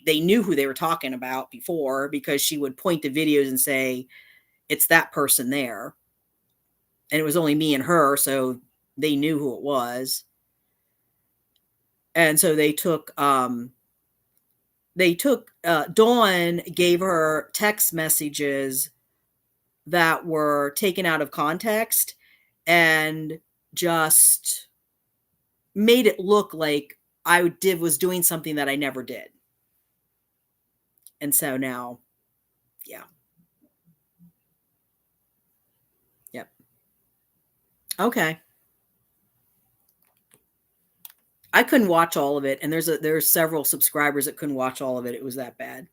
they knew who they were talking about before, because she would point to videos and say it's that person there, and it was only me and her, so they knew who it was. And so Dawn gave her text messages that were taken out of context and just made it look like I was doing something that I never did. And so now, yeah. Yep. Okay. I couldn't watch all of it, and there's several subscribers that couldn't watch all of it. It was that bad.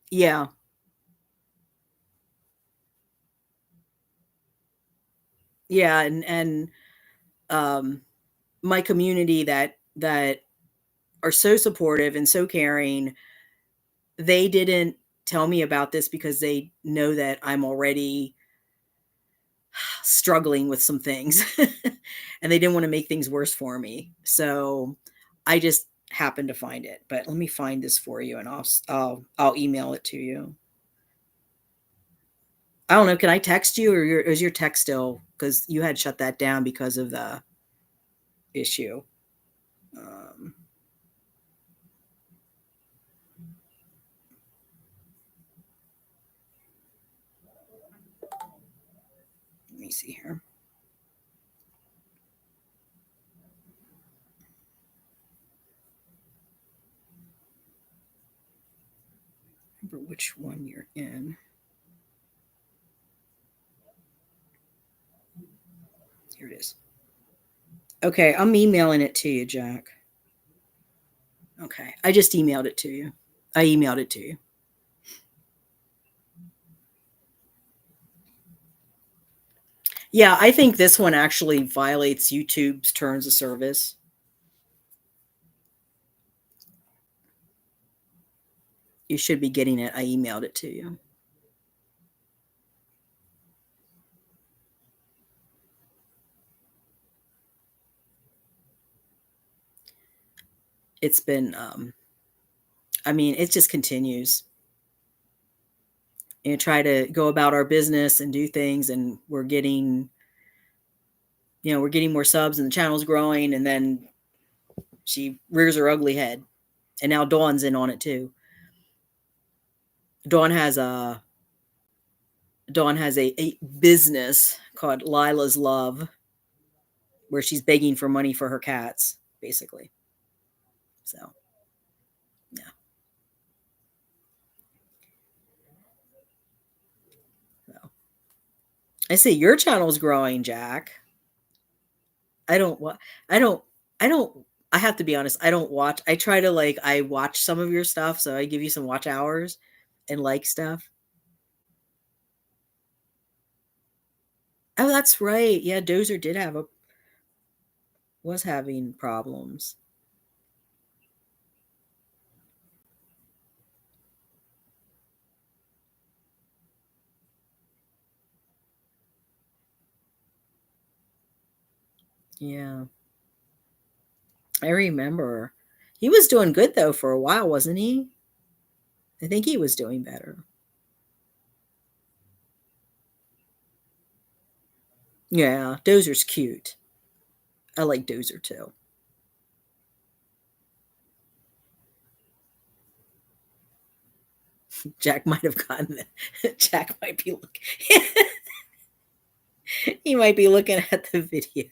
Yeah. Yeah, and my community that are so supportive and so caring, they didn't tell me about this because they know that I'm already struggling with some things and they didn't want to make things worse for me. So I just happened to find it. But let me find this for you, and I'll email it to you. I don't know. Can I text you, or is your text still, because you had shut that down because of the issue? Let me see here. remember which one you're in. Here it is. Okay, I'm emailing it to you, Jack. Okay, I just emailed it to you. I emailed it to you. Yeah, I think this one actually violates YouTube's terms of service. You should be getting it. I emailed it to you. It's been, I mean, it just continues. And try to go about our business and do things, and we're getting, we're getting more subs and the channel's growing, and then she rears her ugly head. And now Dawn's in on it too. Dawn has a a business called Lilah's Love, where she's begging for money for her cats, basically. So, yeah. So. I see your channel's growing, Jack. I don't what I don't I don't I have to be honest, I don't watch. I try to I watch some of your stuff, so I give you some watch hours and like stuff. Oh, that's right. Yeah, Dozer did have a was having problems. Yeah. I remember. He was doing good though for a while, wasn't he? I think he was doing better. Yeah, Dozer's cute. I like Dozer too. Jack might have gotten it. Jack might be looking. He might be looking at the video.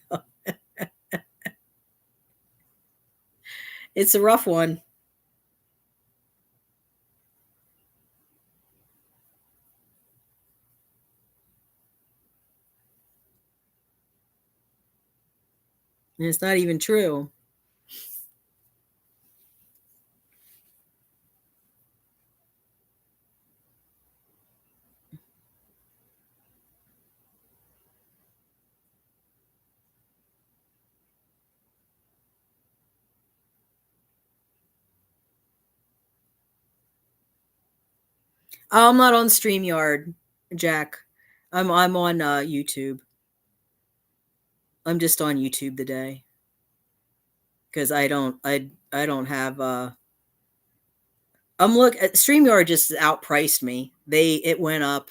It's a rough one. And it's not even true. I'm not on StreamYard, Jack. I'm on YouTube. I'm just on YouTube today because I don't have I'm look at StreamYard just outpriced me. It went up.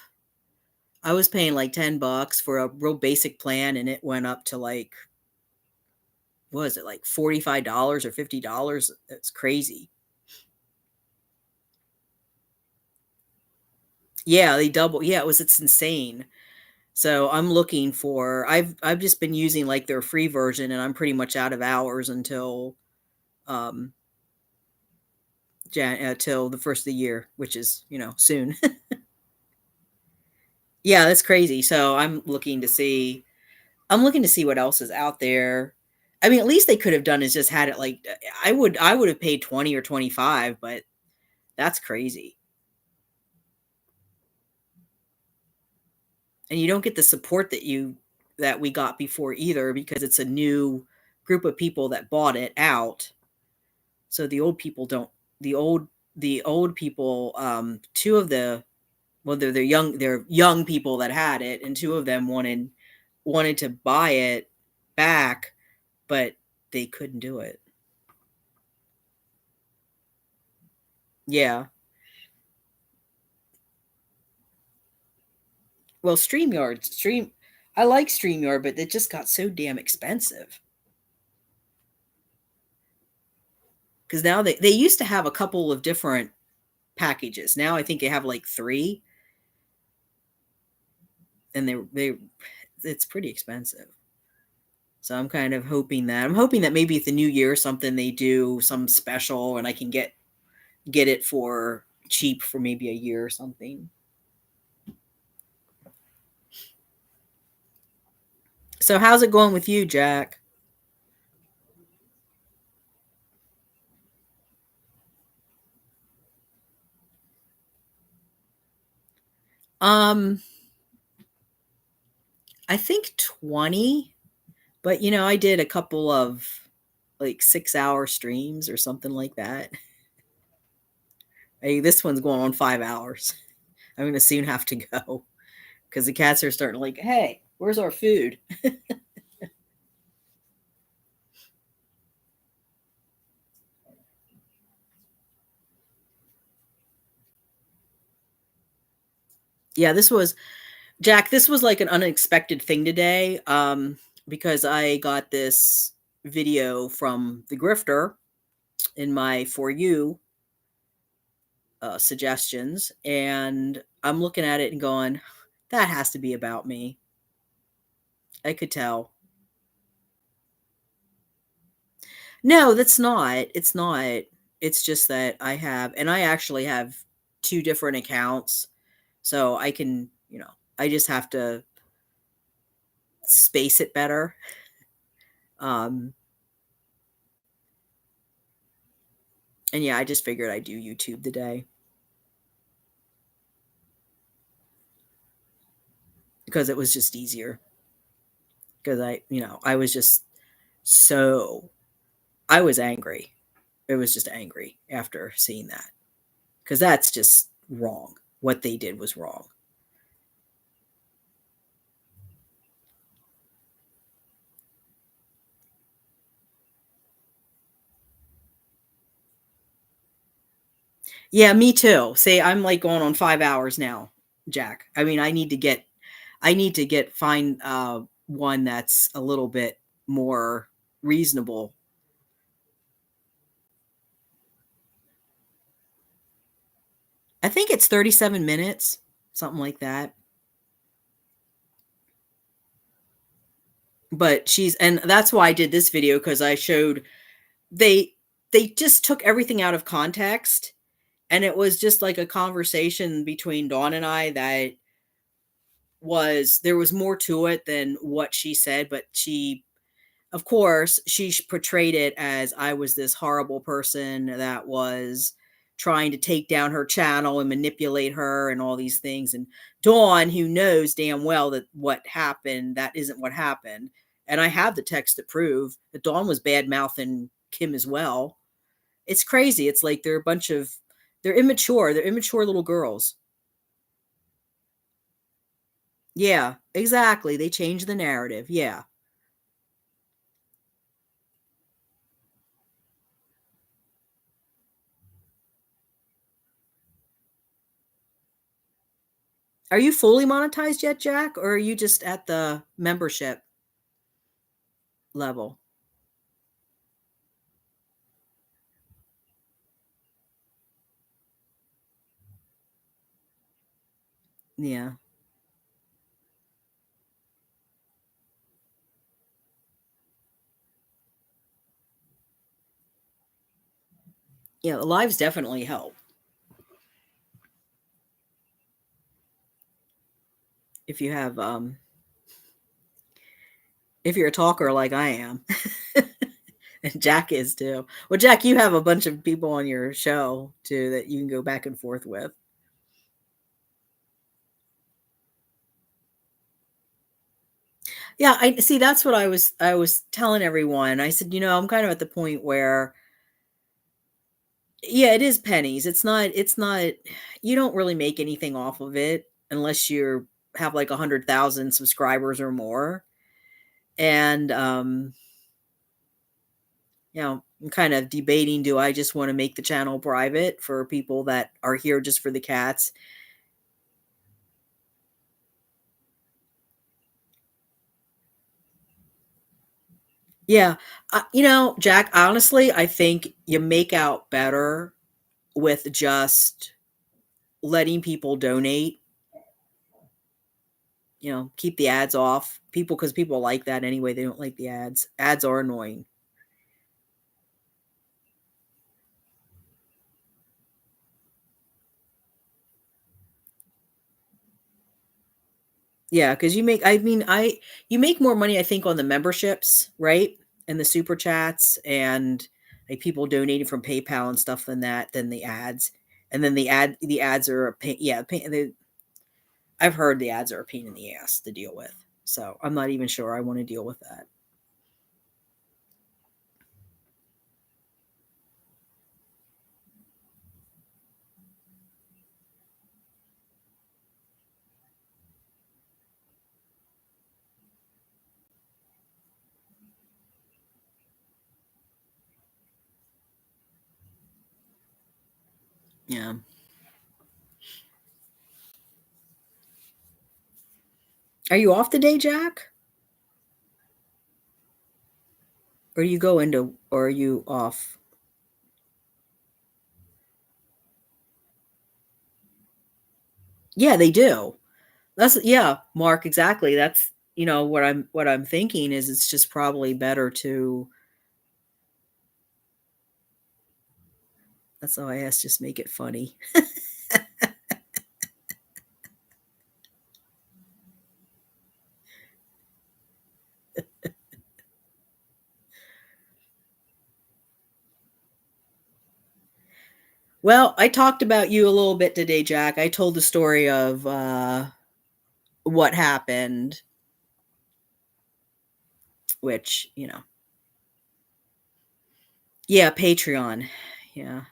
I was paying like $10 for a real basic plan, and it went up to what was it, like $45 or $50? It's crazy. Yeah, they double. Yeah, it's insane. So I'm looking for. I've just been using like their free version, and I'm pretty much out of hours until um till the first of the year, which is soon. Yeah, that's crazy. So I'm looking to see what else is out there. I mean, at least they could have done is just had it like I would have paid 20 or 25, but that's crazy. And you don't get the support that we got before either, because it's a new group of people that bought it out. So the old people don't the old people, two of the well they're young people that had it, and two of them wanted to buy it back, but they couldn't do it. Yeah. Well, I like StreamYard, but it just got so damn expensive. Because now they used to have a couple of different packages. Now I think they have like three, and they it's pretty expensive. So I'm hoping that maybe at the new year something they do some special, and I can get it for cheap for maybe a year or something. So how's it going with you, Jack? Um, I think 20, but I did a couple of like 6-hour streams or something like that. Hey, this one's going on 5 hours. I'm gonna soon have to go because the cats are starting to like, hey, where's our food? Yeah, this was Jack. This was like an unexpected thing today, because I got this video from the grifter in my For You suggestions, and I'm looking at it and going, that has to be about me. I could tell. No, that's not. It's not. It's just that I actually have two different accounts. So I can, I just have to space it better. Um, and yeah, I just figured I'd do YouTube today because it was just easier. Because I was just so, I was angry. It was just angry after seeing that because that's just wrong. What they did was wrong. Yeah, me too. Say I'm like going on 5 hours now, Jack. I mean, I need to get find one that's a little bit more reasonable. I think it's 37 minutes, something like that. But and that's why I did this video because I showed they they just took everything out of context, and it was just like a conversation between Dawn and I that there was more to it than what she said, but of course, she portrayed it as I was this horrible person that was trying to take down her channel and manipulate her and all these things. And Dawn, who knows damn well that what happened, that isn't what happened. And I have the text to prove that Dawn was bad mouthing Kim as well. It's crazy. It's like they're immature. They're immature little girls. Yeah, exactly. They changed the narrative. Yeah. Are you fully monetized yet, Jack, or are you just at the membership level? Yeah. Yeah, the lives definitely help. If you have if you're a talker like I am. And Jack is too. Well, Jack, you have a bunch of people on your show too that you can go back and forth with. Yeah, I see that's what I was telling everyone. I said, I'm kind of at the point where yeah, it is pennies. It's not you don't really make anything off of it unless you have like 100,000 subscribers or more. And I'm kind of debating, do I just want to make the channel private for people that are here just for the cats? Yeah. Jack, honestly, I think you make out better with just letting people donate, keep the ads off. Because people like that anyway. They don't like the ads. Ads are annoying. Yeah, because you make more money, I think, on the memberships, right? And the super chats and like people donating from PayPal and stuff than the ads. And then the ads are a pain. Yeah, I've heard the ads are a pain in the ass to deal with. So I'm not even sure I want to deal with that. Yeah. Are you off today, Jack? Or do you go into or are you off? Yeah, they do. That's yeah, Mark, exactly. That's what I'm thinking is it's just probably better to that's all I ask, just make it funny. Well, I talked about you a little bit today, Jack. I told the story of what happened, which, yeah, Patreon. Yeah.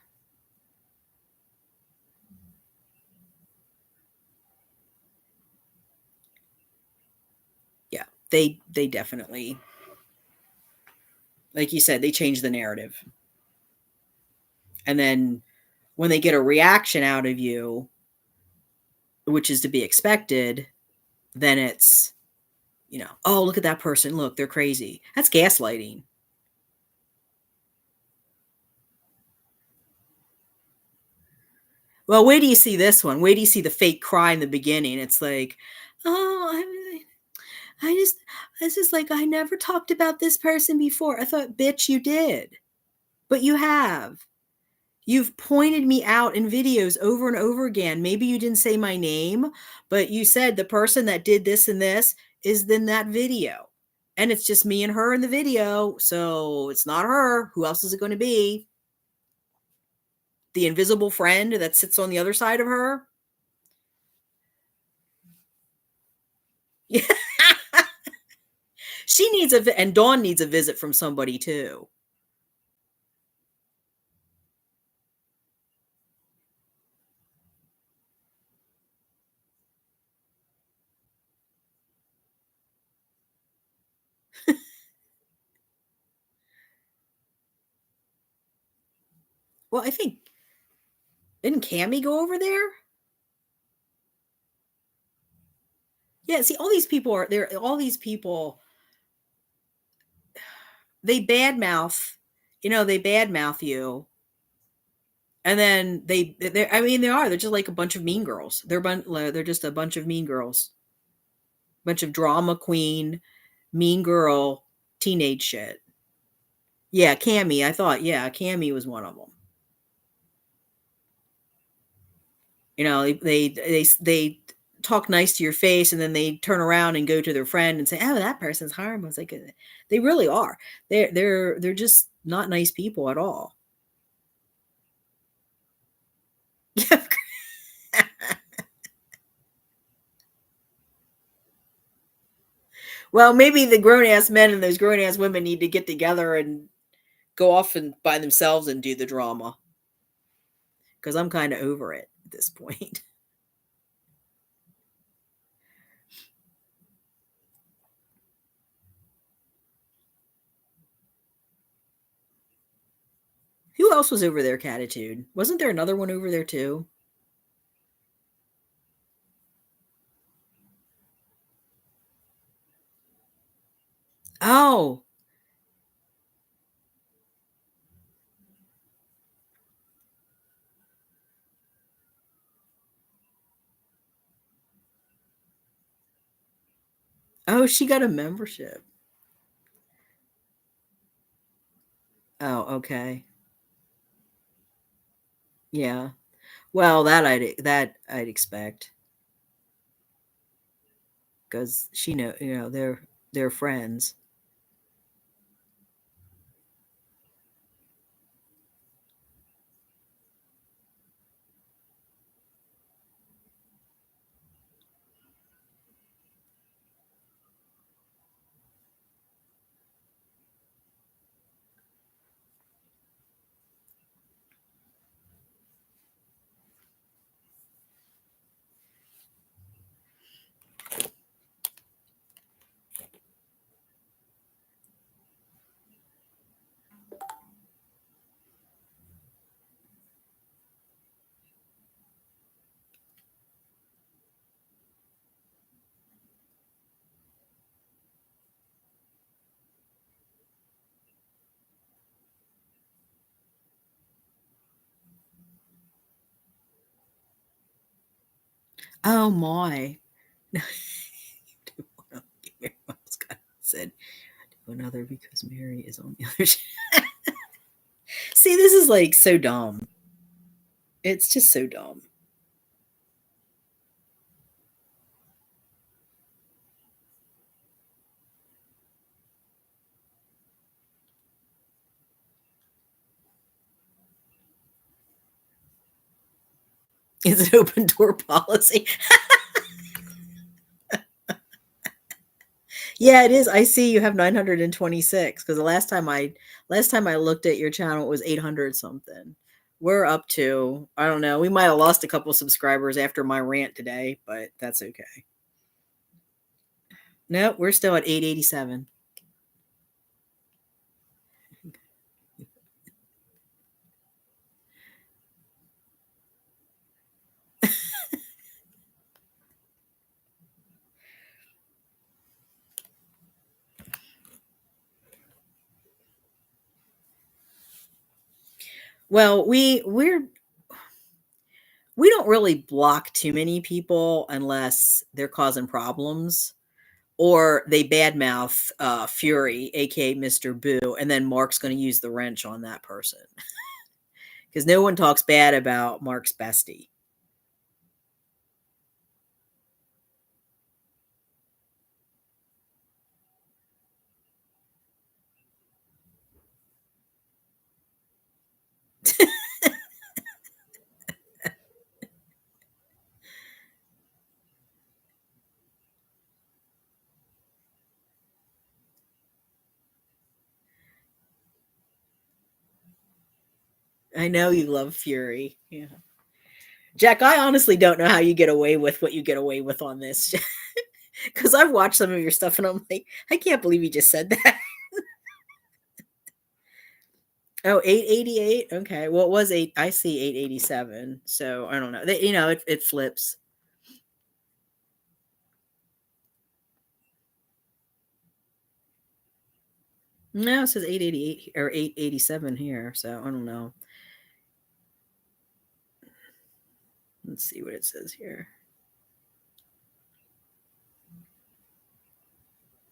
Yeah. They definitely like you said, they changed the narrative. And then when they get a reaction out of you, which is to be expected, then it's, oh, look at that person. Look, they're crazy. That's gaslighting. Well, wait do you see this one? Wait do you see the fake cry in the beginning? It's like, oh, I just, it's just like, I never talked about this person before. I thought, bitch, you did. But you have. You've pointed me out in videos over and over again. Maybe you didn't say my name, but you said the person that did this and this is in that video. And it's just me and her in the video. So it's not her. Who else is it going to be? The invisible friend that sits on the other side of her? Yeah. She needs and Dawn needs a visit from somebody too. Well, I think didn't Cammy go over there? Yeah, see, all these people are there. All these people, they badmouth, they badmouth you, and then I mean, they are. They're just like a bunch of mean girls. They're just a bunch of mean girls, bunch of drama queen, mean girl, teenage shit. Yeah, Cammy. I thought, yeah, Cammy was one of them. They talk nice to your face, and then they turn around and go to their friend and say, "Oh, that person's harmless." Like they really are. They're just not nice people at all. Well, maybe the grown ass men and those grown ass women need to get together and go off and by themselves and do the drama because I'm kind of over it at this point. Who else was over there, Catitude? Wasn't there another one over there too? Oh, oh, she got a membership. Oh, okay. Yeah. Well, that I'd expect because she know they're friends. Oh my! Scott said another because Mary is on the other. See, this is like so dumb. It's just so dumb. It's an open door policy. Yeah, it is. I see you have 926 because the last time I looked at your channel, it was 800 something. We're up to, I don't know. We might have lost a couple subscribers after my rant today, but that's okay. No, we're still at 887. Well, we don't really block too many people unless they're causing problems or they badmouth Fury, aka Mr. Boo, and then Mark's going to use the wrench on that person because no one talks bad about Mark's bestie. I know you love Fury. Yeah. Jack, I honestly don't know how you get away with what you get away with on this. Because I've watched some of your stuff and I'm like, I can't believe you just said that. Oh, 888. Okay. Well, it was 8. I see 887. So I don't know. It flips. No, it says 888 or 887 here. So I don't know. Let's see what it says here.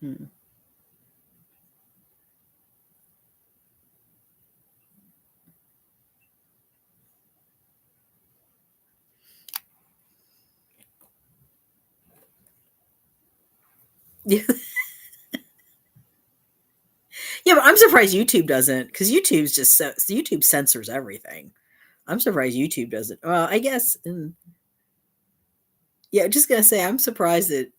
Hmm. Yeah. Yeah, but I'm surprised YouTube doesn't, because YouTube censors everything. I'm surprised YouTube doesn't. Well, I guess. Yeah, just gonna say I'm surprised that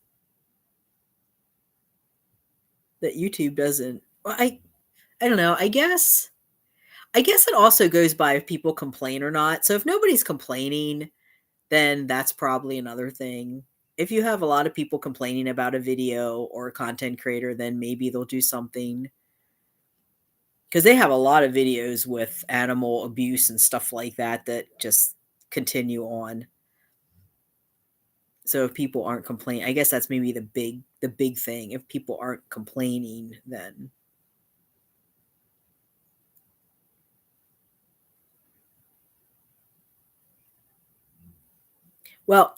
YouTube doesn't. Well, I don't know. I guess it also goes by if people complain or not. So if nobody's complaining, then that's probably another thing. If you have a lot of people complaining about a video or a content creator, then maybe they'll do something. Because they have a lot of videos with animal abuse and stuff like that that just continue on. So if people aren't complaining, I guess that's maybe the big thing. If people aren't complaining, then well,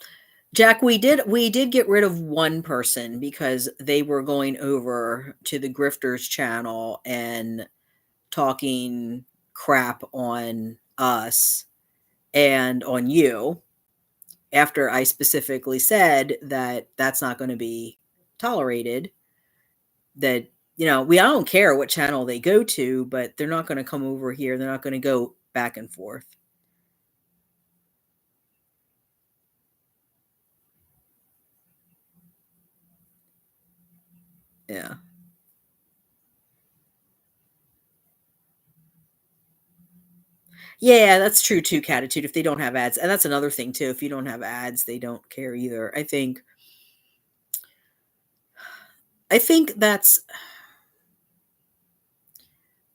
Jack, we did get rid of one person because they were going over to the Grifters channel and talking crap on us and on you after I specifically said that that's not going to be tolerated. That, I don't care what channel they go to, but they're not going to come over here. They're not going to go back and forth. Yeah. Yeah, that's true too, Catitude. If they don't have ads, and that's another thing too. If you don't have ads, they don't care either. I think that's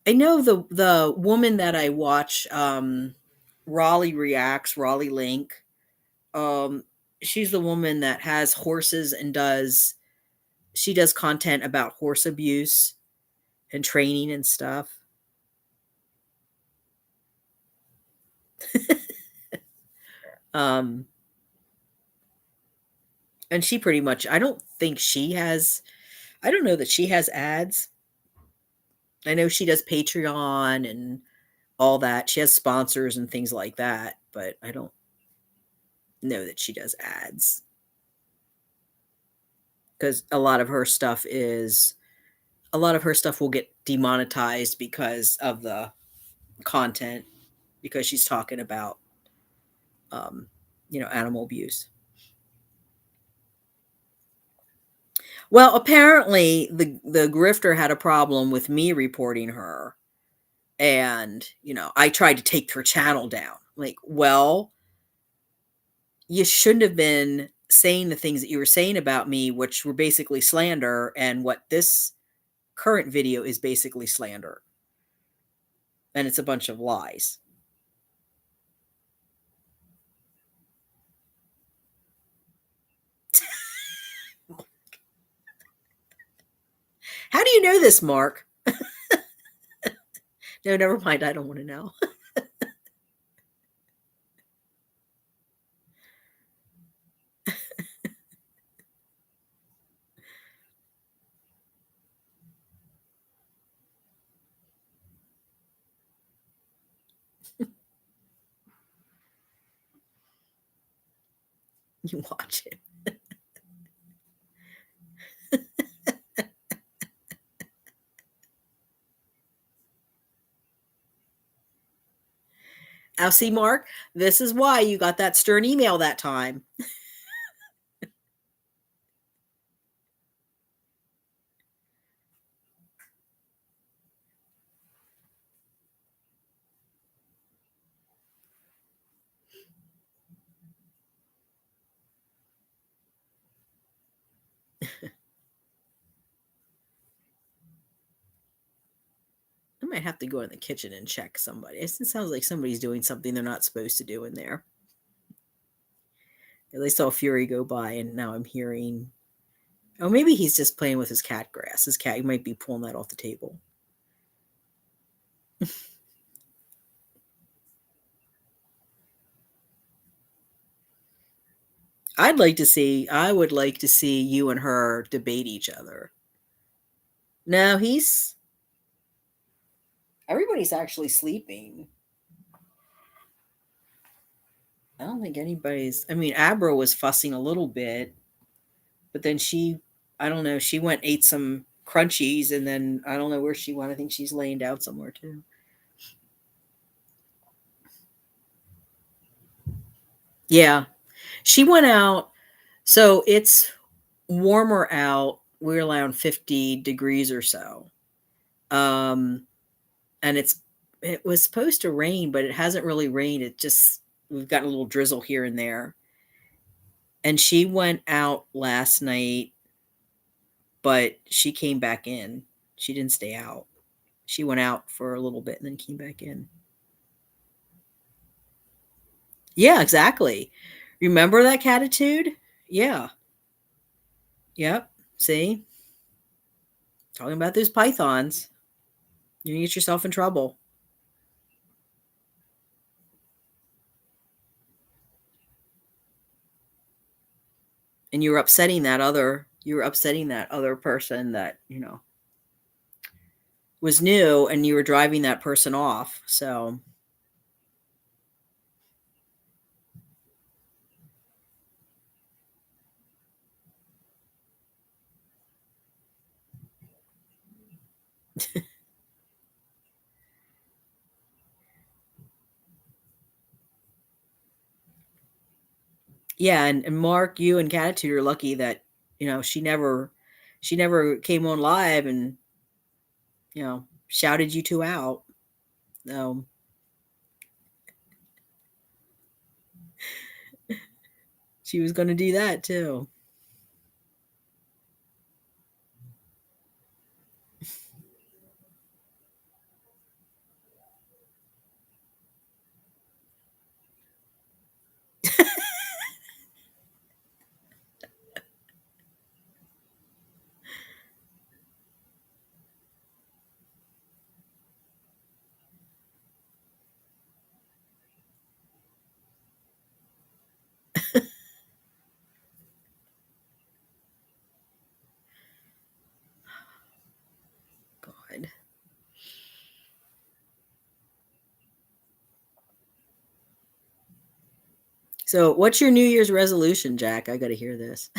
I know the woman that I watch, Raleigh Reacts, Raleigh Link. Um, she's the woman that has horses and she does content about horse abuse and training and stuff. Um, and she pretty much, I don't know that she has ads. I know she does Patreon and all that. She has sponsors and things like that, but I don't know that she does ads because a lot of her stuff will get demonetized because of the content, because she's talking about, um, animal abuse. Well, apparently the grifter had a problem with me reporting her, and I tried to take her channel down. Like, well, you shouldn't have been saying the things that you were saying about me, which were basically slander, and what this current video is basically slander, and it's a bunch of lies. How do you know this, Mark? No, never mind. I don't want to know. You watch it. Now, see, Mark, this is why you got that stern email that time. I might have to go in the kitchen and check somebody. It sounds like somebody's doing something they're not supposed to do in there. They saw Fury go by, and now I'm hearing. Oh, maybe he's just playing with his cat grass. His cat, he might be pulling that off the table. I would like to see you and her debate each other. No, everybody's actually sleeping. I don't think I mean, Abra was fussing a little bit, but then I don't know, she went, ate some crunchies, and then I don't know where she went. I think she's laying down somewhere too. Yeah. She went out. So it's warmer out. We're around 50 degrees or so. Um, and it was supposed to rain, but it hasn't really rained. We've got a little drizzle here and there. And she went out last night, but she came back in. She didn't stay out. She went out for a little bit and then came back in. Yeah, exactly. Remember that catitude? Yeah. Yep. See? Talking about those pythons. You're gonna get yourself in trouble. And you were upsetting that other person that, was new, and you were driving that person off. So, Yeah, and Mark, you and Catitude are lucky that she never came on live and shouted you two out. So she was going to do that too. God. So, what's your New Year's resolution, Jack? I got to hear this.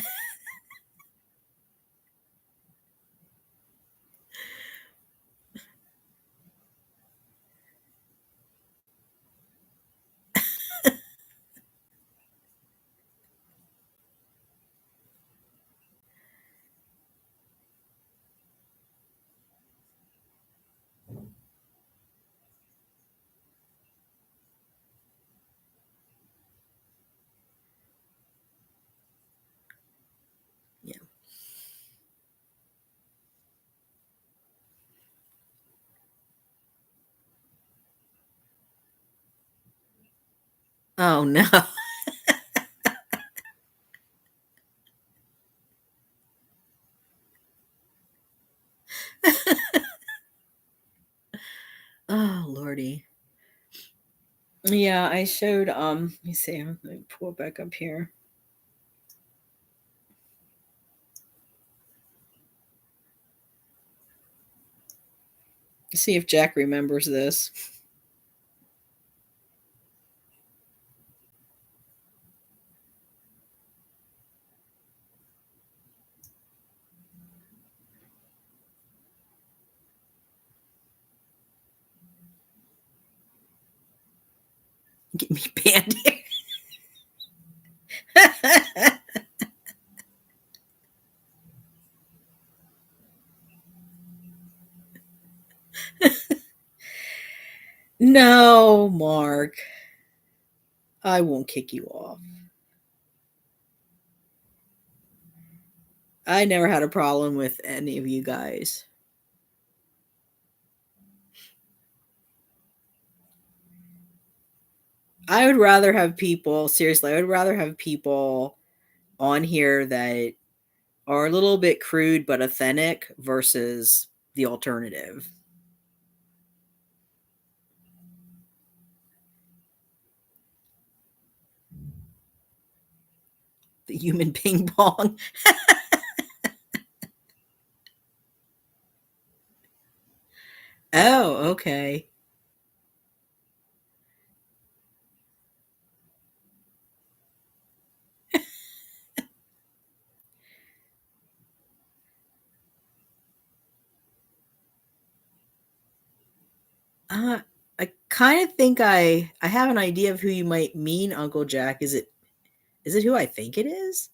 Yeah. Oh no. Oh lordy. Yeah, I showed. Let me see. Let me pull it back up here. See if Jack remembers this. Get me banned here. No, Mark. I won't kick you off. I never had a problem with any of you guys. I would rather have people, seriously, I would rather have people on here that are a little bit crude but authentic versus the alternative. The human ping pong. Oh, okay. Uh, I kind of think I have an idea of who you might mean, Uncle Jack. Is it who I think it is?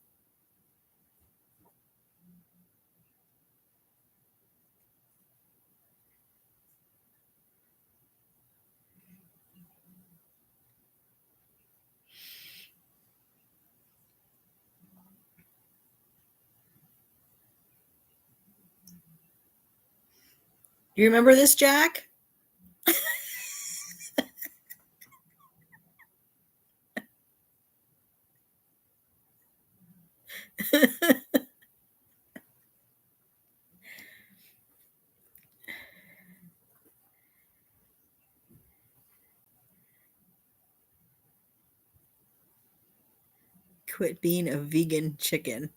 Do you remember this, Jack? Quit being a vegan chicken.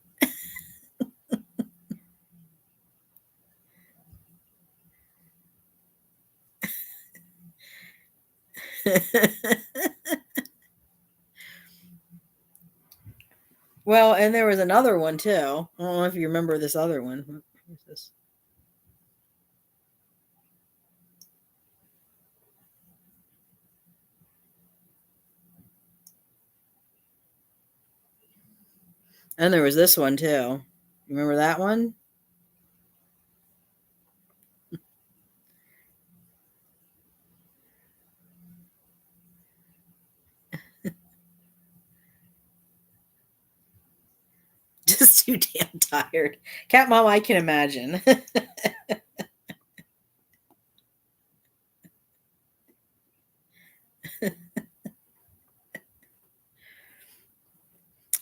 Well, and there was another one too. I don't know if you remember this other one. What is this? And there was this one too. You remember that one? Just too damn tired. Cat mom, I can imagine.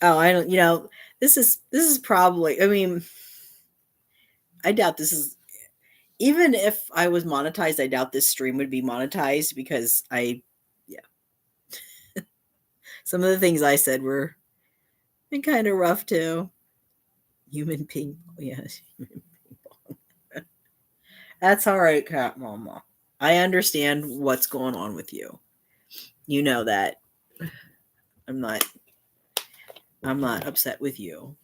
Oh, I don't. This is probably. I mean, I doubt this is. Even if I was monetized, I doubt this stream would be monetized because yeah, some of the things I said were kind of rough too. Human ping, yes, human ping pong. That's all right, cat mama. I understand what's going on with you. You know that I'm not. I'm not upset with you.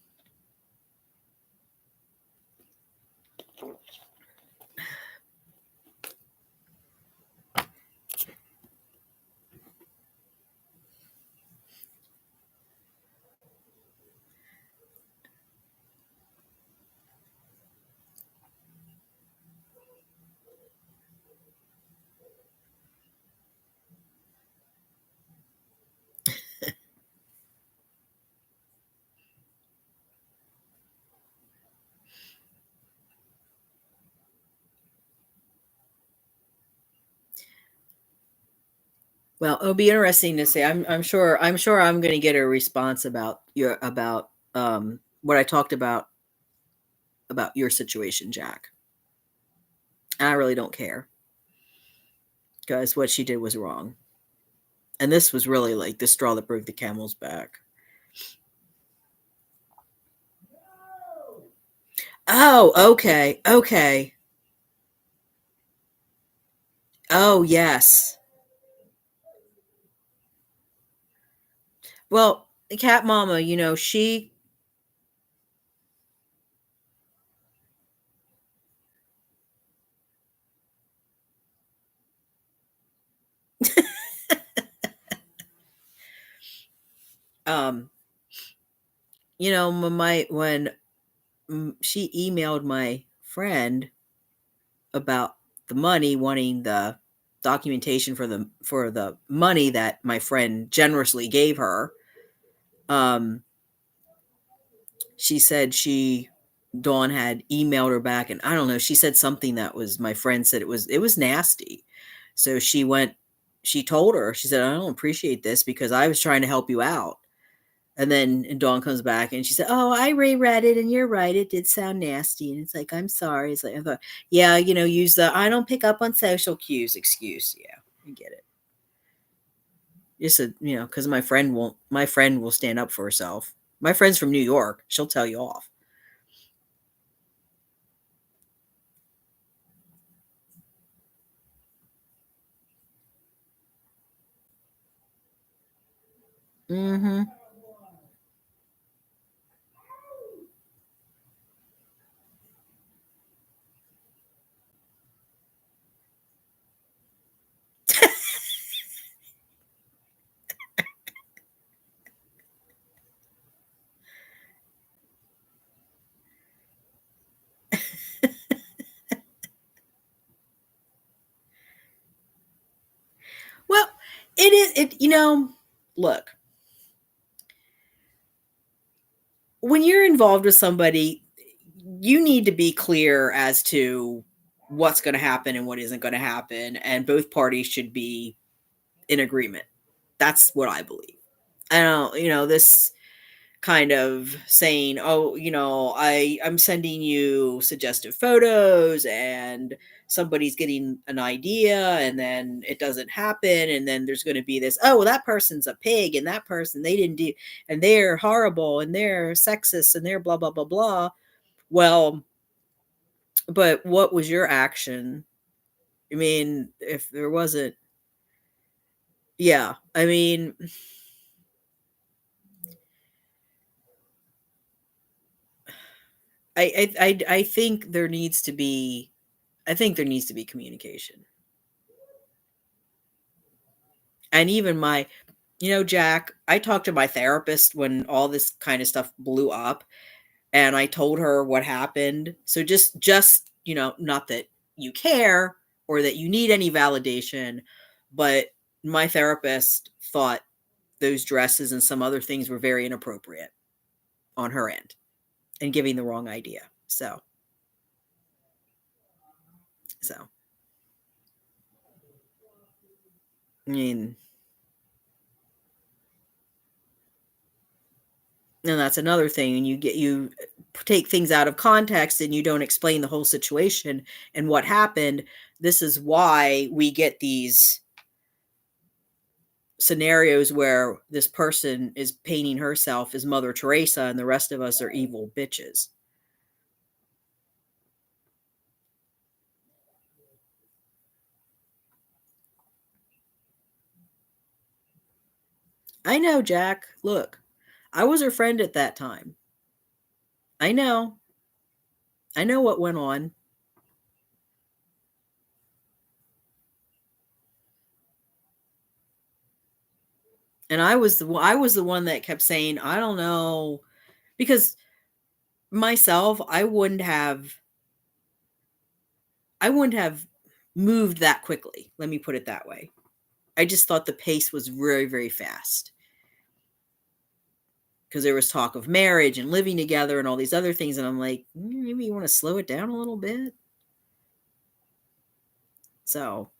Well, it'll be interesting to see. I'm sure. I'm sure I'm going to get a response about what I talked about your situation, Jack. And I really don't care because what she did was wrong, and this was really like the straw that broke the camel's back. Oh, okay, okay. Oh, yes. Well, the cat mama, she. um, when she emailed my friend about the money, wanting the documentation for the money that my friend generously gave her. Um, she said Dawn had emailed her back, and I don't know. She said something that was my friend said it was nasty. So she told her, she said, I don't appreciate this because I was trying to help you out. And Dawn comes back and she said, "Oh, I reread it, and you're right. It did sound nasty." And it's like, "I'm sorry." It's like I thought, yeah, use the "I don't pick up on social cues" excuse. Yeah, I get it. Just because my friend will stand up for herself. My friend's from New York. She'll tell you off. Mm-hmm. Well, it is. Look, when you're involved with somebody, you need to be clear as to what's going to happen and what isn't going to happen, and both parties should be in agreement. That's what I believe. I don't, this kind of saying, "Oh, I'm sending you suggestive photos and somebody's getting an idea and then it doesn't happen and then there's going to be this, oh, well, that person's a pig and that person they didn't do and they're horrible and they're sexist and they're blah blah blah blah." Well, but what was your action? I mean, if there wasn't, yeah, I mean, I think there needs to be communication. And even Jack, I talked to my therapist when all this kind of stuff blew up, and I told her what happened. So not that you care or that you need any validation, but my therapist thought those dresses and some other things were very inappropriate on her end and giving the wrong idea. So I mean, and that's another thing. And you take things out of context and you don't explain the whole situation and what happened. This is why we get these scenarios where this person is painting herself as Mother Teresa and the rest of us are evil bitches. I know, Jack. Look, I was her friend at that time. I know. I know what went on. And I was the one that kept saying, I don't know, because myself, I wouldn't have moved that quickly. Let me put it that way. I just thought the pace was very, very fast. Because there was talk of marriage and living together and all these other things. And I'm like, maybe you want to slow it down a little bit. So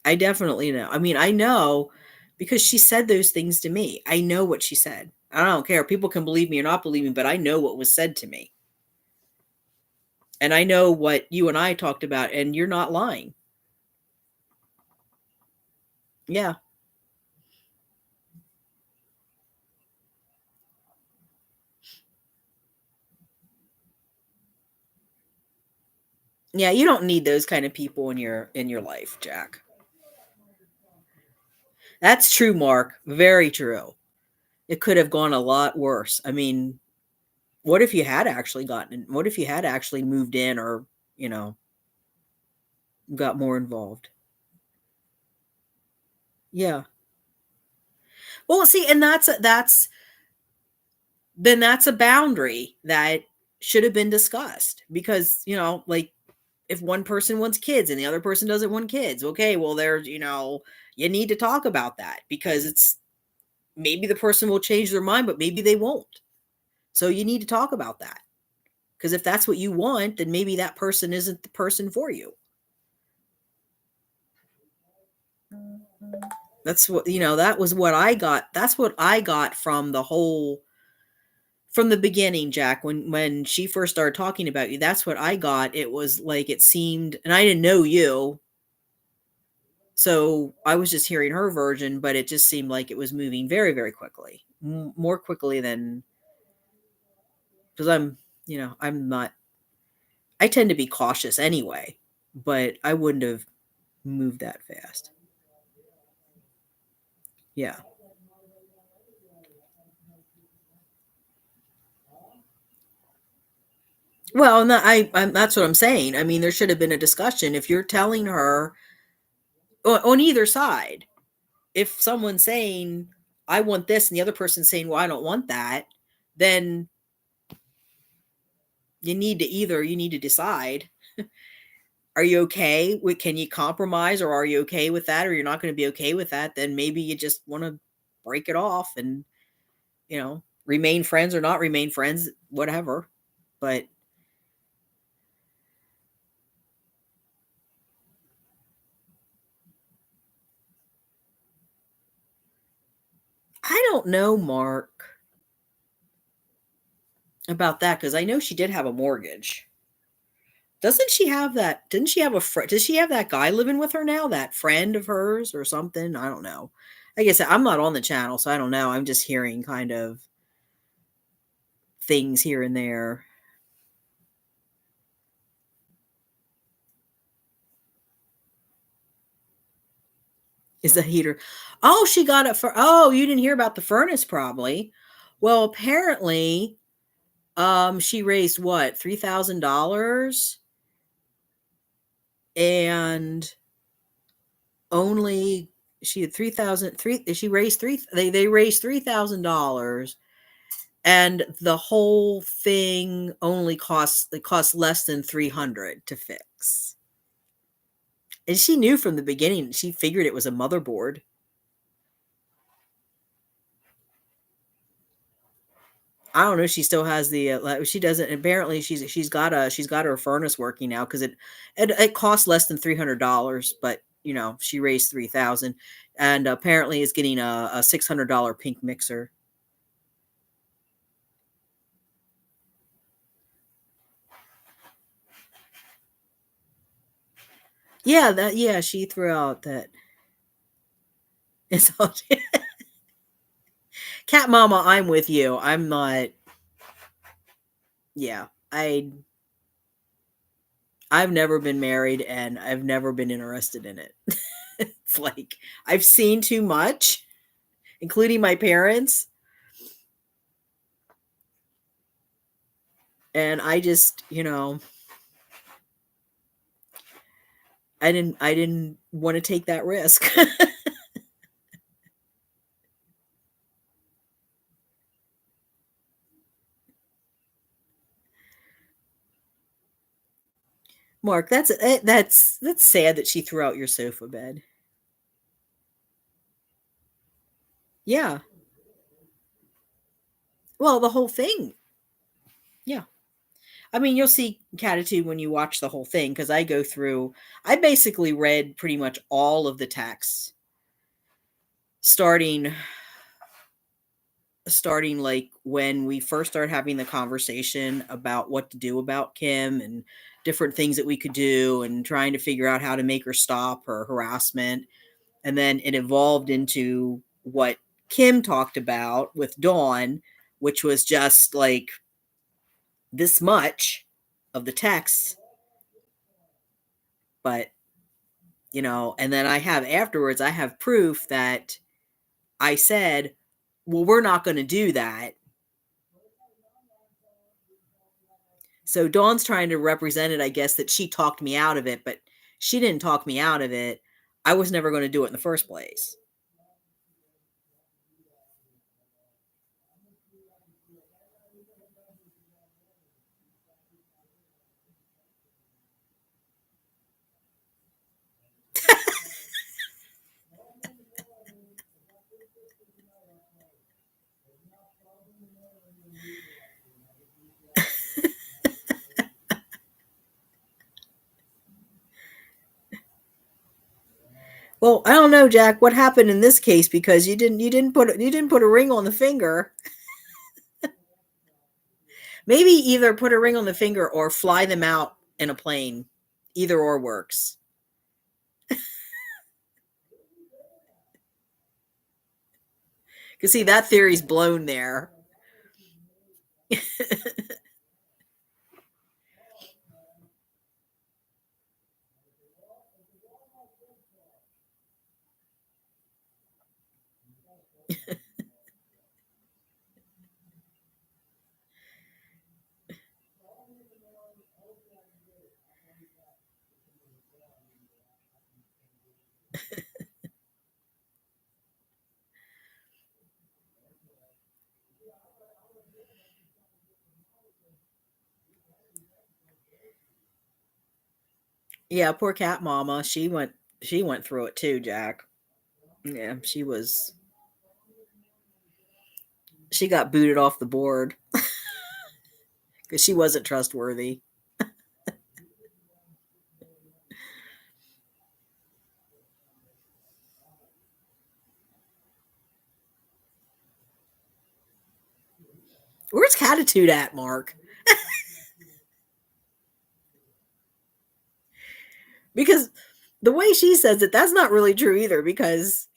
I definitely know. I mean, I know because she said those things to me. I know what she said. I don't care. People can believe me or not believe me, but I know what was said to me. And I know what you and I talked about, and you're not lying. Yeah. Yeah, you don't need those kind of people in your life, Jack. That's true, Mark. Very true. It could have gone a lot worse. I mean, what if you had actually what if you had actually moved in or, you know, got more involved? Yeah. Well, see, and that's a boundary that should have been discussed because, like if one person wants kids and the other person doesn't want kids, okay, well there's, you need to talk about that because it's maybe the person will change their mind, but maybe they won't. So you need to talk about that. Because if that's what you want, then maybe that person isn't the person for you. That's what, that was what I got. That's what I got from the beginning, Jack, when she first started talking about you. That's what I got. It was like it seemed, and I didn't know you. So I was just hearing her version, but it just seemed like it was moving very, very quickly. More quickly than because I'm not, I tend to be cautious anyway, but I wouldn't have moved that fast. Yeah. Well, no, that's what I'm saying. I mean, there should have been a discussion. If you're telling her on either side, if someone's saying, I want this, and the other person's saying, well, I don't want that, then you need to decide. Are you okay with, can you compromise, or are you okay with that, or you're not going to be okay with that? Then maybe you just want to break it off and, remain friends or not remain friends, whatever. But I don't know, Mark, about that because I know she did have a mortgage. Doesn't she have that? Didn't she have a friend? Does she have that guy living with her now? That friend of hers or something? I don't know. I guess I'm not on the channel, so I don't know. I'm just hearing kind of things here and there. Is the heater? Oh, she got it for. Oh, you didn't hear about the furnace, probably. Well, apparently, she raised what, $3,000, and only She had 3,000 three she raised three they raised $3,000, and the whole thing only cost less than 300 to fix. And she knew from the beginning, she figured it was a motherboard. I don't know. She still has the. She doesn't. Apparently, she's got her furnace working now because it costs less than $300. But she raised 3,000, and apparently is getting a $600 pink mixer. Yeah, that yeah. She threw out that. It's all, Cat Mama. I'm with you. I'm not. Yeah, I've never been married, and I've never been interested in it. It's like I've seen too much, including my parents, and I just, I didn't want to take that risk. Mark, that's sad that she threw out your sofa bed. Yeah. Well, the whole thing. Yeah. I mean, you'll see Catitude when you watch the whole thing because I basically read pretty much all of the texts starting like when we first started having the conversation about what to do about Kim and different things that we could do and trying to figure out how to make her stop her harassment. And then it evolved into what Kim talked about with Dawn, which was just like this much of the text. But, and then I have proof that I said, well, we're not going to do that. So Dawn's trying to represent it, I guess, that she talked me out of it, but she didn't talk me out of it. I was never going to do it in the first place. Well, I don't know, Jack, what happened in this case because you didn't put a ring on the finger. Maybe either put a ring on the finger or fly them out in a plane. Either or works. Because see, that theory's blown there. Yeah, poor cat mama. She went through it too, Jack. Yeah, she got booted off the board because she wasn't trustworthy. Where's Catitude at, Mark? Because the way she says it, that's not really true either. Because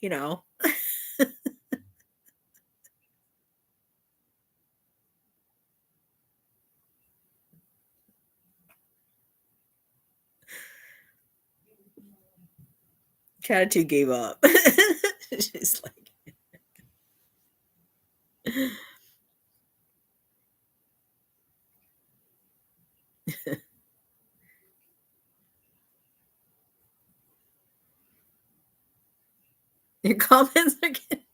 Catitude gave up. She's like, Your comments are getting...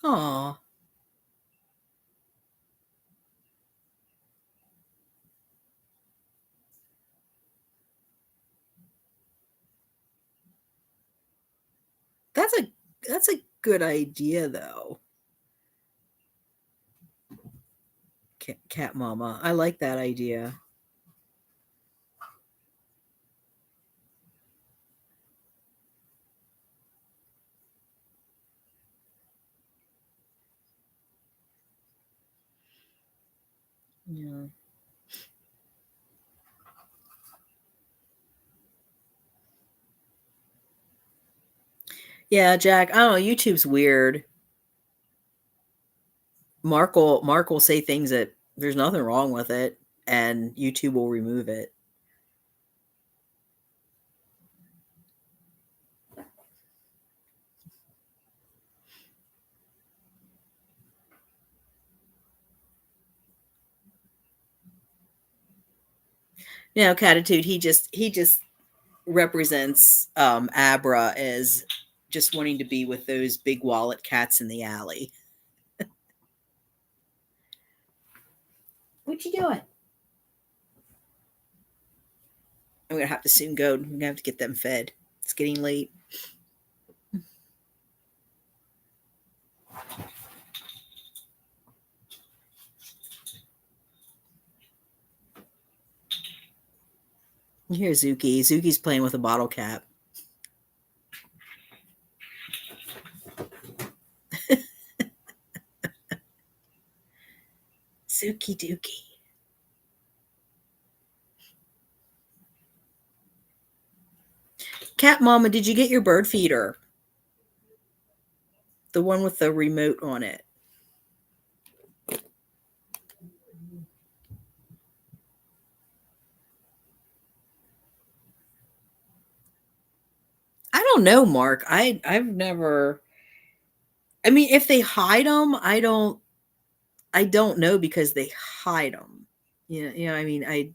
Aw. That's a good idea, though. Cat mama. I like that idea. Yeah. Yeah, Jack. I don't know. YouTube's weird. Mark will say things that there's nothing wrong with it, and YouTube will remove it. You know, Catitude, he just represents Abra as just wanting to be with those big wallet cats in the alley. What you doing? I'm gonna have to soon go. I'm gonna have to get them fed. It's getting late. Here's Zuki. Zuki's playing with a bottle cap. Zuki Dookie. Cat Mama, did you get your bird feeder? The one with the remote on it. I don't know, Mark. I've never. I mean, if they hide them, I don't know because they hide them. Yeah. I mean,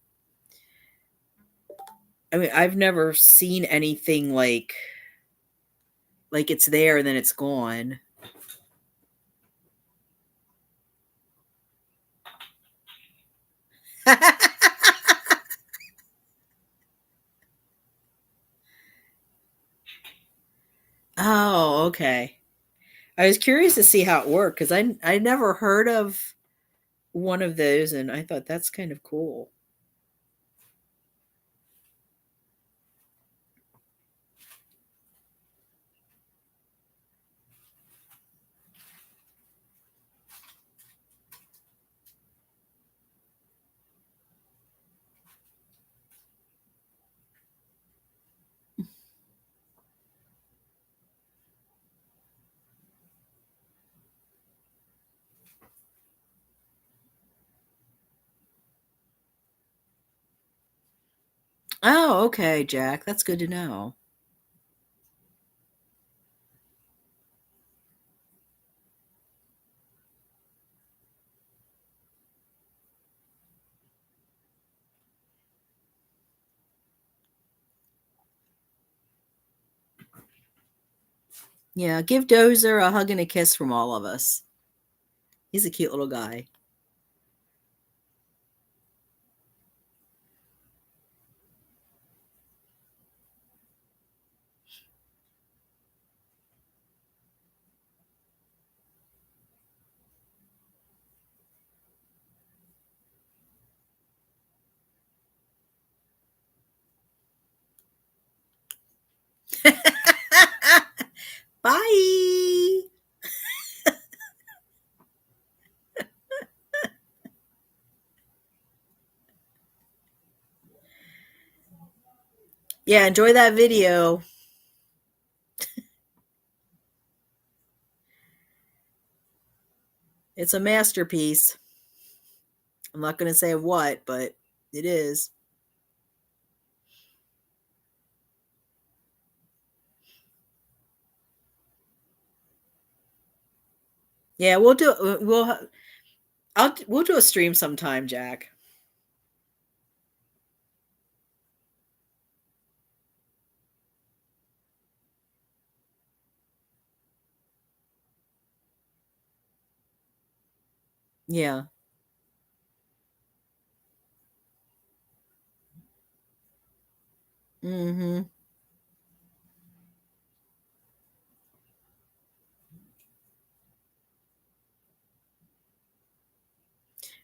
I've never seen anything like it's there and then it's gone. Oh, okay. I was curious to see how it worked because I never heard of one of those, and I thought that's kind of cool. Oh, okay, Jack. That's good to know. Yeah, give Dozer a hug and a kiss from all of us. He's a cute little guy. Bye. Yeah, enjoy that video. It's a masterpiece. I'm not going to say what, but it is. Yeah, we'll do a stream sometime, Jack. Yeah. Mhm.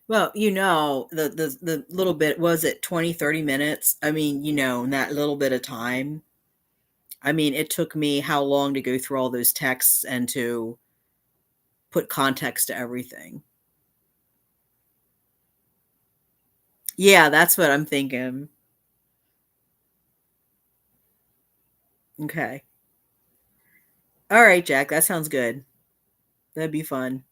Well, the little bit, was it 20, 30 minutes? I mean, in that little bit of time, I mean, it took me how long to go through all those texts and to put context to everything. Yeah, that's what I'm thinking. Okay. All right, Jack, that sounds good. That'd be fun.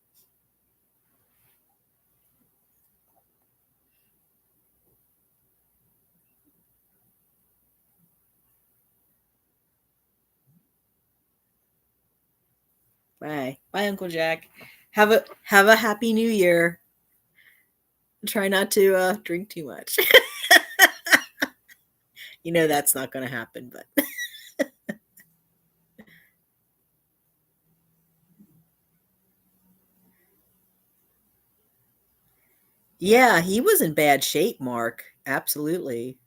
Bye. Bye, Uncle Jack. Have a happy new year. Try not to drink too much. That's not going to happen, but yeah, he was in bad shape, Mark. Absolutely.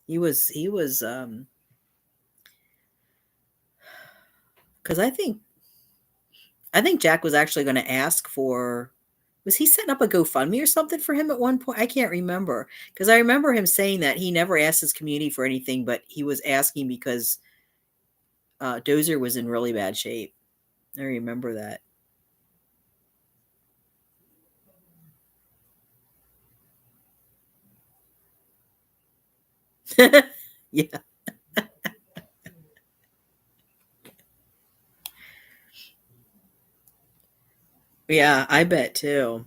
He was cuz I think Jack was actually going to ask for, was he setting up a GoFundMe or something for him at one point? I can't remember, because I remember him saying that he never asked his community for anything, but he was asking because Dozer was in really bad shape. I remember that. Yeah. Yeah, I bet too.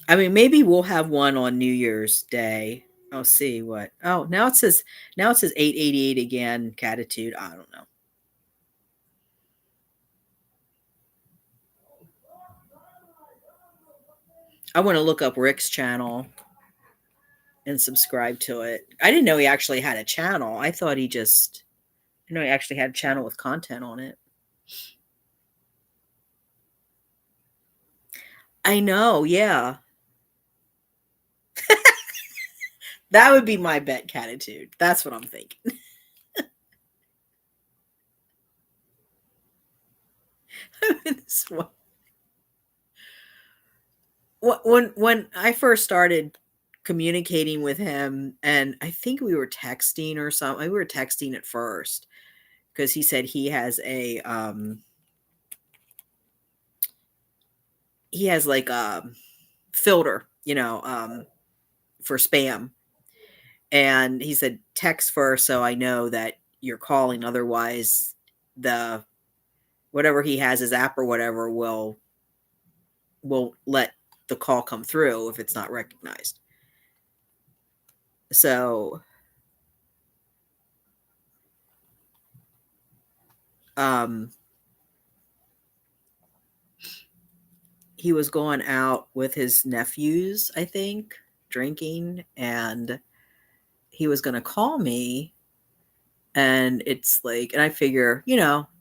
I mean, maybe we'll have one on New Year's Day. I'll see what. Oh, now it says 888 again, Catitude. I don't know. I want to look up Rick's channel and subscribe to it. I didn't know he actually had a channel. I know he actually had a channel with content on it. I know, yeah. That would be my bet, Catitude. That's what I'm thinking. This one- when I first started communicating with him, and I think we were texting or something. We were texting at first because he said he has like a filter, for spam. And he said text first so I know that you're calling, otherwise the whatever he has, his app or whatever, will let the call come through if it's not recognized. So um he was going out with his nephews, I think, drinking, and he was going to call me. And it's like, and I figure,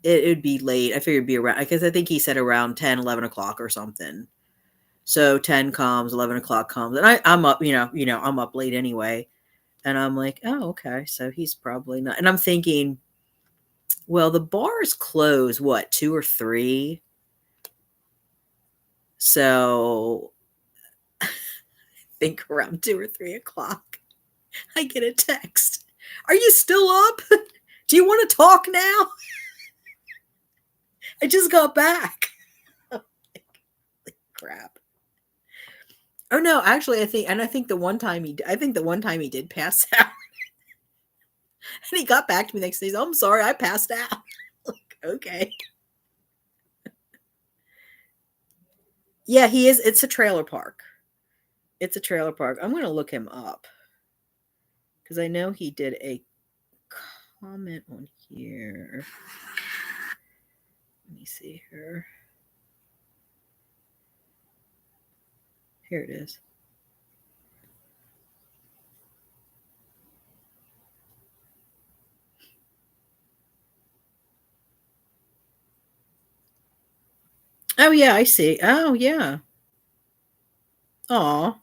it'd be late. I figured it'd be around, because I think he said around 10, 11 o'clock or something. So 10 comes, 11 o'clock comes, and I'm up, I'm up late anyway. And I'm like, oh, okay. So he's probably not. And I'm thinking, well, the bars close, what, 2 or 3? So I think around 2 or 3 o'clock, I get a text. Are you still up? Do you want to talk now? I just got back. Crap. Oh no, actually, I think the one time he did pass out, and he got back to me the next day. I'm sorry, I passed out. Like, okay. Yeah, he is. It's a trailer park, It's a trailer park. I'm going to look him up because I know he did a comment on here. Let me see here. Here it is. Oh, yeah, I see. Oh, yeah. Aw.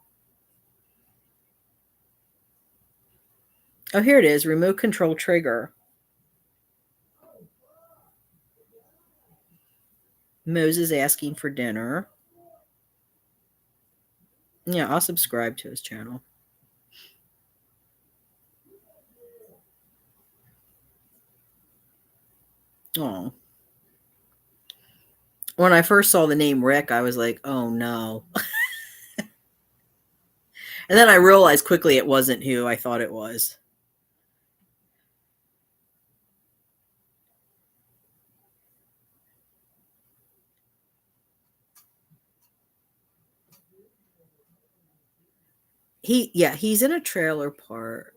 Oh, here it is. Remote control trigger. Moses asking for dinner. Yeah, I'll subscribe to his channel. Oh. When I first saw the name Rick, I was like, oh no. And then I realized quickly it wasn't who I thought it was. He's in a trailer park.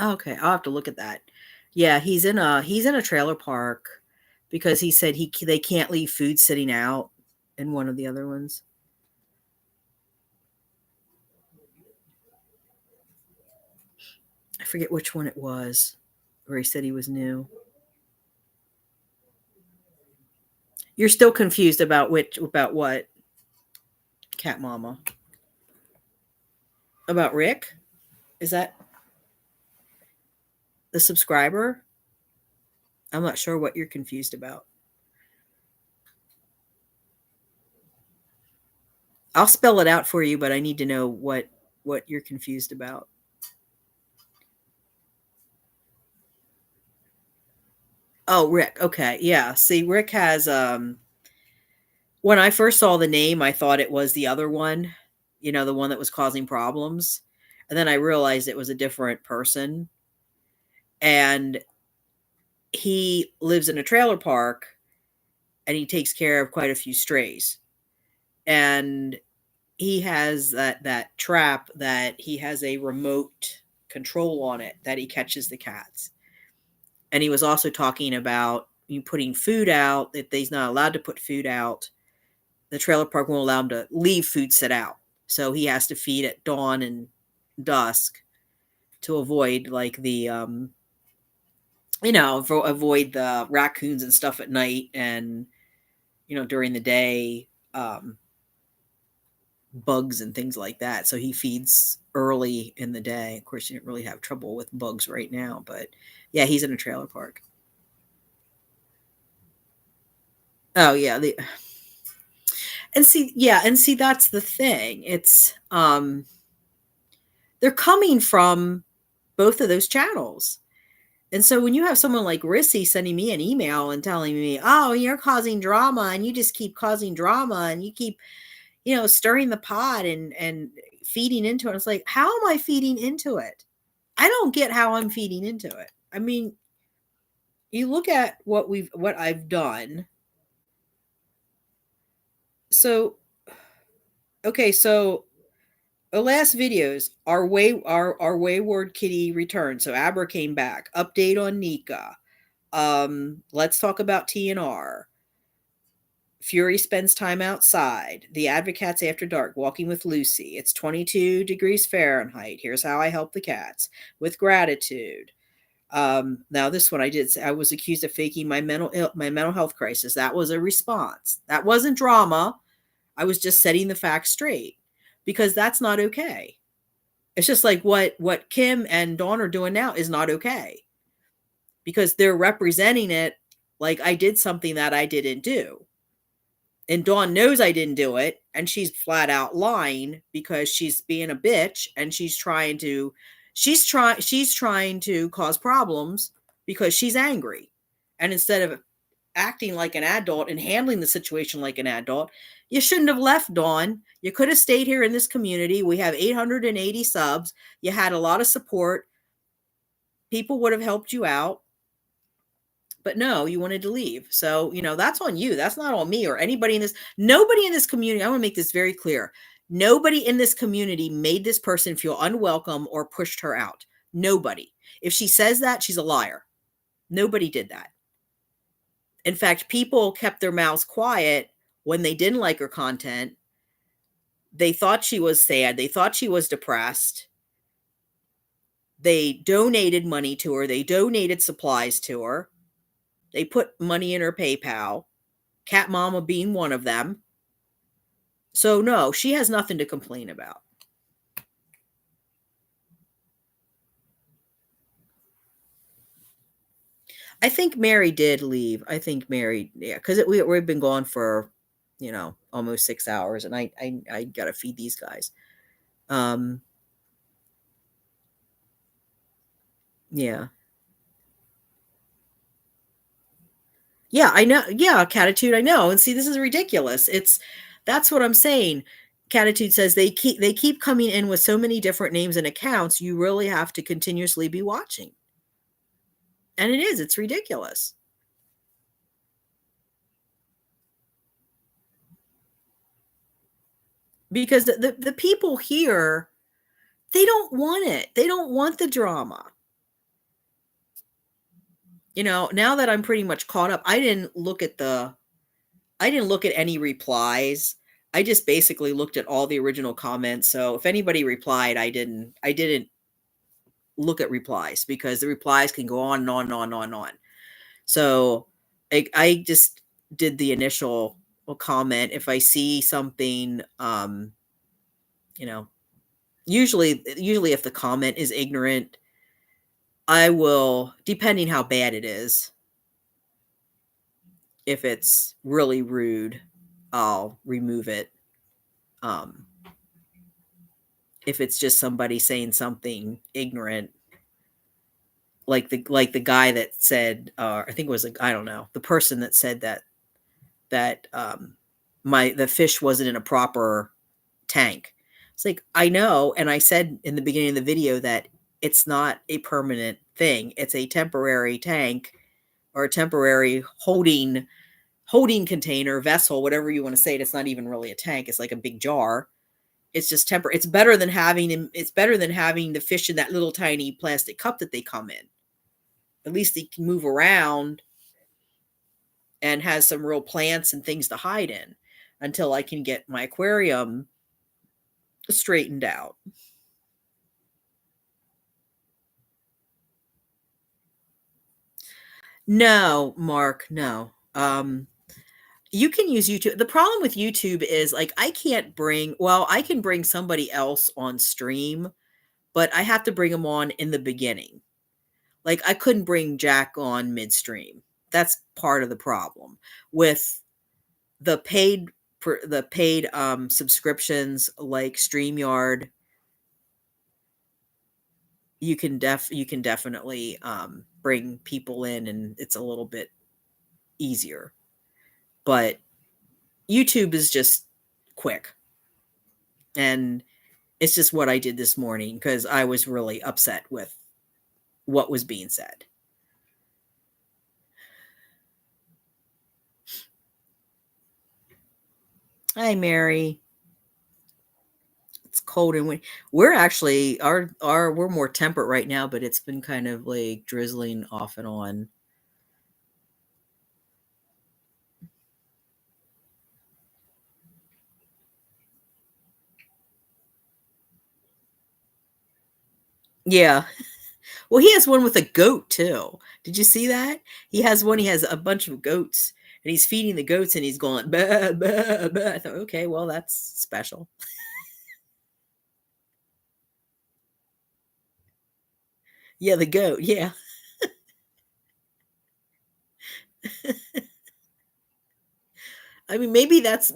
Okay, I'll have to look at that. Yeah, he's in a trailer park because he said they can't leave food sitting out in one of the other ones. I forget which one it was where he said he was new. You're still confused about what? Cat Mama. About Rick? Is that the subscriber? I'm not sure what you're confused about. I'll spell it out for you, but I need to know what you're confused about. Oh, Rick. Okay. Yeah. See, Rick has when I first saw the name, I thought it was the other one, the one that was causing problems. And then I realized it was a different person. And he lives in a trailer park and he takes care of quite a few strays. And he has that trap that he has a remote control on it that he catches the cats. And he was also talking about you putting food out, that he's not allowed to put food out. The trailer park won't allow him to leave food sit out. So he has to feed at dawn and dusk to avoid like the avoid the raccoons and stuff at night, and during the day bugs and things like that. So he feeds early in the day. Of course, you didn't really have trouble with bugs right now, but yeah, he's in a trailer park. Oh yeah, and see that's the thing. It's they're coming from both of those channels. And so when you have someone like Rissy sending me an email and telling me, "Oh, you're causing drama and you just keep causing drama and you keep, stirring the pot and feeding into it." It's like, "How am I feeding into it? I don't get how I'm feeding into it." I mean, you look at what I've done. So, okay, so the last videos, our wayward kitty returned. So Abra came back. Update on Nika. Let's talk about TNR. Fury spends time outside. The Advocates After Dark, Walking with Lucy. It's 22 degrees Fahrenheit. Here's how I help the cats. With gratitude. Now this one I was accused of faking my mental health crisis. That was a response. That wasn't drama. I was just setting the facts straight because that's not okay. It's just like what Kim and Dawn are doing now is not okay because they're representing it like I did something that I didn't do. And Dawn knows I didn't do it, and she's flat out lying because she's being a bitch and she's trying to cause problems because she's angry. And instead of acting like an adult and handling the situation like an adult, you shouldn't have left, Dawn. You could have stayed here in this community. We have 880 subs. You had a lot of support. People would have helped you out, but no, you wanted to leave. So, that's on you. That's not on me or anybody in this. Nobody in this community, I want to make this very clear. Nobody in this community made this person feel unwelcome or pushed her out. Nobody. If she says that, she's a liar. Nobody did that. In fact, people kept their mouths quiet when they didn't like her content. They thought she was sad. They thought she was depressed. They donated money to her. They donated supplies to her. They put money in her PayPal. Cat Mama being one of them. So no, she has nothing to complain about. I think Mary did leave. I think Mary, yeah, because we've been gone for, almost 6 hours, and I gotta feed these guys. Yeah. Yeah, I know. Yeah, Catitude, I know. And see, this is ridiculous. That's what I'm saying. Catitude says they keep coming in with so many different names and accounts, you really have to continuously be watching. And it's ridiculous. Because the people here, they don't want it. They don't want the drama. Now that I'm pretty much caught up, I didn't look at any replies. I just basically looked at all the original comments. So if anybody replied, I didn't look at replies because the replies can go on and on and on and on and on. So I just did the initial comment. If I see something, usually if the comment is ignorant, I will, depending how bad it is, if it's really rude, I'll remove it. If it's just somebody saying something ignorant, like the guy that said, I think it was I don't know, the person that said that the fish wasn't in a proper tank. It's like, I know, and I said in the beginning of the video that it's not a permanent thing. It's a temporary tank or a temporary holding container, vessel, whatever you want to say it. It's not even really a tank. It's like a big jar. It's just temporary. It's better than having the fish in that little tiny plastic cup that they come in. At least they can move around and has some real plants and things to hide in until I can get my aquarium straightened out. No, Mark, no. You can use YouTube. The problem with YouTube is like I can bring somebody else on stream, but I have to bring them on in the beginning. Like I couldn't bring Jack on midstream. That's part of the problem with the paid subscriptions like StreamYard. You can definitely bring people in, and it's a little bit easier. But YouTube is just quick. And it's just what I did this morning because I was really upset with what was being said. Hi, Mary. It's cold and windy. We're actually we're more temperate right now, but it's been kind of like drizzling off and on. Yeah. Well, he has one with a goat too. Did you see that? He has one. He has a bunch of goats, and he's feeding the goats, and he's going bah, bah, bah. I thought, okay, well, that's special. Yeah, the goat. Yeah. I mean, maybe that's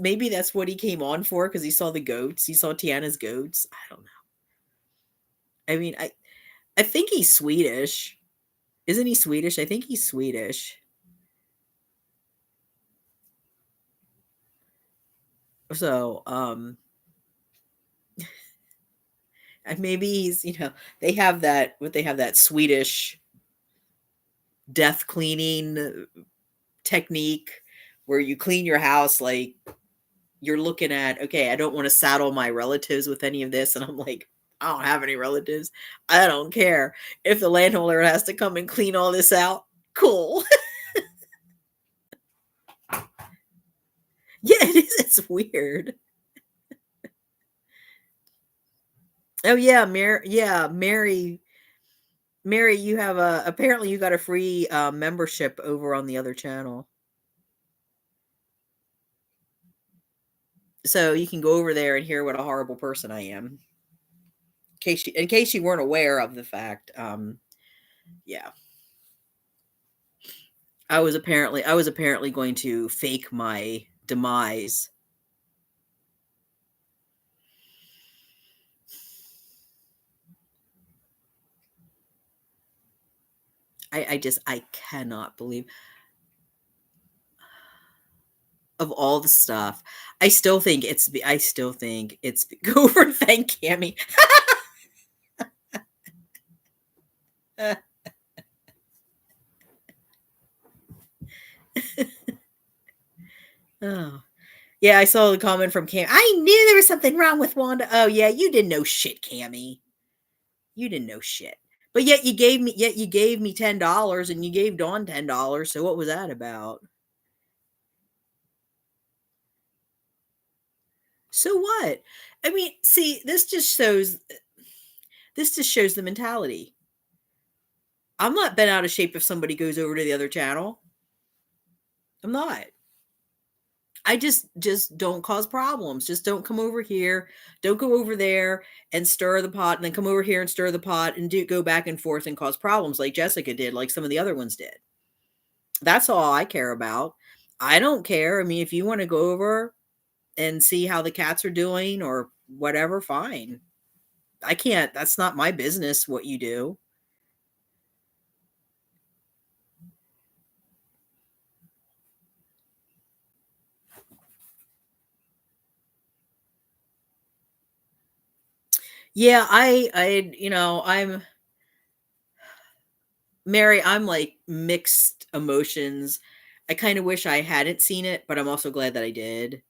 what he came on for because he saw the goats. He saw Tiana's goats. I don't know. I mean, I think he's Swedish. Isn't he Swedish? I think he's Swedish. So, and maybe he's, they have that Swedish death cleaning technique where you clean your house like you're looking at, okay, I don't want to saddle my relatives with any of this. And I'm like, I don't have any relatives. I don't care. If the landholder has to come and clean all this out, cool. Yeah, it is. It's weird. Oh yeah, Mary, you have apparently you got a free membership over on the other channel. So you can go over there and hear what a horrible person I am. In case you weren't aware of the fact, yeah. I was apparently going to fake my demise. I cannot believe of all the stuff. I still think it's go over and thank Cammy. Oh. Yeah, I saw the comment from Cam. I knew there was something wrong with Wanda. Oh yeah, you didn't know shit, Cammy. You didn't know shit. But yet you gave me $10 and you gave Dawn $10. So what was that about? So what? I mean, see, this just shows the mentality. I'm not bent out of shape if somebody goes over to the other channel. I'm not. I just don't cause problems. Just don't come over here. Don't go over there and stir the pot, and then come over here and stir the pot and go back and forth and cause problems like Jessica did, like some of the other ones did. That's all I care about. I don't care. I mean, if you want to go over and see how the cats are doing or whatever, fine. I can't. That's not my business what you do. Yeah, I'm Mary, I'm like mixed emotions. I kind of wish I hadn't seen it, but I'm also glad that I did.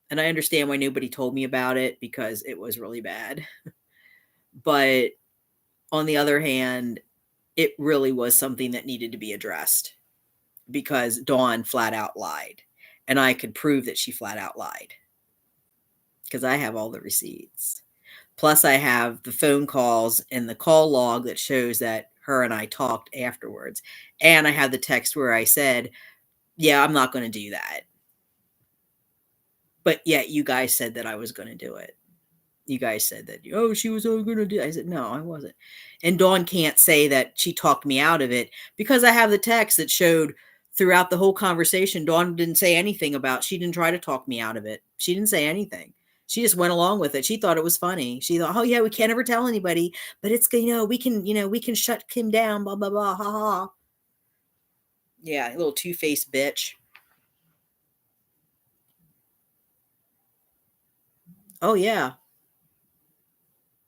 And I understand why nobody told me about it because it was really bad. But on the other hand, it really was something that needed to be addressed because Dawn flat out lied. And I could prove that she flat out lied because I have all the receipts. Plus, I have the phone calls and the call log that shows that her and I talked afterwards. And I have the text where I said, yeah, I'm not going to do that. But yet you guys said that I was going to do it. You guys said that, oh, she was going to do it. I said, no, I wasn't. And Dawn can't say that she talked me out of it because I have the text that showed throughout the whole conversation, Dawn didn't say anything about, she didn't try to talk me out of it. She didn't say anything. She just went along with it. She thought it was funny. She thought, oh yeah, we can't ever tell anybody, but it's, we can shut Kim down, blah, blah, blah, ha ha. Yeah, a little two-faced bitch. Oh yeah.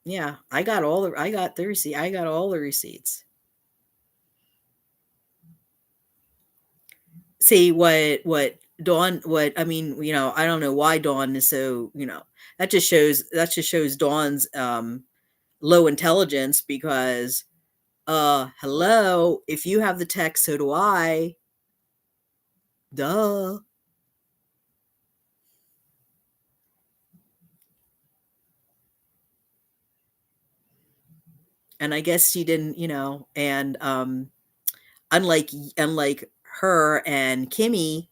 Yeah, I got the receipt. I got all the receipts. See what I mean, I don't know why Dawn is so, that just shows Dawn's low intelligence because hello, if you have the text, so do I. Duh. And I guess she didn't, and unlike her and Kimmy,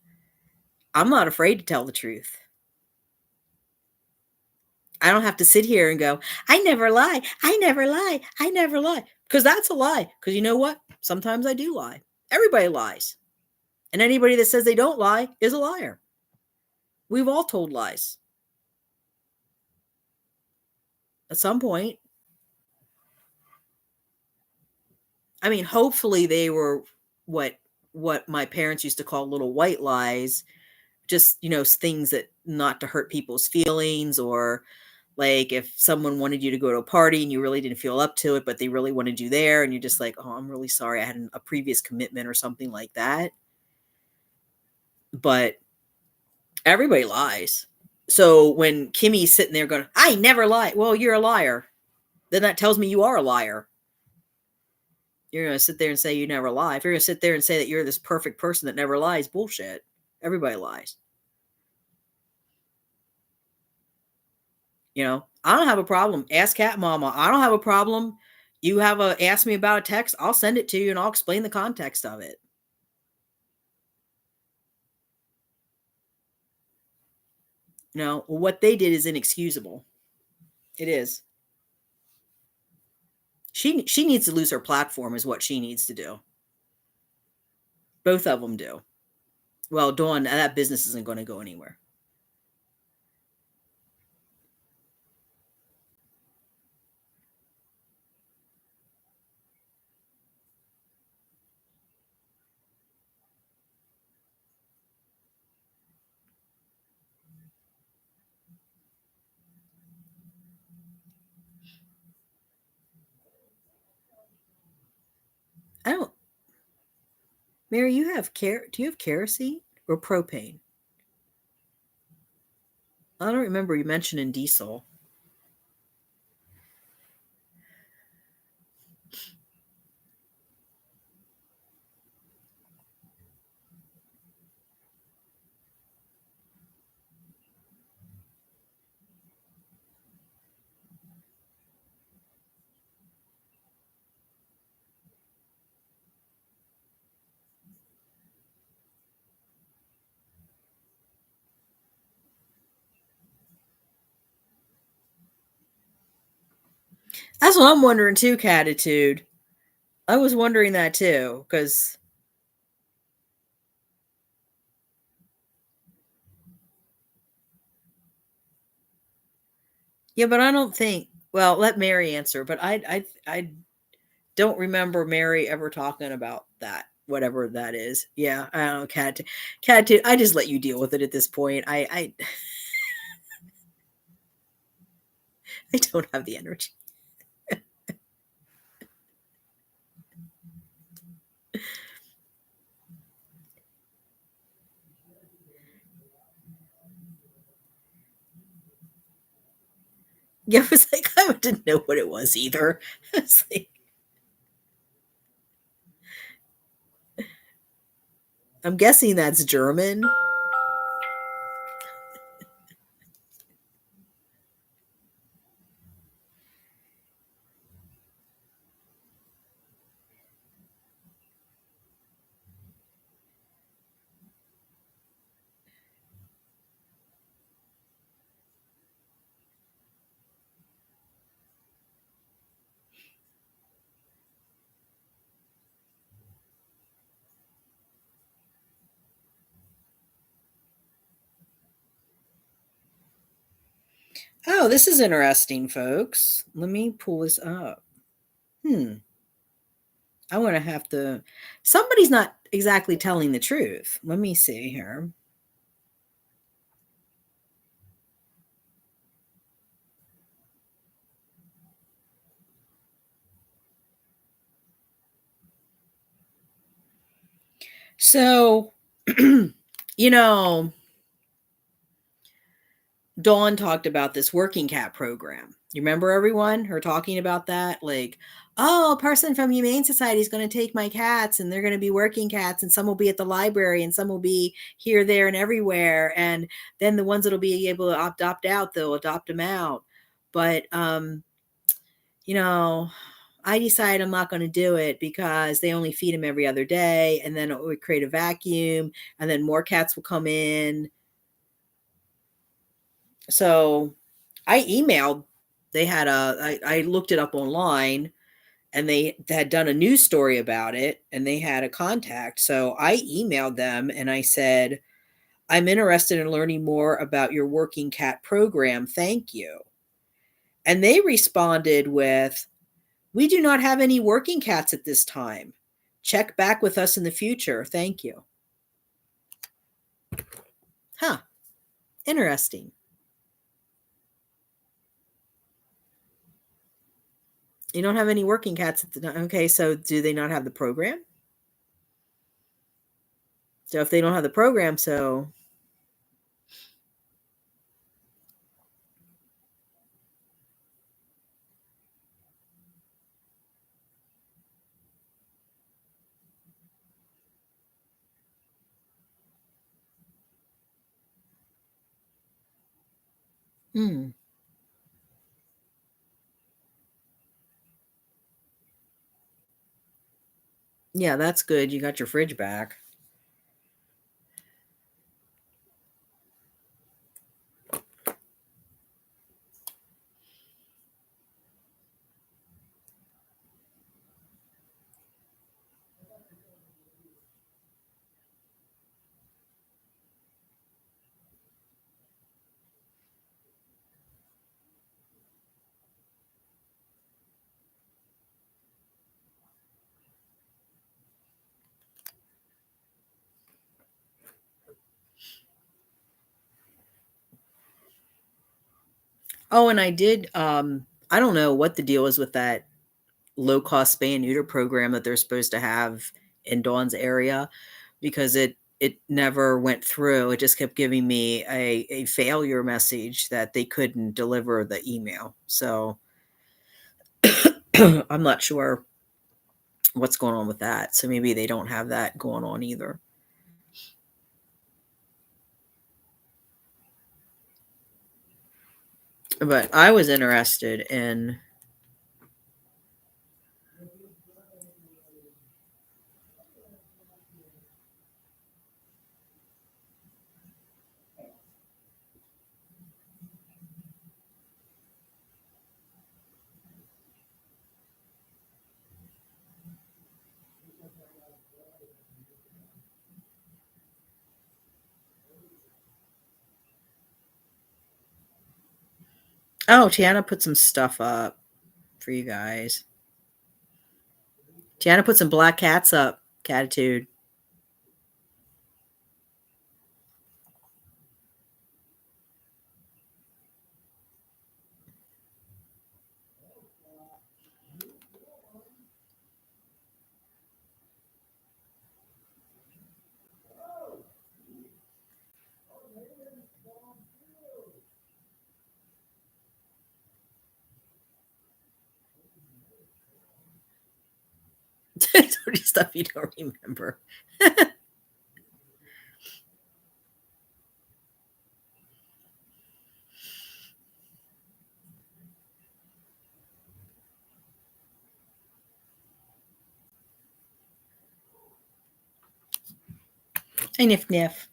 I'm not afraid to tell the truth. I don't have to sit here and go, I never lie. I never lie. I never lie. Because that's a lie. Because you know what? Sometimes I do lie. Everybody lies. And anybody that says they don't lie is a liar. We've all told lies at some point. I mean, hopefully they were what my parents used to call little white lies, just, things that not to hurt people's feelings or Like if someone wanted you to go to a party and you really didn't feel up to it, but they really wanted you there and you're just like, oh, I'm really sorry. I had a previous commitment or something like that. But everybody lies. So when Kimmy's sitting there going, I never lie. Well, you're a liar. Then that tells me you are a liar. You're going to sit there and say you never lie. If you're going to sit there and say that you're this perfect person that never lies, bullshit. Everybody lies. You know, I don't have a problem. Ask Cat Mama. I don't have a problem. You ask me about a text, I'll send it to you and I'll explain the context of it. You know, what they did is inexcusable. It is. She needs to lose her platform is what she needs to do. Both of them do. Well, Dawn, that business isn't going to go anywhere. I don't. Mary, you have care. Do you have kerosene or propane? I don't remember you mentioning diesel. That's what I'm wondering too, Catitude. I was wondering that too, because yeah, but I don't think. Well, let Mary answer. But I don't remember Mary ever talking about that, whatever that is. Yeah, I don't know, Catitude. I just let you deal with it at this point. I don't have the energy. Yeah, I was like, I didn't know what it was either. It's like, I'm guessing that's German. Oh, this is interesting, folks. Let me pull this up. I want to have to. Somebody's not exactly telling the truth. Let me see here. So, you know, Dawn talked about this working cat program. You remember everyone? Her talking about that? Like, oh, a person from Humane Society is going to take my cats and they're going to be working cats and some will be at the library and some will be here, there, and everywhere. And then the ones that'll be able to opt out, they'll adopt them out. But, you know, I decide I'm not going to do it because they only feed them every other day. And then it would create a vacuum and then more cats will come in. So I emailed, I looked it up online and they had done a news story about it and they had a contact. So I emailed them and I said, I'm interested in learning more about your working cat program. Thank you. And they responded with, we do not have any working cats at this time. Check back with us in the future. Thank you. Huh. Interesting. You don't have any working cats at the time. Okay, so do they not have the program? So if they don't have the program, so hmm. Yeah, that's good. You got your fridge back. Oh, and I did I don't know what the deal is with that low cost spay and neuter program that they're supposed to have in Dawn's area because it never went through. It just kept giving me a failure message that they couldn't deliver the email. So I'm not sure what's going on with that. So maybe they don't have that going on either. But I was interested in oh, Tiana put some stuff up for you guys. Tiana put some black cats up, Catitude. Dirty stuff you don't remember. Hey, Niff Niff.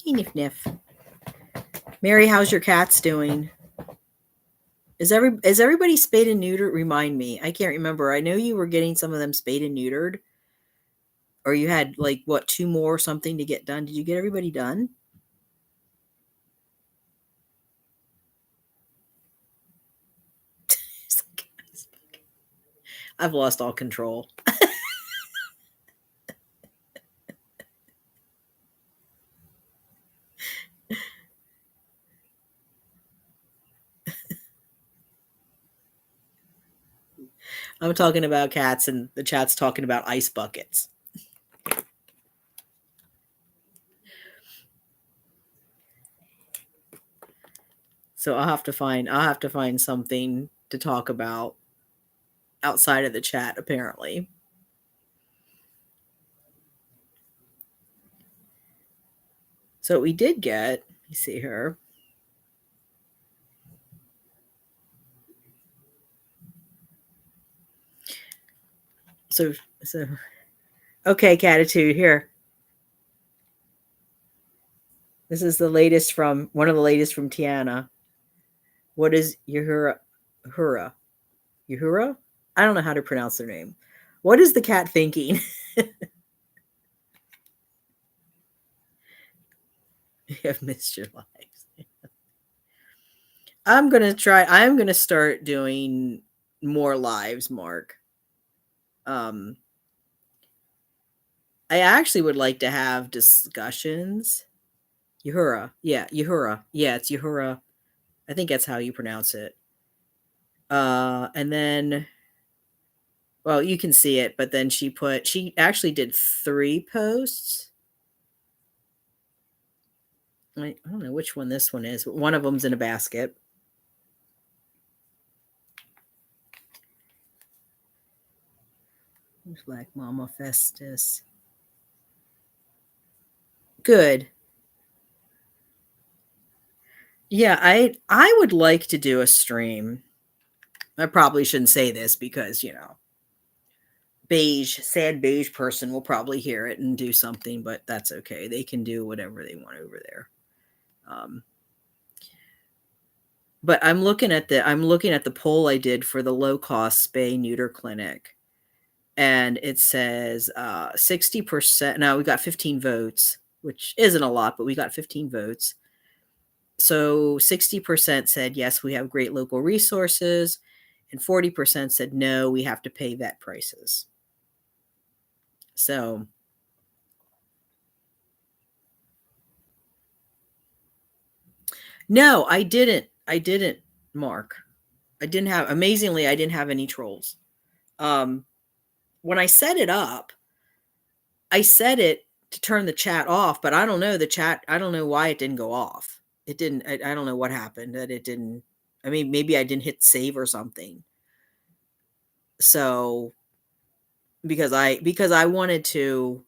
Hey, Niff Niff. Mary, how's your cats doing? Is everybody spayed and neutered? Remind me. I can't remember. I know you were getting some of them spayed and neutered, or you had like what, two more or something to get done. Did you get everybody done? I've lost all control. I'm talking about cats, and the chat's talking about ice buckets. So I'll have to find something to talk about outside of the chat, apparently. So we did get, you see her. So okay, Catitude, here. This is the latest from one of the latest from Tiana. What is Uhura? Uhura? I don't know how to pronounce their name. What is the cat thinking? You have missed your lives. I'm gonna start doing more lives, Mark. Um I actually would like to have discussions Uhura. Yeah, Uhura. Yeah, it's Uhura. I think that's how you pronounce it. And then, well, you can see it, but then she actually did 3 posts. I don't know which one this one is, but one of them's in a basket. Black Mama Festus. Good. Yeah, I would like to do a stream. I probably shouldn't say this because, sad beige person will probably hear it and do something, but that's okay. They can do whatever they want over there. But I'm looking at the poll I did for the low cost spay neuter clinic, and it says 60%. Now we got 15 votes, which isn't a lot, but we got 15 votes. So 60% said yes, we have great local resources, and 40% said no, we have to pay vet prices. So no, I didn't. Mark. Amazingly, I didn't have any trolls. When I set it up, I set it to turn the chat off, but I don't know I don't know why it didn't go off. It didn't, I don't know what happened that it didn't. I mean, maybe I didn't hit save or something. So, because I wanted to,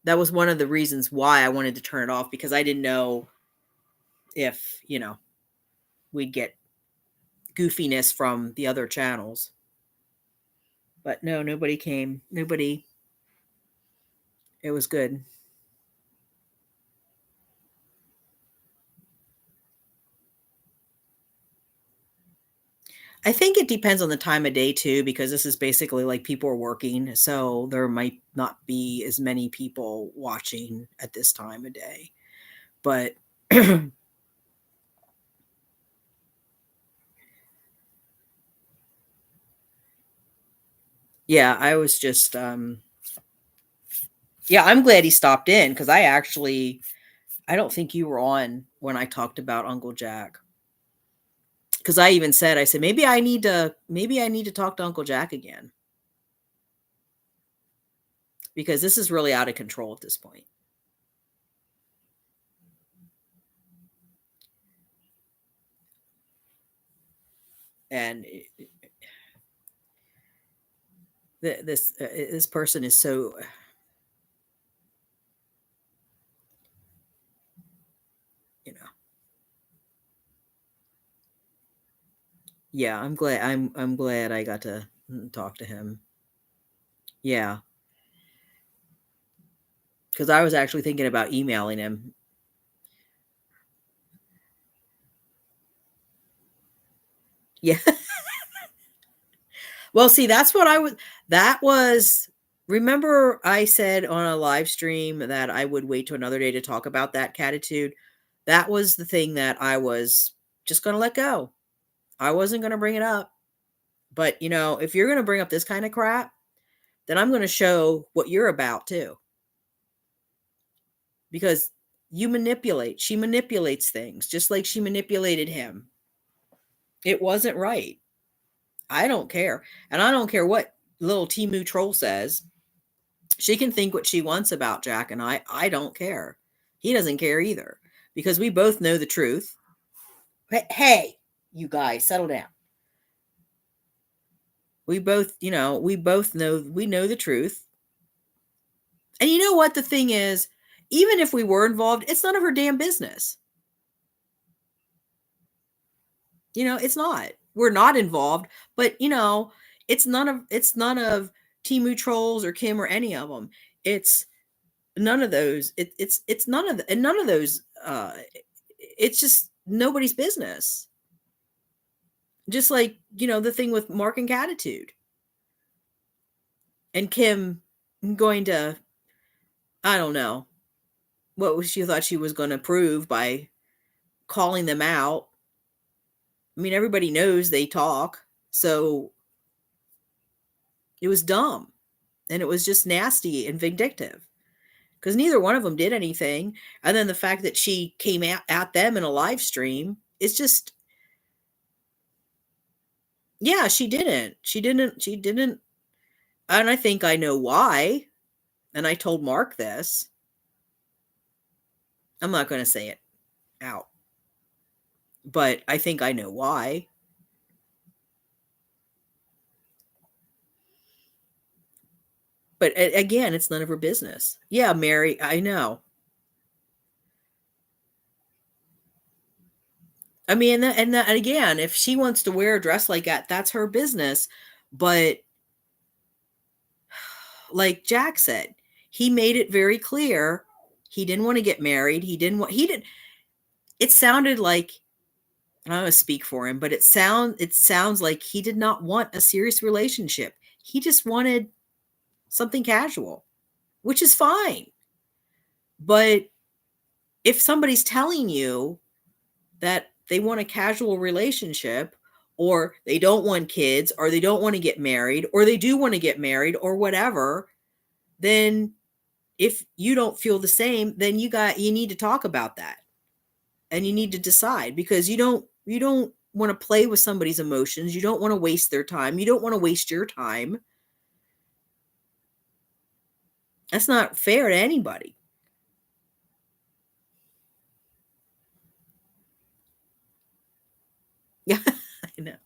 that was one of the reasons why I wanted to turn it off, because I didn't know if, we'd get goofiness from the other channels. But no, nobody came. Nobody. It was good. I think it depends on the time of day too, because this is basically like people are working, so there might not be as many people watching at this time of day. But yeah, I was just yeah, I'm glad he stopped in, because I don't think you were on when I talked about Uncle Jack. Because I even said, I said, maybe I need to talk to Uncle Jack again, because this is really out of control at this point. And this person is so, you know. Yeah, I'm glad I got to talk to him. Yeah, because I was actually thinking about emailing him. Yeah. Well, see, that was, remember I said on a live stream that I would wait to another day to talk about that catitude? That was the thing that I was just going to let go. I wasn't going to bring it up. But, if you're going to bring up this kind of crap, then I'm going to show what you're about too. Because she manipulates things just like she manipulated him. It wasn't right. I don't care. And I don't care what little Timu troll says. She can think what she wants about Jack and I. I don't care. He doesn't care either, because we both know the truth. Hey, you guys, settle down. We both know the truth. And you know what the thing is? Even if we were involved, it's none of her damn business. It's not. We're not involved, but it's none of Timu trolls or Kim or any of them. It's none of those. It's none of and none of those. It's just nobody's business. Just like the thing with Mark and Catitude and Kim going to, I don't know what she thought she was going to prove by calling them out. I mean, everybody knows they talk, so it was dumb, and it was just nasty and vindictive. because neither one of them did anything. And then the fact that she came at them in a live stream, it's just, yeah, she didn't. And I think I know why. And I told Mark this. I'm not going to say it out, but I think I know why. But again, it's none of her business. Yeah, Mary, I know. I mean, and again, if she wants to wear a dress like that, that's her business. But like Jack said, he made it very clear he didn't want to get married. He didn't. It sounded like, and I'm going to speak for him, but it sounds like he did not want a serious relationship. He just wanted something casual, which is fine. But if somebody's telling you that they want a casual relationship, or they don't want kids, or they don't want to get married, or they do want to get married, or whatever, then if you don't feel the same, then you need to talk about that, and you need to decide, because you don't want to play with somebody's emotions. You don't want to waste their time. You don't want to waste your time. That's not fair to anybody. Yeah, I know.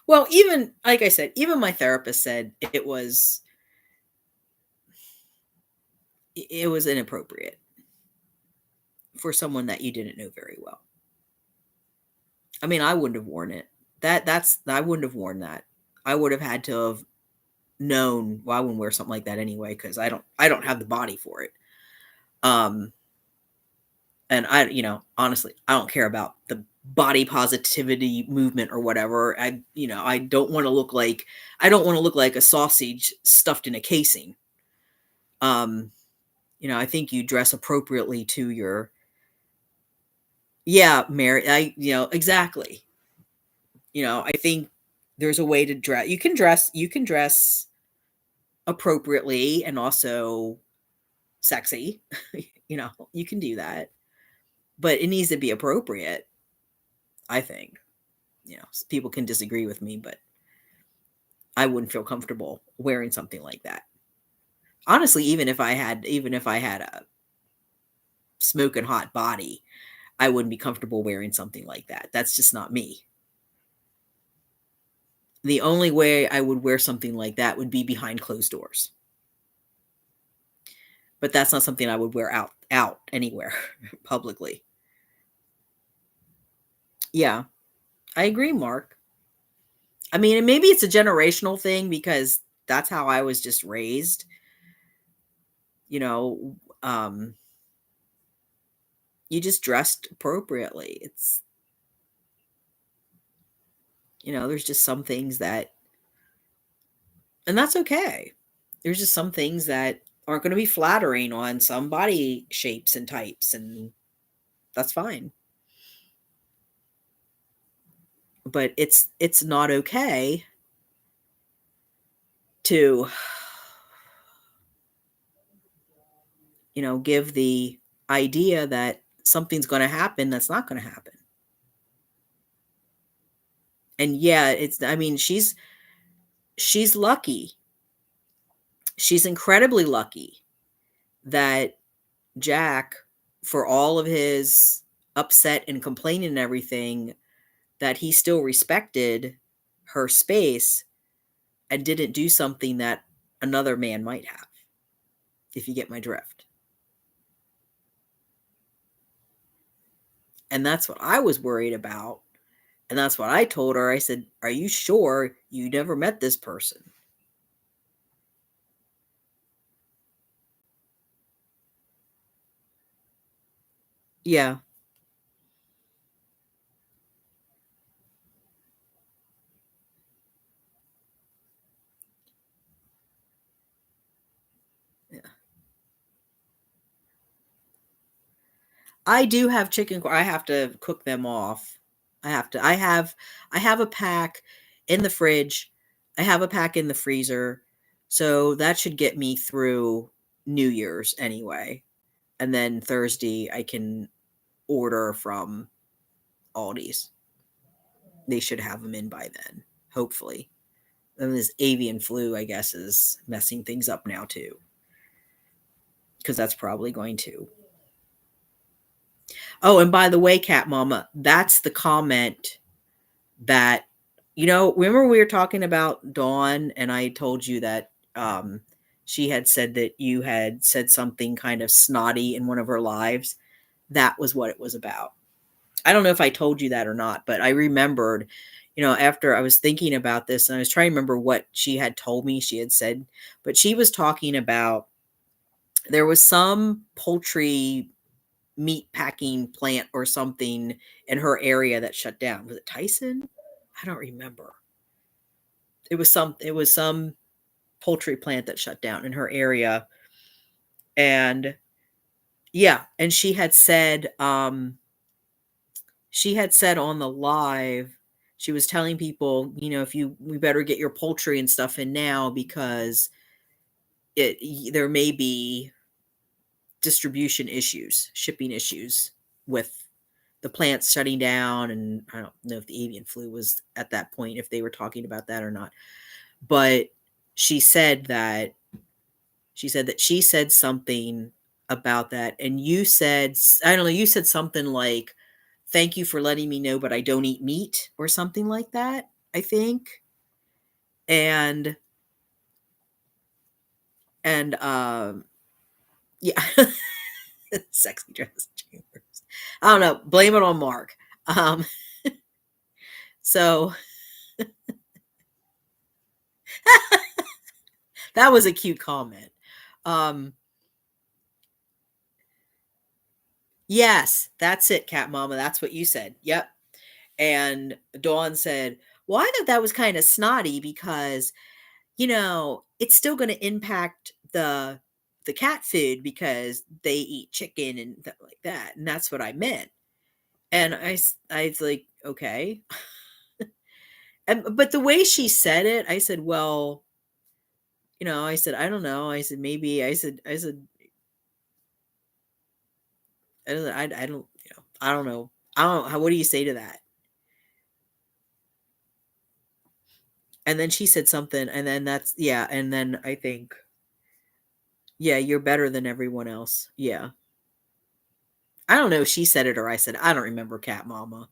Well, even like I said, even my therapist said it was inappropriate for someone that you didn't know very well. I mean, I wouldn't have worn it. I wouldn't have worn that. I would have had to have known, well, I wouldn't wear something like that anyway, because I don't have the body for it. Um and honestly, I don't care about the body positivity movement or whatever. I don't want to look like a sausage stuffed in a casing. Um I think you dress appropriately to your, yeah, Mary, exactly. I think there's a way to dress. You can dress appropriately and also sexy. You can do that, but it needs to be appropriate, I think. People can disagree with me, but I wouldn't feel comfortable wearing something like that. Honestly, even if I had a smoking hot body, I wouldn't be comfortable wearing something like that. That's just not me. The only way I would wear something like that would be behind closed doors. But that's not something I would wear out anywhere publicly. Yeah, I agree, Mark. I mean, and maybe it's a generational thing, because that's how I was just raised. You know, you just dressed appropriately. There's just some things that, and that's okay. There's just some things that aren't going to be flattering on some body shapes and types, and that's fine. But it's not okay to give the idea that something's going to happen that's not going to happen. And yeah, I mean, she's lucky. She's incredibly lucky that Jack, for all of his upset and complaining and everything, that he still respected her space and didn't do something that another man might have, if you get my drift. And that's what I was worried about. And that's what I told her. I said, "Are you sure you never met this person?" Yeah. Yeah. I do have I have to cook them off. I have a pack in the fridge. I have a pack in the freezer. So that should get me through New Year's anyway. And then Thursday I can order from Aldi's. They should have them in by then, hopefully. And this avian flu, I guess, is messing things up now too. Because that's probably going to. Oh, and by the way, Cat Mama, that's the comment that, remember we were talking about Dawn, and I told you that she had said that you had said something kind of snotty in one of her lives. That was what it was about. I don't know if I told you that or not, but I remembered, after I was thinking about this and I was trying to remember what she had told me she had said, but she was talking about there was some poultry meat packing plant or something in her area that shut down. Was it Tyson? I don't remember. It was some poultry plant that shut down in her area. And yeah, and she had said on the live, she was telling people, if we better get your poultry and stuff in now because there may be distribution issues, shipping issues with the plants shutting down. And I don't know if the avian flu was at that point, if they were talking about that or not. But she said that she said something about that. And you said, I don't know, you said something like, thank you for letting me know, but I don't eat meat or something like that, I think. And yeah, sexy dress chambers. I don't know. Blame it on Mark. Um, so that was a cute comment. Um, yes, that's it, Cat Mama. That's what you said. Yep. And Dawn said, well, I thought that was kind of snotty because, it's still going to impact the cat food because they eat chicken and like that. And that's what I meant. And I was like, okay. But the way she said it, I said, well, I said, I don't know. I said, maybe, I don't, I don't know. I don't how, what do you say to that? And then she said something, and then yeah. And then I think, yeah, you're better than everyone else. Yeah. I don't know if she said it or I said, I don't remember, Cat Mama,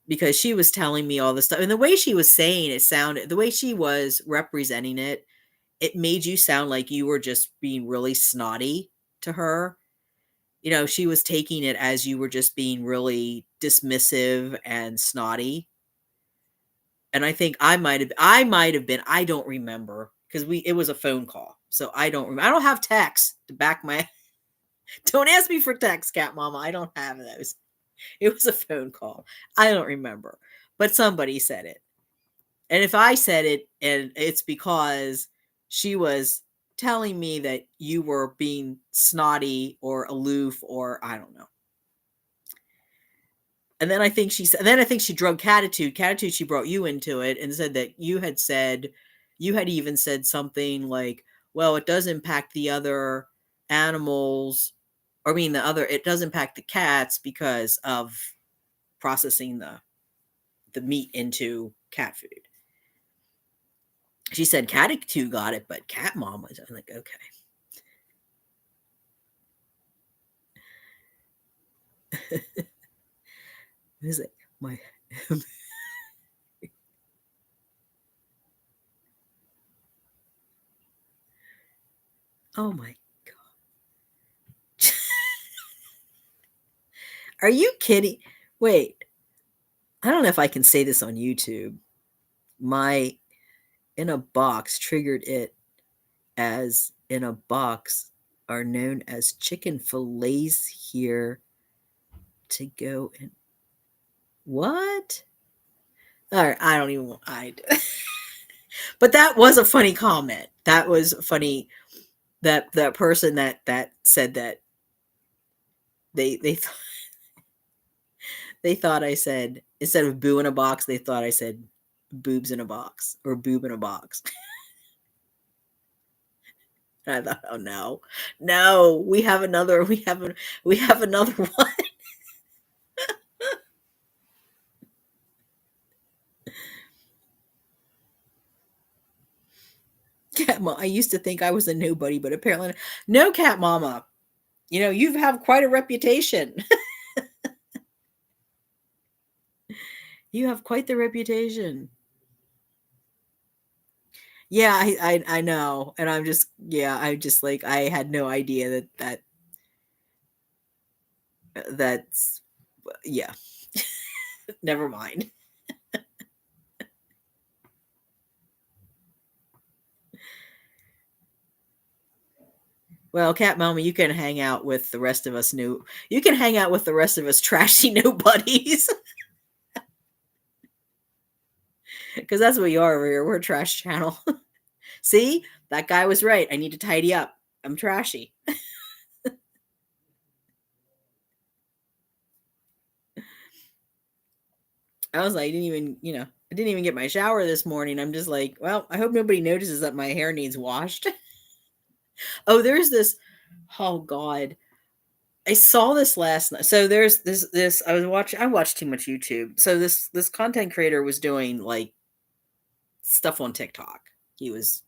because she was telling me all this stuff. And the way she was saying it sounded, the way she was representing it, it made you sound like you were just being really snotty to her. She was taking it as you were just being really dismissive and snotty. And I think I might have been, I don't remember because it was a phone call. So I don't remember. I don't have text to back my, don't ask me for text, Cat Mama. I don't have those. It was a phone call. I don't remember, but somebody said it. And if I said it, and it's because she was telling me that you were being snotty or aloof or I don't know. And then I think she drug Catitude. Catitude, she brought you into it and said that you had even said something like, well, it does impact the other animals, or I mean it does impact the cats because of processing the meat into cat food. She said Catitude got it, but Cat Mom was, I'm like, okay. Is it my oh my god. Are you kidding? Wait, I don't know if I can say this on YouTube. My in a box triggered it as in a box are known as chicken fillets here to go in. What? All right, I don't even I but that was a funny comment. That was funny that that person that said that they they thought I said, instead of boo in a box, they thought I said boobs in a box or boob in a box. I thought, oh no, no, we have another one. Cat mom. I used to think I was a nobody, but apparently, no, cat mama. You know, you have quite a reputation. You have quite the reputation. Yeah, I know, and I'm just yeah, I just like I had no idea that's yeah. Never mind. Well, cat mama, you can hang out with the rest of us new. You can hang out with the rest of us trashy nobodies because that's what we are over here. We're a trash channel. See, that guy was right. I need to tidy up. I'm trashy. I was like, I didn't even, I didn't even get my shower this morning. I'm just like, well, I hope nobody notices that my hair needs washed. Oh, there's this. Oh God, I saw this last night. So there's this. I watched too much YouTube. So this content creator was doing like stuff on TikTok. He was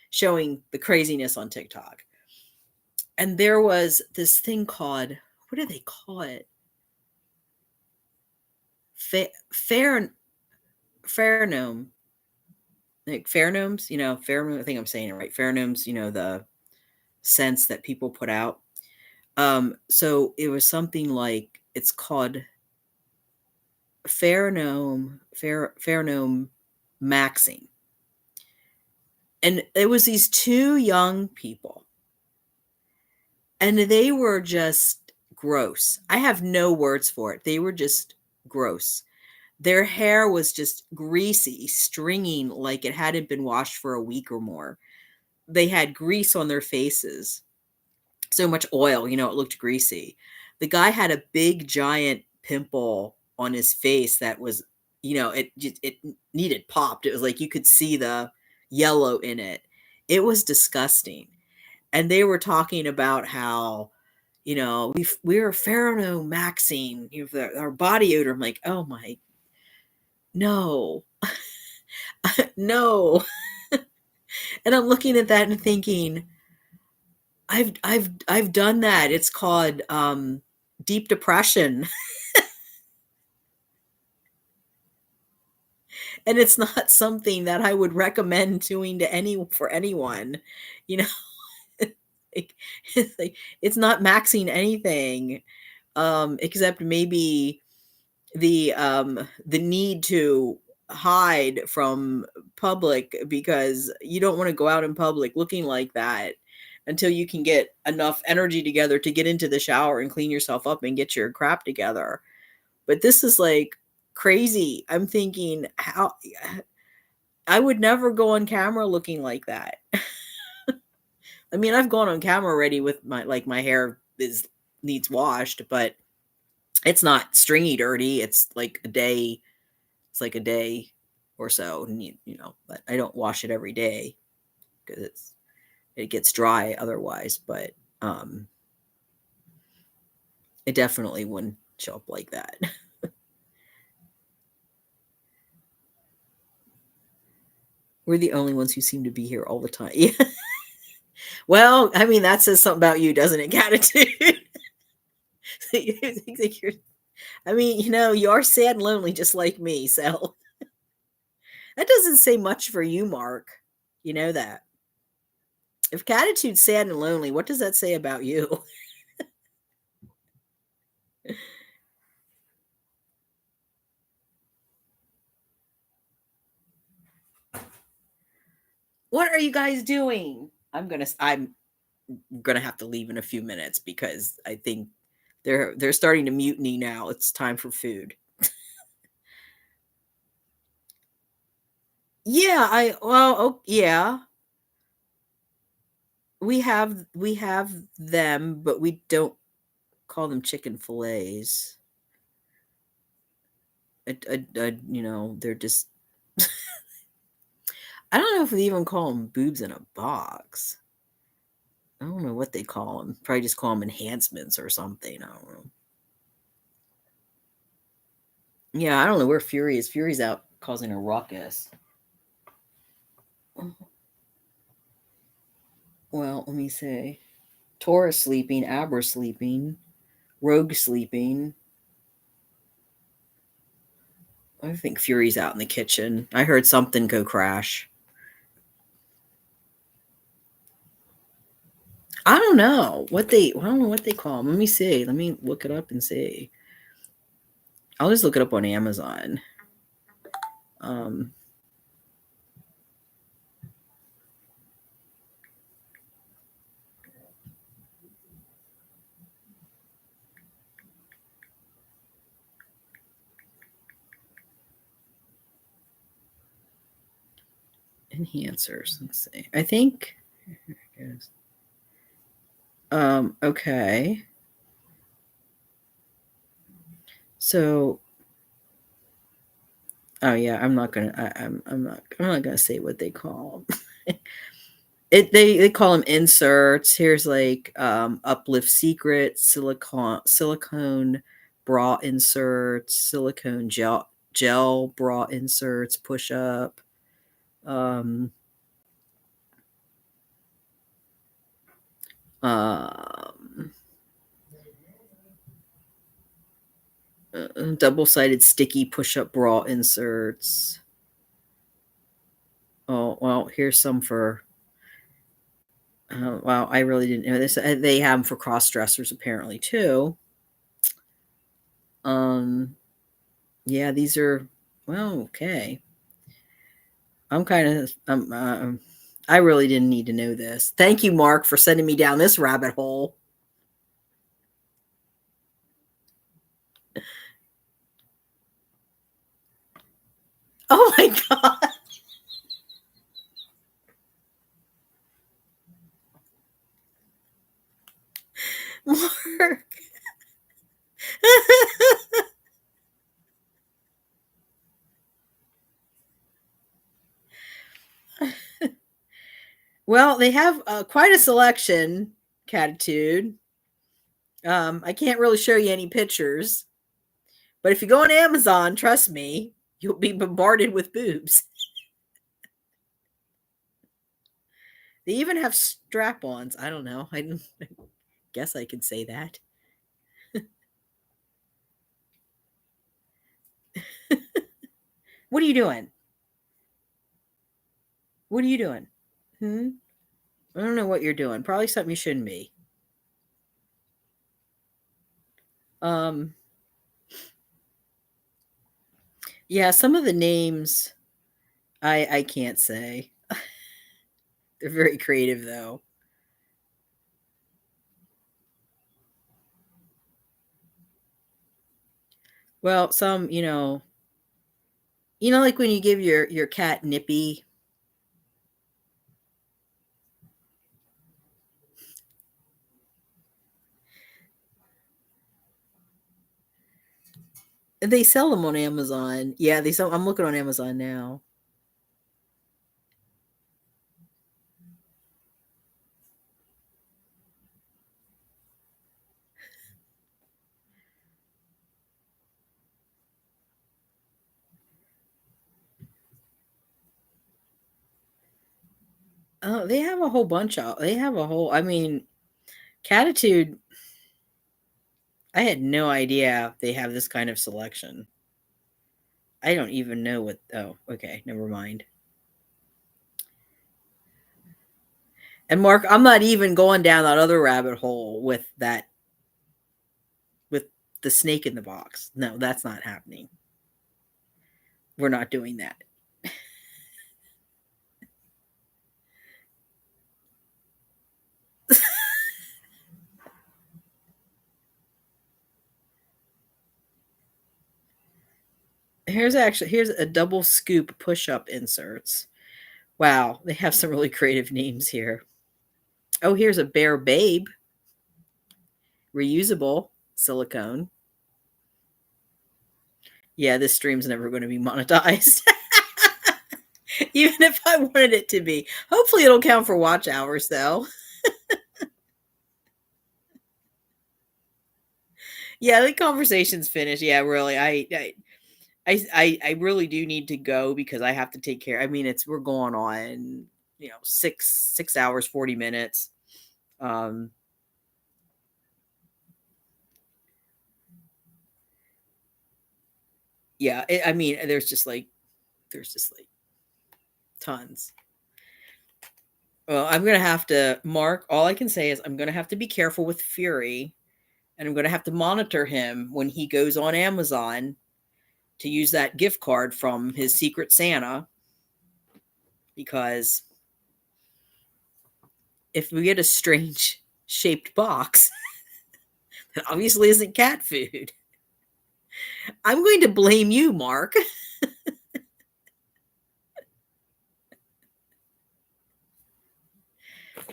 showing the craziness on TikTok, and there was this thing called, what do they call it? Fair Pheronome, like pheromones, pheromone. I think I'm saying it right. Pheromones, the scents that people put out. So it was something like it's called pheronome maxing, and it was these two young people, and they were just gross. I have no words for it. They were just gross. Their hair was just greasy, stringing like it hadn't been washed for a week or more. They had grease on their faces, so much oil, it looked greasy. The guy had a big giant pimple on his face that was, it needed popped. It was like you could see the yellow in it. It was disgusting. And they were talking about how, we're pheromone maxing our body odor. I'm like, oh my, no, no. And I'm looking at that and thinking, I've done that. It's called deep depression. And it's not something that I would recommend doing for anyone. You know, like, it's not maxing anything, except maybe the need to hide from public, because you don't want to go out in public looking like that until you can get enough energy together to get into the shower and clean yourself up and get your crap together. But this is like crazy. I'm thinking, how I would never go on camera looking like that. I mean, I've gone on camera already with my hair needs washed, but it's not stringy dirty. It's like a day. It's like a day or so, and but I don't wash it every day because it gets dry otherwise. But it definitely wouldn't show up like that. We're the only ones who seem to be here all the time. Yeah. Well, I mean, that says something about you, doesn't it, Gratitude? I mean, you are sad and lonely just like me. So that doesn't say much for you, Mark. You know that. If Gratitude's sad and lonely, what does that say about you? What are you guys doing? I'm gonna have to leave in a few minutes because I think they're starting to mutiny now. It's time for food. Yeah, yeah. We have them, but we don't call them chicken fillets. They're just I don't know if we even call them boobs in a box. I don't know what they call them. Probably just call them enhancements or something. I don't know. Yeah, I don't know where Fury is. Fury's out causing a ruckus. Well, let me see. Taurus sleeping, Abra sleeping, Rogue sleeping. I think Fury's out in the kitchen. I heard something go crash. I don't know what they. I don't know what they call them. Let me see. Let me look it up and see. I'll just look it up on Amazon. Um, enhancers. Let's see. I think. Okay. So. Oh yeah, I'm not gonna. I'm not gonna say what they call them. They call them inserts. Here's like uplift secret, silicone bra inserts, silicone gel bra inserts, push up. Um, um, double-sided sticky push-up bra inserts. Oh well, here's some for. Wow, I really didn't know this. They have them for cross dressers apparently too. Um, yeah, these are well, okay. I'm kind of I really didn't need to know this. Thank you, Mark, for sending me down this rabbit hole. Oh my god, Mark. Well, they have quite a selection, Catitude. I can't really show you any pictures, but if you go on Amazon, trust me, you'll be bombarded with boobs. They even have strap-ons. I don't know. I guess I could say that. What are you doing? What are you doing? Hmm? I don't know what you're doing. Probably something you shouldn't be. Um, yeah, some of the names I can't say. They're very creative though. Well, some, like when you give your cat Nippy. They sell them on Amazon. Yeah, they sell. I'm looking on Amazon now. Oh, they have a whole bunch of. They have a whole. I mean, Catitude. I had no idea they have this kind of selection. I don't even know what. Oh, okay, never mind. And Mark, I'm not even going down that other rabbit hole with that with the snake in the box. No, that's not happening. We're not doing that. Here's a double scoop push-up inserts. Wow, they have some really creative names here. Oh, here's a Bear Babe, reusable silicone. Yeah, this stream's never going to be monetized. Even if I wanted it to be. Hopefully it'll count for watch hours though. Yeah, the conversation's finished. Yeah, really. I really do need to go because I have to take care. I mean, we're going on, 6 hours, 40 minutes. Um, yeah, I mean, there's just like tons. Well, I'm gonna have to Mark. All I can say is I'm gonna have to be careful with Fury, and I'm gonna have to monitor him when he goes on Amazon to use that gift card from his Secret Santa, because if we get a strange shaped box that obviously isn't cat food, I'm going to blame you, Mark.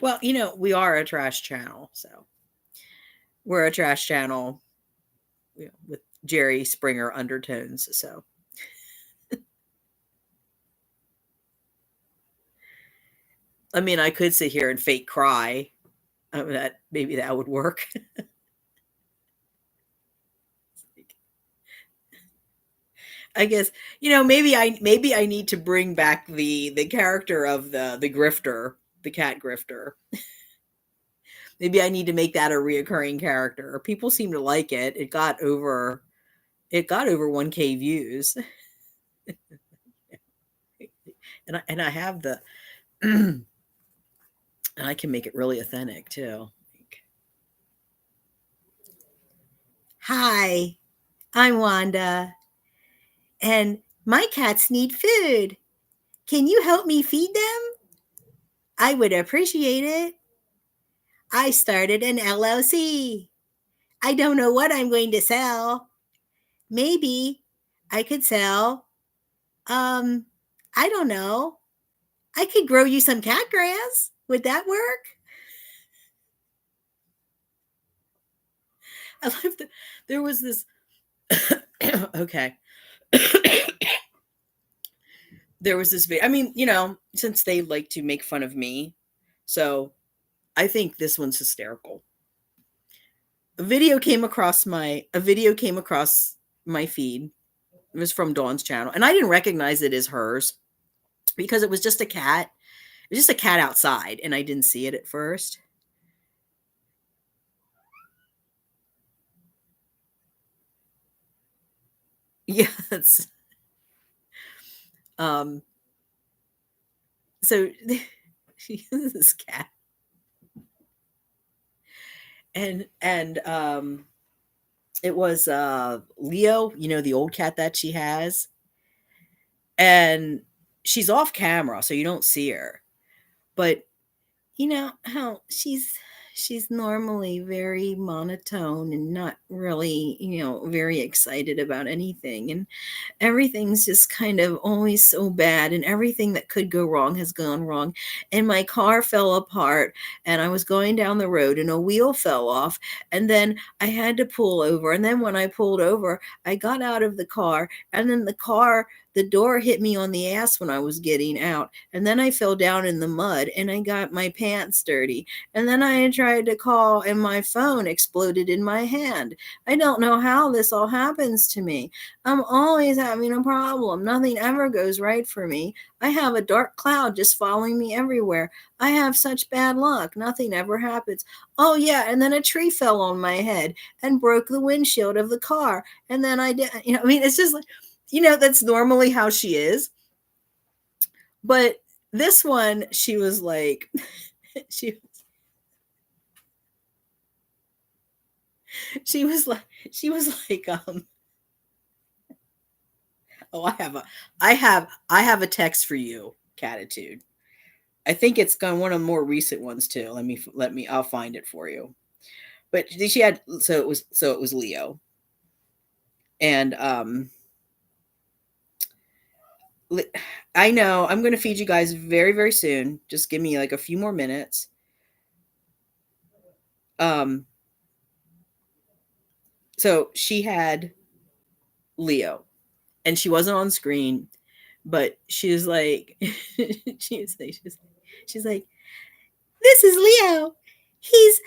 Well, we are a trash channel, so we're a trash channel, with Jerry Springer undertones. So, I mean, I could sit here and fake cry. That maybe that would work. I guess maybe I need to bring back the character of the grifter, the cat grifter. Maybe I need to make that a reoccurring character. People seem to like it. It got over 1K views, and I have the and I can make it really authentic too. Like, hi, I'm Wanda, and my cats need food. Can you help me feed them? I would appreciate it. I started an LLC. I don't know what I'm going to sell. Maybe I could sell, um, I don't know. I could grow you some cat grass. Would that work? I love that there was this. Okay. There was this video. I mean, since they like to make fun of me, so I think this one's hysterical. A video came across my feed. It was from Dawn's channel, and I didn't recognize it as hers because it was just a cat. It was just a cat outside, and I didn't see it at first. Yeah, that's um so she has this cat, and it was Leo, the old cat that she has, and she's off camera, so you don't see her. But you know how she's normally very monotone and not really, very excited about anything, and everything's just kind of always so bad, and everything that could go wrong has gone wrong. And my car fell apart, and I was going down the road, and a wheel fell off, and then I had to pull over. And then when I pulled over, I got out of the car, and then the door hit me on the ass when I was getting out. And then I fell down in the mud, and I got my pants dirty. And then I tried to call, and my phone exploded in my hand. I don't know how this all happens to me. I'm always having a problem. Nothing ever goes right for me. I have a dark cloud just following me everywhere. I have such bad luck. Nothing ever happens. Oh, yeah. And then a tree fell on my head and broke the windshield of the car. And then I did, I mean, it's just like, that's normally how she is. But this one, she was like, she she was like, oh, I have a text for you, Catitude. I think it's gone one of the more recent ones too. I'll find it for you. But she had so it was Leo. And I know I'm going to feed you guys very, very soon. Just give me like a few more minutes. Um so she had Leo, and she wasn't on screen, but she was like she's like, this is Leo. he's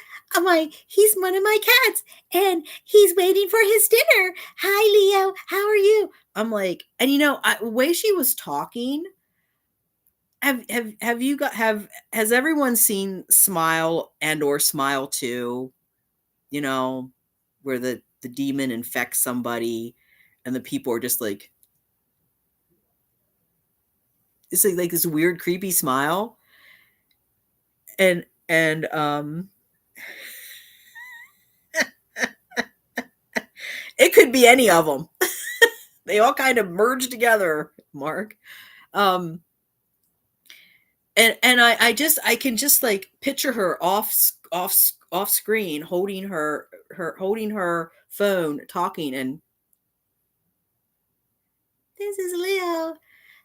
he's one of my cats and he's waiting for his dinner. Hi, Leo. How are you? I'm like, and the way she was talking, have you got have has everyone seen Smile and or Smile 2? You know, where the demon infects somebody and the people are just like, it's like this weird creepy smile. And it could be any of them. They all kind of merge together, Mark. Um and I can just like picture her off screen holding her phone talking, and this is Leo.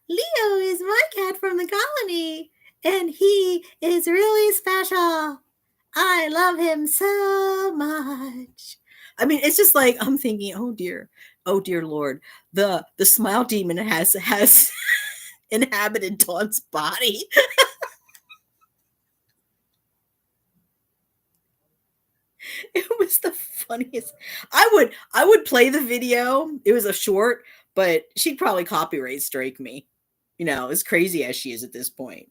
Leo is my cat from the colony, and he is really special. I love him so much. I mean, it's just like I'm thinking, oh dear Lord, the smile demon has inhabited Dawn's body. It was the funniest. I would play the video. It was a short, but she'd probably copyright strike me. As crazy as she is at this point.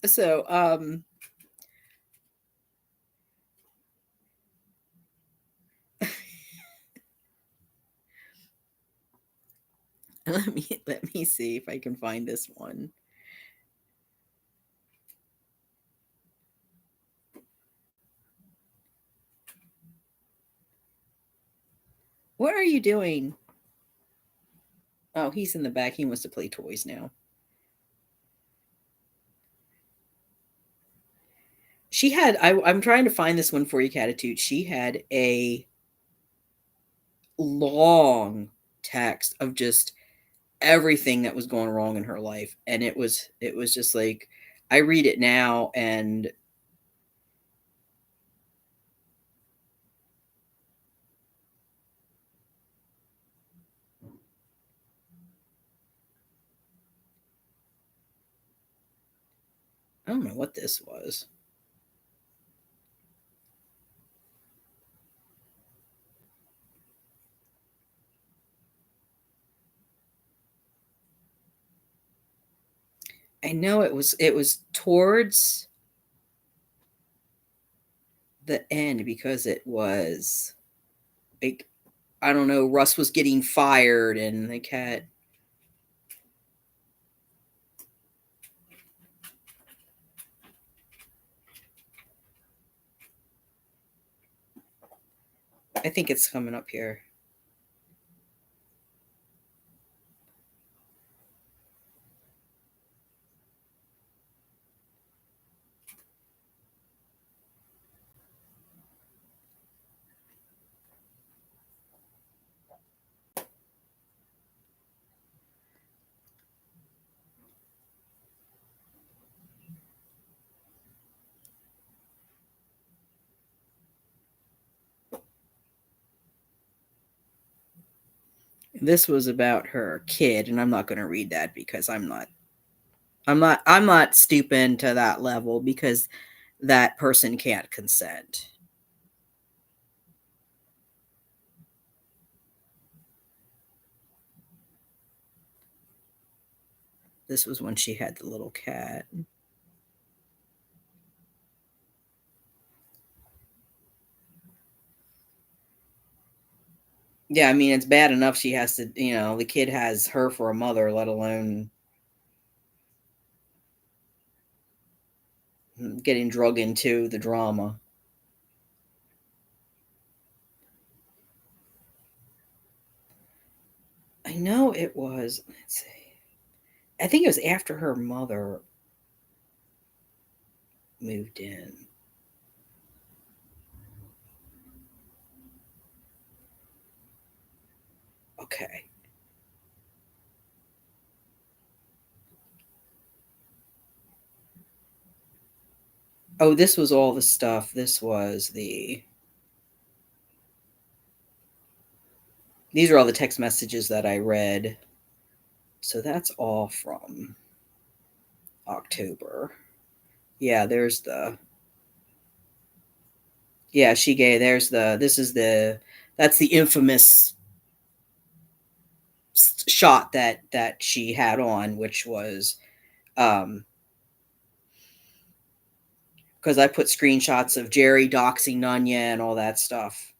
So, let me see if I can find this one. What are you doing? Oh, he's in the back. He wants to play toys now. She had I'm trying to find this one for you, Catitude. She had a long text of just everything that was going wrong in her life, and it was just like, I read it now and I don't know what this was. I know it was towards the end, because it was like, I don't know, Russ was getting fired and the cat. I think it's coming up here. This was about her kid, and I'm not going to read that because I'm not stooping to that level, because that person can't consent. This was when she had the little cat. Yeah, I mean, it's bad enough she has to, the kid has her for a mother, let alone getting drug into the drama. I know it was, let's see. I think it was after her mother moved in. Okay. Oh, this was all the stuff. These are all the text messages that I read. So that's all from October. Yeah, there's the yeah, she gave there's the this is the that's the infamous shot that she had on, which was because I put screenshots of Jerry doxing Nunya and all that stuff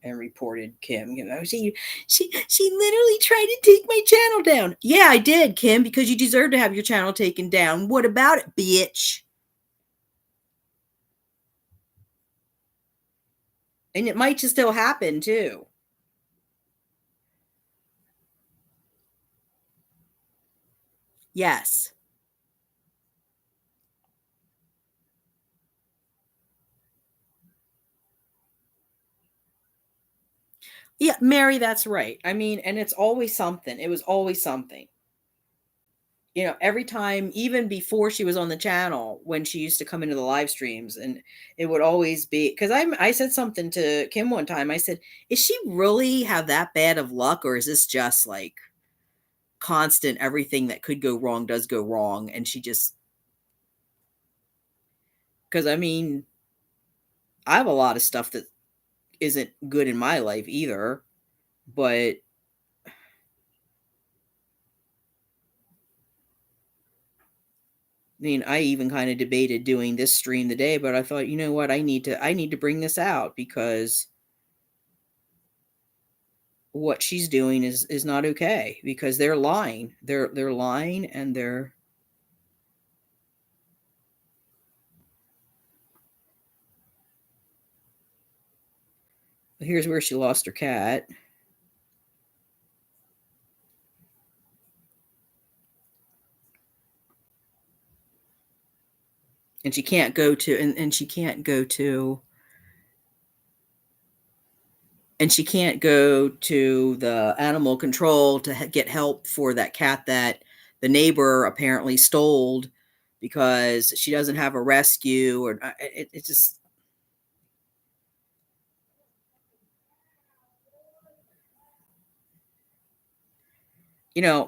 and reported Kim. She literally tried to take my channel down. Yeah, I did, Kim, because you deserve to have your channel taken down. What about it, bitch? And it might just still happen too. Yes. Yeah, Mary, that's right. I mean, and it's always something. It was always something. Every time, even before she was on the channel, when she used to come into the live streams, and it would always be because I said something to Kim one time. I said, "Is she really have that bad of luck, or is this just like constant? Everything that could go wrong does go wrong, and she just because I mean, I have a lot of stuff that isn't good in my life either, but." I mean, I even kind of debated doing this stream today, but I thought, you know what, I need to bring this out because what she's doing is not okay because they're lying. They're lying and they're here's where she lost her cat. And she can't go to and she can't go to and she can't go to the animal control to get help for that cat that the neighbor apparently stole because she doesn't have a rescue or it just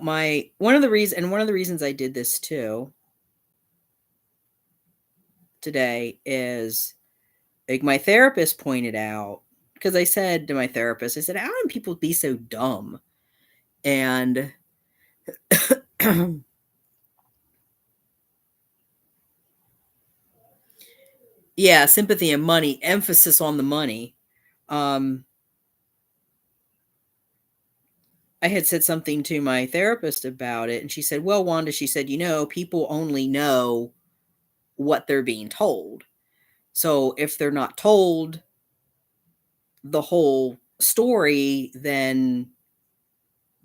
my one of the reasons I did this too today is like my therapist pointed out because I said to my therapist, I said, how can people be so dumb? And yeah, sympathy and money, emphasis on the money. Um, I had said something to my therapist about it, and she said, well, Wanda, she said, people only know what they're being told. So if they're not told the whole story, then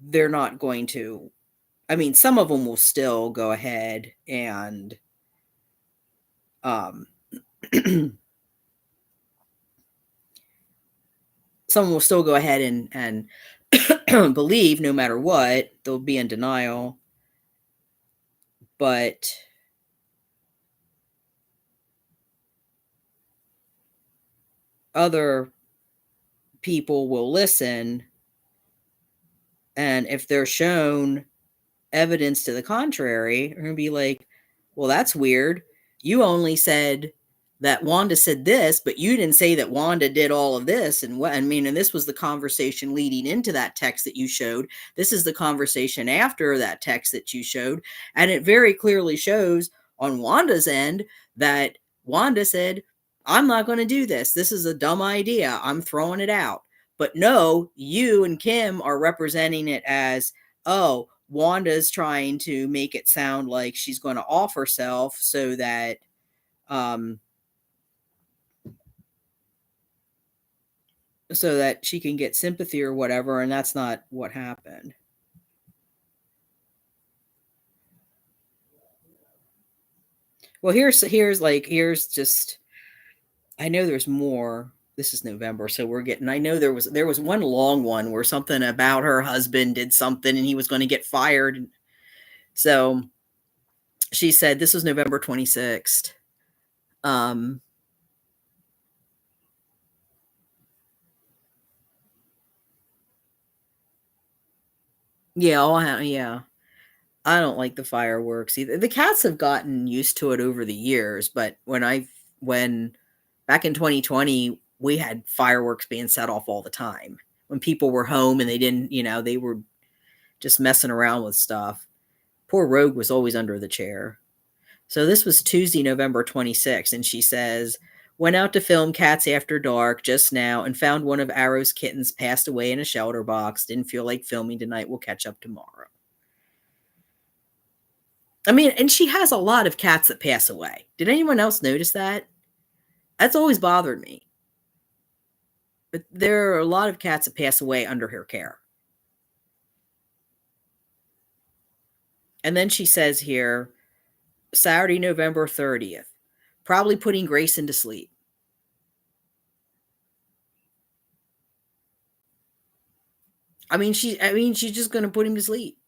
they're not going to. I mean, some of them will still go ahead and um, someone will still go ahead and believe no matter what. They'll be in denial, but other people will listen, and if they're shown evidence to the contrary, are going to be like, well, that's weird. You only said that Wanda said this, but you didn't say that Wanda did all of this. And what I mean, and this was the conversation leading into that text that you showed. This is the conversation after that text that you showed. And it very clearly shows on Wanda's end that Wanda said, I'm not going to do this. This is a dumb idea. I'm throwing it out. But no, you and Kim are representing it as, oh, Wanda's trying to make it sound like she's going to off herself um so that she can get sympathy or whatever, and that's not what happened. Well, here's just I know there's more. This is November, so we're getting I know there was one long one where something about her husband did something and he was going to get fired. So she said this was November 26th. Um yeah, yeah. I don't like the fireworks either. The cats have gotten used to it over the years, but when back in 2020, we had fireworks being set off all the time. When people were home and they didn't, they were just messing around with stuff. Poor Rogue was always under the chair. So this was Tuesday, November 26th, and she says, went out to film Cats After Dark just now and found one of Arrow's kittens passed away in a shelter box. Didn't feel like filming tonight. We'll catch up tomorrow. I mean, and she has a lot of cats that pass away. Did anyone else notice that? That's always bothered me. But there are a lot of cats that pass away under her care. And then she says here, Saturday, November 30th, probably putting Grayson to sleep. She's just going to put him to sleep.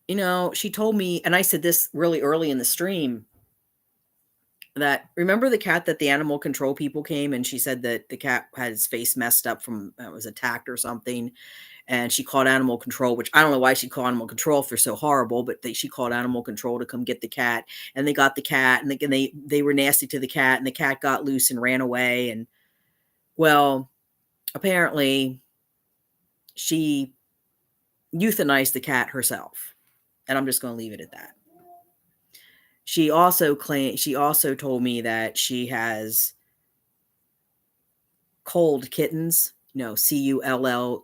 She told me, and I said this really early in the stream, that remember the cat that the animal control people came, and she said that the cat had his face messed up from was attacked or something, and she called animal control, which I don't know why she called animal control if they're so horrible, but she called animal control to come get the cat, and they got the cat, and they were nasty to the cat, and the cat got loose and ran away, and well, apparently she euthanized the cat herself, and I'm just going to leave it at that. She also told me that she has cold kittens, Culled.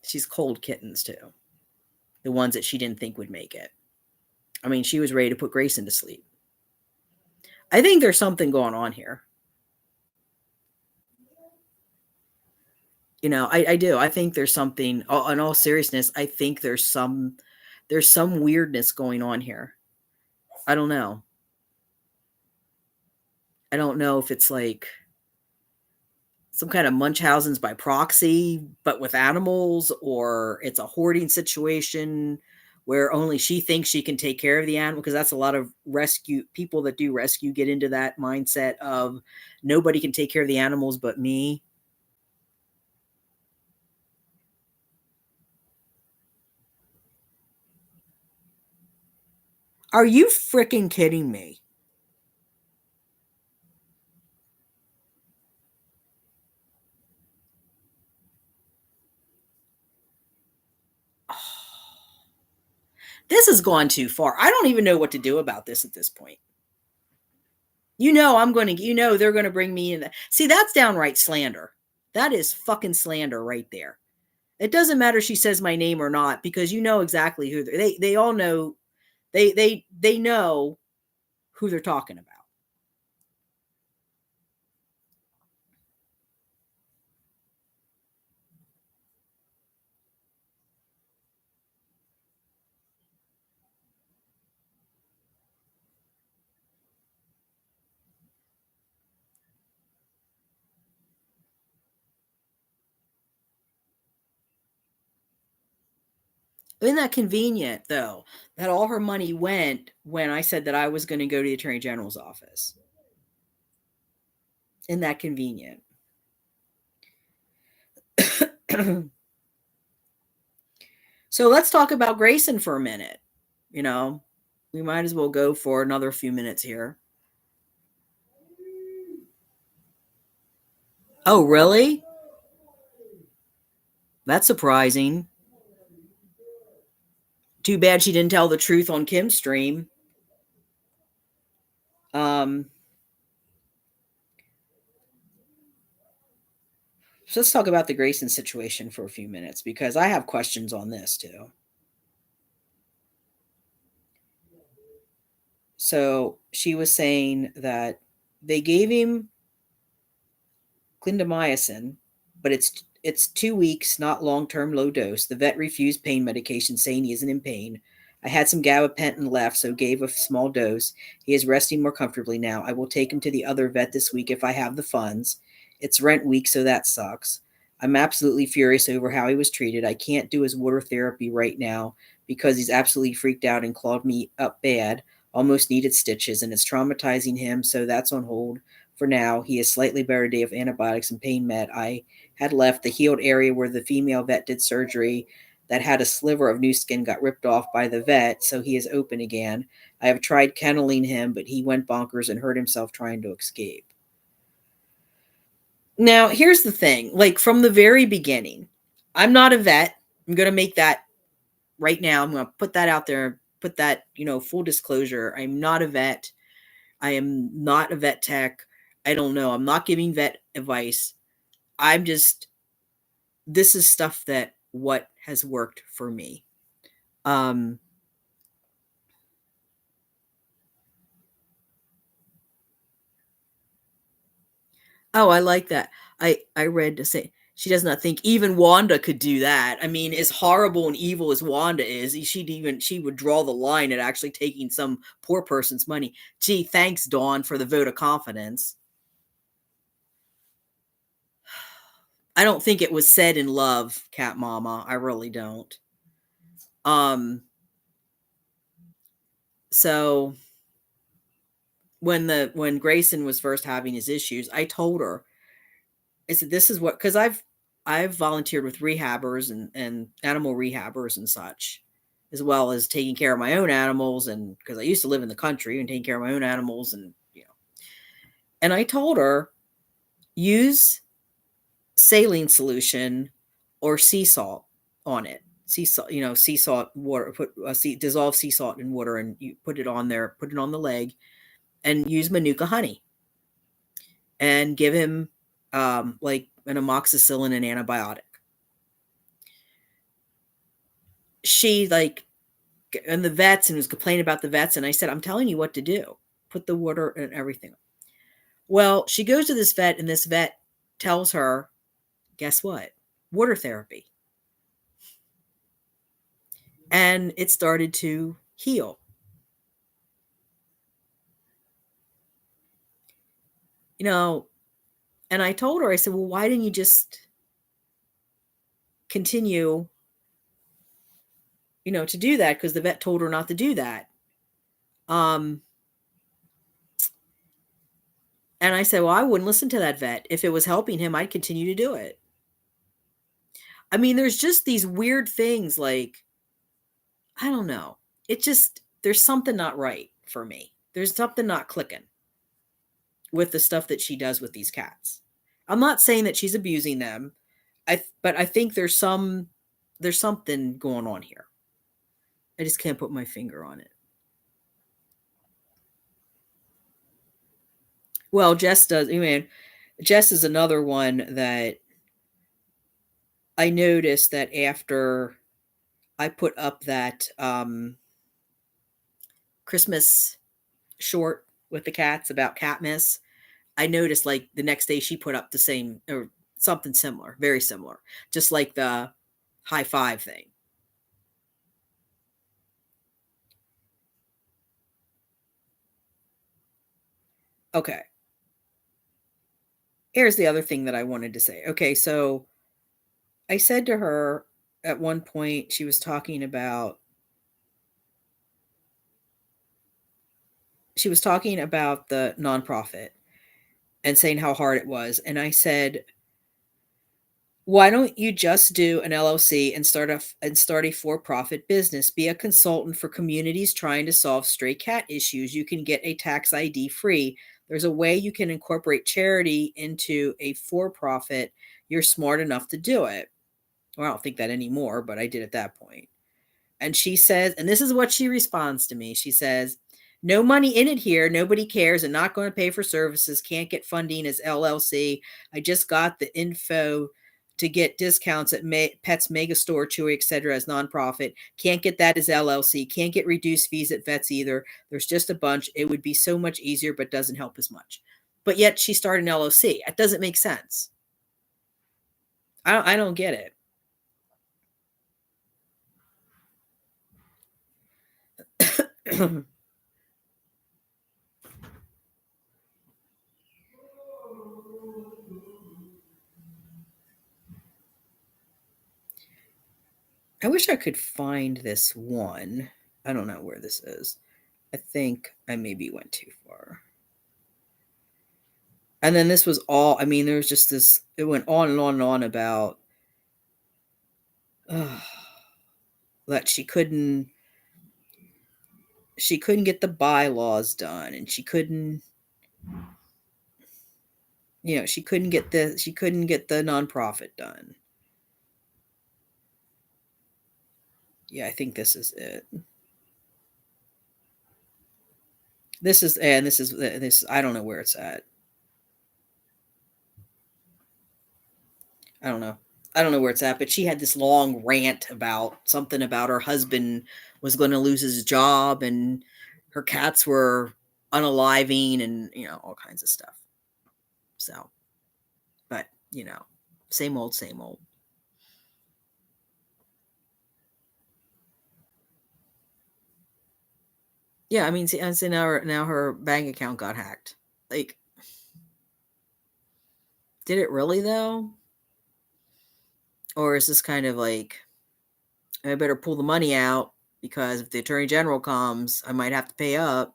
She's cold kittens too. The ones that she didn't think would make it. I mean, she was ready to put Grayson to sleep. I think there's something going on here. I do. I think there's something, in all seriousness, I think there's some weirdness going on here. I don't know. I don't know if it's like some kind of Munchausen's by proxy, but with animals, or it's a hoarding situation where only she thinks she can take care of the animal, because that's a lot of people that do rescue get into that mindset of nobody can take care of the animals but me. Are you freaking kidding me? This has gone too far. I don't even know what to do about this at this point. They're going to bring me in. See, that's downright slander. That is fucking slander right there. It doesn't matter if she says my name or not, because you know exactly who they all know. They know who they're talking about. Isn't that convenient, though, that all her money went when I said that I was going to go to the Attorney General's office? Isn't that convenient? So let's talk about Grayson for a minute. We might as well go for another few minutes here. Oh, really? That's surprising. Too bad she didn't tell the truth on Kim's stream. So let's talk about the Grayson situation for a few minutes, because I have questions on this too. So she was saying that they gave him clindamycin, but it's 2 weeks, not long-term low dose. The vet refused pain medication, saying he isn't in pain. I had some gabapentin left, so gave a small dose. He is resting more comfortably now. I will take him to the other vet this week if I have the funds. It's rent week, so that sucks. I'm absolutely furious over how he was treated. I can't do his water therapy right now because he's absolutely freaked out and clawed me up bad. Almost needed stitches, and it's traumatizing him, so that's on hold For now, he is slightly better day of antibiotics and pain med. I had left the healed area where the female vet did surgery that had a sliver of new skin got ripped off by the vet, so he is open again. I have tried kenneling him, but he went bonkers and hurt himself trying to escape. Now, here's the thing. Like, from the very beginning, I'm not a vet. I'm going to make that right now. I'm going to put that out there, put that, full disclosure. I'm not a vet. I am not a vet tech. I don't know. I'm not giving vet advice. I'm just, this is stuff that what has worked for me. Um, oh, I like that. I read to say she does not think even Wanda could do that. I mean, as horrible and evil as Wanda is, she would draw the line at actually taking some poor person's money. Gee, thanks, Dawn, for the vote of confidence. I don't think it was said in love, Cat Mama. I really don't. Um, so when Grayson was first having his issues, I told her, I said, this is what, because I've volunteered with rehabbers and animal rehabbers and such, as well as taking care of my own animals, and because I used to live in the country and taking care of my own animals, and I told her, use saline solution or sea salt on it. Sea salt, sea salt water. Dissolve sea salt in water, and you put it on there. Put it on the leg, and use Manuka honey, and give him like an amoxicillin and antibiotic. She and the vets, and was complaining about the vets, and I said, I'm telling you what to do. Put the water and everything. Well, she goes to this vet, and this vet tells her, guess what? Water therapy. And it started to heal. And I told her, I said, well, why didn't you just continue, to do that? Because the vet told her not to do that. And I said, well, I wouldn't listen to that vet. If it was helping him, I'd continue to do it. I mean, there's just these weird things like, I don't know. There's something not right for me. There's something not clicking with the stuff that she does with these cats. I'm not saying that she's abusing them. But I think there's something going on here. I just can't put my finger on it. Well, Jess does. I mean, Jess is another one that I noticed that after I put up that Christmas short with the cats about Catmiss, I noticed like the next day she put up the same or something similar, very similar, just like the high five thing. Okay. Here's the other thing that I wanted to say. Okay, so I said to her at one point, she was talking about the nonprofit and saying how hard it was. And I said, why don't you just do an LLC and start a for-profit business? Be a consultant for communities trying to solve stray cat issues. You can get a tax ID free. There's a way you can incorporate charity into a for-profit. You're smart enough to do it. Well, I don't think that anymore, but I did at that point. And she says, and this is what she responds to me. She says, no money in it here. Nobody cares and not going to pay for services. Can't get funding as LLC. I just got the info to get discounts at Pets Megastore, Chewy, etc. as nonprofit. Can't get that as LLC. Can't get reduced fees at vets either. There's just a bunch. It would be so much easier, but doesn't help as much. But yet she started an LLC. It doesn't make sense. I don't get it. I wish I could find this one. I don't know where this is. I think I maybe went too far. And then this was all, I mean, there was just this, it went on and on and on about uh, that she couldn't get the bylaws done, and she couldn't, you know, she couldn't get the nonprofit done. Yeah, I think this is it. This, I don't know where it's at. I don't know. I don't know where it's at, but she had this long rant about something about her husband was going to lose his job, and her cats were unaliving, and, you know, all kinds of stuff. So, but, you know, same old, same old. Yeah, I mean, see, and so now her bank account got hacked. Like, did it really though? Or is this kind of like, I better pull the money out because if the attorney general comes, I might have to pay up.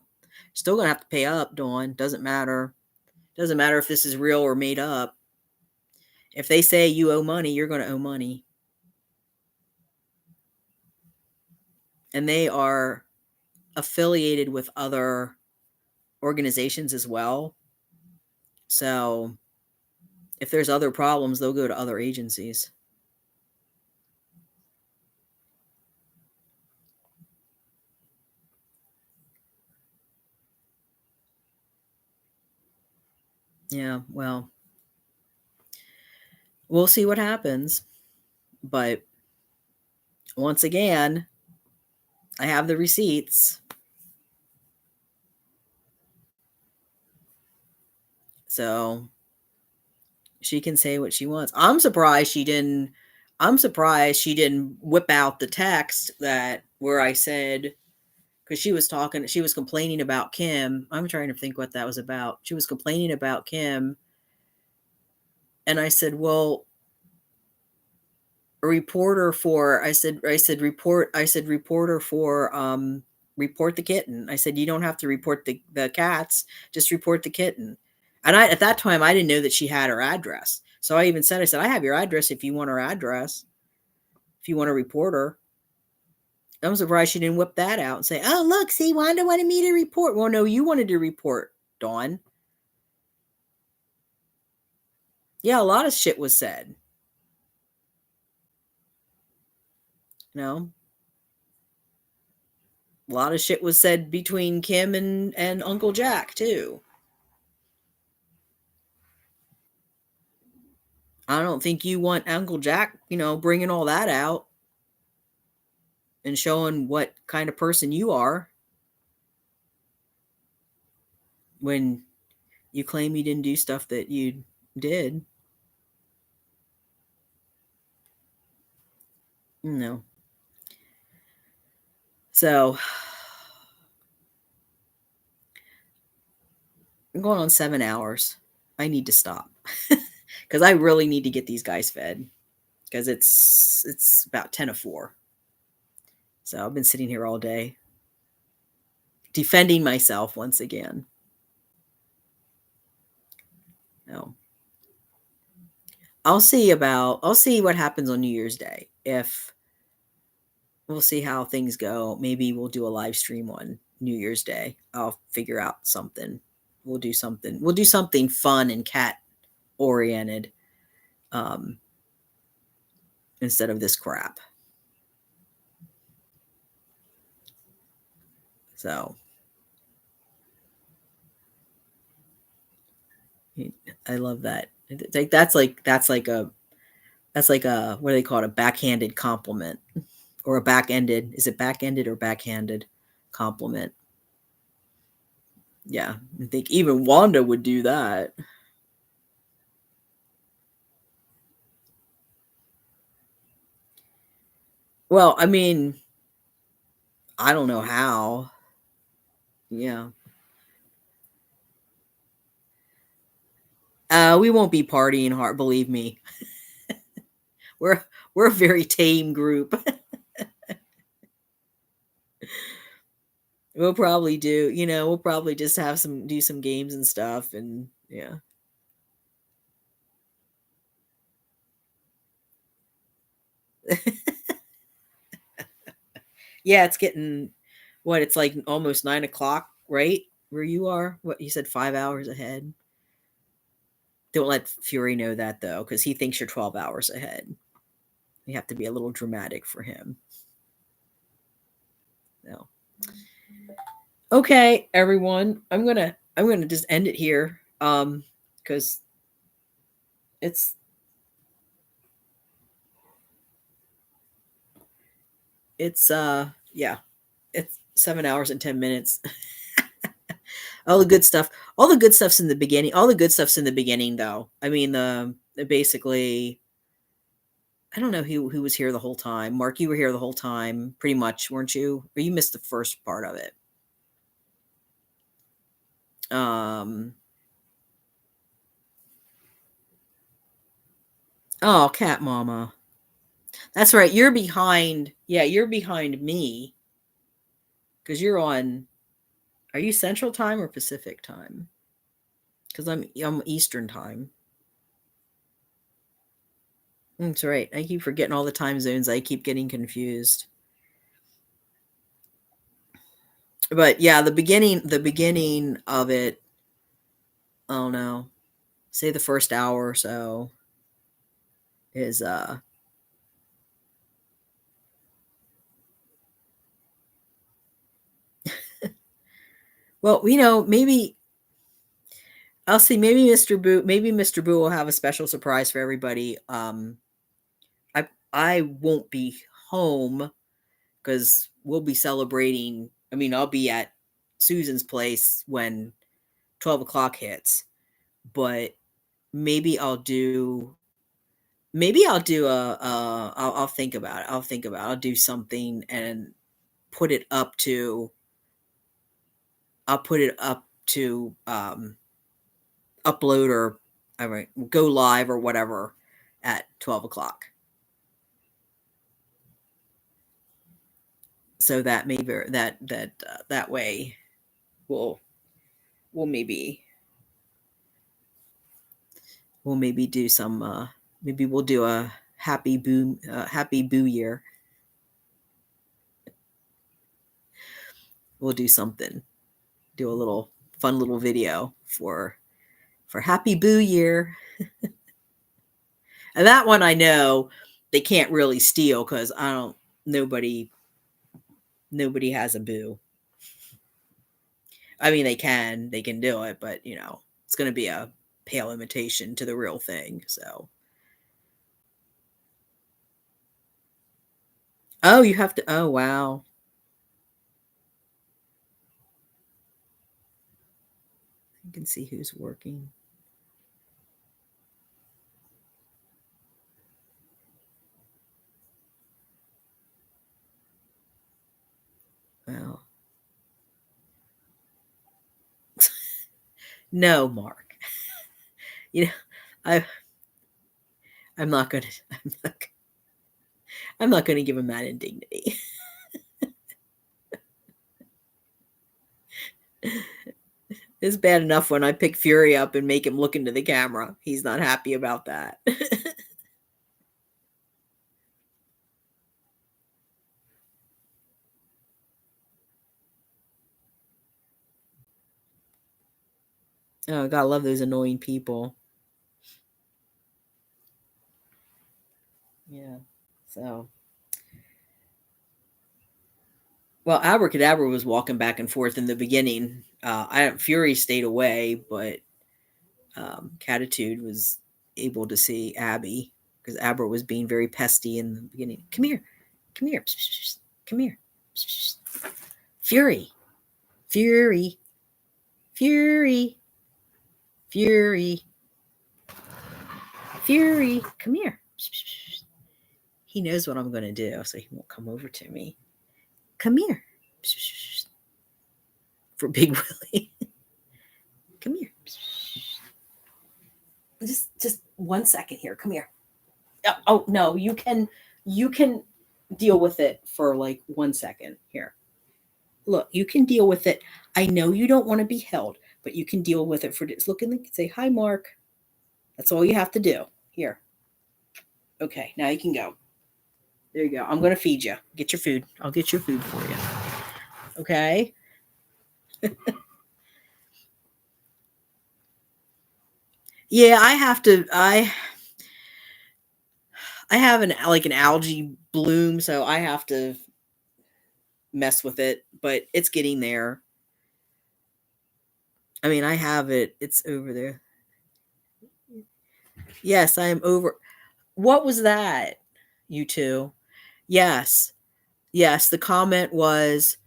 Still gonna have to pay up, Dawn. Doesn't matter. Doesn't matter if this is real or made up. If they say you owe money, you're gonna owe money. And they are affiliated with other organizations as well. So if there's other problems, they'll go to other agencies. Yeah, well, we'll see what happens. But once again, I have the receipts. So she can say what she wants. I'm surprised she didn't whip out the text that where I said, because she was complaining about Kim. I'm trying to think what that was about. She was complaining about Kim. And I said, well, a reporter for, reporter for, report the kitten. I said, you don't have to report the cats, just report the kitten. And at that time, I didn't know that she had her address. So I even said, I have your address if you want her address, if you want to report her. I'm surprised she didn't whip that out and say, oh, look, see, Wanda wanted me to report. Well, no, you wanted to report, Dawn. Yeah, a lot of shit was said. You know, a lot of shit was said between Kim and Uncle Jack, too. I don't think you want Uncle Jack, you know, bringing all that out and showing what kind of person you are when you claim you didn't do stuff that you did. No. So I'm going on 7 hours. I need to stop because I really need to get these guys fed because it's about 10 of 4. So I've been sitting here all day defending myself once again. No. I'll see what happens on New Year's Day. If we'll see how things go. Maybe we'll do a live stream on New Year's Day. I'll figure out something. We'll do something. We'll do something fun and cat oriented instead of this crap. So I love that. That's like a what do they call it? A backhanded compliment or a back-ended. Is it back-ended or backhanded compliment? Yeah, I think even Wanda would do that. Well, I mean, I don't know how. Yeah. We won't be partying hard, believe me. We're we're a very tame group. We'll probably do, we'll probably just do some games and stuff, and yeah. Yeah, it's getting what? It's like almost 9 o'clock, right? Where you are? What you said, 5 hours ahead? Don't let Fury know that though, because he thinks you're 12 hours ahead. You have to be a little dramatic for him. No. Okay, everyone. I'm gonna just end it here. Because it's yeah, it's 7 hours and 10 minutes. All the good stuff. All the good stuff's in the beginning. All the good stuff's in the beginning, though. I mean, basically, I don't know who was here the whole time. Mark, you were here the whole time, pretty much, weren't you? Or you missed the first part of it. Um. Oh, cat mama. That's right. You're behind. Yeah, you're behind me because you're on. Are you Central Time or Pacific Time? Because I'm Eastern Time. That's right. I keep forgetting all the time zones. I keep getting confused. But yeah, the beginning of it, I don't know, say the first hour or so is well, maybe I'll see. Maybe Mr. Boo will have a special surprise for everybody. I won't be home because we'll be celebrating. I mean, I'll be at Susan's place when 12 o'clock hits, but maybe I'll do I'll think about it. I'll do something and put it up to I'll put it up to upload or I mean, go live or whatever at 12 o'clock. So that maybe that way we'll we'll maybe we'll maybe do some maybe we'll do a happy boo year. We'll do something. Do a little fun little video for happy boo year. And that one I know they can't really steal because I don't nobody has a boo. I mean they can do it, but it's gonna be a pale imitation to the real thing. So oh you have to oh wow. You can see who's working. Wow. No, Mark. You know, I I'm not gonna I'm not gonna give him that indignity. It's bad enough when I pick Fury up and make him look into the camera. He's not happy about that. Oh, gotta love those annoying people. Yeah. So, well, Abracadabra was walking back and forth in the beginning. Fury stayed away, but Catitude was able to see Abby because Abra was being very pesty in the beginning. Come here, come here, come here, Fury, Fury, Fury, Fury, Fury, come here. He knows what I'm going to do, so he won't come over to me. Come here. For Big Willie. Come here. Just 1 second here. Come here. Oh no, you can deal with it for like 1 second. Here. Look, you can deal with it. I know you don't want to be held, but you can deal with it for just look in the say hi, Mark. That's all you have to do. Here. Okay, now you can go. There you go. I'm going to feed you. Get your food. I'll get your food for you. Okay? Yeah, I have an like an algae bloom, so I have to mess with it, but it's getting there. I mean, I have it. It's over there. Yes, I am over. What was that? You two? Yes. Yes, the comment was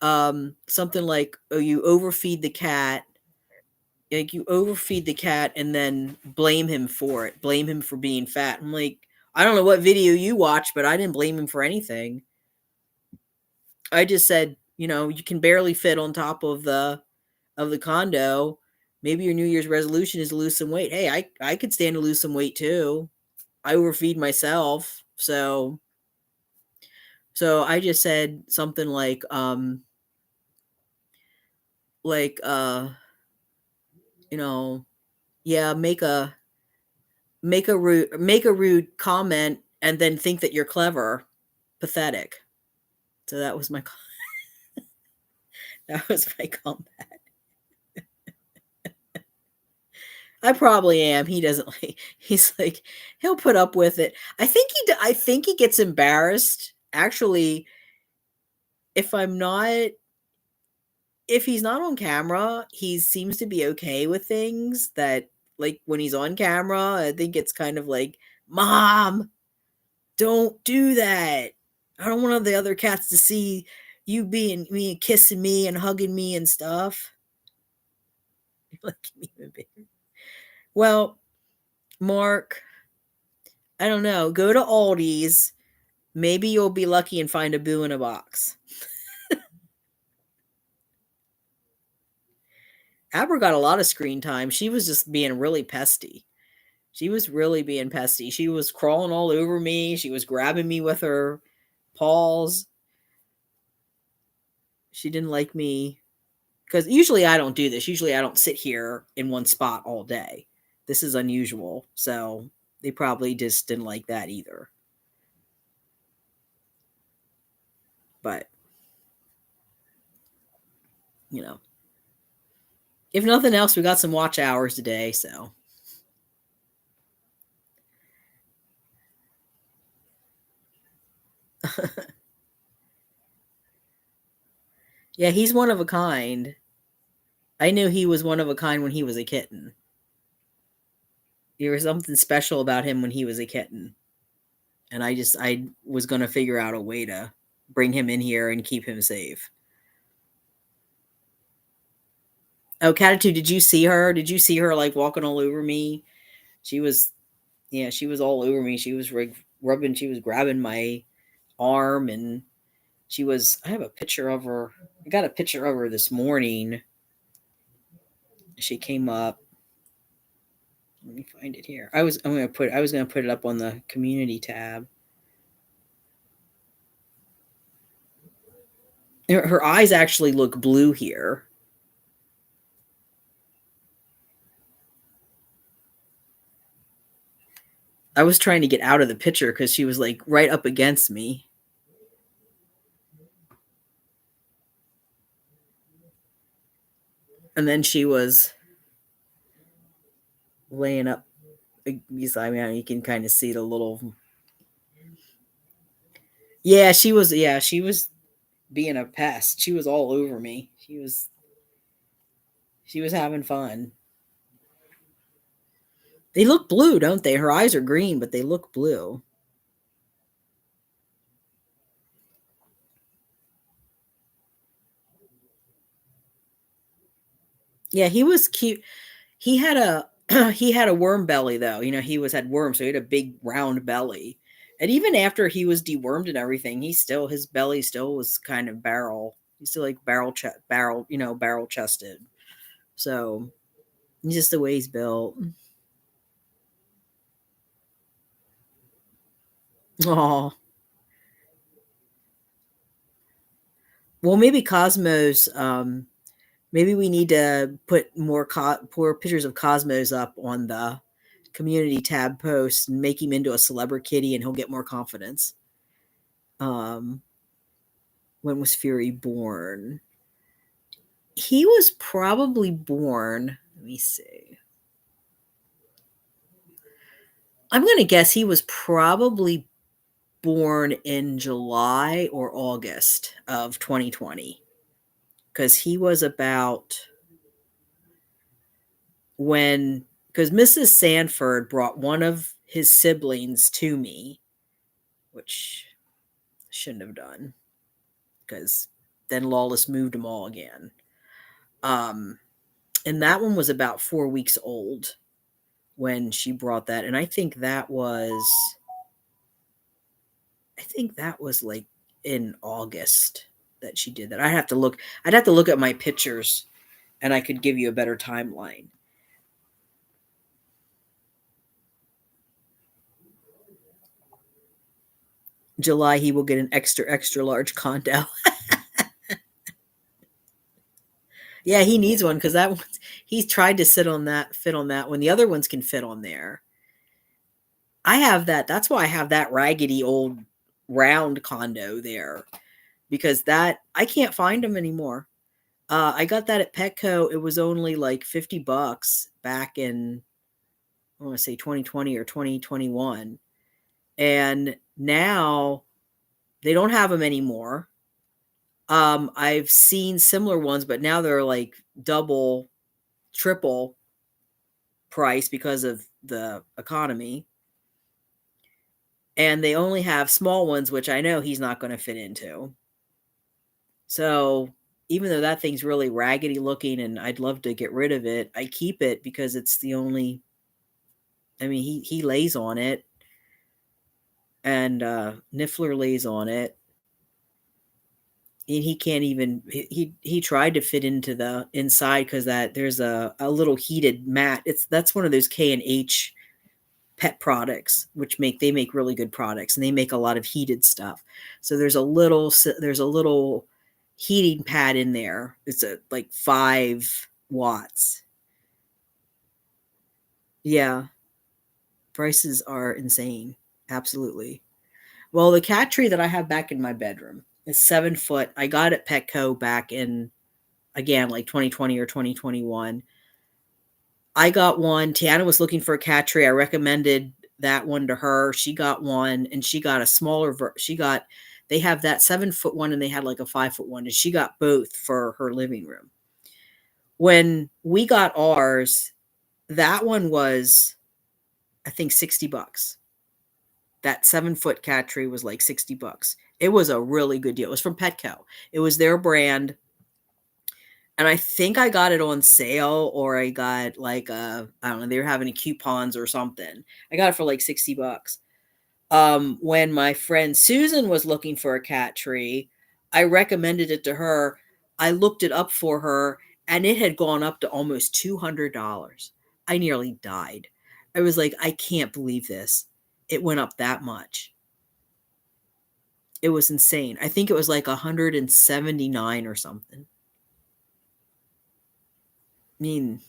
something like, "Oh, you overfeed the cat." Like you overfeed the cat and then blame him for it. Blame him for being fat. I'm like, I don't know what video you watched, but I didn't blame him for anything. I just said, you can barely fit on top of the condo. Maybe your New Year's resolution is to lose some weight. Hey, I could stand to lose some weight too. I overfeed myself. So I just said something like you know, yeah, make a rude comment and then think that you're clever. Pathetic. So that was my that was my comment. I probably am. He doesn't like. He's like he'll put up with it. I think he gets embarrassed. Actually, if I'm not if he's not on camera, he seems to be okay with things that like when he's on camera, I think it's kind of like, "Mom, don't do that. I don't want all the other cats to see you being me and kissing me and hugging me and stuff." Like, well, Mark, I don't know. Go to Aldi's. Maybe you'll be lucky and find a boo in a box. Aber got a lot of screen time. She was just being really pesty. She was really being pesty. She was crawling all over me. She was grabbing me with her paws. She didn't like me because usually I don't do this. Usually I don't sit here in one spot all day. This is unusual. So they probably just didn't like that either. But, you know, if nothing else, we got some watch hours today. So, yeah, he's one of a kind. I knew he was one of a kind when he was a kitten. There was something special about him when he was a kitten. And I was going to figure out a way to bring him in here and keep him safe. Oh, Catitude, did you see her? Did you see her like walking all over me? She was, yeah, she was all over me. She was rubbing, she was grabbing my arm, and I have a picture of her. I got a picture of her this morning. She came up. Let me find it here. I was going to put it up on the community tab. Her eyes actually look blue here. I was trying to get out of the picture because she was like right up against me. And then she was laying up beside me. You can kind of see the little. Yeah, she was being a pest. She was all over me. She was having fun. They look blue, don't they? Her eyes are green, but they look blue. Yeah, he was cute. He had a he had a worm belly though. He had worms, so he had a big round belly. And even after he was dewormed and everything, his belly still was kind of barrel. He's still like barrel chested. So just the way he's built. Oh, well, maybe Cosmos. Maybe we need to put more pictures of Cosmos up on the community tab post and make him into a celebrity kitty, and he'll get more confidence. Um, when was Fury born? He was probably born, let me see. I'm going to guess he was probably born in July or August of 2020 because he was about when, because Mrs. Sanford brought one of his siblings to me, which I shouldn't have done because then Lawless moved them all again. And that one was about 4 weeks old when she brought that. And I think that was like in August that she did that. I'd have to look at my pictures and I could give you a better timeline. July, he will get an extra, extra large condo. Yeah, he needs one because that one, he's tried to fit on that one. The other ones can fit on there. I have that. That's why I have that raggedy old round condo there because that I can't find them anymore. I got that at Petco. It was only like $50 back in, I want to say 2020 or 2021. And now they don't have them anymore. I've seen similar ones, but now they're like double, triple price because of the economy. And they only have small ones, which I know he's not going to fit into. So even though that thing's really raggedy looking and I'd love to get rid of it, I keep it because it's the only, I mean, he lays on it and Niffler lays on it. And he can't even he tried to fit into the inside because that there's a little heated mat. That's one of those K&H pet products, which make really good products and they make a lot of heated stuff. So there's a little heating pad in there. It's like 5 watts. Yeah, prices are insane. Absolutely. Well, the cat tree that I have back in my bedroom is 7 foot. I got it at Petco back in, again, like 2020 or 2021. I got one. Tiana was looking for a cat tree. I recommended that one to her. She got one and she got a smaller, they have that 7 foot one and they had like a 5 foot one and she got both for her living room. When we got ours, that one was, I think, $60. That 7 foot cat tree was like $60. It was a really good deal. It was from Petco. It was their brand. And I think I got it on sale or I got like I don't know, they were having coupons or something. I got it for like $60. When my friend Susan was looking for a cat tree, I recommended it to her. I looked it up for her and it had gone up to almost $200. I nearly died. I was like, I can't believe this. It went up that much. It was insane. I think it was like 179 or something. I mean,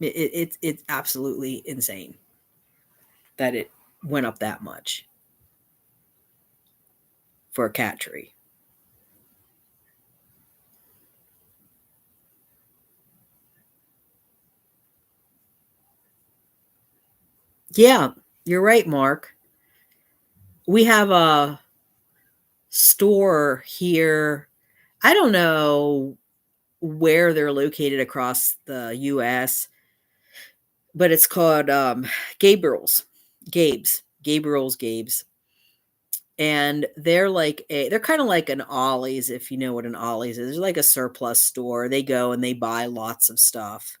it's absolutely insane that it went up that much for a cat tree. Yeah, you're right, Mark. We have a store here. I don't know where they're located across the US, but it's called Gabriel's. Gabriel's. And they're kind of like an Ollie's, if you know what an Ollie's is. They're like a surplus store. They go and they buy lots of stuff.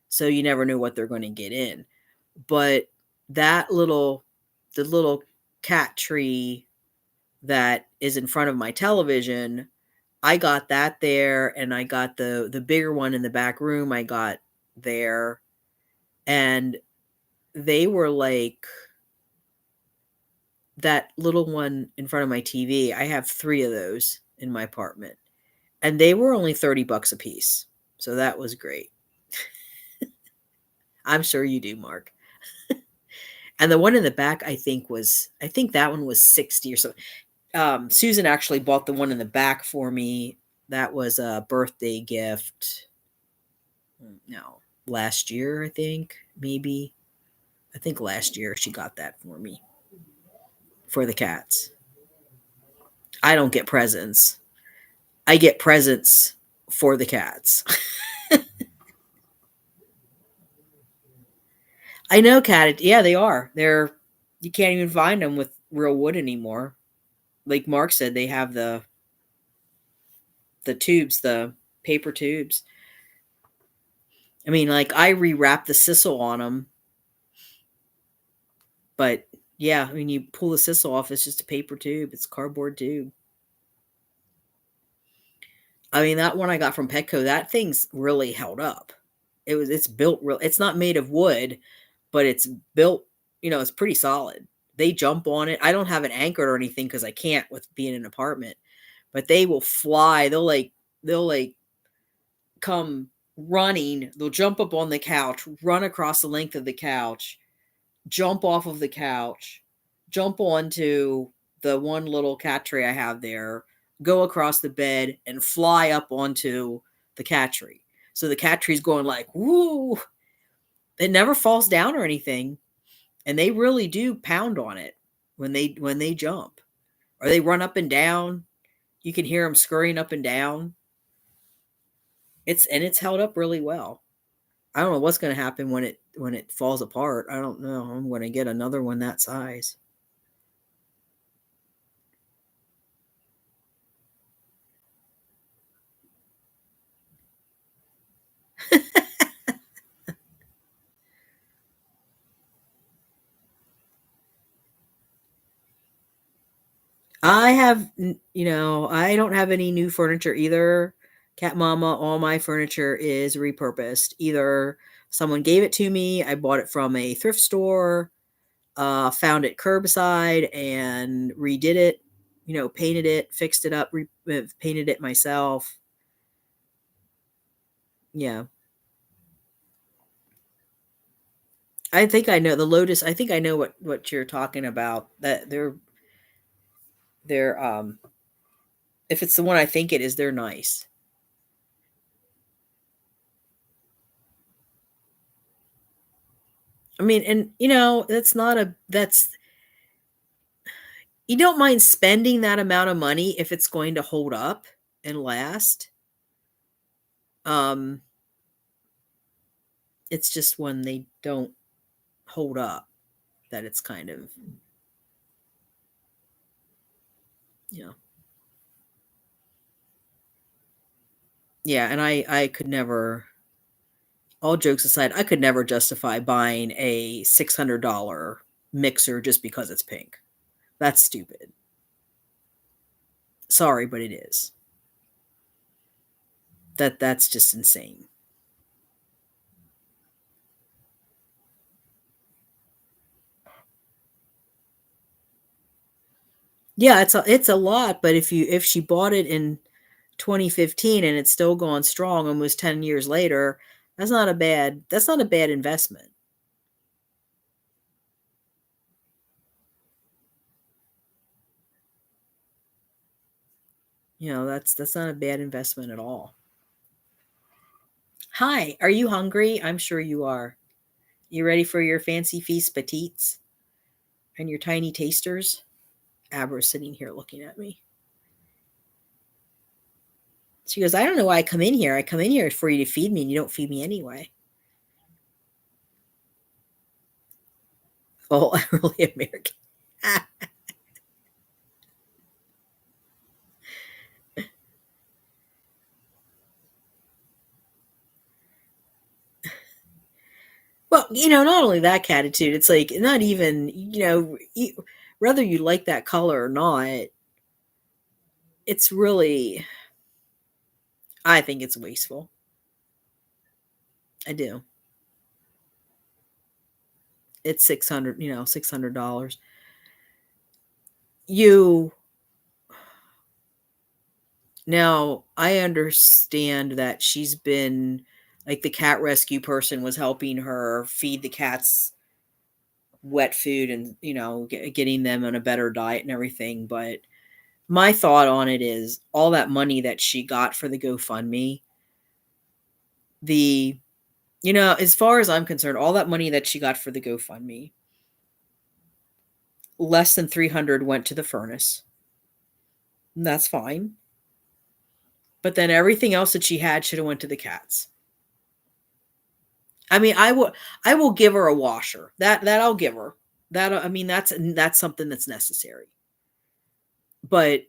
So you never know what they're going to get in. But the little cat tree that is in front of my television, I got that there and I got the bigger one in the back room I got there. And they were like that little one in front of my TV. I have 3 of those in my apartment. And they were only $30 a piece. So that was great. I'm sure you do, Mark. And the one in the back I think that one was 60 or so. Susan actually bought the one in the back for me. That was a birthday gift. No, last year, I think, maybe. I think last year she got that for me for the cats. I don't get presents. I get presents for the cats. I know cat. Yeah, they are. They're you can't even find them with real wood anymore. Like Mark said, they have the tubes, the paper tubes. I mean, like I rewrap the sisal on them, but yeah, when you pull the sisal off, it's just a paper tube. It's a cardboard tube. I mean, that one I got from Petco, that thing's really held up. It's built real. It's not made of wood, but it's built. It's pretty solid. They jump on it. I don't have it anchored or anything because I can't with being in an apartment. But they will fly. They'll like come running. They'll jump up on the couch, run across the length of the couch, jump off of the couch, jump onto the one little cat tree I have there, go across the bed, and fly up onto the cat tree. So the cat tree's going like, woo. It never falls down or anything. And they really do pound on it when they jump. Or they run up and down. You can hear them scurrying up and down. It's held up really well. I don't know what's going to happen when it falls apart. I don't know. I'm going to get another one that size. I have, I don't have any new furniture either. Cat Mama, all my furniture is repurposed. Either someone gave it to me, I bought it from a thrift store, found it curbside and redid it, painted it, fixed it up, painted it myself. Yeah. I think I know the Lotus. I think I know what you're talking about. That they're if it's the one I think it is, they're nice. I mean, and that's you don't mind spending that amount of money if it's going to hold up and last. Um, it's just when they don't hold up that it's kind of, you know. Yeah, and I could never, all jokes aside, I could never justify buying a $600 mixer just because it's pink. That's stupid. Sorry, but it is. That's just insane. Yeah, it's a lot, but if she bought it in 2015 and it's still going strong almost 10 years later, that's not a bad investment. That's not a bad investment at all. Hi, are you hungry? I'm sure you are. You ready for your fancy feast petites and your tiny tasters? Abra's sitting here looking at me. She goes, I don't know why I come in here. I come in here for you to feed me, and you don't feed me anyway. Oh, I'm really American. Well, not only that attitude, it's like not even, whether you like that color or not, it's really, I think it's wasteful. I do. It's 600, $600. You Now, I understand that she's been like the cat rescue person was helping her feed the cats wet food and, getting them on a better diet and everything, but My thought on it is all that money that she got for the GoFundMe, the as far as I'm concerned, all that money that she got for the GoFundMe, less than 300 went to the furnace. And that's fine. But then everything else that she had should have went to the cats. I mean, I will give her a washer. That I'll give her. That I mean, that's something that's necessary. But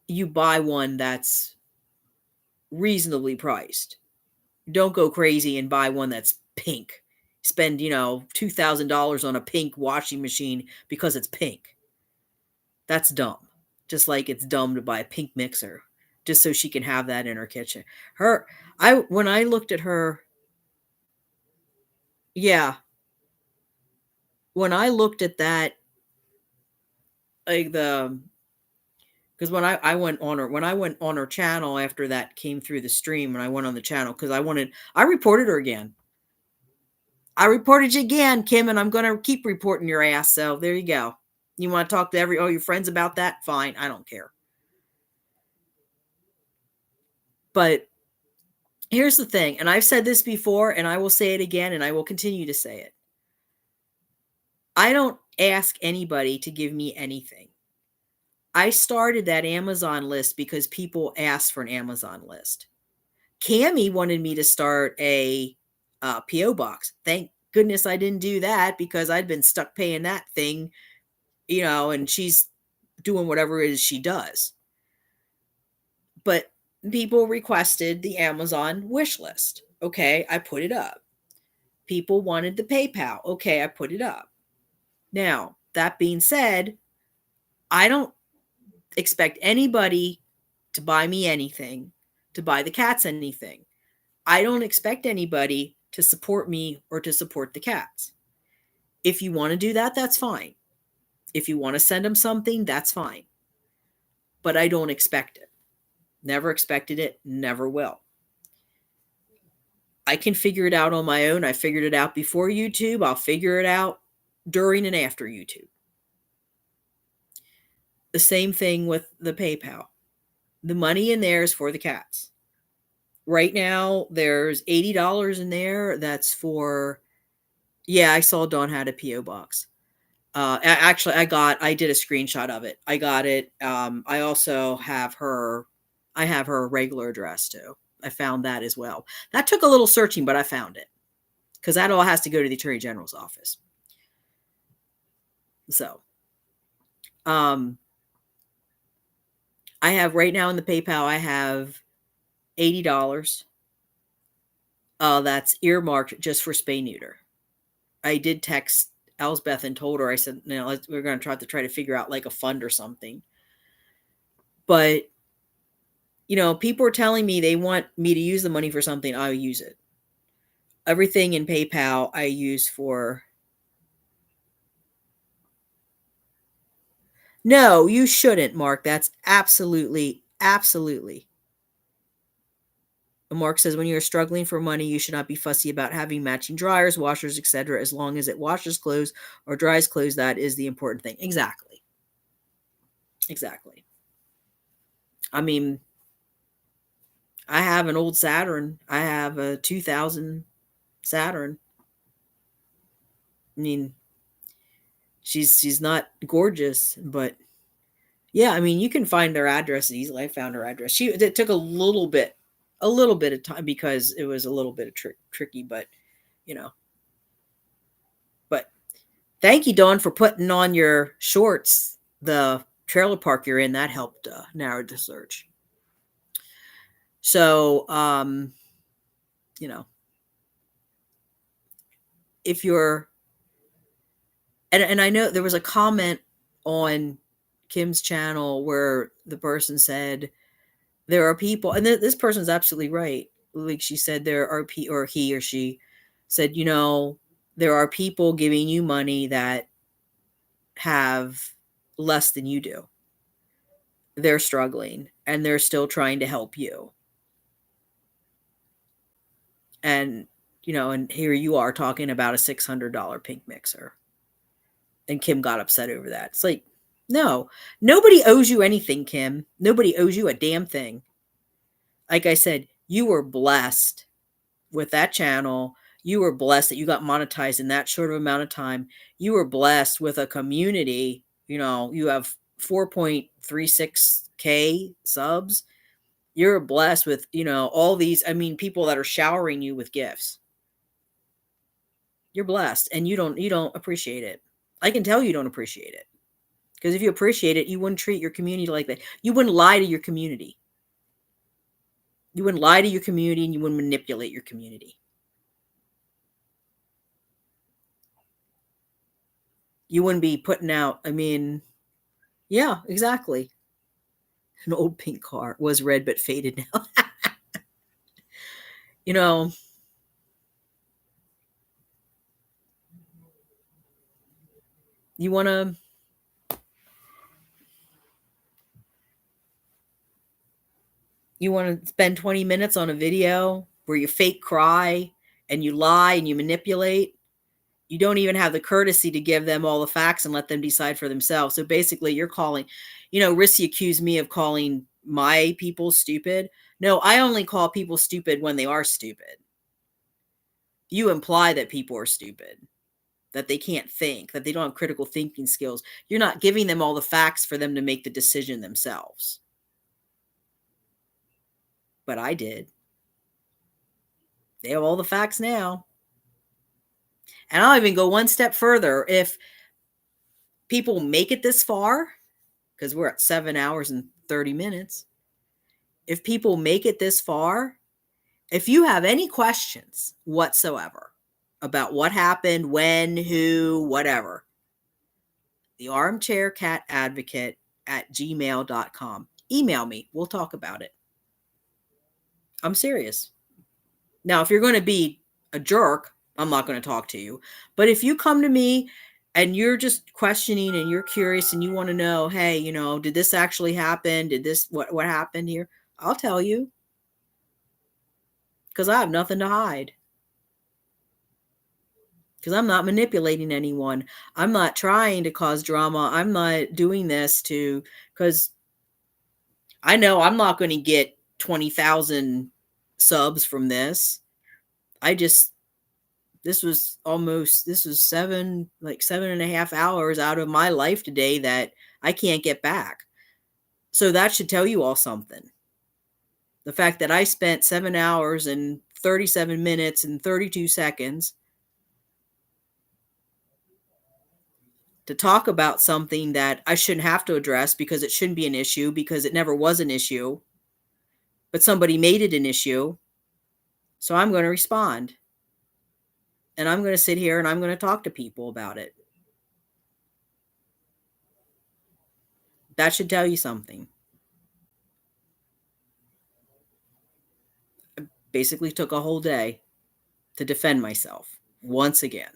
you buy one that's reasonably priced. Don't go crazy and buy one that's pink. Spend, $2,000 on a pink washing machine because it's pink. That's dumb. Just like it's dumb to buy a pink mixer just so she can have that in her kitchen. When I looked at her, yeah, when I looked at that, like because when I went on her channel after that came through the stream, and I went on the channel because I reported her again. I reported you again, Kim, and I'm going to keep reporting your ass. So there you go. You want to talk to all your friends about that? Fine. I don't care. But here's the thing, and I've said this before, and I will say it again, and I will continue to say it. I don't ask anybody to give me anything. I started that Amazon list because people asked for an Amazon list. Cammie wanted me to start a P.O. box. Thank goodness I didn't do that because I'd been stuck paying that thing, and she's doing whatever it is she does. But people requested the Amazon wish list. Okay, I put it up. People wanted the PayPal. Okay, I put it up. Now, that being said, I don't expect anybody to buy me anything, to buy the cats anything. I don't expect anybody to support me or to support the cats. If you want to do that, that's fine. If you want to send them something, that's fine. But I don't expect it. Never expected it, never will. I can figure it out on my own. I figured it out before YouTube. I'll figure it out during and after YouTube. The same thing with the PayPal. The money in there is for the cats. Right now, there's $80 in there. That's for, yeah, I saw Dawn had a P.O. box. Actually, I did a screenshot of it. I got it. I also have I have her regular address too. I found that as well. That took a little searching, but I found it because that all has to go to the Attorney General's office. So, I have right now in the PayPal, I have $80. That's earmarked just for spay neuter. I did text Elsbeth and told her, I said, we're going to try to figure out like a fund or something. But, people are telling me they want me to use the money for something. I'll use it. Everything in PayPal I use for. No, you shouldn't, Mark. That's absolutely. Mark says, when you're struggling for money, you should not be fussy about having matching dryers, washers, etc. As long as it washes clothes or dries clothes, that is the important thing. Exactly. I mean, I have an old Saturn. I have a 2000 Saturn. I mean, she's not gorgeous, but yeah, I mean, you can find their address easily. I found her address. It took a little bit of time because it was a little bit of tricky, but But thank you, Dawn, for putting on your shorts. The trailer park you're in, that helped narrow the search. So, if you're, and I know there was a comment on Kim's channel where the person said there are people, and this person's absolutely right. Like she said, there are or he or she said, there are people giving you money that have less than you do. They're struggling and they're still trying to help you. And, and here you are talking about a $600 pink mixer. And Kim got upset over that. It's like, No, nobody owes you anything, Kim. Nobody owes you a damn thing. Like I said, you were blessed with that channel. You were blessed that you got monetized in that short of amount of time. You were blessed with a community. You know, you have 4.36K subs. You're blessed with, you know, all these, I mean, people that are showering you with gifts. You're blessed and you don't appreciate it. I can tell you don't appreciate it. Because if you appreciate it, you wouldn't treat your community like that. You wouldn't lie to your community. You wouldn't lie to your community and you wouldn't manipulate your community. You wouldn't be putting out, I mean, yeah, exactly. An old pink car was red but faded now. You know, you want to spend 20 minutes on a video where you fake cry and you lie and you manipulate. You don't even have the courtesy to give them all the facts and let them decide for themselves. So basically you're calling, you know, Rissy accused me of calling my people stupid. No, I only call people stupid when they are stupid. You imply that people are stupid, that they can't think, that they don't have critical thinking skills. You're not giving them all the facts for them to make the decision themselves. But I did. They have all the facts now. And I'll even go one step further. If people make it this far, because we're at 7 hours and 30 minutes, if people make it this far, if you have any questions whatsoever about what happened, when, who, whatever, the armchair cat advocate at gmail.com. Email me. We'll talk about it. I'm serious. Now, if you're going to be a jerk, I'm not going to talk to you. But if you come to me and you're just questioning and you're curious and you want to know, hey, you know, did this actually happen? Did this, what happened here? I'll tell you because I have nothing to hide. Because I'm not manipulating anyone. I'm not trying to cause drama. I'm not doing this because I know I'm not going to get 20,000 subs from this. This was 7.5 hours out of my life today that I can't get back. So that should tell you all something. The fact that I spent 7 hours and 37 minutes and 32 seconds to talk about something that I shouldn't have to address because it shouldn't be an issue because it never was an issue, but somebody made it an issue. So I'm going to respond. And I'm going to sit here and I'm going to talk to people about it. That should tell you something. I basically took a whole day to defend myself once again.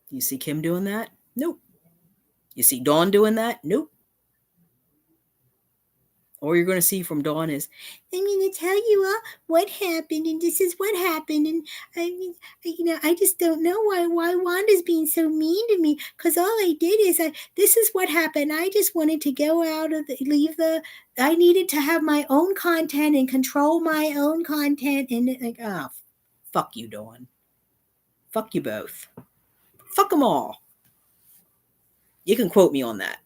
You see Kim doing that? Nope. You see Dawn doing that? Nope. All you're going to see from Dawn is, I'm going to tell you what happened, and this is what happened, and I mean, I just don't know why Wanda's being so mean to me, because all I did is, this is what happened. I just wanted to go out of I needed to have my own content and control my own content, and like, oh, fuck you, Dawn. Fuck you both. Fuck them all. You can quote me on that.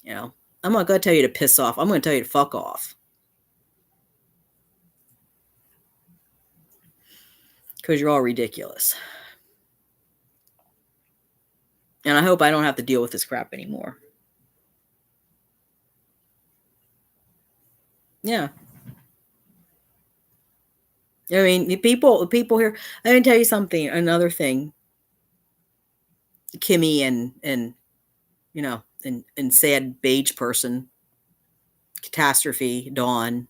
You know, I'm not going to tell you to piss off. I'm going to tell you to fuck off. Because you're all ridiculous. And I hope I don't have to deal with this crap anymore. Yeah. I mean, the people here, let me tell you something, another thing. Kimmy and you know, and sad beige person, catastrophe, Dawn.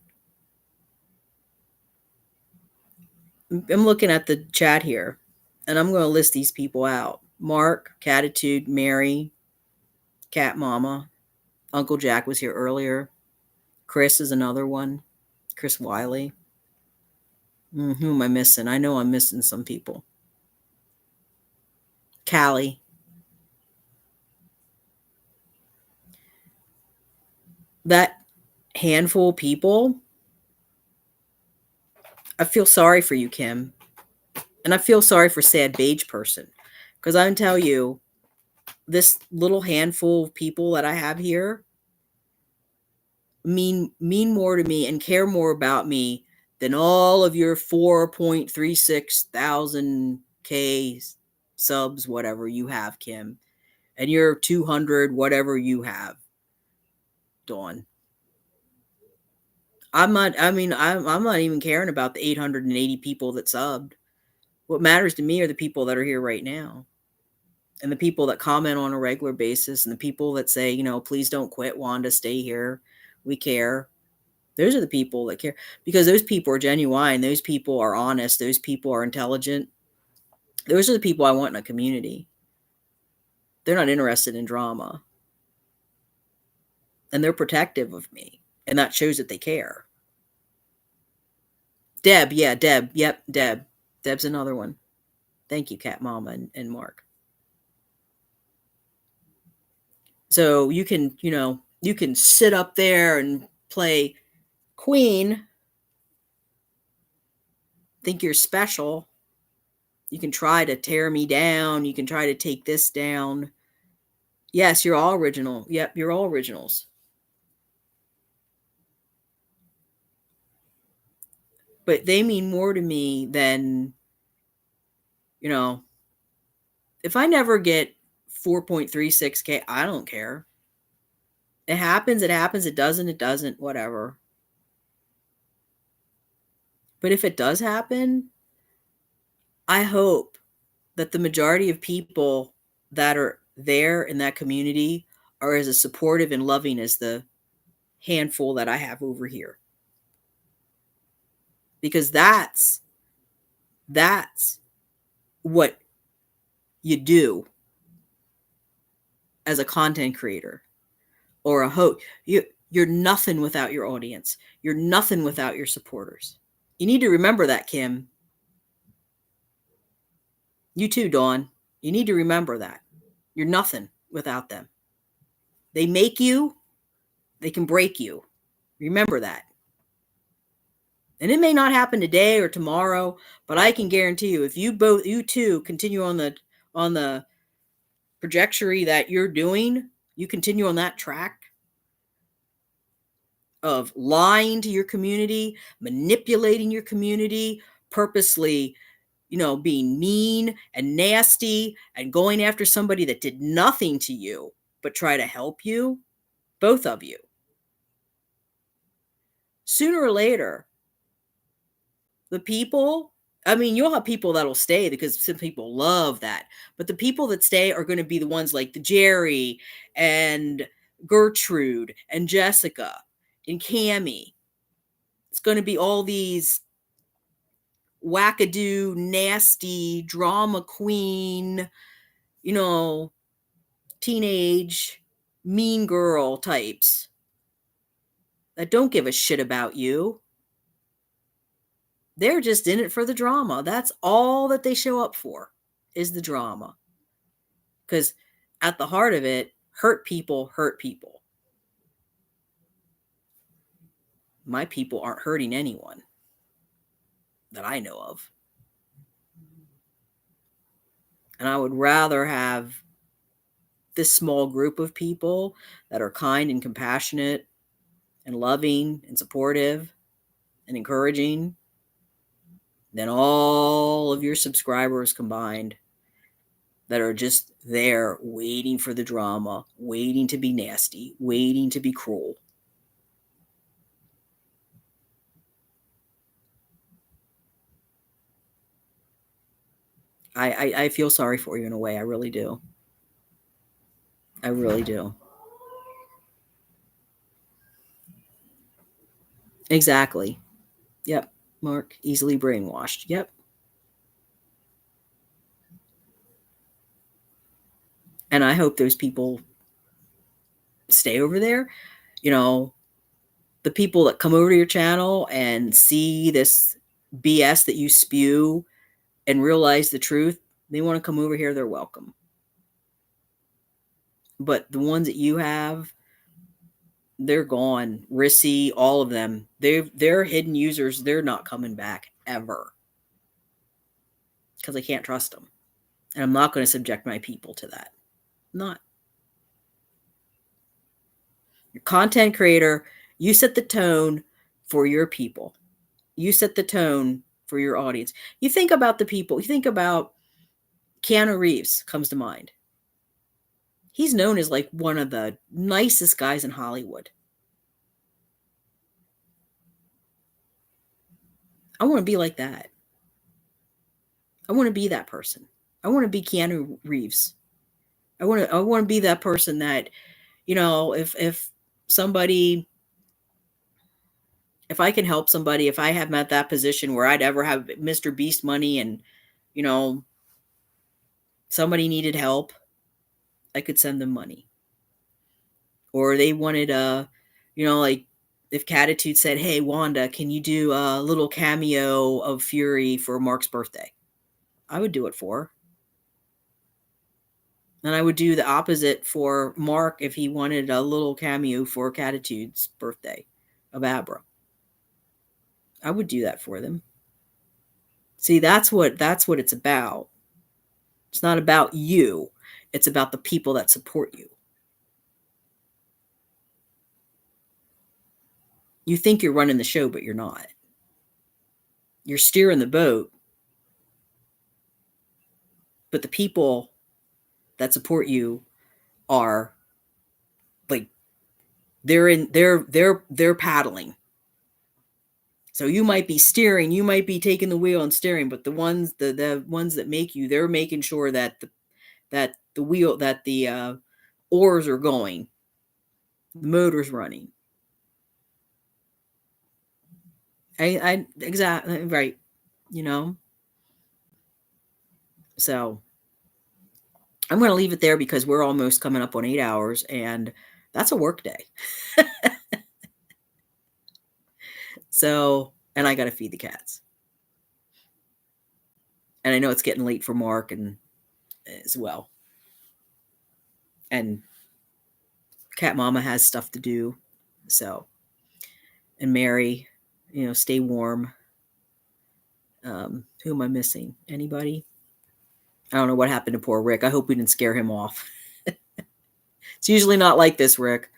I'm looking at the chat here, and I'm going to list these people out. Mark, Catitude, Mary, Cat Mama, Uncle Jack was here earlier. Chris is another one. Chris Wiley. Who am I missing? I know I'm missing some people. Callie. That handful of people, I feel sorry for you, Kim. And I feel sorry for Sad Beige Person. Because I can tell you, this little handful of people that I have here mean more to me and care more about me than all of your 4.36 thousand K subs, whatever you have, Kim, and your 200, whatever you have, Dawn. I'm not even caring about the 880 people that subbed. What matters to me are the people that are here right now, and the people that comment on a regular basis, and the people that say, please don't quit, Wanda, stay here. We care. Those are the people that care, because those people are genuine. Those people are honest. Those people are intelligent. Those are the people I want in a community. They're not interested in drama, and they're protective of me, and that shows that they care. Deb, yeah, Deb, yep, Deb. Deb's another one. Thank you, Cat Mama and Mark. So you can sit up there and play queen, think you're special. You can try to tear me down. You can try to take this down. Yes, you're all original. Yep, you're all originals. But they mean more to me than, if I never get 4.36K, I don't care. It happens, it doesn't, whatever. But if it does happen, I hope that the majority of people that are there in that community are as supportive and loving as the handful that I have over here. Because that's what you do as a content creator or a host. You're nothing without your audience. You're nothing without your supporters. You need to remember that, Kim. You too, Dawn. You need to remember that. You're nothing without them. They make you, they can break you. Remember that. And it may not happen today or tomorrow, but I can guarantee you, if you two continue on the trajectory that you're doing, you continue on that track of lying to your community, manipulating your community, purposely, being mean and nasty and going after somebody that did nothing to you but try to help you, both of you. Sooner or later, the people, you'll have people that'll stay because some people love that. But the people that stay are going to be the ones like the Jerry and Gertrude and Jessica and Cammie. It's going to be all these wackadoo, nasty, drama queen, teenage, mean girl types that don't give a shit about you. They're just in it for the drama. That's all that they show up for, is the drama. Because at the heart of it, hurt people hurt people. My people aren't hurting anyone that I know of. And I would rather have this small group of people that are kind and compassionate and loving and supportive and encouraging than all of your subscribers combined that are just there waiting for the drama, waiting to be nasty, waiting to be cruel. I feel sorry for you in a way. I really do. I really do. Exactly. Yep. Mark, easily brainwashed. Yep. And I hope those people stay over there. The people that come over to your channel and see this BS that you spew and realize the truth, they want to come over here, they're welcome. But the ones that you have, they're gone. Rissy, all of them. They're hidden users. They're not coming back ever. Because I can't trust them. And I'm not going to subject my people to that. I'm not. Your content creator, you set the tone for your people. You set the tone for your audience. You think about the people. You think about Keanu Reeves comes to mind. He's known as like one of the nicest guys in Hollywood. I want to be like that. I want to be that person. I want to be Keanu Reeves. I want to be that person that, if somebody, if I can help somebody, if I have met that position where I'd ever have Mr. Beast money and, somebody needed help, I could send them money. Or they wanted like if Catitude said, "Hey Wanda, can you do a little cameo of Fury for Mark's birthday?" I would do it for her. And I would do the opposite for Mark if he wanted a little cameo for Catitude's birthday of Abra. I would do that for them. See, that's what it's about. It's not about you. It's about the people that support you. You think you're running the show, but you're not. You're steering the boat. But the people that support you are like they're paddling. So you might be steering, you might be taking the wheel and steering, but the ones that make you, they're making sure that the wheel, that the oars are going, the motor's running. I exactly right, So I'm going to leave it there because we're almost coming up on 8 hours, and that's a work day. So, and I got to feed the cats. And I know it's getting late for Mark and as well. And Cat Mama has stuff to do. So, and Mary, stay warm. Who am I missing? Anybody? I don't know what happened to poor Rick. I hope we didn't scare him off. It's usually not like this, Rick.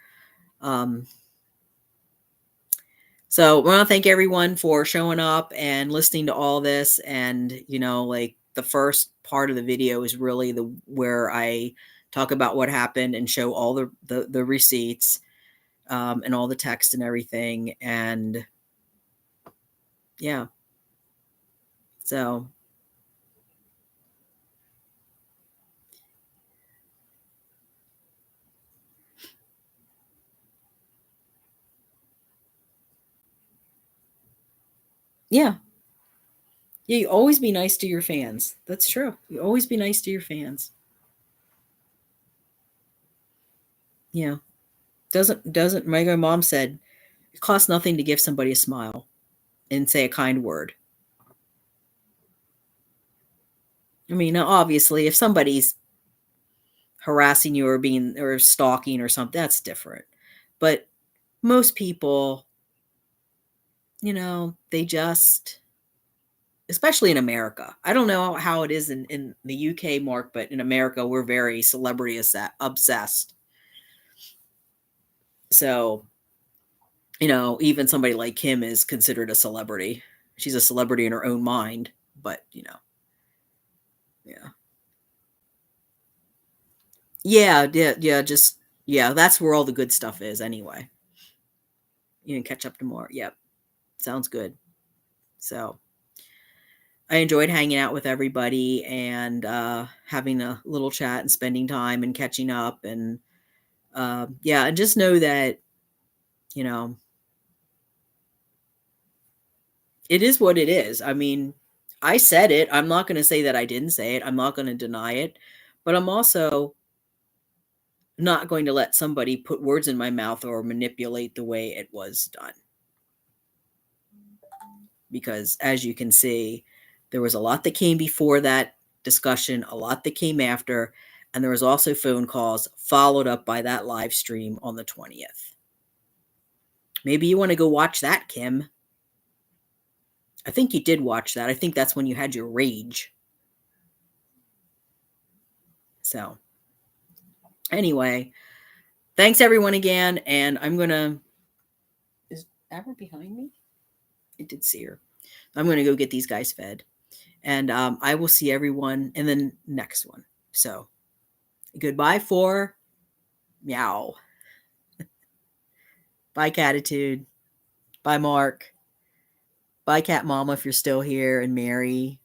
So I want to thank everyone for showing up and listening to all this. And, like the first part of the video is really where I talk about what happened and show all the receipts and all the text and everything. And yeah. So yeah. Yeah, you always be nice to your fans. That's true. You always be nice to your fans. Yeah. Doesn't my mom said it costs nothing to give somebody a smile and say a kind word. I mean, obviously, if somebody's harassing you or stalking or something, that's different. But most people, they just, especially in America, I don't know how it is in the UK, Mark, but in America, we're very celebrity obsessed. So, even somebody like Kim is considered a celebrity. She's a celebrity in her own mind, but, yeah. Yeah, that's where all the good stuff is anyway. You can catch up tomorrow. Yep. Sounds good. So I enjoyed hanging out with everybody and having a little chat and spending time and catching up. And and just know that, it is what it is. I mean, I said it. I'm not going to say that I didn't say it. I'm not going to deny it. But I'm also not going to let somebody put words in my mouth or manipulate the way it was done. because as you can see, there was a lot that came before that discussion, a lot that came after, and there was also phone calls followed up by that live stream on the 20th. Maybe you want to go watch that, Kim. I think you did watch that. I think that's when you had your rage. So, anyway, thanks everyone again, and I'm going to... Is Amber behind me? I did see her. I'm going to go get these guys fed. And I will see everyone in the next one. So, goodbye for meow. Bye, Catitude. Bye, Mark. Bye, Cat Mama, if you're still here, and Mary.